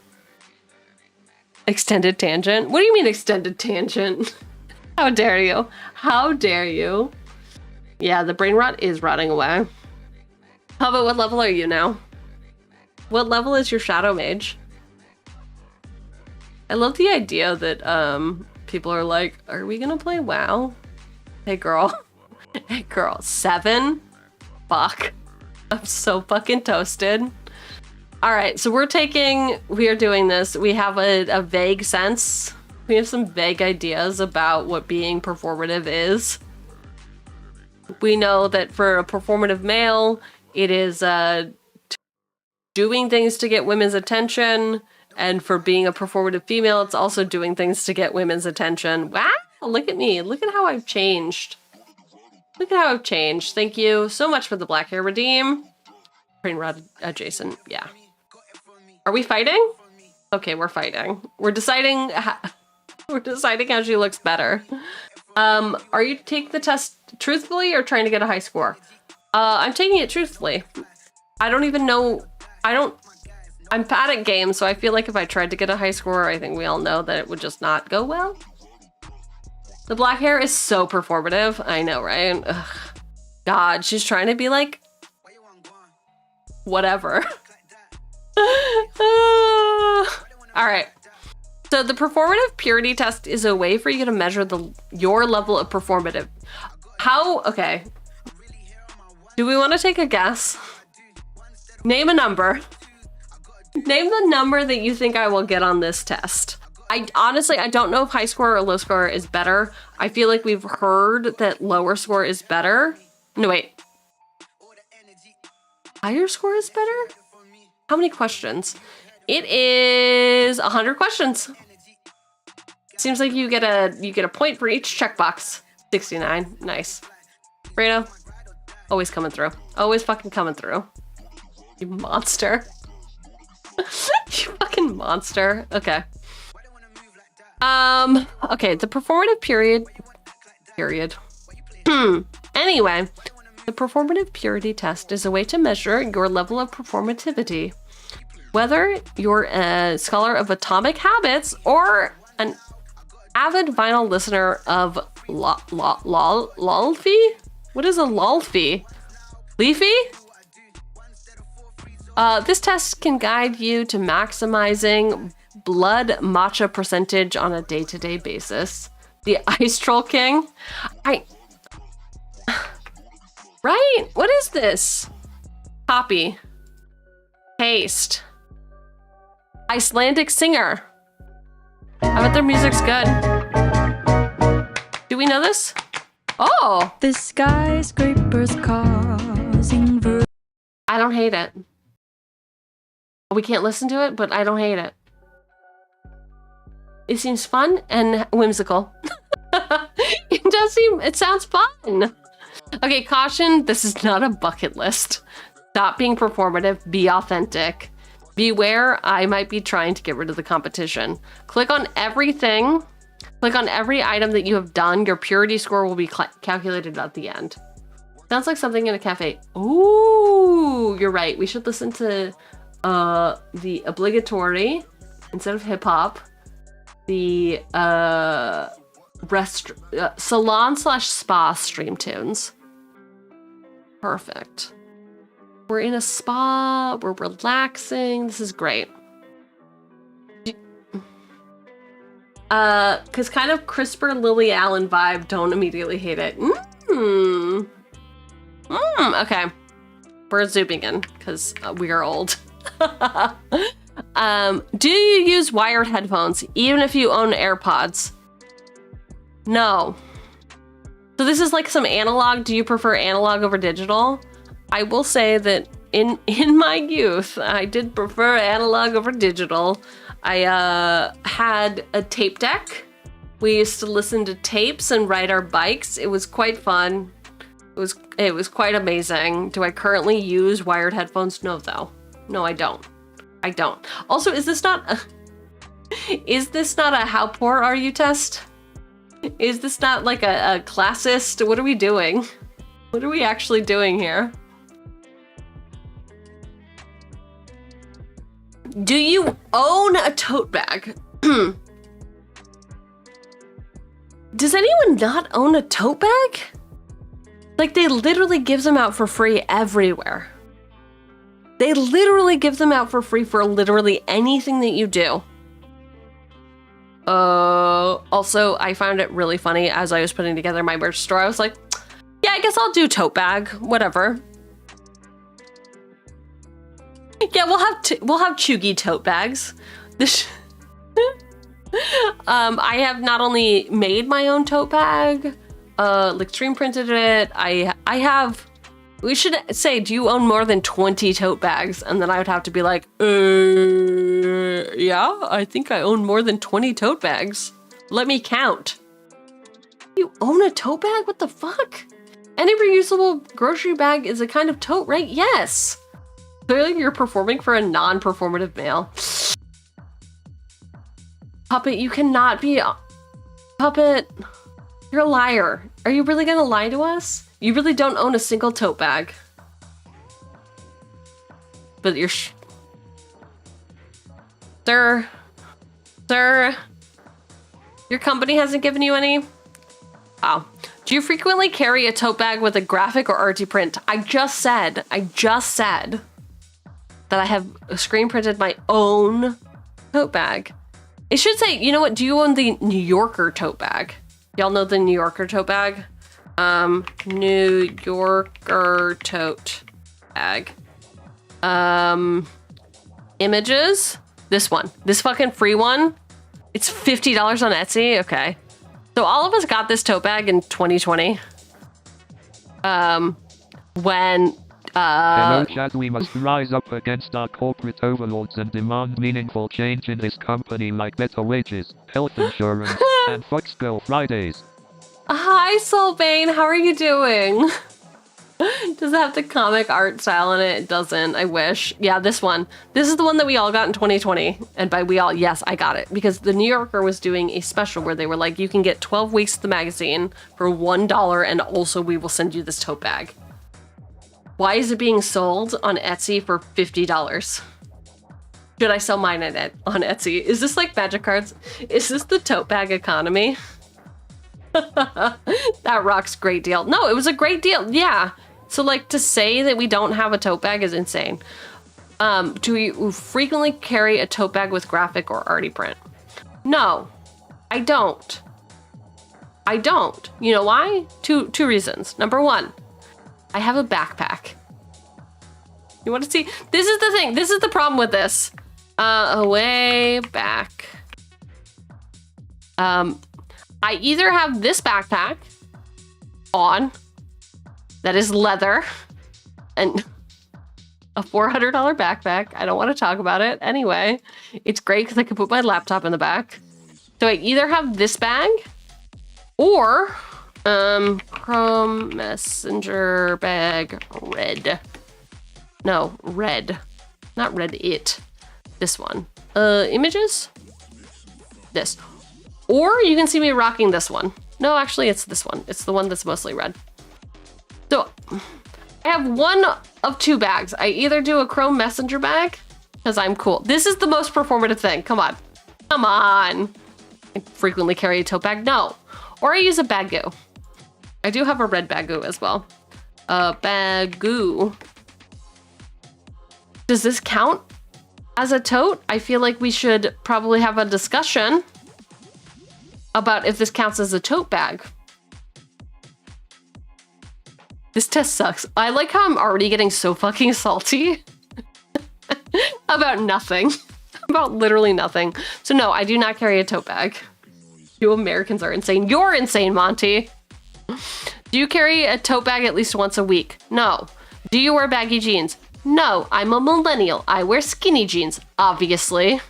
Extended tangent? What do you mean extended tangent? How dare you? How dare you? Yeah, the brain rot is rotting away. How about what level are you now? What level is your shadow mage? I love the idea that people are like, are we gonna play WoW? Hey girl. Hey girl, 7? Fuck. I'm so fucking toasted. All right, so we are doing this. We have a vague sense. We have some vague ideas about what being performative is. We know that for a performative male, it is doing things to get women's attention. And for being a performative female, it's also doing things to get women's attention. Wow, look at me. Look at how I've changed. Look at how I've changed. Thank you so much for the black hair redeem. Brain rot adjacent, yeah. Are we fighting? Okay, we're fighting. We're deciding how she looks better. Are you taking the test truthfully or trying to get a high score? I'm taking it truthfully. I don't even know. I'm bad at games, so I feel like if I tried to get a high score, I think we all know that it would just not go well. The black hair is so performative. I know, right? Ugh. God, she's trying to be like, whatever. All right. So the performative purity test is a way for you to measure your level of performative. Okay. Do we want to take a guess? Name a number. Name the number that you think I will get on this test. Honestly, I don't know if high score or low score is better. I feel like we've heard that lower score is better. No, wait. Higher score is better? How many questions? It is 100 questions. Seems like you get a point for each checkbox. 69, nice. Reno, always coming through. Always fucking coming through. You monster. You fucking monster. Okay. Okay, the performative period. Anyway, the performative purity test is a way to measure your level of performativity. Whether you're a scholar of atomic habits or an avid vinyl listener of lolfy? What is a lolfy? Leafy? This test can guide you to maximizing blood matcha percentage on a day-to-day basis. The Ice Troll King? Right? What is this? Copy. Paste. Icelandic singer. I bet their music's good. Do we know this? Oh! The skyscrapers causing I don't hate it. We can't listen to it, but I don't hate it. It seems fun and whimsical. It sounds fun. Okay, caution, this is not a bucket list. Stop being performative, be authentic. Beware, I might be trying to get rid of the competition. Click on everything. Click on every item that you have done. Your purity score will be calculated at the end. Sounds like something in a cafe. Ooh, you're right. We should listen to the obligatory, instead of hip hop, the salon/spa stream tunes. Perfect. We're in a spa, we're relaxing. This is great. Cause kind of crisper Lily Allen vibe, don't immediately hate it. Okay. We're zooming in because we are old. Do you use wired headphones even if you own AirPods? No. So this is like some analog. Do you prefer analog over digital? I will say that in my youth, I did prefer analog over digital. I had a tape deck. We used to listen to tapes and ride our bikes. It was quite fun. It was quite amazing. Do I currently use wired headphones? No, though. No, I don't. I don't. Also, is this not a how poor are you test? Is this not like a classist? What are we doing? What are we actually doing here? Do you own a tote bag? Does anyone not own a tote bag? Like, they literally give them out for free everywhere. They literally give them out for free for literally anything that you do. Also, I found it really funny as I was putting together my merch store. I was like, yeah, I guess I'll do tote bag, whatever. Yeah, we'll have Cheugy tote bags. I have not only made my own tote bag, like screen printed it. I have. We should say, do you own more than 20 tote bags? And then I would have to be like, yeah, I think I own more than 20 tote bags. Let me count. You own a tote bag? What the fuck? Any reusable grocery bag is a kind of tote, right? Yes. Clearly you're performing for a non-performative male. Puppet, you cannot be... Puppet, you're a liar. Are you really gonna lie to us? You really don't own a single tote bag. But you're... Sir, your company hasn't given you any? Oh. Do you frequently carry a tote bag with a graphic or arty print? I just said that I have screen printed my own tote bag. It should say, you know what, do you own the New Yorker tote bag? Y'all know the New Yorker tote bag? New Yorker tote bag. Images? This one. This fucking free one. It's $50 on Etsy? Okay. So all of us got this tote bag in 2020. When Hello chat, we must rise up against our corporate overlords and demand meaningful change in this company, like better wages, health insurance, and Fox Girl Fridays. Hi Soulbane, how are you doing? Does it have the comic art style in it? It doesn't, I wish. Yeah, this one. This is the one that we all got in 2020. And by we all, yes, I got it. Because the New Yorker was doing a special where they were like, you can get 12 weeks of the magazine for $1 and also we will send you this tote bag. Why is it being sold on Etsy for $50? Should I sell mine on Etsy? Is this like magic cards? Is this the tote bag economy? That rocks. Great deal. No, it was a great deal. Yeah. So like to say that we don't have a tote bag is insane. Do you frequently carry a tote bag with graphic or arty print? No, I don't. I don't. You know why? Two reasons. Number one, I have a backpack. You want to see? This is the thing. This is the problem with this. Way back. I either have this backpack on that is leather and a $400 backpack. I don't want to talk about it. Anyway, it's great because I can put my laptop in the back. So I either have this bag or Chrome Messenger bag red. No, red. Not red it. This one. Images? This. Or you can see me rocking this one. No, actually it's this one. It's the one that's mostly red. So I have one of two bags. I either do a Chrome Messenger bag because I'm cool. This is the most performative thing. Come on. Come on. I frequently carry a tote bag. No. Or I use a bagoo. I do have a red bagoo as well. Bagoo. Does this count as a tote? I feel like we should probably have a discussion about if this counts as a tote bag. This test sucks. I like how I'm already getting so fucking salty about nothing. About literally nothing. So no, I do not carry a tote bag. You Americans are insane. You're insane, Monty. Do you carry a tote bag at least once a week? No. Do you wear baggy jeans? No, I'm a millennial. I wear skinny jeans, obviously.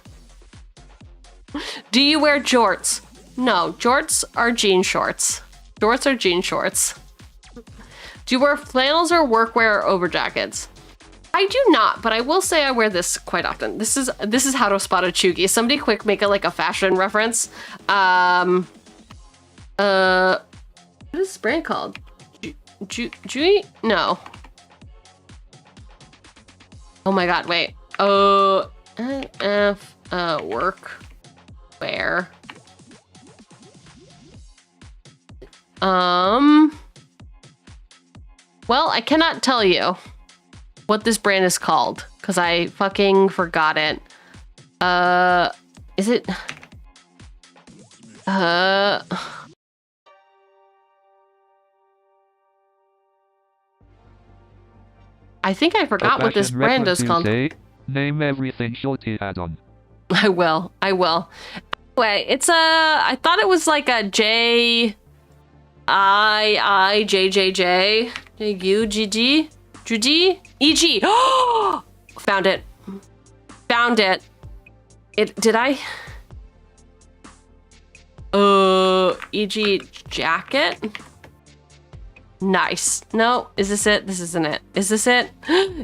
Do you wear jorts? No, jorts are jean shorts. Jorts are jean shorts. Do you wear flannels or workwear or overjackets? I do not, but I will say I wear this quite often. This is how to spot a Cheugy. Somebody quick make it like a fashion reference. What is this brand called? No. Oh my god, wait. NF work wear. Well, I cannot tell you what this brand is called because I fucking forgot it. Is it? I think I forgot what this brand is called. Name everything Cheugy had on. I will. Anyway, it's I thought it was like a J I J J J U G G G E G. Oh, found it. Did I? EG jacket. Nice. No, is this it? This isn't it. Is this it?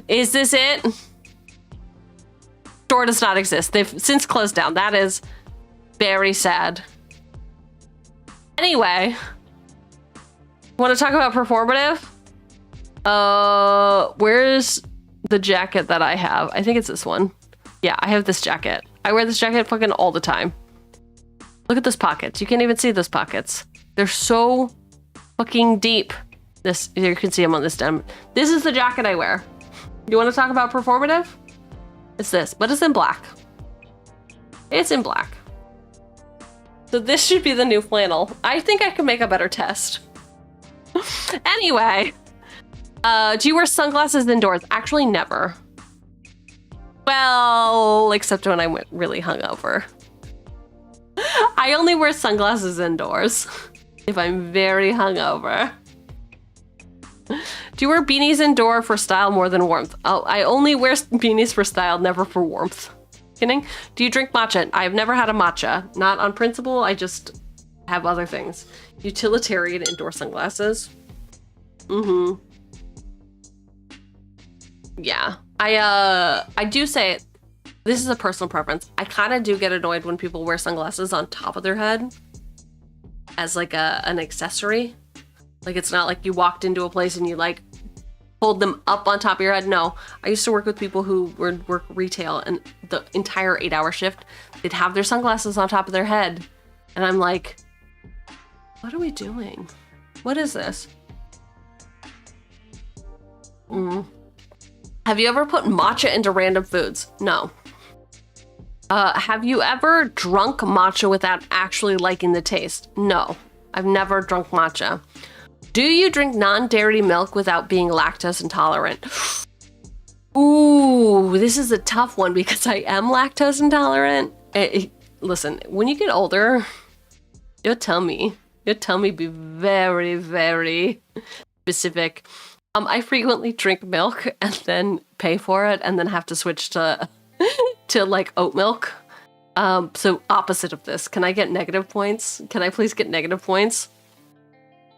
Is this it? Store does not exist. They've since closed down. That is very sad. Anyway, want to talk about performative? Where's the jacket that I have? I think it's this one. Yeah, I have this jacket. I wear this jacket fucking all the time. Look at those pockets. You can't even see those pockets. They're so fucking deep. This, you can see them on this stem. This is the jacket I wear. You want to talk about performative? It's this, but it's in black. It's in black. So this should be the new flannel. I think I could make a better test. Anyway, do you wear sunglasses indoors? Actually, never. Well, except when I'm really hungover. I only wear sunglasses indoors if I'm very hungover. Do you wear beanies indoor for style more than warmth? Oh, I only wear beanies for style, never for warmth. Kidding? Do you drink matcha? I've never had a matcha. Not on principle, I just have other things. Utilitarian indoor sunglasses. Mm-hmm. Yeah. I do say, this is a personal preference. I kind of do get annoyed when people wear sunglasses on top of their head as like an accessory. Like it's not like you walked into a place and you like hold them up on top of your head. No, I used to work with people who would work retail and the entire 8-hour shift, they'd have their sunglasses on top of their head. And I'm like, what are we doing? What is this? Have you ever put matcha into random foods? No. Have you ever drunk matcha without actually liking the taste? No, I've never drunk matcha. Do you drink non-dairy milk without being lactose intolerant? Ooh, this is a tough one because I am lactose intolerant. Listen, when you get older, you'll tell me. Be very, very specific. I frequently drink milk and then pay for it and then have to switch to like oat milk. So opposite of this. Can I get negative points? Can I please get negative points?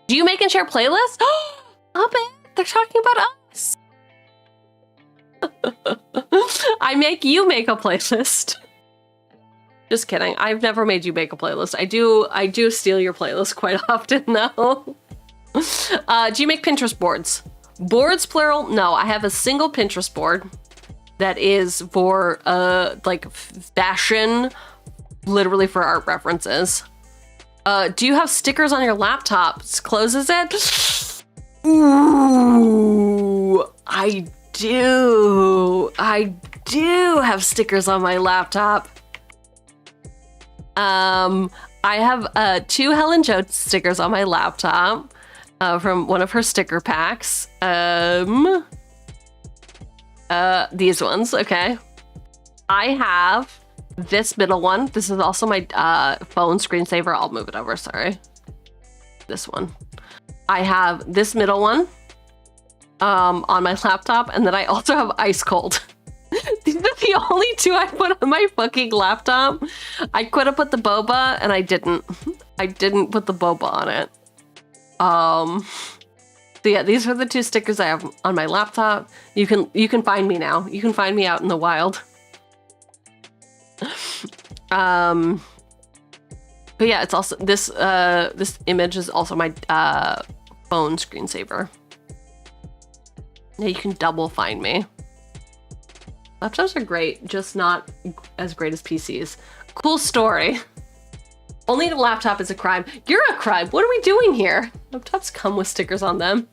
Do you make and share playlists? Stop it! They're talking about us. I make you make a playlist. Just kidding. I've never made you make a playlist. I do steal your playlist quite often though. Do you make Pinterest boards? Boards plural? No, I have a single Pinterest board that is for like fashion, literally for art references. Do you have stickers on your laptop? Closes it? Ooh, I do. I do have stickers on my laptop. I have 2 Helen Jo stickers on my laptop from one of her sticker packs. These ones, okay. I have this middle one. This is also my phone screensaver. I'll move it over, sorry. This one. I have this middle one on my laptop, and then I also have ice cold. These are the only 2 I put on my fucking laptop. I could have put the boba, and I didn't. I didn't put the boba on it. So yeah, these are the 2 stickers I have on my laptop. You can find me now. You can find me out in the wild. But yeah, it's also this this image is also my phone screensaver. Yeah, you can double find me. Laptops are great, just not as great as PCs. Cool story. Owning a laptop is a crime. You're a crime. What are we doing here? Laptops come with stickers on them.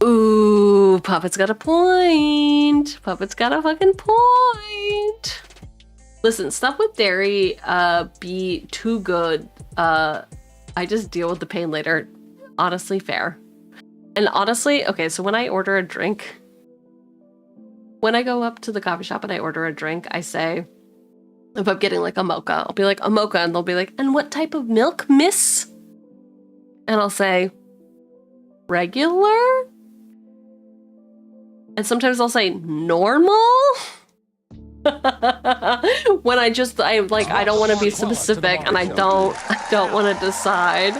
Ooh, Puppet's got a point. Puppet's got a fucking point. Listen, stuff with dairy be too good. I just deal with the pain later. Honestly, fair. And honestly, okay, so when I order a drink, when I go up to the coffee shop and I order a drink, I say, if I'm getting like a mocha, I'll be like, a mocha, and they'll be like, and what type of milk, miss? And I'll say, regular? And sometimes I'll say, normal? When I don't want to be specific and I don't want to decide.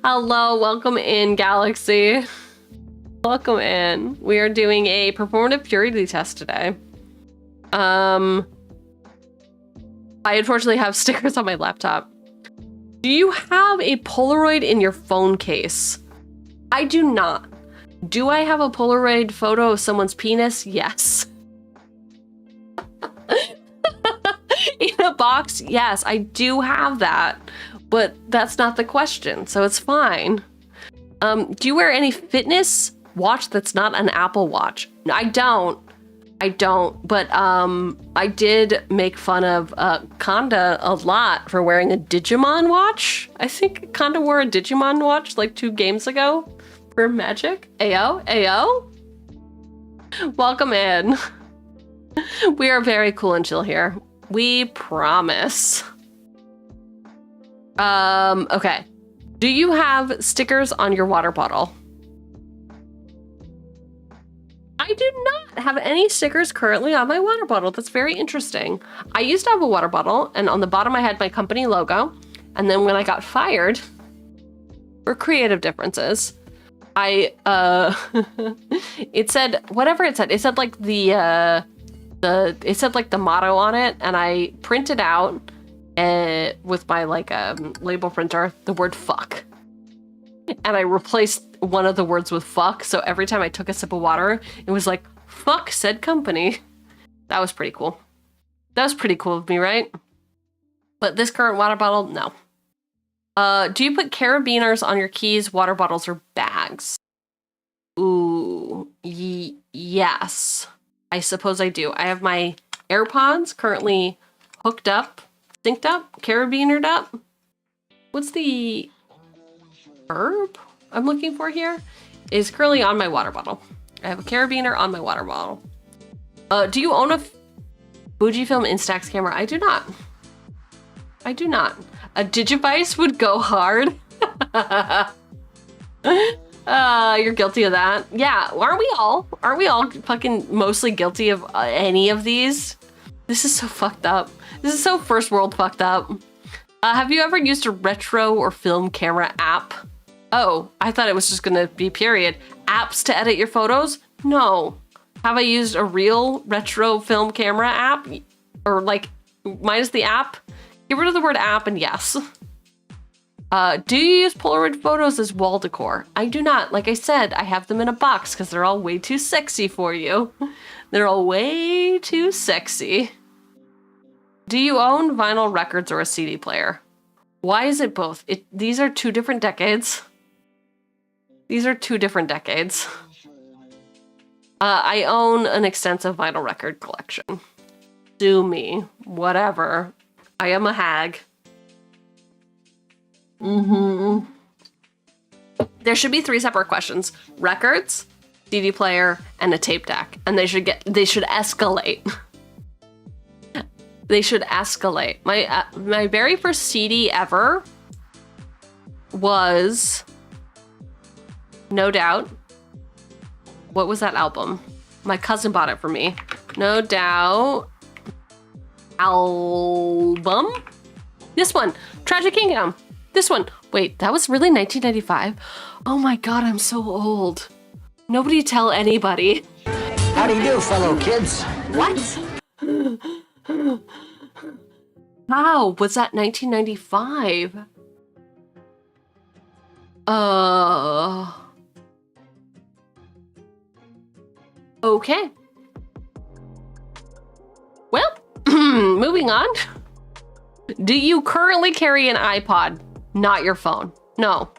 Hello, welcome in, Galaxy. Welcome in. We are doing a performative purity test today. I unfortunately have stickers on my laptop. Do you have a Polaroid in your phone case? I do not. Do I have a Polaroid photo of someone's penis? Yes. In a box? Yes, I do have that. But that's not the question, so it's fine. Do you wear any fitness watch that's not an Apple Watch? I don't, but I did make fun of Conda a lot for wearing a Digimon watch. I think Conda wore a Digimon watch like 2 games ago for Magic. Ayo, ayo. Welcome in. We are very cool and chill here. We promise. Okay. Do you have stickers on your water bottle? I do not have any stickers currently on my water bottle. That's very interesting. I used to have a water bottle, and on the bottom I had my company logo. And then when I got fired for creative differences, it said whatever it said. It said like it said like the motto on it, and I printed out with my label printer the word fuck. And I replaced one of the words with fuck, so every time I took a sip of water, it was like, fuck said company. That was pretty cool. That was pretty cool of me, right? But this current water bottle, no. Do you put carabiners on your keys, water bottles, or bags? Ooh, yes. I suppose I do. I have my AirPods currently hooked up, synced up, carabinered up. What's the verb I'm looking for here? Is currently on my water bottle. I have a carabiner on my water bottle. Do you own a Fujifilm Instax camera? I do not. I do not. A Digivice would go hard. You're guilty of that. Yeah, aren't we all? Aren't we all fucking mostly guilty of any of these? This is so fucked up. This is so first world fucked up. Have you ever used a retro or film camera app? Oh, I thought it was just gonna be period. Apps to edit your photos? No. Have I used a real retro film camera app? Or like, minus the app? Get rid of the word app and yes. Do you use Polaroid photos as wall decor? I do not. Like I said, I have them in a box because they're all way too sexy for you. They're all way too sexy. Do you own vinyl records or a CD player? Why is it both? These are 2 different decades. These are 2 different decades. I own an extensive vinyl record collection. Sue me. Whatever. I am a hag. There should be 3 separate questions: records, CD player, and a tape deck, and they should escalate. They should escalate. My very first CD ever was, no doubt. What was that album? My cousin bought it for me. No Doubt album. This one, Tragic Kingdom. This one. Wait, that was really 1995? Oh my god, I'm so old. Nobody tell anybody. How do you do, fellow kids? What? How was that 1995? Okay. Moving on. Do you currently carry an iPod? Not your phone. No.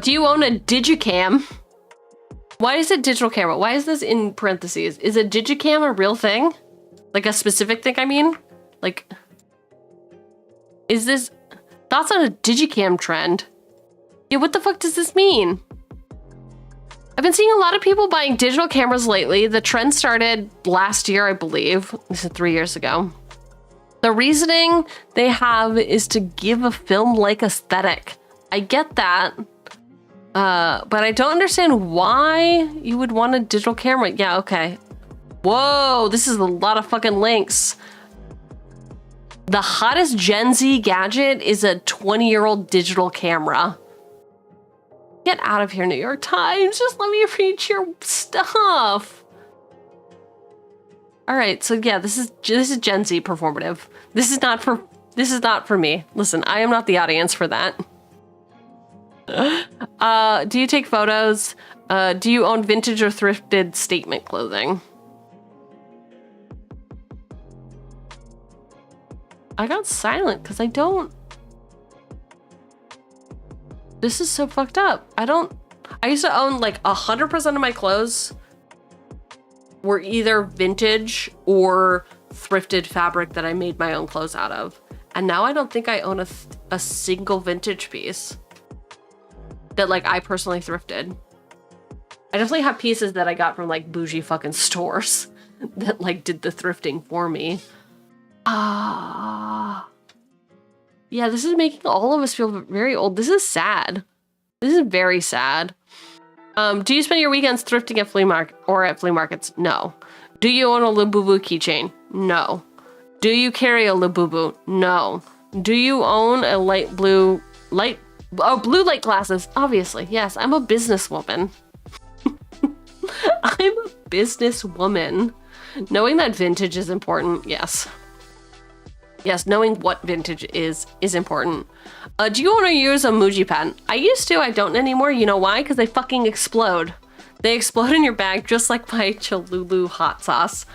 Do you own a digicam? Why is it digital camera? Why is this in parentheses? Is a digicam a real thing? Like a specific thing, I mean? Like, is this... Thoughts on a digicam trend? Yeah, what the fuck does this mean? I've been seeing a lot of people buying digital cameras lately. The trend started last year, I believe. This is 3 years ago. The reasoning they have is to give a film-like aesthetic. I get that. But I don't understand why you would want a digital camera. Yeah, okay. Whoa, this is a lot of fucking links. The hottest Gen Z gadget is a 20-year-old digital camera. Get out of here, New York Times. Just let me read your stuff. All right, so yeah, this is Gen Z performative. This is not for me. Listen, I am not the audience for that. Do you take photos? Do you own vintage or thrifted statement clothing? I got silent because I don't. This is so fucked up. I used to own like 100% of my clothes were either vintage or thrifted fabric that I made my own clothes out of. And now I don't think I own a single vintage piece that like I personally thrifted. I definitely have pieces that I got from like bougie fucking stores that like did the thrifting for me. Yeah, this is making all of us feel very old. This is sad. This is very sad. Do you spend your weekends thrifting at flea markets? No. Do you own a Labubu keychain? No. Do you carry a Labubu? No. Do you own a blue light glasses? Obviously, yes. I'm a businesswoman. I'm a businesswoman. Knowing that vintage is important, yes. Yes, knowing what vintage is important. Do you want to use a Muji pen? I used to, I don't anymore. You know why? Because they fucking explode. They explode in your bag just like my Cholula hot sauce.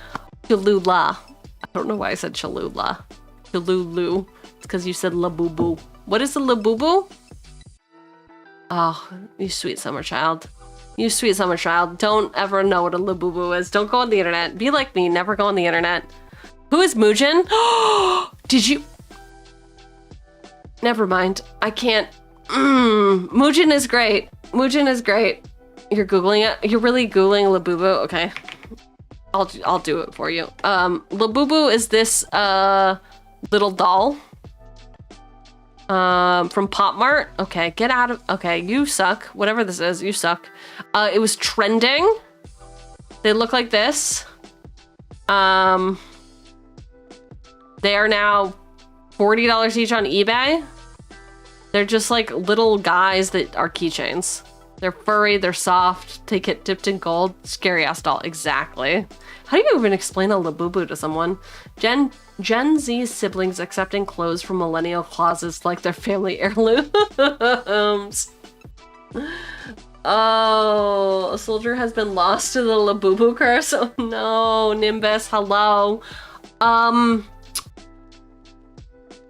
Cholula. I don't know why I said Cholula. Cholulu. It's because you said Labubu. What is a Labubu? Oh, you sweet summer child. You sweet summer child. Don't ever know what a Labubu is. Don't go on the internet. Be like me. Never go on the internet. Who is Muujin? Did you? Never mind. I can't. Muujin is great. Muujin is great. You're Googling it? You're really Googling Labubu? Okay. I'll do it for you. Labubu is this little doll. From Pop Mart. Okay, get out of. Okay, you suck. Whatever this is, you suck. It was trending. They look like this. They are now $40 each on eBay. They're just like little guys that are keychains. They're furry, they're soft, they get dipped in gold. Scary ass doll, exactly. How do you even explain a Labubu to someone? Gen Z siblings accepting clothes from millennial closets like their family heirlooms. Oh, a soldier has been lost to the Labubu curse. Oh no, Nimbus, hello.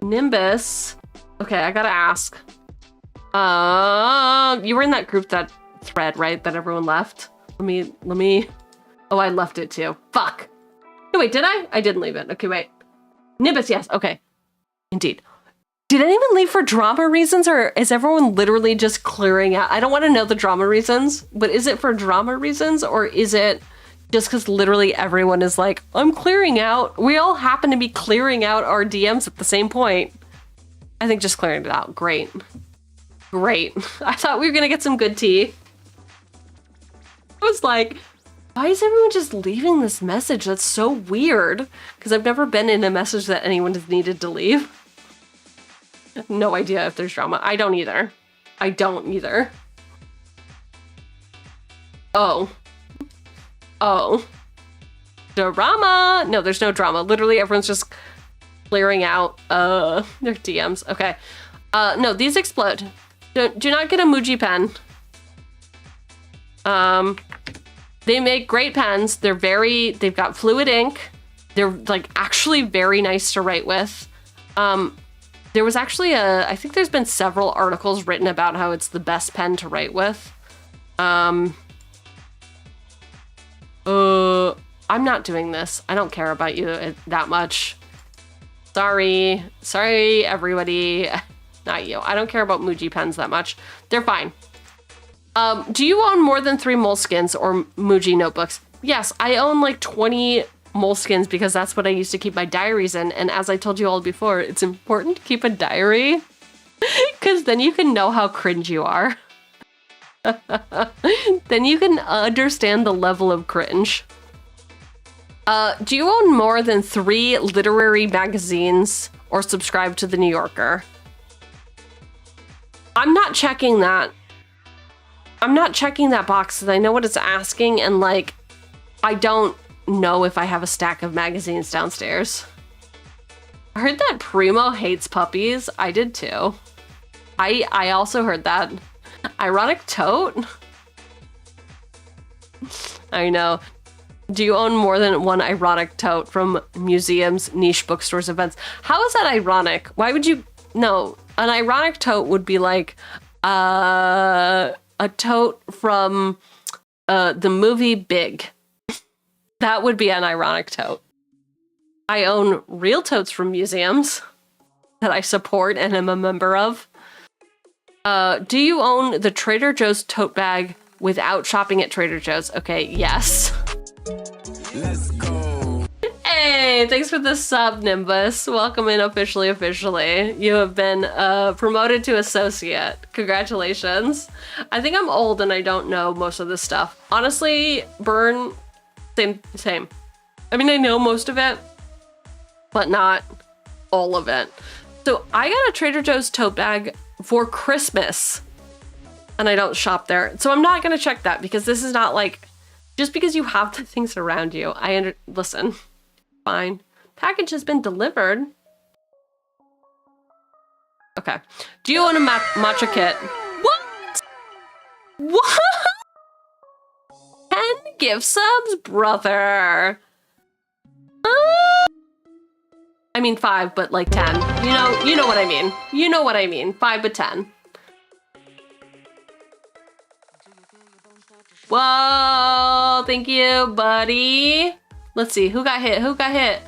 Nimbus. Okay, I gotta ask. You were in that group, that thread, right? That everyone left? Let me. Oh, I left it too. Fuck. No, wait, did I? I didn't leave it. Okay, wait. Nimbus, yes. Okay. Indeed. Did anyone leave for drama reasons, or is everyone literally just clearing out? I don't want to know the drama reasons, but is it for drama reasons, or is it just because literally everyone is like, I'm clearing out? We all happen to be clearing out our DMs at the same point. I think just clearing it out. Great. Great. I thought we were going to get some good tea. I was like, why is everyone just leaving this message? That's so weird. Because I've never been in a message that anyone has needed to leave. No idea if there's drama. I don't either. I don't either. Oh. Oh. Drama! No, there's no drama. Literally, everyone's just clearing out their DMs. Okay. No, these explode. Do not get a Muji pen. They make great pens. They've got fluid ink. They're like actually very nice to write with. There was actually I think there's been several articles written about how it's the best pen to write with. I'm not doing this. I don't care about you that much. Sorry everybody. Not you. I don't care about Muji pens that much. They're fine. Do you own more than 3 Moleskines or Muji notebooks? Yes, I own like 20 Moleskines because that's what I used to keep my diaries in. And as I told you all before, it's important to keep a diary because then you can know how cringe you are. Then you can understand the level of cringe. Do you own more than 3 literary magazines or subscribe to The New Yorker? I'm not checking that. I'm not checking that box because I know what it's asking, and like, I don't know if I have a stack of magazines downstairs. I heard that Primo hates puppies. I did too. I also heard that. Ironic tote? I know. Do you own more than 1 ironic tote from museums, niche bookstores, events? How is that ironic? Why would you... No, an ironic tote would be like a tote from the movie Big. That would be an ironic tote. I own real totes from museums that I support and am a member of. Do you own the Trader Joe's tote bag without shopping at Trader Joe's? Okay, yes. Let's go. Hey, thanks for the sub, Nimbus. Welcome in officially. You have been promoted to associate. Congratulations. I think I'm old and I don't know most of this stuff. Honestly, Burn, same. I mean, I know most of it, but not all of it. So I got a Trader Joe's tote bag for Christmas and I don't shop there. So I'm not gonna check that because this is not like, just because you have the things around you. Listen, fine. Package has been delivered. Okay. Do you own a matcha kit? What? What? 10 gift subs, brother. I mean 5, but like 10. You know what I mean. You know what I mean. 5 but 10. Whoa, thank you, buddy. Let's see, who got hit? Who got hit?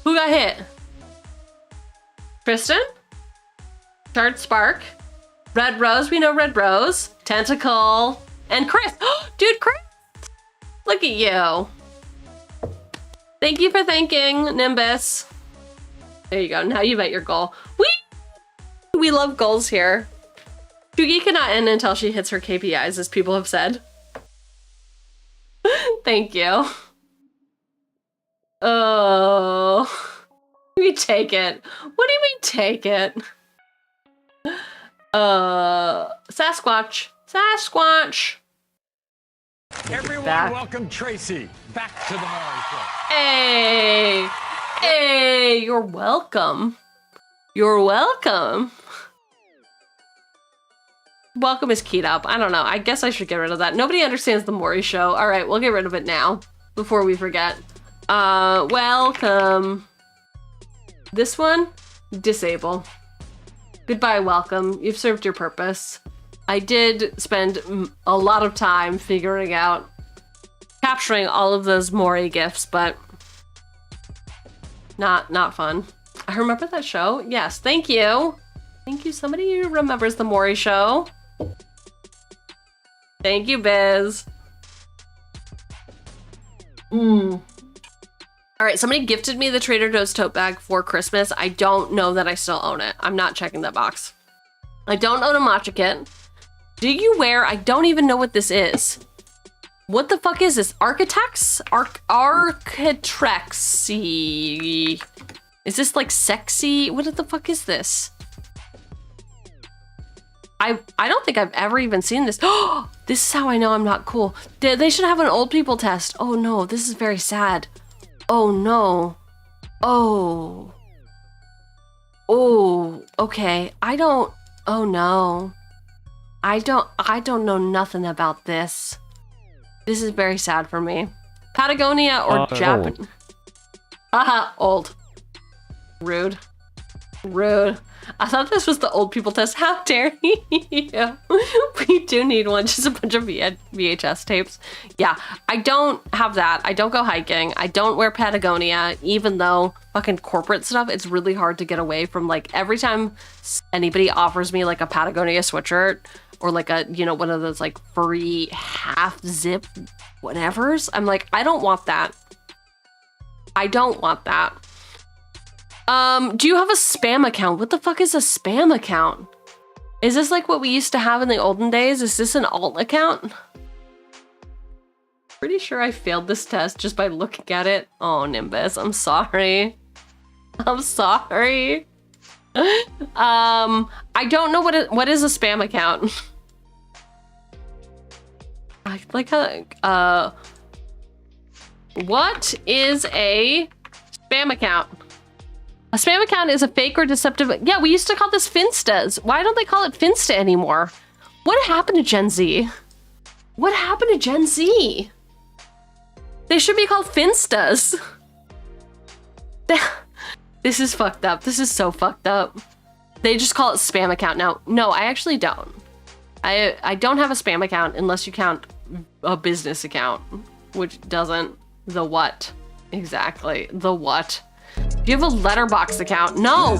Who got hit? Kristen? Charred Spark? Red Rose, we know Red Rose. Tentacle. And Chris. Dude, Chris! Look at you. Thank you for thanking, Nimbus. There you go, now you met your goal. We love goals here. Cheugy cannot end until she hits her KPIs, as people have said. Thank you. Oh, we take it. What do you mean take it? Sasquatch. Sasquatch. Everyone, welcome Tracy back to the Maury Show. Hey, you're welcome. You're welcome. Welcome is keyed up. I don't know. I guess I should get rid of that. Nobody understands the Maury Show. All right, we'll get rid of it now before we forget. Welcome. This one, disable. Goodbye, welcome. You've served your purpose. I did spend a lot of time figuring out, capturing all of those Maury gifts, but not fun. I remember that show. Yes, thank you. Thank you. Somebody who remembers the Maury Show. Thank you, Biz. All right, somebody gifted me the Trader Joe's tote bag for Christmas. I don't know that I still own it. I'm not checking that box. I don't own a matcha kit. Do you wear? I don't even know what this is. What the fuck is this? Architects? Architrexy. Is this like sexy? What the fuck is this? I don't think I've ever even seen this. Oh, this is how I know I'm not cool. They should have an old people test. Oh no, this is very sad. Oh no. Oh. Oh, okay. Oh no. I don't know nothing about this. This is very sad for me. Patagonia or Japan? Haha, old. Rude. Rude. I thought this was the old people test. How dare you? We do need one. Just a bunch of VHS tapes. Yeah, I don't have that. I don't go hiking. I don't wear Patagonia, even though fucking corporate stuff, it's really hard to get away from. Like, every time anybody offers me like a Patagonia sweatshirt or like a, you know, one of those like furry half zip whatevers, I'm like, I don't want that. I don't want that. Do you have a spam account? What the fuck is a spam account? Is this like what we used to have in the olden days? Is this an alt account? Pretty sure I failed this test just by looking at it. Oh, Nimbus, I'm sorry. I'm sorry. I don't know what is a spam account. I like how, what is a spam account? A spam account is a fake or deceptive. Yeah, we used to call this Finstas. Why don't they call it Finsta anymore? What happened to Gen Z? What happened to Gen Z? They should be called Finstas. This is fucked up. This is so fucked up. They just call it spam account now. No, I actually don't. I don't have a spam account unless you count a business account, which doesn't. The what? Exactly. The what? Do you have a letterbox account? No.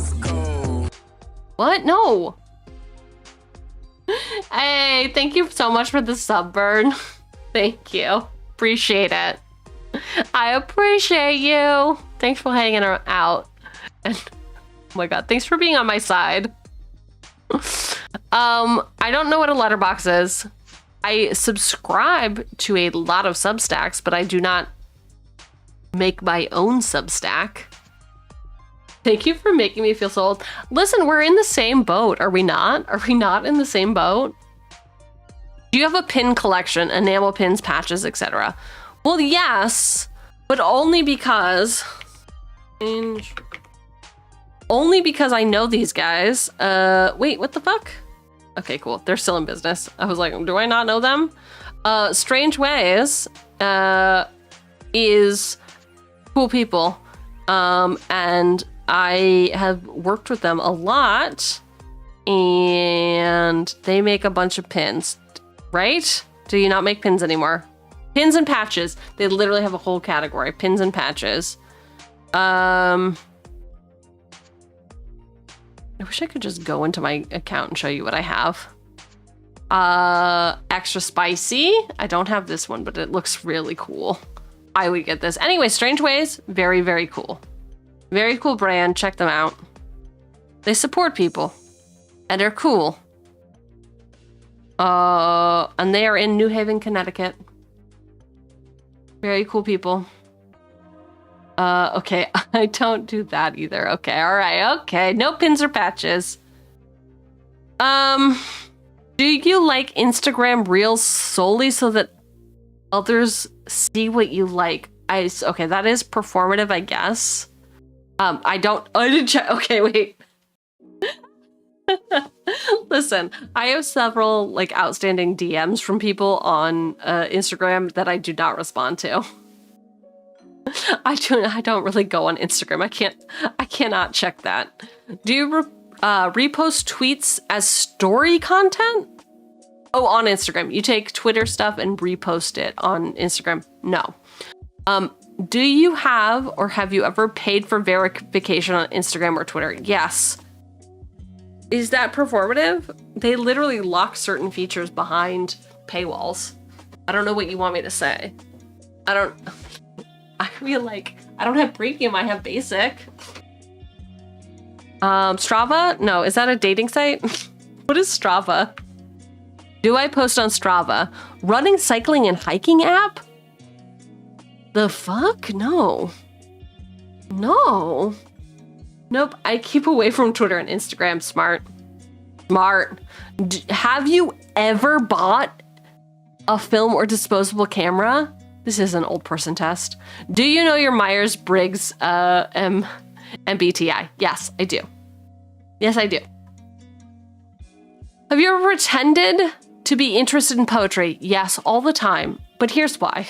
What? No. Hey, thank you so much for the sub burn. Thank you. Appreciate it. I appreciate you. Thanks for hanging out. And oh my god, thanks for being on my side. I don't know what a letterbox is. I subscribe to a lot of Substacks, but I do not make my own Substack. Thank you for making me feel so old. Listen, we're in the same boat, are we not? Are we not in the same boat? Do you have a pin collection, enamel pins, patches, etc.? Well, yes, but only because I know these guys. Wait, what the fuck? Okay, cool. They're still in business. I was like, do I not know them? Strange Ways is cool people. And I have worked with them a lot, and they make a bunch of pins, right? Do you not make pins anymore? Pins and patches. They literally have a whole category, pins and patches. I wish I could just go into my account and show you what I have. Extra spicy. I don't have this one, but it looks really cool. I would get this. Anyway, Strange Ways, very, very cool. Very cool brand. Check them out. They support people. And they're cool. And they are in New Haven, Connecticut. Very cool people. Okay, I don't do that either. Okay, alright, okay. No pins or patches. Do you like Instagram Reels solely so that others see what you like? Okay, that is performative, I guess. I didn't check. Okay, wait. Listen, I have several like outstanding DMs from people on Instagram that I do not respond to. I don't really go on Instagram. I cannot check that. Do you repost tweets as story content? Oh, on Instagram. You take Twitter stuff and repost it on Instagram? No. Do you have or have you ever paid for verification on Instagram or Twitter? Yes. Is that performative? They literally lock certain features behind paywalls. I don't know what you want me to say. I feel like I don't have premium, I have basic. Strava? No, is that a dating site? What is Strava? Do I post on Strava? Running, cycling, and hiking app? The fuck? No. No. Nope, I keep away from Twitter and Instagram. Smart. Smart. Have you ever bought a film or disposable camera? This is an old person test. Do you know your Myers-Briggs MBTI? Yes, I do. Yes, I do. Have you ever pretended to be interested in poetry? Yes, all the time. But here's why.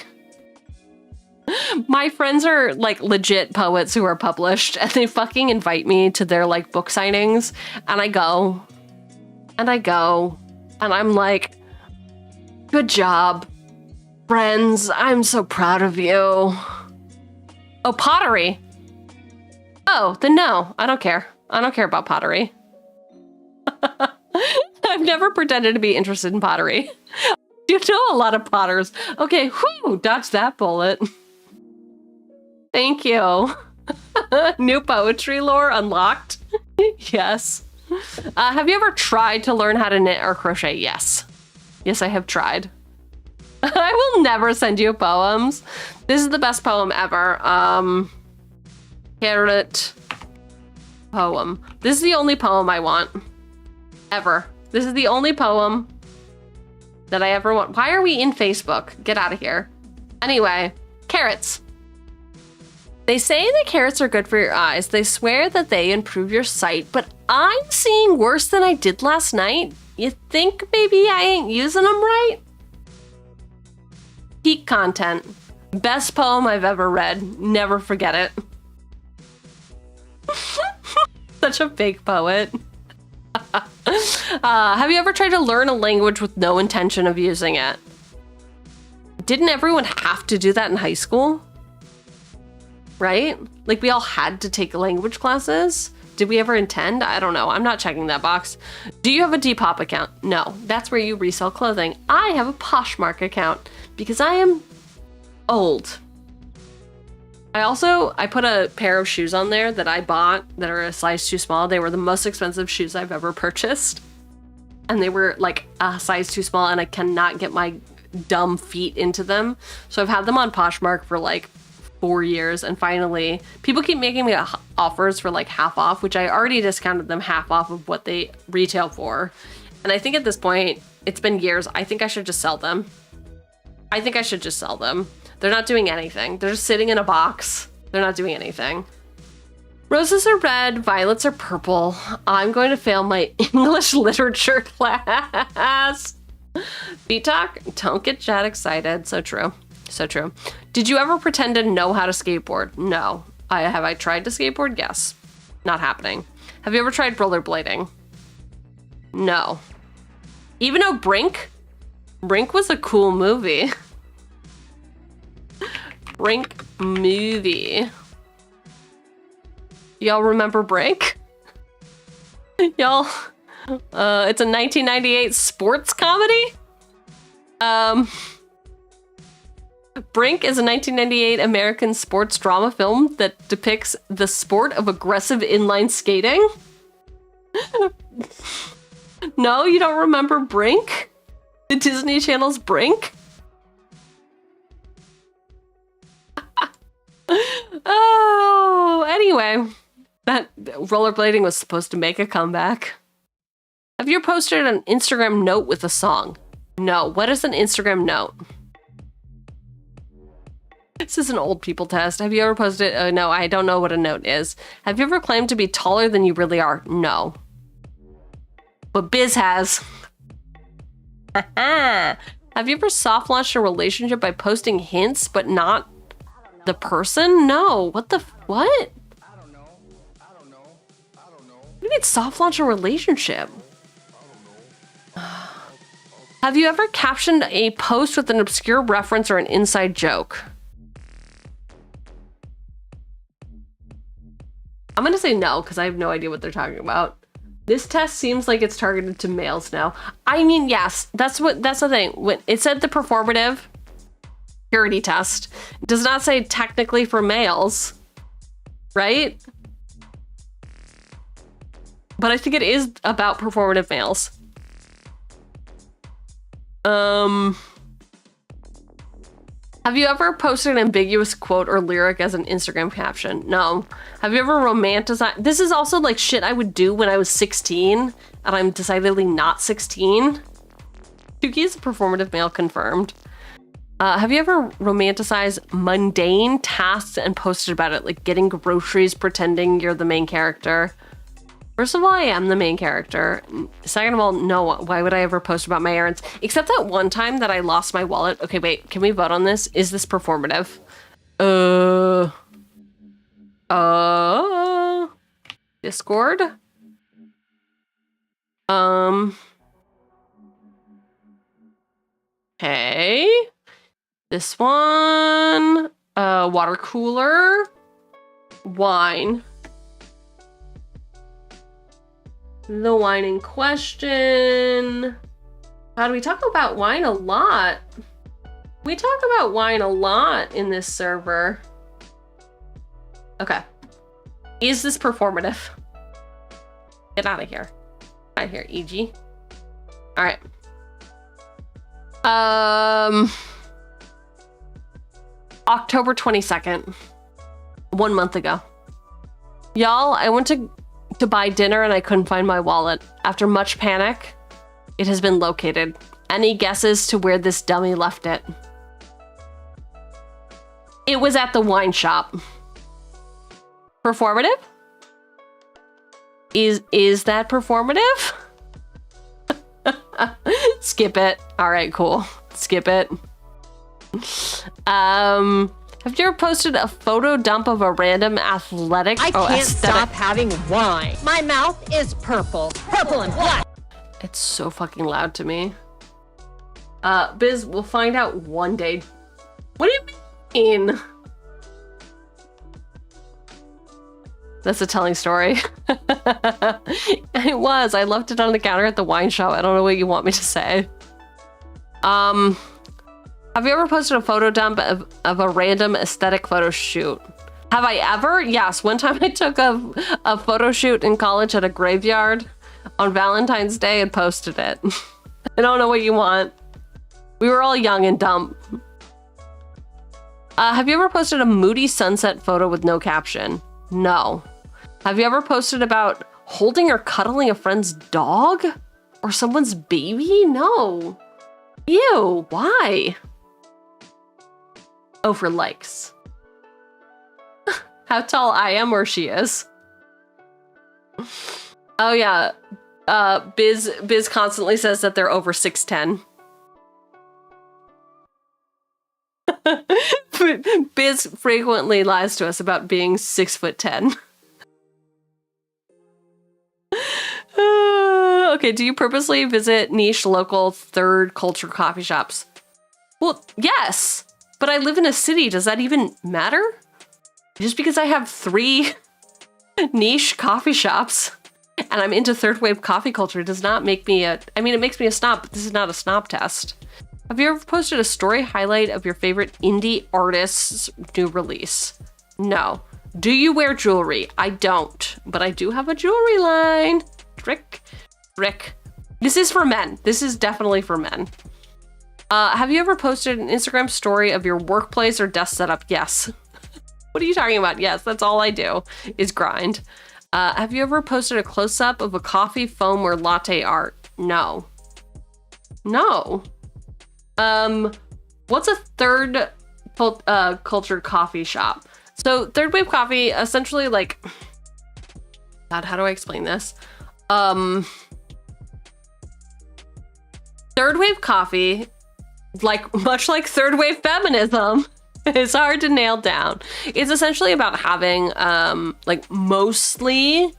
My friends are like legit poets who are published, and they fucking invite me to their like book signings, and I go, and I'm like, good job, friends. I'm so proud of you. Oh, pottery. Oh, then no, I don't care. I don't care about pottery. I've never pretended to be interested in pottery. You know a lot of potters. Okay, whew, dodge that bullet. Thank you. New poetry lore unlocked. Yes. Have you ever tried to learn how to knit or crochet? Yes. Yes, I have tried. I will never send you poems. This is the best poem ever. Carrot poem. This is the only poem I want. Ever. This is the only poem that I ever want. Why are we in Facebook? Get out of here. Anyway, carrots. They say that carrots are good for your eyes. They swear that they improve your sight, but I'm seeing worse than I did last night. You think maybe I ain't using them right? Peak content. Best poem I've ever read. Never forget it. Such a fake poet. Have you ever tried to learn a language with no intention of using it? Didn't everyone have to do that in high school? Right? Like we all had to take language classes? Did we ever intend? I don't know. I'm not checking that box. Do you have a Depop account? No, that's where you resell clothing. I have a Poshmark account because I am old. I put a pair of shoes on there that I bought that are a size too small. They were the most expensive shoes I've ever purchased. And they were like a size too small and I cannot get my dumb feet into them. So I've had them on Poshmark for like 4 years, and finally people keep making me offers for like half off, which I already discounted them half off of what they retail for. And I think at this point, it's been years, I think I should just sell them. They're not doing anything. They're just sitting in a box. They're not doing anything. Roses are red, violets are purple. I'm going to fail my English literature class. Beat talk, don't get that excited. So true. So true. Did you ever pretend to know how to skateboard? No. Have I tried to skateboard? Yes. Not happening. Have you ever tried rollerblading? No. Even though Brink was a cool movie. Brink movie. Y'all remember Brink? Y'all, it's a 1998 sports comedy. Brink is a 1998 American sports drama film that depicts the sport of aggressive inline skating. No, you don't remember Brink? The Disney Channel's Brink? Oh, anyway, that rollerblading was supposed to make a comeback. Have you posted an Instagram note with a song? No. What is an Instagram note? This is an old people test. Have you ever posted? No, I don't know what a note is. Have you ever claimed to be taller than you really are? No. But Biz has. Have you ever soft launched a relationship by posting hints but not the person? No. What? I don't know. You need soft launch a relationship. Have you ever captioned a post with an obscure reference or an inside joke? I'm gonna say no, because I have no idea what they're talking about. This test seems like it's targeted to males now. I mean, yes, that's the thing. When it said the performative purity test, it does not say technically for males, right? But I think it is about performative males. Have you ever posted an ambiguous quote or lyric as an Instagram caption? No. Have you ever romanticized? This is also like shit I would do when I was 16, and I'm decidedly not 16. Cheugy is a performative male, confirmed. Have you ever romanticized mundane tasks and posted about it, like getting groceries, pretending you're the main character? First of all, I am the main character. Second of all, no, why would I ever post about my errands? Except that one time that I lost my wallet. Okay, wait, can we vote on this? Is this performative? Discord. Okay. This one. Water cooler. Wine. The wine in question. God, we talk about wine a lot. We talk about wine a lot in this server. Okay. Is this performative? Get out of here. Out of here, EG. All right. October 22nd. 1 month ago. Y'all, I went to buy dinner and I couldn't find my wallet. After much panic, it has been located. Any guesses to where this dummy left it? It was at the wine shop. Performative? Is that performative? Skip it. All right, cool. Skip it. Have you ever posted a photo dump of a random athletic? I can't stop having wine. My mouth is purple. Purple and black. It's so fucking loud to me. Biz, we'll find out one day. What do you mean? That's a telling story. It was. I left it on the counter at the wine shop. I don't know what you want me to say. Have you ever posted a photo dump of a random aesthetic photo shoot? Have I ever? Yes. One time I took a photo shoot in college at a graveyard on Valentine's Day and posted it. I don't know what you want. We were all young and dumb. Have you ever posted a moody sunset photo with no caption? No. Have you ever posted about holding or cuddling a friend's dog? Or someone's baby? No. Ew, why? Oh, for likes. How tall I am or she is. Oh yeah. Biz constantly says that they're over 6'10". Biz frequently lies to us about being 6'10". Okay, do you purposely visit niche, local, third culture coffee shops? Well, yes, but I live in a city. Does that even matter? Just because I have 3 niche coffee shops and I'm into third wave coffee culture does not make me a... I mean, it makes me a snob, but this is not a snob test. Have you ever posted a story highlight of your favorite indie artist's new release? No. Do you wear jewelry? I don't, but I do have a jewelry line. Rick. This is for men. This is definitely for men. Have you ever posted an Instagram story of your workplace or desk setup? Yes. What are you talking about? Yes, that's all I do is grind. Have you ever posted a close-up of a coffee, foam, or latte art? No. No. What's a third culture coffee shop? So third wave coffee, essentially like, God, how do I explain this? Third wave coffee, like much like third wave feminism, is hard to nail down. It's essentially about having, like mostly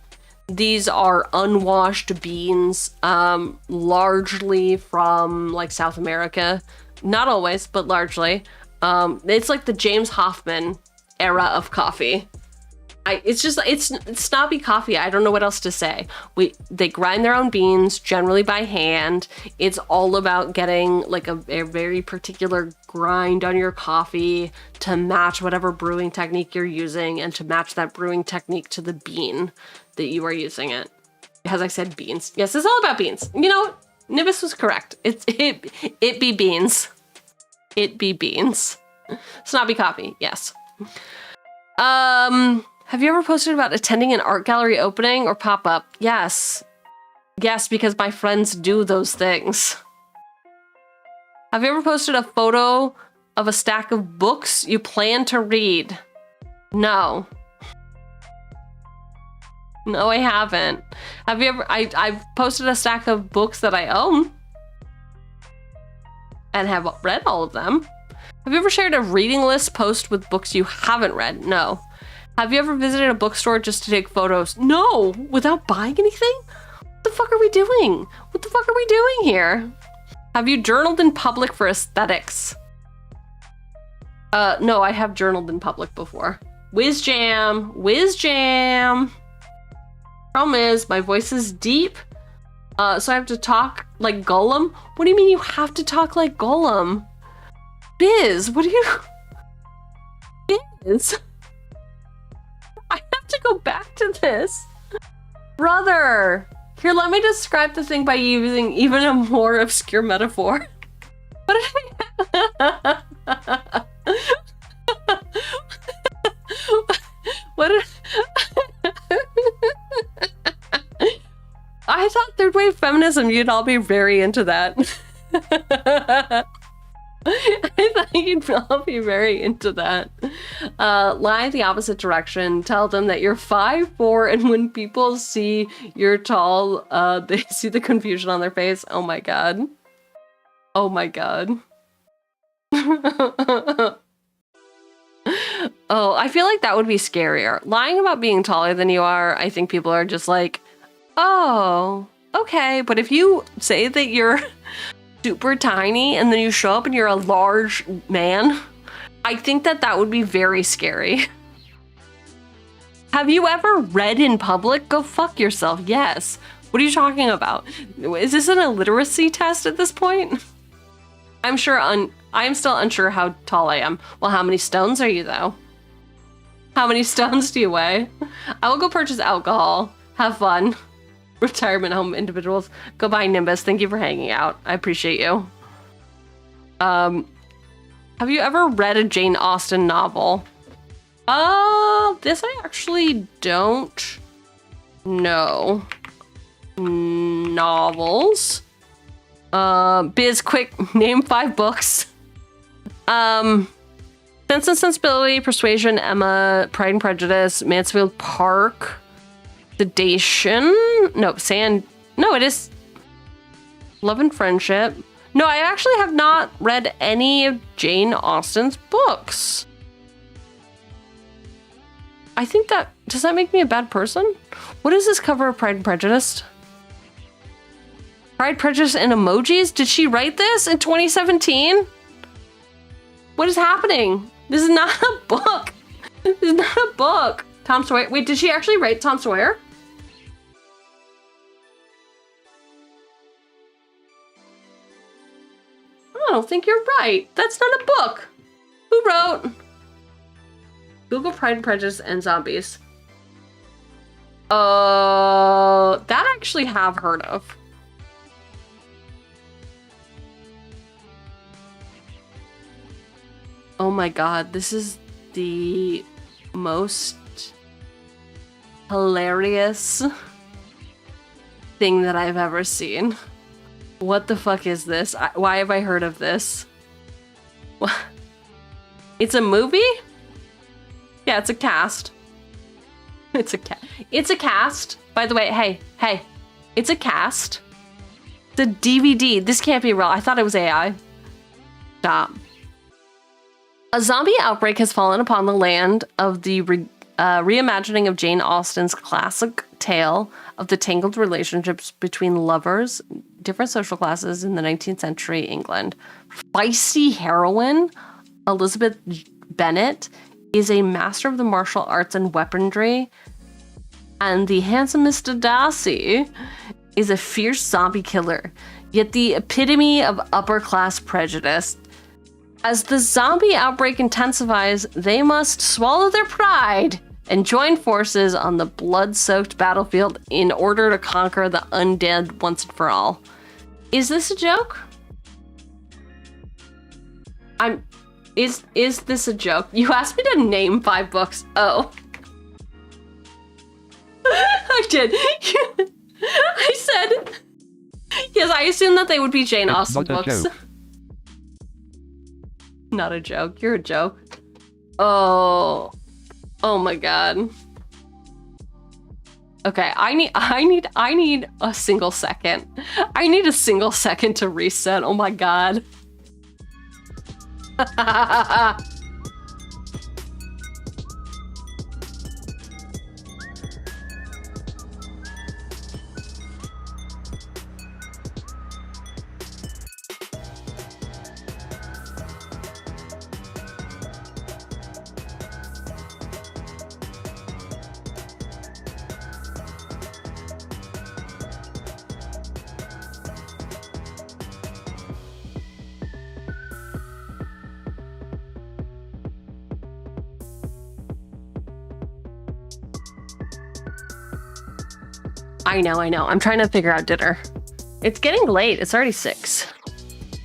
these are unwashed beans, largely from like South America. Not always, but largely. It's like the James Hoffman era of coffee. It's snobby coffee. I don't know what else to say. They grind their own beans, generally by hand. It's all about getting like a very particular grind on your coffee to match whatever brewing technique you're using and to match that brewing technique to the bean that you are using it. As I said, beans. Yes, it's all about beans. You know, Nibis was correct. It be beans. It be beans. Snobby coffee, yes. Have you ever posted about attending an art gallery opening or pop-up? Yes. Yes, because my friends do those things. Have you ever posted a photo of a stack of books you plan to read? No. No, I haven't. Have you ever... I've posted a stack of books that I own and have read all of them. Have you ever shared a reading list post with books you haven't read? No. Have you ever visited a bookstore just to take photos? No. Without buying anything? What the fuck are we doing? What the fuck are we doing here? Have you journaled in public for aesthetics? No, I have journaled in public before. Whiz jam. Problem is, my voice is deep, so I have to talk like Gollum. What do you mean you have to talk like Gollum? Biz, what do you... Biz? I have to go back to this. Brother! Here, let me describe the thing by using even a more obscure metaphor. What did I... What did... I thought third wave feminism, you'd all be very into that. I thought you'd all be very into that. Lie the opposite direction. Tell them that you're 5'4", and when people see you're tall, they see the confusion on their face. Oh my god. Oh my god. Oh, I feel like that would be scarier. Lying about being taller than you are, I think people are just like, oh, okay. But if you say that you're super tiny and then you show up and you're a large man, I think that that would be very scary. Have you ever read in public? Go fuck yourself. Yes. What are you talking about? Is this an illiteracy test at this point? I'm still unsure how tall I am. Well, how many stones are you though? How many stones do you weigh? I will go purchase alcohol. Have fun. Retirement home individuals. Goodbye, Nimbus. Thank you for hanging out. I appreciate you. Have you ever read a Jane Austen novel? This I actually don't know. Novels. Biz, quick, name 5 books. Sense and Sensibility, Persuasion, Emma, Pride and Prejudice, Mansfield Park, Sedation. No, No, it is Love and Friendship. No, I actually have not read any of Jane Austen's books. I think that... Does that make me a bad person? What is this cover of Pride and Prejudice? Pride, Prejudice, and Emojis? Did she write this in 2017? What is happening? This is not a book. This is not a book. Tom Sawyer. Wait, did she actually write Tom Sawyer? I don't think you're right. That's not a book. Who wrote? Google Pride and Prejudice and Zombies. That I actually have heard of. Oh my god, this is the most hilarious thing that I've ever seen. What the fuck is this? Why have I heard of this? What? It's a movie? Yeah, it's a cast. It's a cast. By the way, hey. It's a cast. It's a DVD. This can't be real. I thought it was AI. Stop. A zombie outbreak has fallen upon the land of the reimagining of Jane Austen's classic tale of the tangled relationships between lovers, different social classes in the 19th century England. Feisty heroine, Elizabeth Bennet, is a master of the martial arts and weaponry, and the handsome Mr. Darcy is a fierce zombie killer, yet the epitome of upper-class prejudice. As the zombie outbreak intensifies, they must swallow their pride and join forces on the blood-soaked battlefield in order to conquer the undead once and for all. Is this a joke? Is this a joke? You asked me to name 5 books. Oh. I did. I said... Yes, I assumed that they would be Jane Austen books. Not a joke. You're a joke. Oh my god. Okay, I need a single second. I need a single second to reset. Oh my god. I know. I'm trying to figure out dinner. It's getting late. It's already 6.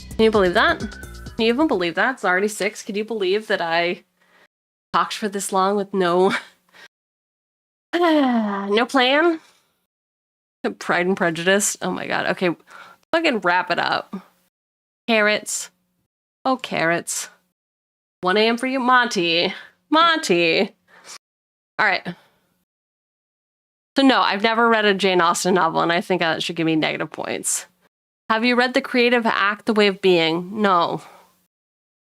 Can you believe that? Can you even believe that? It's already 6. Can you believe that I talked for this long with no no plan? Pride and Prejudice. Oh my god. Okay, fucking wrap it up. Carrots. Oh, carrots. 1 a.m. for you, Monty. Monty. All right. So no, I've never read a Jane Austen novel, and I think that should give me negative points. Have you read The Creative Act, The Way of Being? No.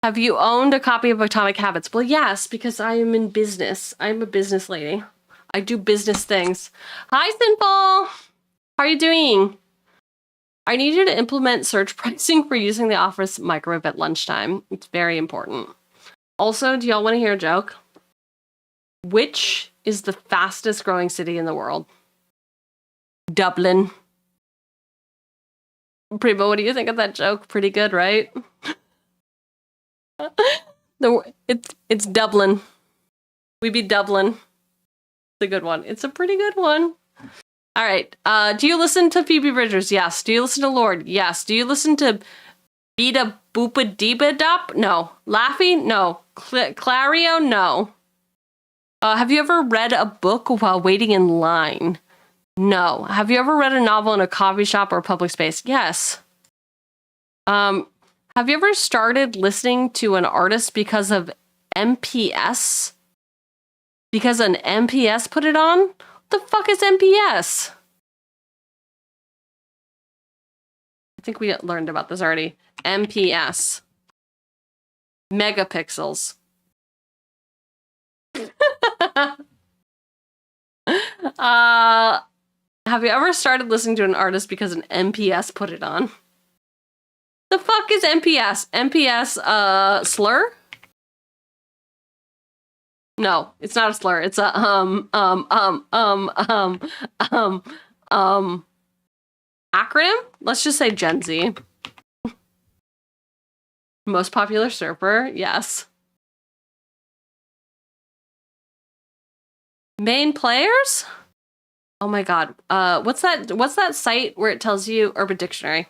Have you owned a copy of Atomic Habits? Well, yes, because I am in business. I'm a business lady. I do business things. Hi, Sinful! How are you doing? I need you to implement surge pricing for using the office microwave at lunchtime. It's very important. Also, do y'all want to hear a joke? Which is the fastest growing city in the world? Dublin. Primo, what do you think of that joke? Pretty good, right? It's Dublin. We be Dublin. It's a good one. It's a pretty good one. All right. Do you listen to Phoebe Bridgers? Yes. Do you listen to Lord? Yes. Do you listen to Bida Boopa Deeba Dop? No. Laffy? No. Clario? No. Have you ever read a book while waiting in line? No. Have you ever read a novel in a coffee shop or public space? Yes. Have you ever started listening to an artist because of MPS? Because an MPS put it on? What the fuck is MPS? I think we learned about this already. MPS. Megapixels. Have you ever started listening to an artist because an MPS put it on? The fuck is MPS? MPS, slur? No, it's not a slur. It's a, acronym? Let's just say Gen Z. Most popular surfer, yes. Main players? Oh my god. What's that site where it tells you Urban Dictionary?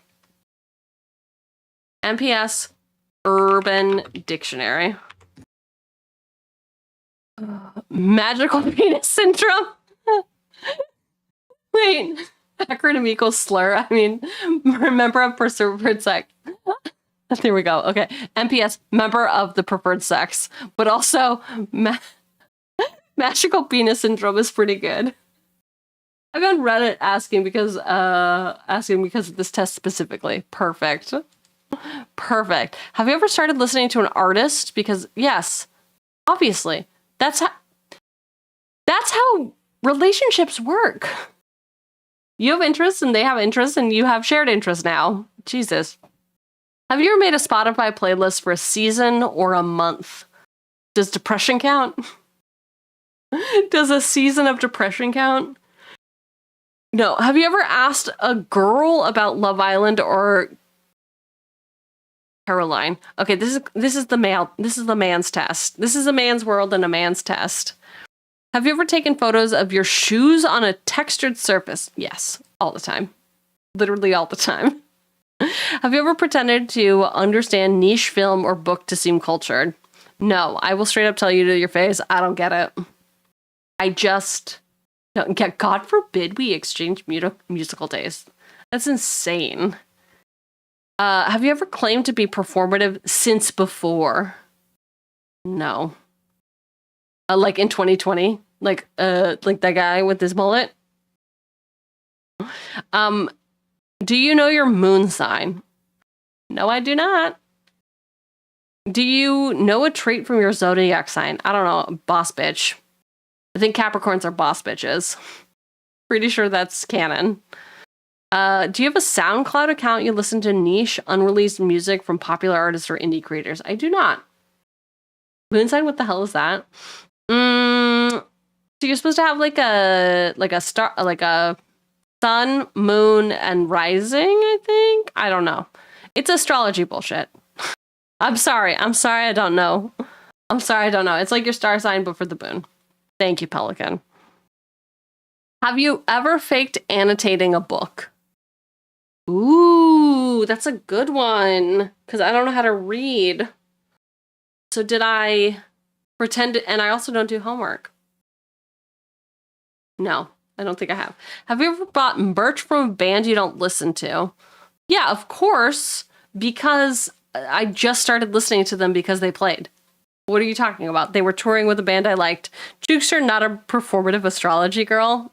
MPS Urban Dictionary. Magical penis syndrome? Wait, acronym equals slur. I mean, member of preferred sex. There we go. Okay, MPS, member of the preferred sex, but also magical penis syndrome is pretty good. I've on Reddit asking because of this test specifically. Perfect. Perfect. Have you ever started listening to an artist? Because yes, obviously. That's how relationships work. You have interests and they have interests and you have shared interests now. Jesus. Have you ever made a Spotify playlist for a season or a month? Does depression count? Does a season of depression count? No. Have you ever asked a girl about Love Island or Caroline? Okay, this is the man's test. This is a man's world and a man's test. Have you ever taken photos of your shoes on a textured surface? Yes, all the time. Literally all the time. Have you ever pretended to understand niche film or book to seem cultured? No, I will straight up tell you to your face, I don't get it. I just don't get. God forbid we exchange musical tastes. That's insane. Have you ever claimed to be performative since before? No. Like in 2020? Like that guy with his mullet? Do you know your moon sign? No, I do not. Do you know a trait from your zodiac sign? I don't know. Boss bitch. I think Capricorns are boss bitches. Pretty sure that's canon. Do you have a SoundCloud account you listen to niche, unreleased music from popular artists or indie creators? I do not. Moonsign, what the hell is that? So you're supposed to have like a star, like a sun, moon, and rising, I think? I don't know. It's astrology bullshit. I'm sorry I don't know. It's like your star sign, but for the moon. Thank you, Pelican. Have you ever faked annotating a book? Ooh, that's a good one. Because I don't know how to read. So did I pretend to, and I also don't do homework. No, I don't think I have. Have you ever bought merch from a band you don't listen to? Yeah, of course. Because I just started listening to them because they played. What are you talking about? They were touring with a band I liked. Jukester, not a performative astrology girl.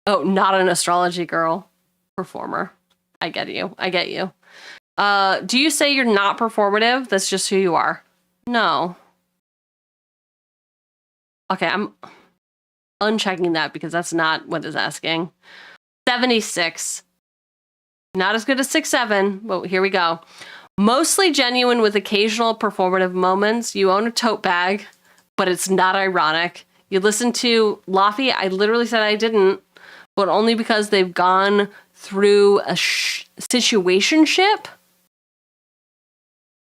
Oh, not an astrology girl. Performer. I get you. Do you say you're not performative? That's just who you are. No. Okay, I'm unchecking that because that's not what it's asking. 76. Not as good as 67, but here we go. Mostly genuine with occasional performative moments. You own a tote bag, but it's not ironic. You listen to Laffy. I literally said I didn't, but only because they've gone through a situationship.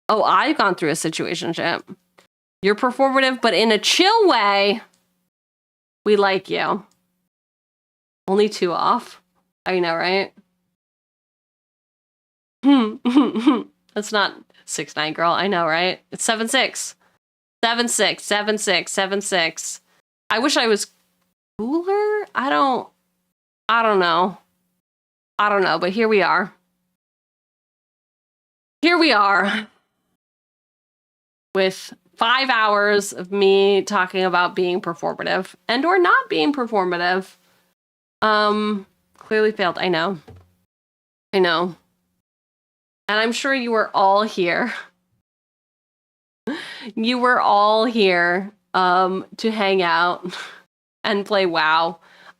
Oh, I've gone through a situationship. You're performative, but in a chill way. We like you. Only 2 off. I know, right? That's not 6'9", girl. I know, right? It's 7'6". 7'6", 7'6", 7'6". I wish I was cooler. I don't know. But here we are. With 5 hours of me talking about being performative and or not being performative. Clearly failed. I know. And I'm sure you were all here. To hang out and play WoW.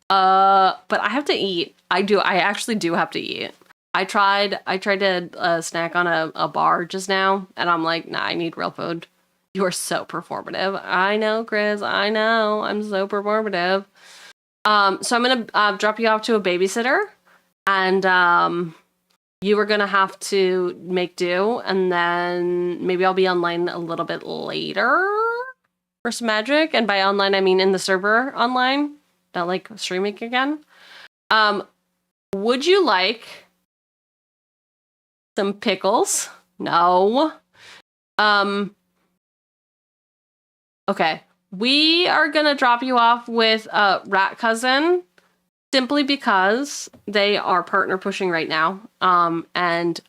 But I have to eat. I actually do have to eat. I tried to snack on a bar just now, and I'm like, nah, I need real food. You are so performative. I know, Chris. I know. I'm so performative. So I'm gonna drop you off to a babysitter, and you are gonna have to make do, and then maybe I'll be online a little bit later for some magic. And by online, I mean in the server online, not like streaming again. Would you like some pickles? No. Okay. We are gonna drop you off with Rat Cousin simply because they are partner pushing right now. And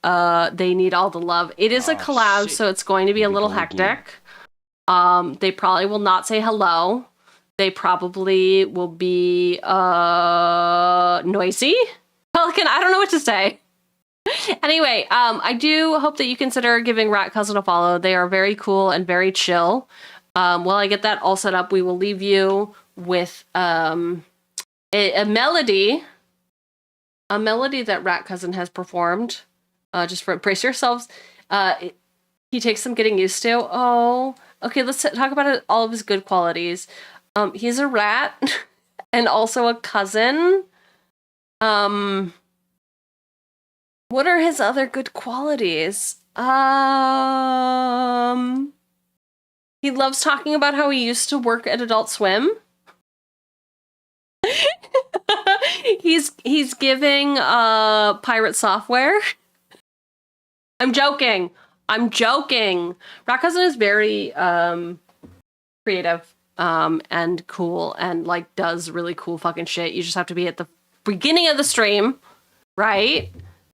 they need all the love. It is a collab, so it's going to be a little hectic. They probably will not say hello. They probably will be noisy. Pelican, I don't know what to say. Anyway, I do hope that you consider giving Rat Cousin a follow. They are very cool and very chill. While I get that all set up, we will leave you with a melody. A melody that Rat Cousin has performed. Just for brace yourselves. He takes some getting used to. Oh, okay, let's talk about all of his good qualities. He's a rat and also a cousin. What are his other good qualities? He loves talking about how he used to work at Adult Swim. He's giving pirate software. I'm joking. Rat Cousin is very creative and cool and like does really cool fucking shit. You just have to be at the beginning of the stream, right?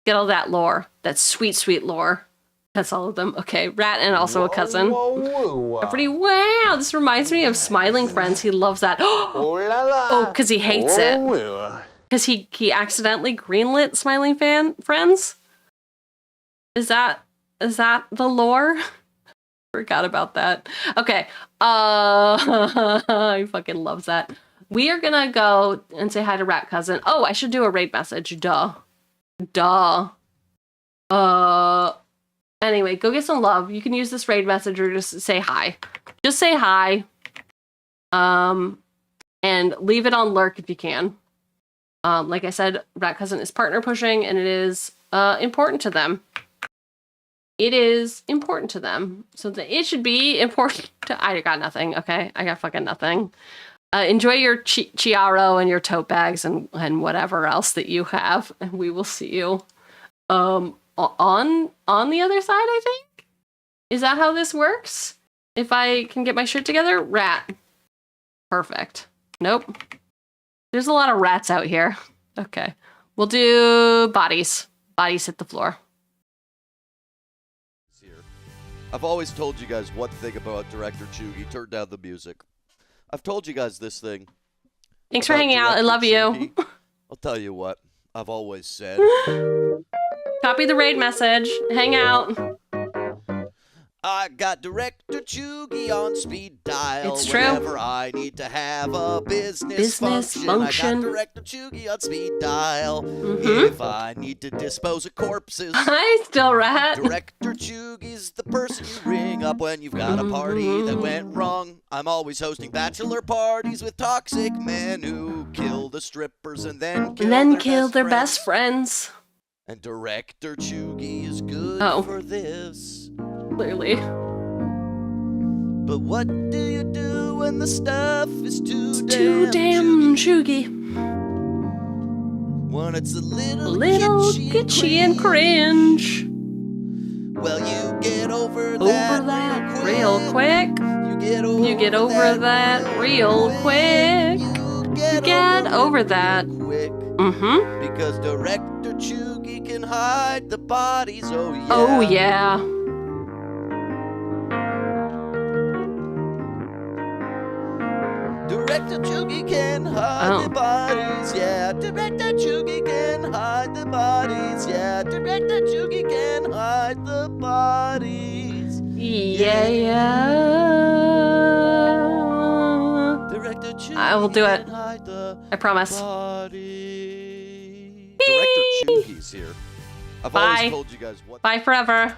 Get all that lore, that sweet, sweet lore. That's all of them. Okay, Rat and also a cousin. Wow, this reminds me of Smiling Friends. He loves that. Oh, because he hates it. Because he accidentally greenlit Smiling Friends. Is that the lore? Forgot about that. Okay. He fucking loves that. We are gonna go and say hi to Rat Cousin. Oh, I should do a raid message. Duh. Anyway, go get some love. You can use this raid message or just say hi. Just say hi. And leave it on lurk if you can. Like I said, Rat Cousin is partner pushing, and it is important to them. It is important to them. So it should be important to... I got nothing, okay? I got fucking nothing. Enjoy your chiaro and your tote bags and whatever else that you have. And we will see you on the other side, I think? Is that how this works? If I can get my shit together? Rat. Perfect. Nope. There's a lot of rats out here. Okay. We'll do bodies. Bodies hit the floor. I've always told you guys one thing about director Cheugy. Turn down the music. I've told you guys this thing. Thanks for hanging out. I love you. I'll tell you what. I've always said. Copy the raid message. Hang out. I got director Cheugy on speed dial. It's true. Whenever I need to have a business function. I got director Cheugy on speed dial. If I need to dispose of corpses. Hi, still rat. Director Cheugy's the person you ring up when you've got a party that went wrong. I'm always hosting bachelor parties with toxic men who kill the strippers and then kill their best friends. And director Cheugy is good for this. Clearly. But what do you do when the stuff is too damn Cheugy? When it's a little kitschy and cringe. Well, you get over that real quick. You get over that real quick. You get over that. Because director Cheugy can hide the bodies. Oh yeah. Oh yeah. Director Cheugy can hide the bodies, yeah. Director Cheugy can hide the bodies, yeah. Director Cheugy can hide the bodies. Yeah. Director Cheugy I will do it. I promise. Director Cheugy's here. I've always told you guys what. Bye forever.